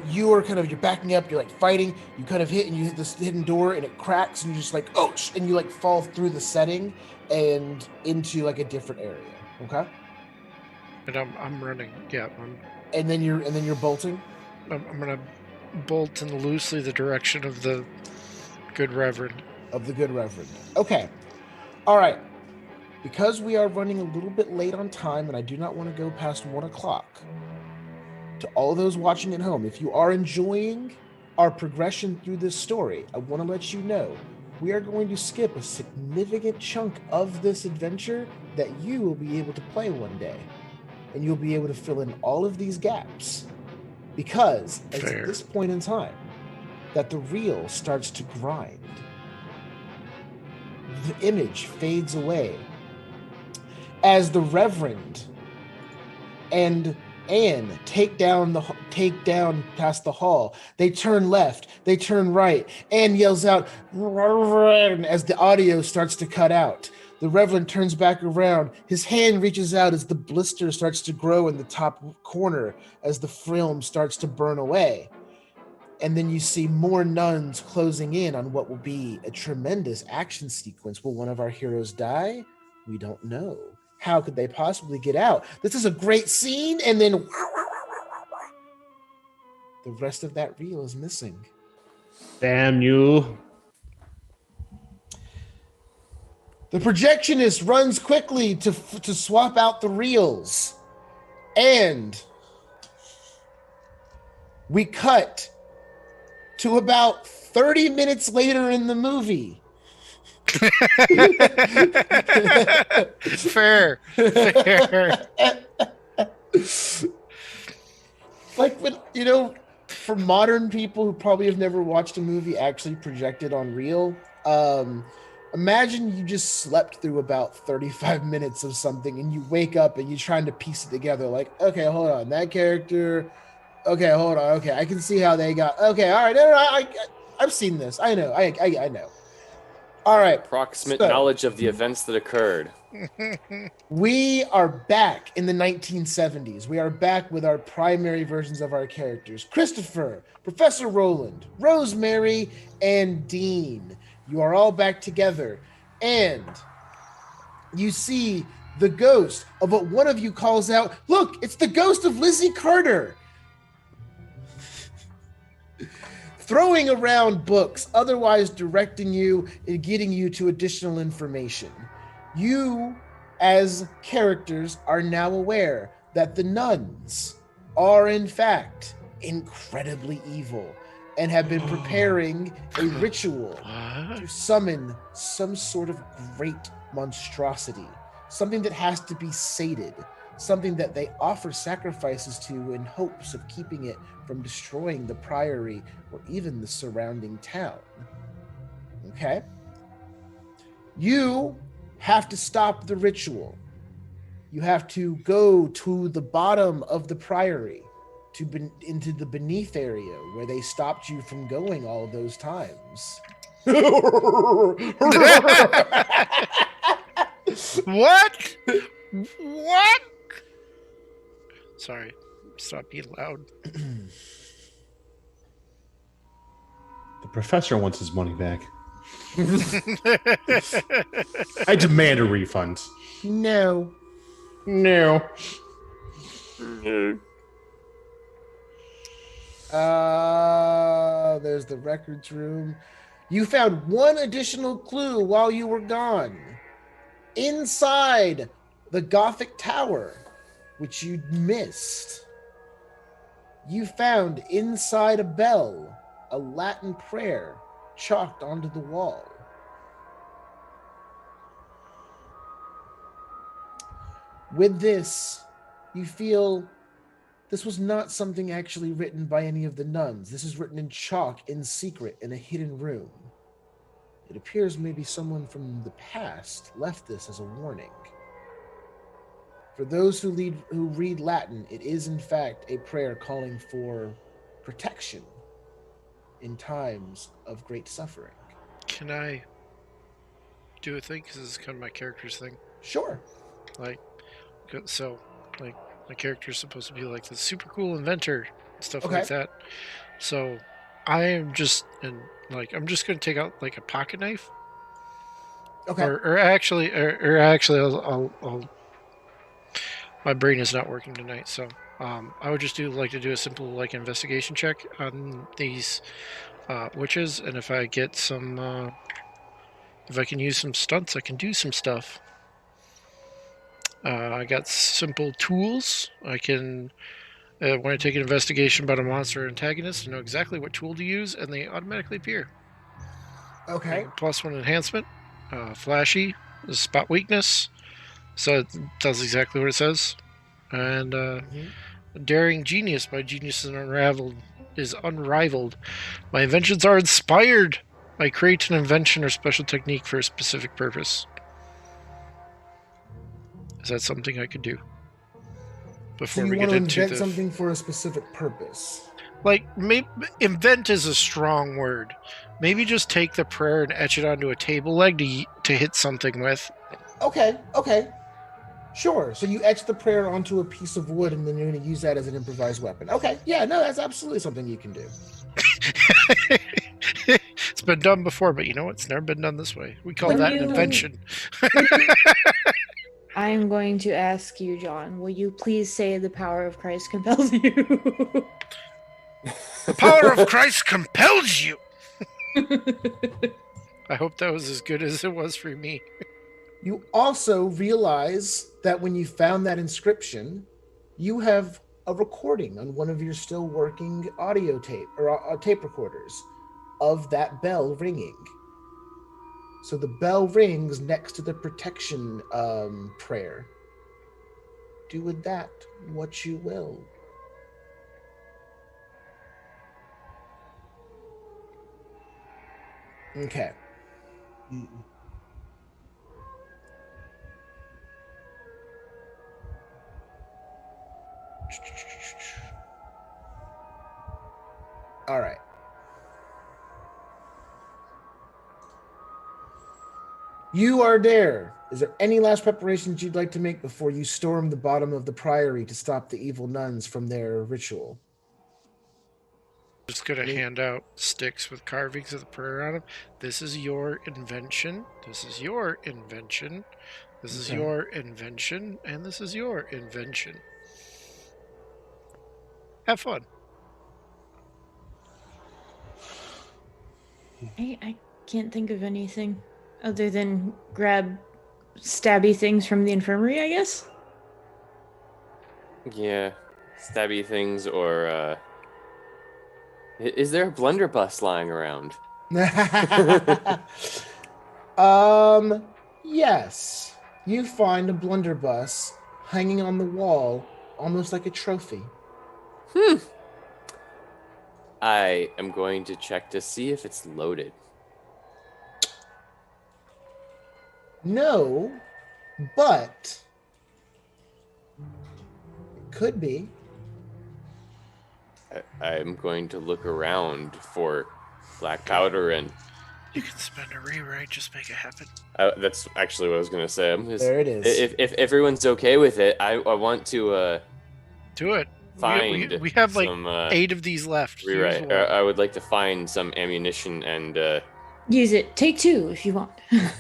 you're backing up, you're like fighting, you kind of hit and you hit this hidden door and it cracks and you're just like, oh, and you like fall through the setting and into like a different area. Okay. And I'm running. Yeah, And then you're bolting I'm gonna bolt in loosely the direction of the good reverend. of the good reverend. Okay. All right. Because we are running a little bit late on time, and I do not want to go past 1 o'clock. To all those watching at home, if you are enjoying our progression through this story, I want to let you know we are going to skip a significant chunk of this adventure that you will be able to play one day. And you'll be able to fill in all of these gaps. Because it's at this point in time that the reel starts to grind. The image fades away as the Reverend and Anne take down past the hall. They turn left, they turn right. Anne yells out "Reverend" as the audio starts to cut out. The Reverend turns back around. His hand reaches out as the blister starts to grow in the top corner as the film starts to burn away. And then you see more nuns closing in on what will be a tremendous action sequence. Will one of our heroes die? We don't know. How could they possibly get out? This is a great scene, and then the rest of that reel is missing. Damn you. The projectionist runs quickly to swap out the reels. And we cut to about 30 minutes later in the movie. Fair. Like, when, for modern people who probably have never watched a movie actually projected on reel, imagine you just slept through about 35 minutes of something and you wake up and you're trying to piece it together. Like, okay, hold on, that character. Okay, hold on. Okay, I can see how they got. Okay, all right. No, I've seen this. I know. I know. All right. Approximate knowledge of the events that occurred. We are back in the 1970s. We are back with our primary versions of our characters: Christopher, Professor Roland, Rosemary, and Dean. You are all back together, and you see the ghost of what one of you calls out. Look, it's the ghost of Lizzie Carter. Throwing around books, otherwise directing you and getting you to additional information. You, as characters, are now aware that the nuns are, in fact, incredibly evil and have been preparing a ritual to summon some sort of great monstrosity, something that has to be sated, something that they offer sacrifices to in hopes of keeping it from destroying the priory or even the surrounding town. Okay? You have to stop the ritual. You have to go to the bottom of the priory, into the beneath area where they stopped you from going all those times. What? What? Sorry. Stop being loud. The professor wants his money back. I demand a refund. No. No. There's the records room. You found one additional clue while you were gone. Inside the Gothic Tower, which you missed, you found inside a bell a Latin prayer chalked onto the wall. With this, you feel this was not something actually written by any of the nuns. This is written in chalk in secret in a hidden room. It appears maybe someone from the past left this as a warning. For those who read Latin, it is in fact a prayer calling for protection in times of great suffering. Can I do a thing? Because this is kind of my character's thing. Sure. My character's supposed to be like the super cool inventor and stuff like that. So I am just I'm just gonna take out like a pocket knife. Okay. Or actually, I'll My brain is not working tonight, so I would just like to do a simple investigation check on these witches, and if I get some, if I can use some stunts, I can do some stuff. I got simple tools. I can, when I take an investigation about a monster or antagonist, I know exactly what tool to use, and they automatically appear. Okay. +1 enhancement, flashy, spot weakness, so it does exactly what it says. And daring genius. My genius is unrivaled. My inventions are inspired. I create an invention or special technique for a specific purpose. Is that something I could do? So you want to invent something for a specific purpose? Like, maybe invent is a strong word. Maybe just take the prayer and etch it onto a table leg to hit something with. Okay. Sure. So you etch the prayer onto a piece of wood, and then you're going to use that as an improvised weapon. Okay. Yeah, no, that's absolutely something you can do. It's been done before, but you know, it's never been done this way. We call that an invention. I'm going to ask you, John, will you please say the power of Christ compels you? The power of Christ compels you! I hope that was as good as it was for me. You also realize that when you found that inscription, you have a recording on one of your still working audio tape or tape recorders of that bell ringing. So the bell rings next to the protection prayer. Do with that what you will. Okay. All right. You are there. Is there any last preparations you'd like to make before you storm the bottom of the priory to stop the evil nuns from their ritual? Just gonna hand out sticks with carvings of the prayer on them. This is your invention. This is your invention. This is your invention, and this is your invention. Have fun. I can't think of anything other than grab stabby things from the infirmary, I guess. Yeah, stabby things, or is there a blunderbuss lying around? Yes. You find a blunderbuss hanging on the wall, almost like a trophy. I am going to check to see if it's loaded. No, but it could be. I'm going to look around for black powder, and you can spend a rewrite, just make it happen. That's actually what I was going to say. There it is. If everyone's okay with it, I want to do it. Find we have like some, 8 of these left. Rewrite. I would like to find some ammunition and use it. Take 2 if you want.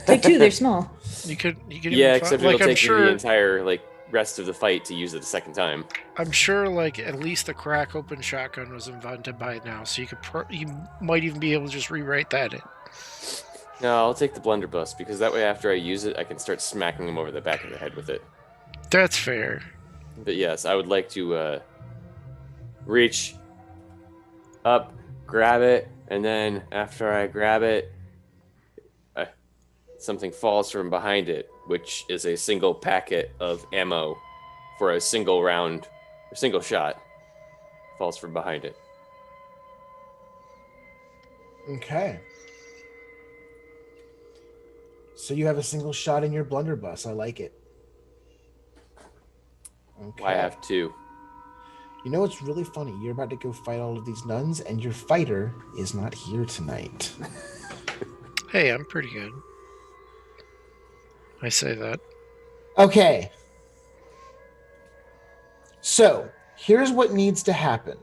Take 2. They're small. You can yeah, except it'll take the entire rest of the fight to use it a second time. I'm sure at least the crack open shotgun was invented by now, so you might even be able to just rewrite that in. No, I'll take the blunderbuss, because that way after I use it, I can start smacking him over the back of the head with it. That's fair. But yes, I would like to reach up, grab it, and then after I grab it, something falls from behind it, which is a single packet of ammo for a single round, a single shot. Falls from behind it. Okay. So you have a single shot in your blunderbuss. I like it. Okay. I have 2. You know what's really funny? You're about to go fight all of these nuns, and your fighter is not here tonight. Hey, I'm pretty good. I say that. Okay. So, here's what needs to happen.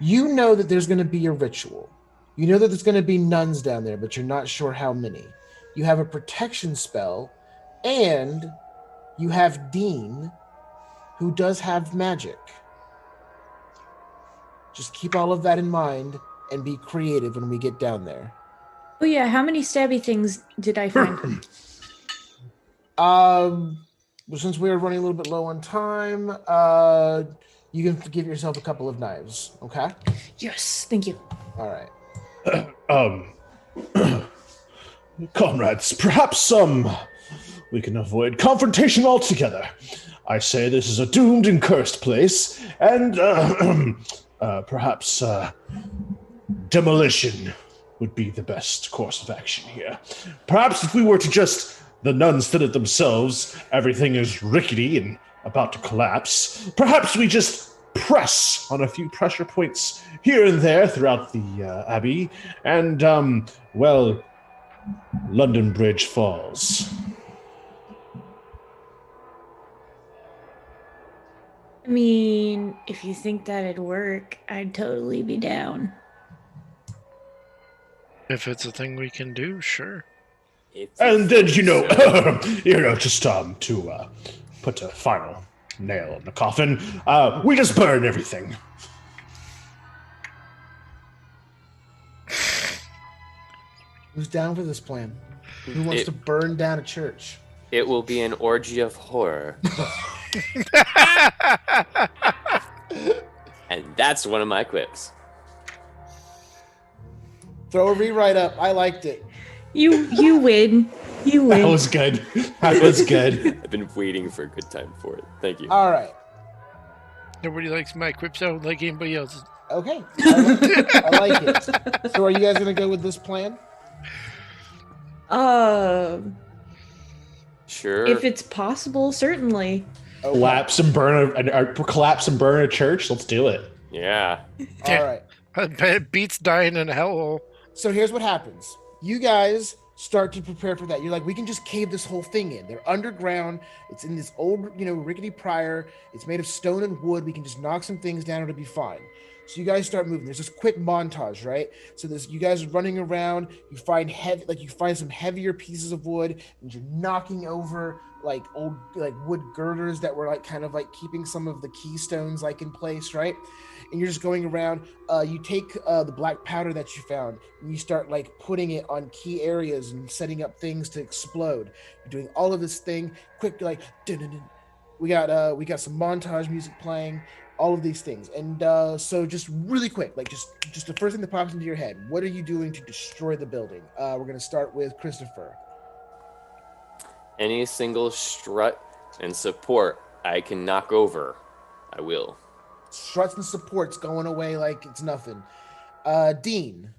You know that there's going to be a ritual. You know that there's going to be nuns down there, but you're not sure how many. You have a protection spell, and You have Dean, who does have magic. Just keep all of that in mind and be creative when we get down there. Oh yeah, how many stabby things did I find? Since we're running a little bit low on time, you can give yourself a couple of knives, okay? Yes, thank you. All right. Comrades, perhaps we can avoid confrontation altogether. I say this is a doomed and cursed place, and perhaps demolition would be the best course of action here. Perhaps if we were to just, the nuns said it themselves, everything is rickety and about to collapse. Perhaps we just press on a few pressure points here and there throughout the abbey, and, London Bridge falls. I mean, if you think that'd work, I'd totally be down. If it's a thing we can do, sure. And then, just to put a final nail in the coffin, we just burn everything. Who's down for this plan? Who wants to burn down a church? It will be an orgy of horror. And that's one of my quips. Throw a rewrite up. I liked it. You win. You win. That was good. That was good. I've been waiting for a good time for it. Thank you. All right. Nobody likes my quips. I don't like anybody else's. Okay. I like it. So are you guys going to go with this plan? Sure. If it's possible, certainly. Okay. Collapse and burn a church. Let's do it. Yeah. All right. It beats dying in a hellhole. So here's what happens. You guys start to prepare for that. You're like, we can just cave this whole thing in. They're underground. It's in this old, rickety prior. It's made of stone and wood. We can just knock some things down. It'll be fine. So you guys start moving. There's this quick montage, right? So you guys are running around. You find some heavier pieces of wood, and you're knocking over old wood girders that were keeping some of the keystones in place, right? And you're just going around. You take the black powder that you found, and you start putting it on key areas and setting up things to explode. You're doing all of this thing quick, dun-dun-dun. We got some montage music playing. All of these things, and so just really quick, just the first thing that pops into your head. What are you doing to destroy the building? We're gonna start with Christopher. Any single strut and support I can knock over, I will. Struts and supports going away like it's nothing. Dean,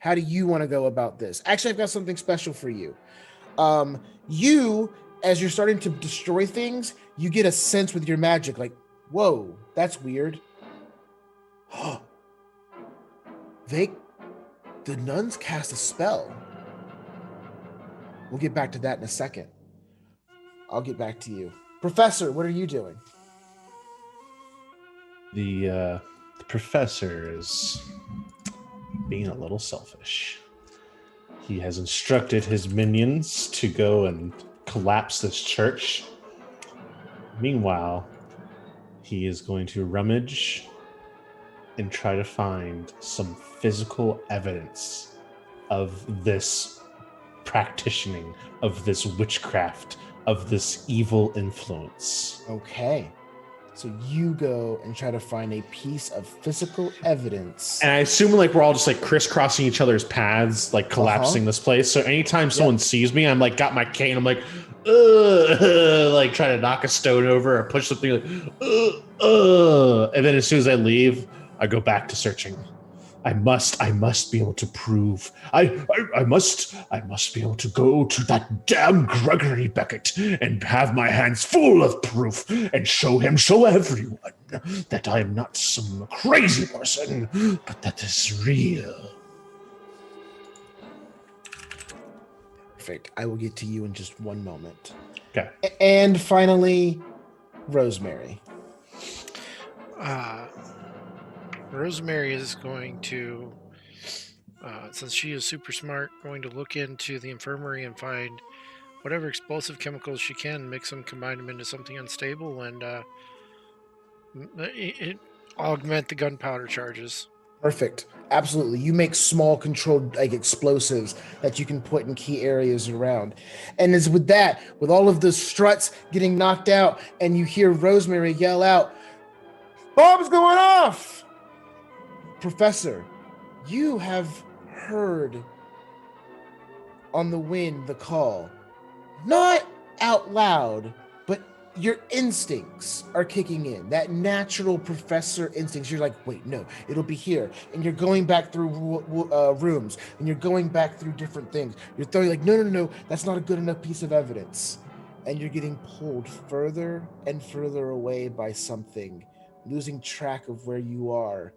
how do you want to go about this? Actually, I've got something special for you. You, as you're starting to destroy things, you get a sense with your magic, whoa, that's weird. The nuns cast a spell. We'll get back to that in a second. I'll get back to you. Professor, what are you doing? The professor is being a little selfish. He has instructed his minions to go and collapse this church. Meanwhile, he is going to rummage and try to find some physical evidence of this practicing, of this witchcraft, of this evil influence. Okay. So you go and try to find a piece of physical evidence. And I assume we're all just crisscrossing each other's paths, collapsing this place. So anytime someone sees me, I'm got my cane, I'm trying to knock a stone over or push something, and then as soon as I leave, I go back to searching. I must be able to prove. I must be able to go to that damn Gregory Beckett and have my hands full of proof and show everyone that I am not some crazy person, but that this is real. Perfect. I will get to you in just one moment. Okay. And finally, Rosemary. Rosemary is going to, since she is super smart, going to look into the infirmary and find whatever explosive chemicals she can, mix them, combine them into something unstable, and it augment the gunpowder charges. Perfect. Absolutely. You make small controlled like explosives that you can put in key areas around. And it's with that, with all of the struts getting knocked out, and you hear Rosemary yell out, "Bomb's going off!" Professor, you have heard on the wind the call. Not out loud, but your instincts are kicking in. That natural professor instincts. You're like, wait, no, it'll be here. And you're going back through rooms, and you're going back through different things. You're throwing like, no, that's not a good enough piece of evidence. And you're getting pulled further and further away by something, losing track of where you are,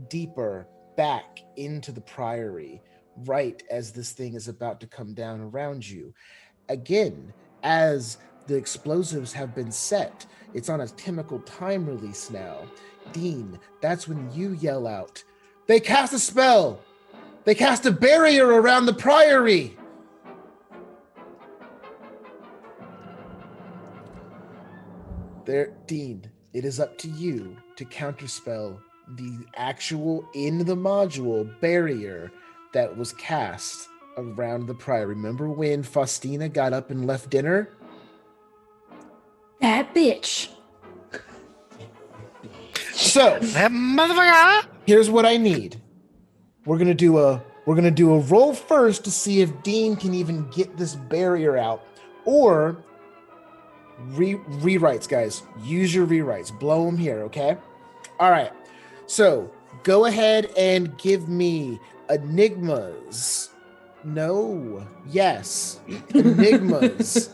deeper back into the Priory, right as this thing is about to come down around you. Again, as the explosives have been set, it's on a chemical time release now. Dean, that's when you yell out, "They cast a spell! They cast a barrier around the Priory!" There, Dean, it is up to you to counterspell the actual in the module barrier that was cast around the Priory. Remember when Faustina got up and left dinner? That bitch. So That motherfucker! here's what I need. We're gonna do a roll first to see if Dean can even get this barrier out, or rewrites, guys. Use your rewrites. Blow them here, okay? All right. So go ahead and give me enigmas. No. Yes. Enigmas.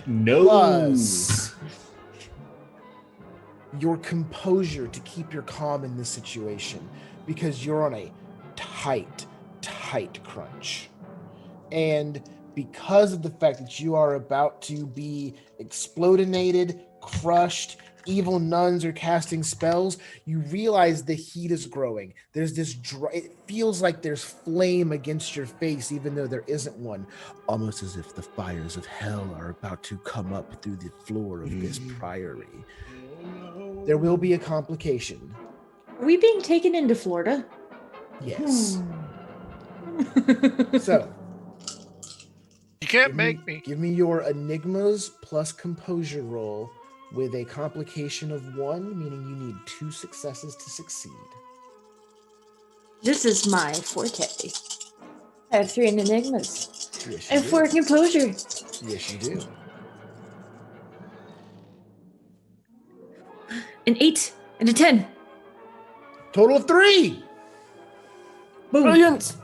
No. Plus your composure to keep your calm in this situation, because you're on a tight crunch. And because of the fact that you are about to be explodinated, crushed, evil nuns are casting spells, you realize the heat is growing. There's this it feels like there's flame against your face, even though there isn't one. Almost as if the fires of hell are about to come up through the floor of this Priory. There will be a complication. Are we being taken into Florida? Yes. So, You can't make me. give me your enigmas plus composure roll with a complication of 1, meaning you need 2 successes to succeed. This is my forte. I have 3 in enigmas. Yes, you And do. 4 composure. Yes, you do. An 8 and a 10. Total of 3. Boom. Brilliant!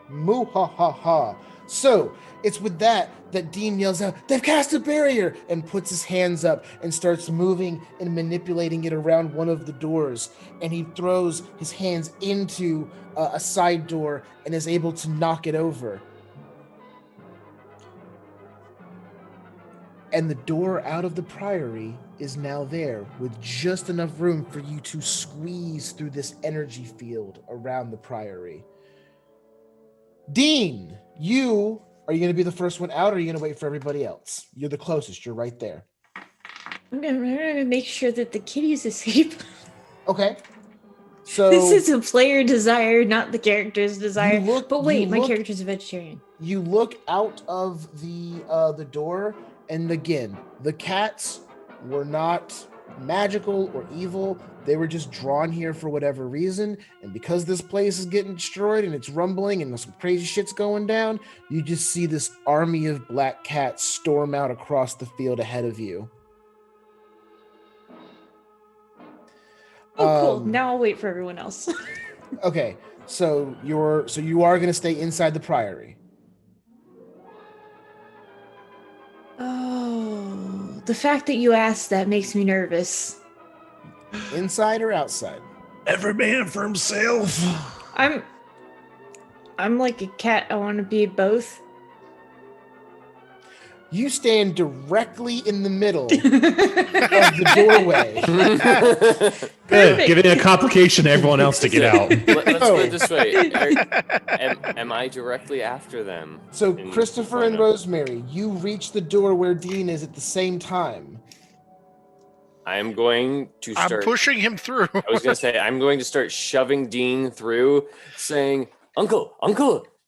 Moo ha ha ha. So it's with that Dean yells out, "They've cast a barrier," and puts his hands up and starts moving and manipulating it around one of the doors. And he throws his hands into a side door and is able to knock it over. And the door out of the Priory is now there with just enough room for you to squeeze through this energy field around the Priory. Dean, are you going to be the first one out, or are you going to wait for everybody else? You're the closest. You're right there. I'm gonna make sure that the kitties escape. Okay. So This is a player desire, not the character's desire. But wait, my look- character's a vegetarian. You look out of the door, and again, the cats were not magical or evil. They were just drawn here for whatever reason. And because this place is getting destroyed and it's rumbling and some crazy shit's going down, you just see this army of black cats storm out across the field ahead of you. Oh, cool. Now I'll wait for everyone else. Okay, so you are going to stay inside the Priory. Oh, the fact that you asked that makes me nervous. Inside or outside? Every man for himself. I'm like a cat. I want to be both. You stand directly in the middle of the doorway. Good. Perfect. Giving a complication to everyone else to get out. Let's put it this way. Am I directly after them? So in Christopher and lineup? Rosemary, you reach the door where Dean is at the same time. I am going to I'm start. pushing him through. I was going to say, I'm going to start shoving Dean through, saying, Uncle,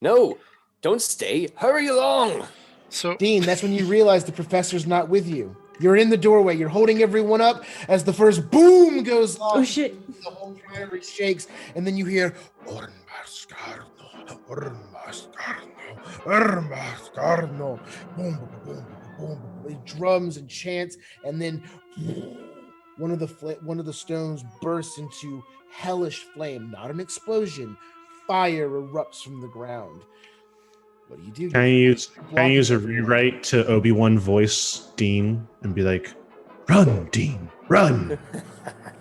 no, don't stay. Hurry along. So Dean, that's when you realize the professor's not with you. You're in the doorway. You're holding everyone up as the first boom goes off. Oh shit. The whole priory shakes, and then you hear, boom, boom, boom, boom, boom, drums and chants, and then one of the stones bursts into hellish flame, not an explosion. Fire erupts from the ground. What do? Can I use a rewrite to Obi-Wan voice Dean and be like, "Run, Dean, run."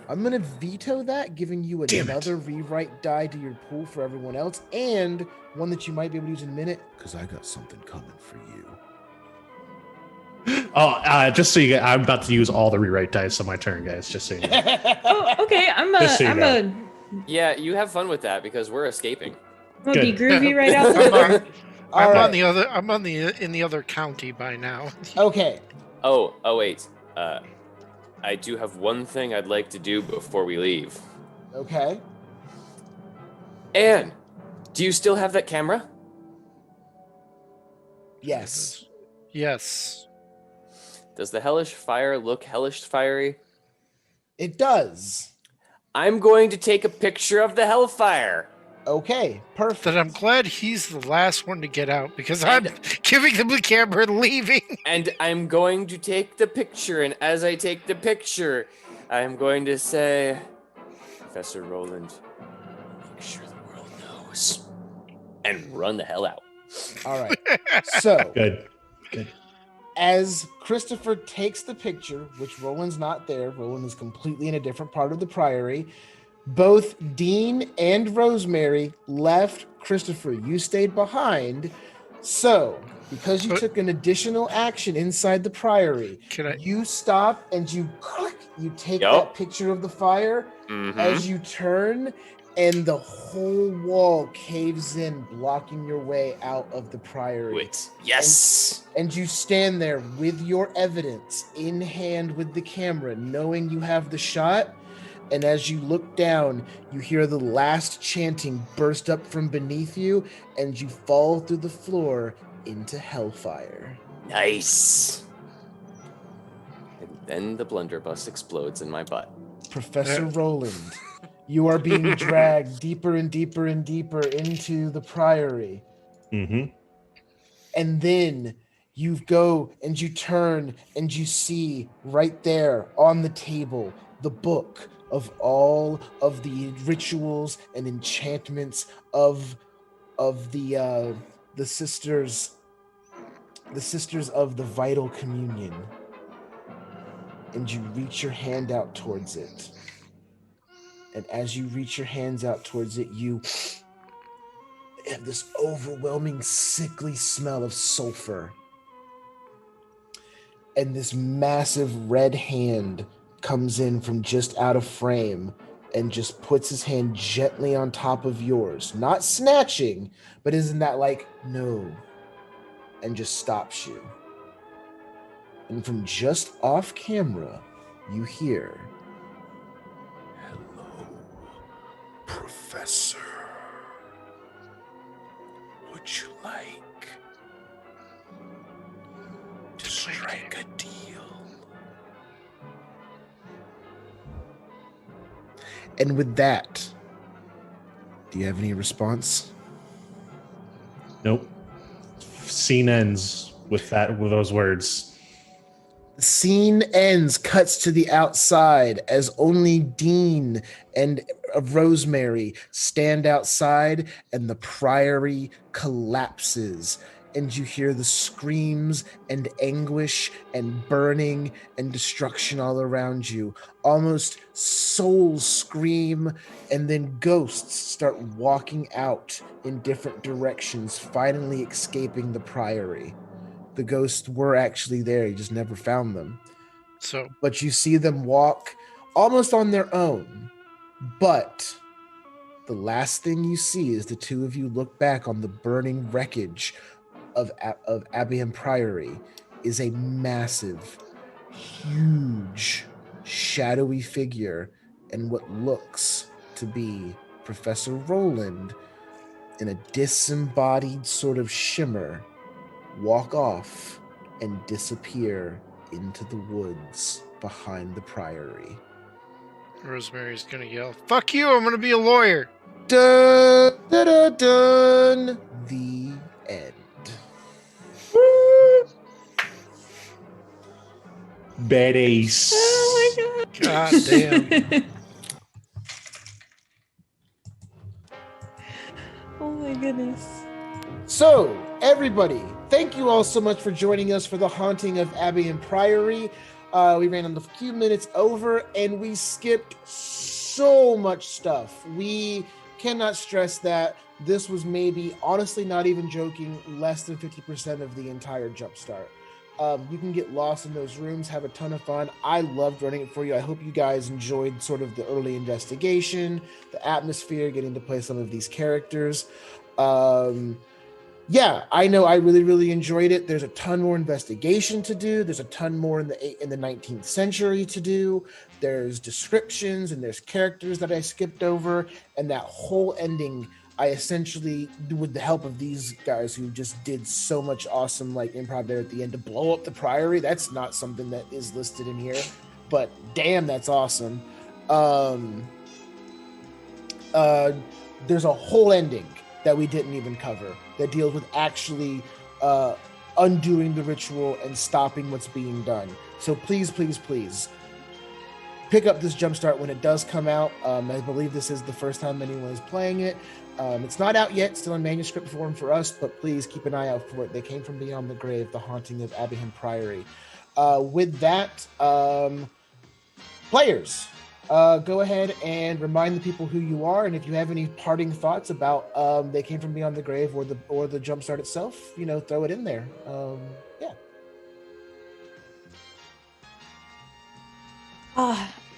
I'm going to veto that, giving you another rewrite die to your pool for everyone else, and one that you might be able to use in a minute, because I got something coming for you. Oh, just so you get, I'm about to use all the rewrite dice on my turn, guys. Just so you know. Oh, okay. Yeah, you have fun with that because we're escaping. I'm gonna be Good. groovy right out the door. I'm in the other county by now. Okay. Oh, wait. I do have one thing I'd like to do before we leave. Okay. Anne, do you still have that camera? Yes. Yes. Does the hellish fire look hellish fiery? It does. I'm going to take a picture of the hellfire. Okay, perfect. Then I'm glad he's the last one to get out because I'm giving them the camera and leaving. And I'm going to take the picture, and as I take the picture, I'm going to say, Professor Roland, make sure the world knows. And run the hell out. All right. So, Good. as Christopher takes the picture, which Roland's not there, Roland is completely in a different part of the priory, both Dean and Rosemary left. Christopher, you stayed behind. So, because you took an additional action inside the priory, you stop and you take that picture of the fire as you turn, and the whole wall caves in, blocking your way out of the priory. Wait. Yes. And you stand there with your evidence in hand with the camera, knowing you have the shot. And as you look down, you hear the last chanting burst up from beneath you, and you fall through the floor into hellfire. Nice. And then the blunderbuss explodes in my butt. Professor Roland, you are being dragged deeper and deeper and deeper into the priory. Mm-hmm. And then you go and you turn and you see right there on the table the book of all of the rituals and enchantments of the sisters of the vital communion. And you reach your hand out towards it. And as you reach your hands out towards it, you have this overwhelming sickly smell of sulfur. And this massive red hand comes in from just out of frame and just puts his hand gently on top of yours. Not snatching, but isn't that like, no, and just stops you. And from just off camera, you hear, "Hello, Professor. Would you like to strike a deal?" And with that, do you have any response? Nope. Scene ends with those words. The scene ends, cuts to the outside as only Dean and Rosemary stand outside, and the priory collapses. And you hear the screams and anguish and burning and destruction all around you. Almost souls scream, and then ghosts start walking out in different directions, finally escaping the priory. the ghosts were actually there. You just never found them. So But you see them walk almost on their own. But the last thing you see is the two of you look back on the burning wreckage of Abbeyham Priory is a massive, huge, shadowy figure and what looks to be Professor Roland in a disembodied sort of shimmer walk off and disappear into the woods behind the priory. Rosemary's gonna yell, "Fuck you! I'm gonna be a lawyer." Dun, dun, dun, dun. The end. Badass. Oh my God damn. Oh my goodness. So, everybody, thank you all so much for joining us for the haunting of Abbeyham Priory. We ran on a few minutes over, and we skipped so much stuff. We cannot stress that this was maybe, honestly, not even joking, less than 50% of the entire Jumpstart. You can get lost in those rooms, have a ton of fun. I loved running it for you. I hope you guys enjoyed sort of the early investigation, the atmosphere, getting to play some of these characters. Yeah, I know I really, really enjoyed it. There's a ton more investigation to do. There's a ton more in the 19th century to do. There's descriptions and there's characters that I skipped over. And that whole ending, I essentially, with the help of these guys who just did so much awesome like improv there at the end to blow up the priory. That's not something that is listed in here, but damn, that's awesome. There's a whole ending that we didn't even cover that deals with actually undoing the ritual and stopping what's being done. So please, please, please pick up this Jumpstart when it does come out. I believe this is the first time anyone is playing it. It's not out yet, still in manuscript form for us, but please keep an eye out for it. They came from beyond the grave, the haunting of Abbeyham Priory. With that, players, go ahead and remind the people who you are, and if you have any parting thoughts about They Came from Beyond the Grave or the Jumpstart itself, throw it in there. Yeah.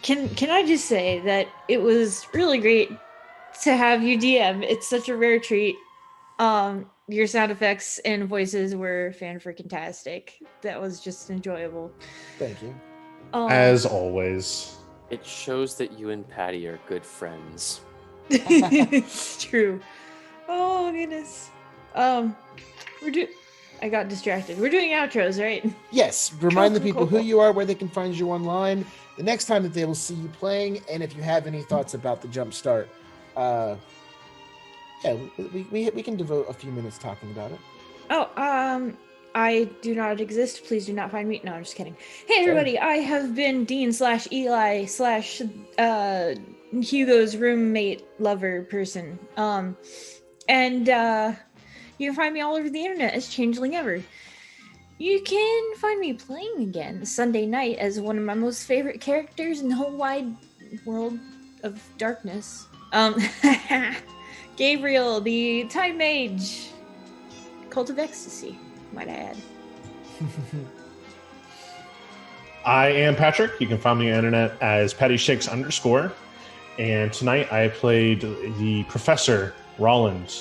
Can I just say that it was really great to have you DM. It's such a rare treat. Your sound effects and voices were fan-freaking-tastic. That was just enjoyable. Thank you. As always. It shows that you and Patty are good friends. It's true. Oh goodness. I got distracted. We're doing outros, right? Yes. Remind the Cool, people cool. who you are, where they can find you online, the next time that they will see you playing, and if you have any thoughts about the Jumpstart, we can devote a few minutes talking about it. I do not exist. Please do not find me. No, I'm just kidding. Hey, everybody. I have been Dean/Eli/Hugo's roommate, lover person. And you can find me all over the internet as Changeling Ever. You can find me playing again Sunday night as one of my most favorite characters in the whole wide world of darkness. Gabriel, the Time Mage. Cult of Ecstasy, might I add. I am Patrick. You can find me on the internet as PattyShakes_. And tonight I played the Professor Roland,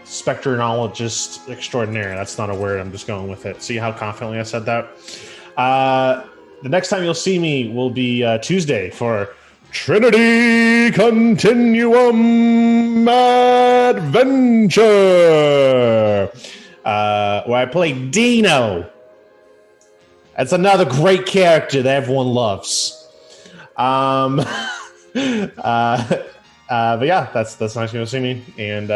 spectronologist extraordinaire. That's not a word. I'm just going with it. See how confidently I said that? The next time you'll see me will be Tuesday for Trinity Continuum Adventure, where I play Dino. That's another great character that everyone loves. But yeah, that's nice to see me. And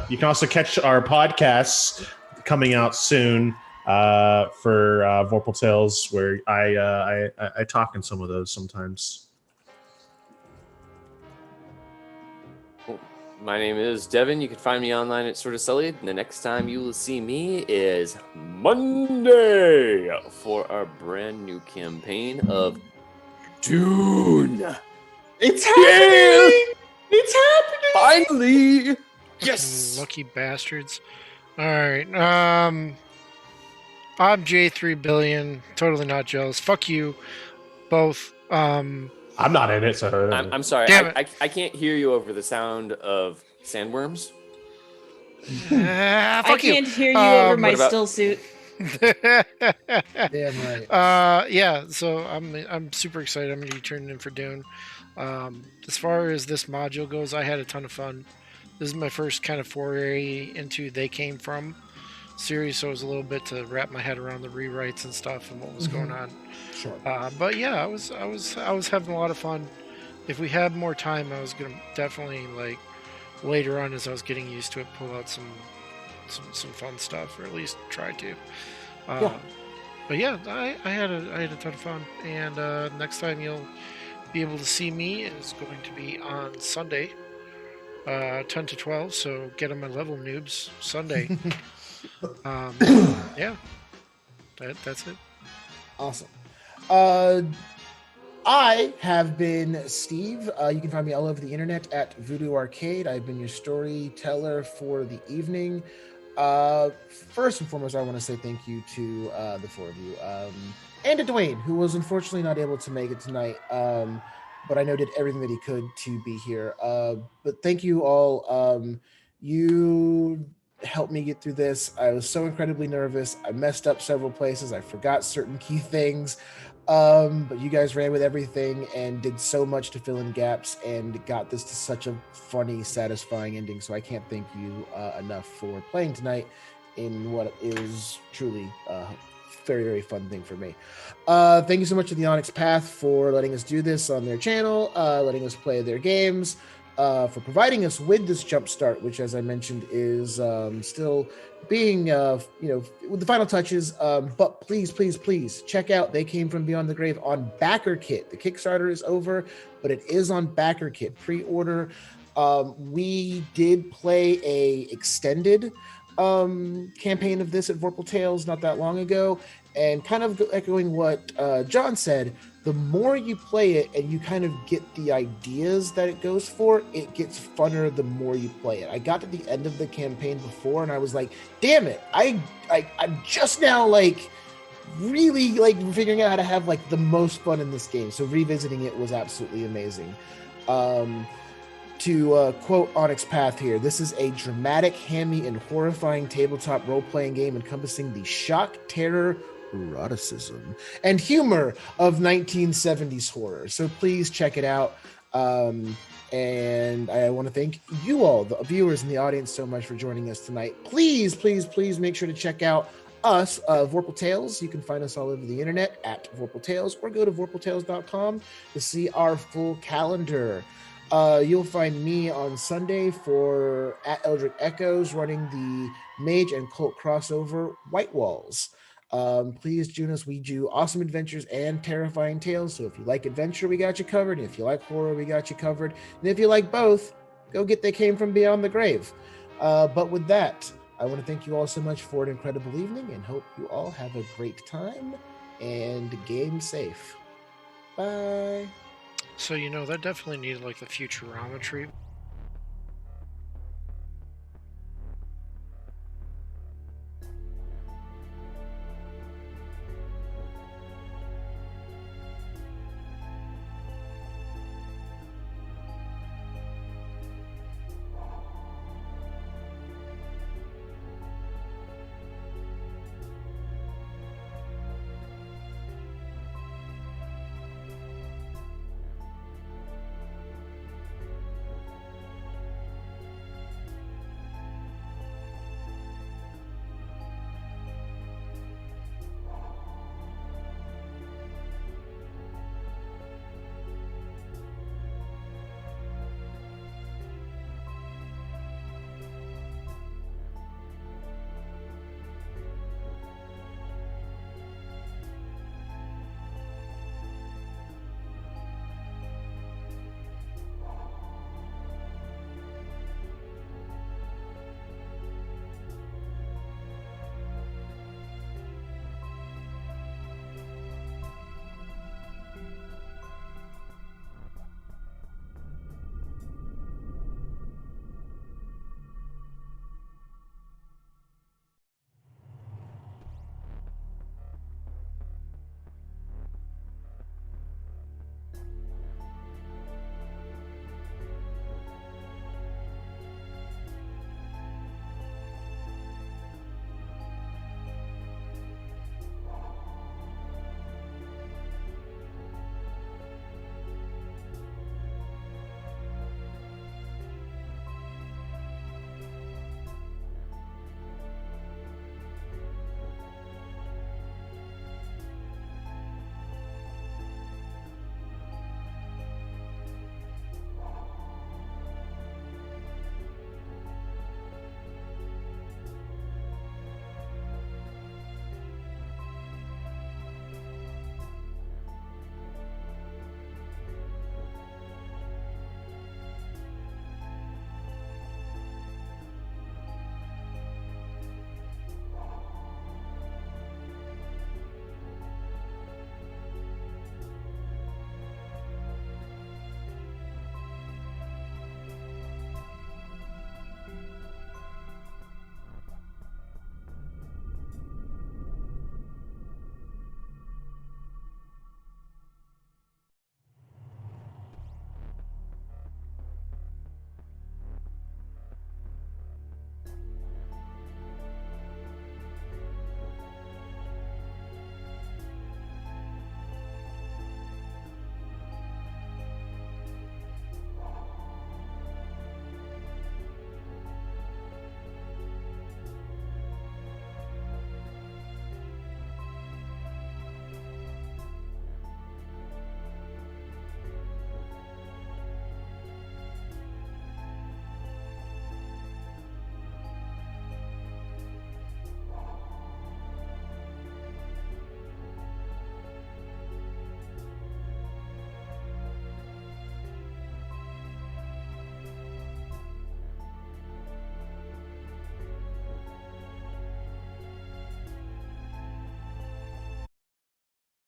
you can also catch our podcasts coming out soon for Vorpal Tales, where I talk in some of those sometimes. My name is Devin. You can find me online at Sort of Sullied. And the next time you will see me is Monday for our brand new campaign of Dune. It's happening! It's happening! Finally! Yes! Lucky bastards. All right. I'm J3 billion. Totally not jealous. Fuck you, both. I'm not in it, so I'm sorry. Damn it. I can't hear you over the sound of sandworms. I Fuck you. can't hear you over my what about- still suit. Damn right. Yeah. So I'm super excited. I'm gonna be turning in for Dune. As far as this module goes, I had a ton of fun. This is my first kind of foray into They Came From series, so it was a little bit to wrap my head around the rewrites and stuff and what was going on. Sure. But yeah, I was having a lot of fun. If we had more time, I was gonna definitely like later on as I was getting used to it, pull out some fun stuff, or at least try to. Yeah. But yeah, I had a ton of fun, and next time you'll be able to see me is going to be on Sunday, 10 to 12. So get on my level, noobs. Sunday. Yeah, that's it. Awesome. I have been Steve. You can find me all over the internet at Voodoo Arcade. I've been your storyteller for the evening. First and foremost, I want to say thank you to the four of you, and to Dwayne, who was unfortunately not able to make it tonight, but I know did everything that he could to be here. But thank you all. You helped me get through this. I was so incredibly nervous. I messed up several places. I forgot certain key things. But you guys ran with everything and did so much to fill in gaps and got this to such a funny, satisfying ending. So I can't thank you enough for playing tonight in what is truly a very, very fun thing for me. Thank you so much to the Onyx Path for letting us do this on their channel, letting us play their games, for providing us with this Jumpstart, which, as I mentioned, is still being, with the final touches. But please check out They Came From Beyond the Grave on BackerKit. The Kickstarter is over, but it is on BackerKit. Pre-order. We did play a extended campaign of this at Vorpal Tales not that long ago, and kind of echoing what John said, the more you play it and you kind of get the ideas that it goes for, it gets funner the more you play it. I got to the end of the campaign before and I was like, damn it, I'm just now like really like figuring out how to have like the most fun in this game. So revisiting it was absolutely amazing. To quote Onyx Path here, this is a dramatic, hammy, and horrifying tabletop role-playing game encompassing the shock, terror, eroticism, and humor of 1970s horror. So please check it out. And I want to thank you all, the viewers in the audience, so much for joining us tonight. Please make sure to check out us, Vorpal Tales. You can find us all over the internet at Vorpal Tales, or go to vorpaltales.com to see our full calendar. You'll find me on Sunday for at Eldritch Echoes running the Mage and Cult crossover White Walls. Please join us. We do awesome adventures and terrifying tales. So if you like adventure, we got you covered. And if you like horror, we got you covered. And if you like both, go get They Came From Beyond the Grave. But with that, I want to thank you all so much for an incredible evening and hope you all have a great time and game safe. Bye. So that definitely needed like the Futurama treatment.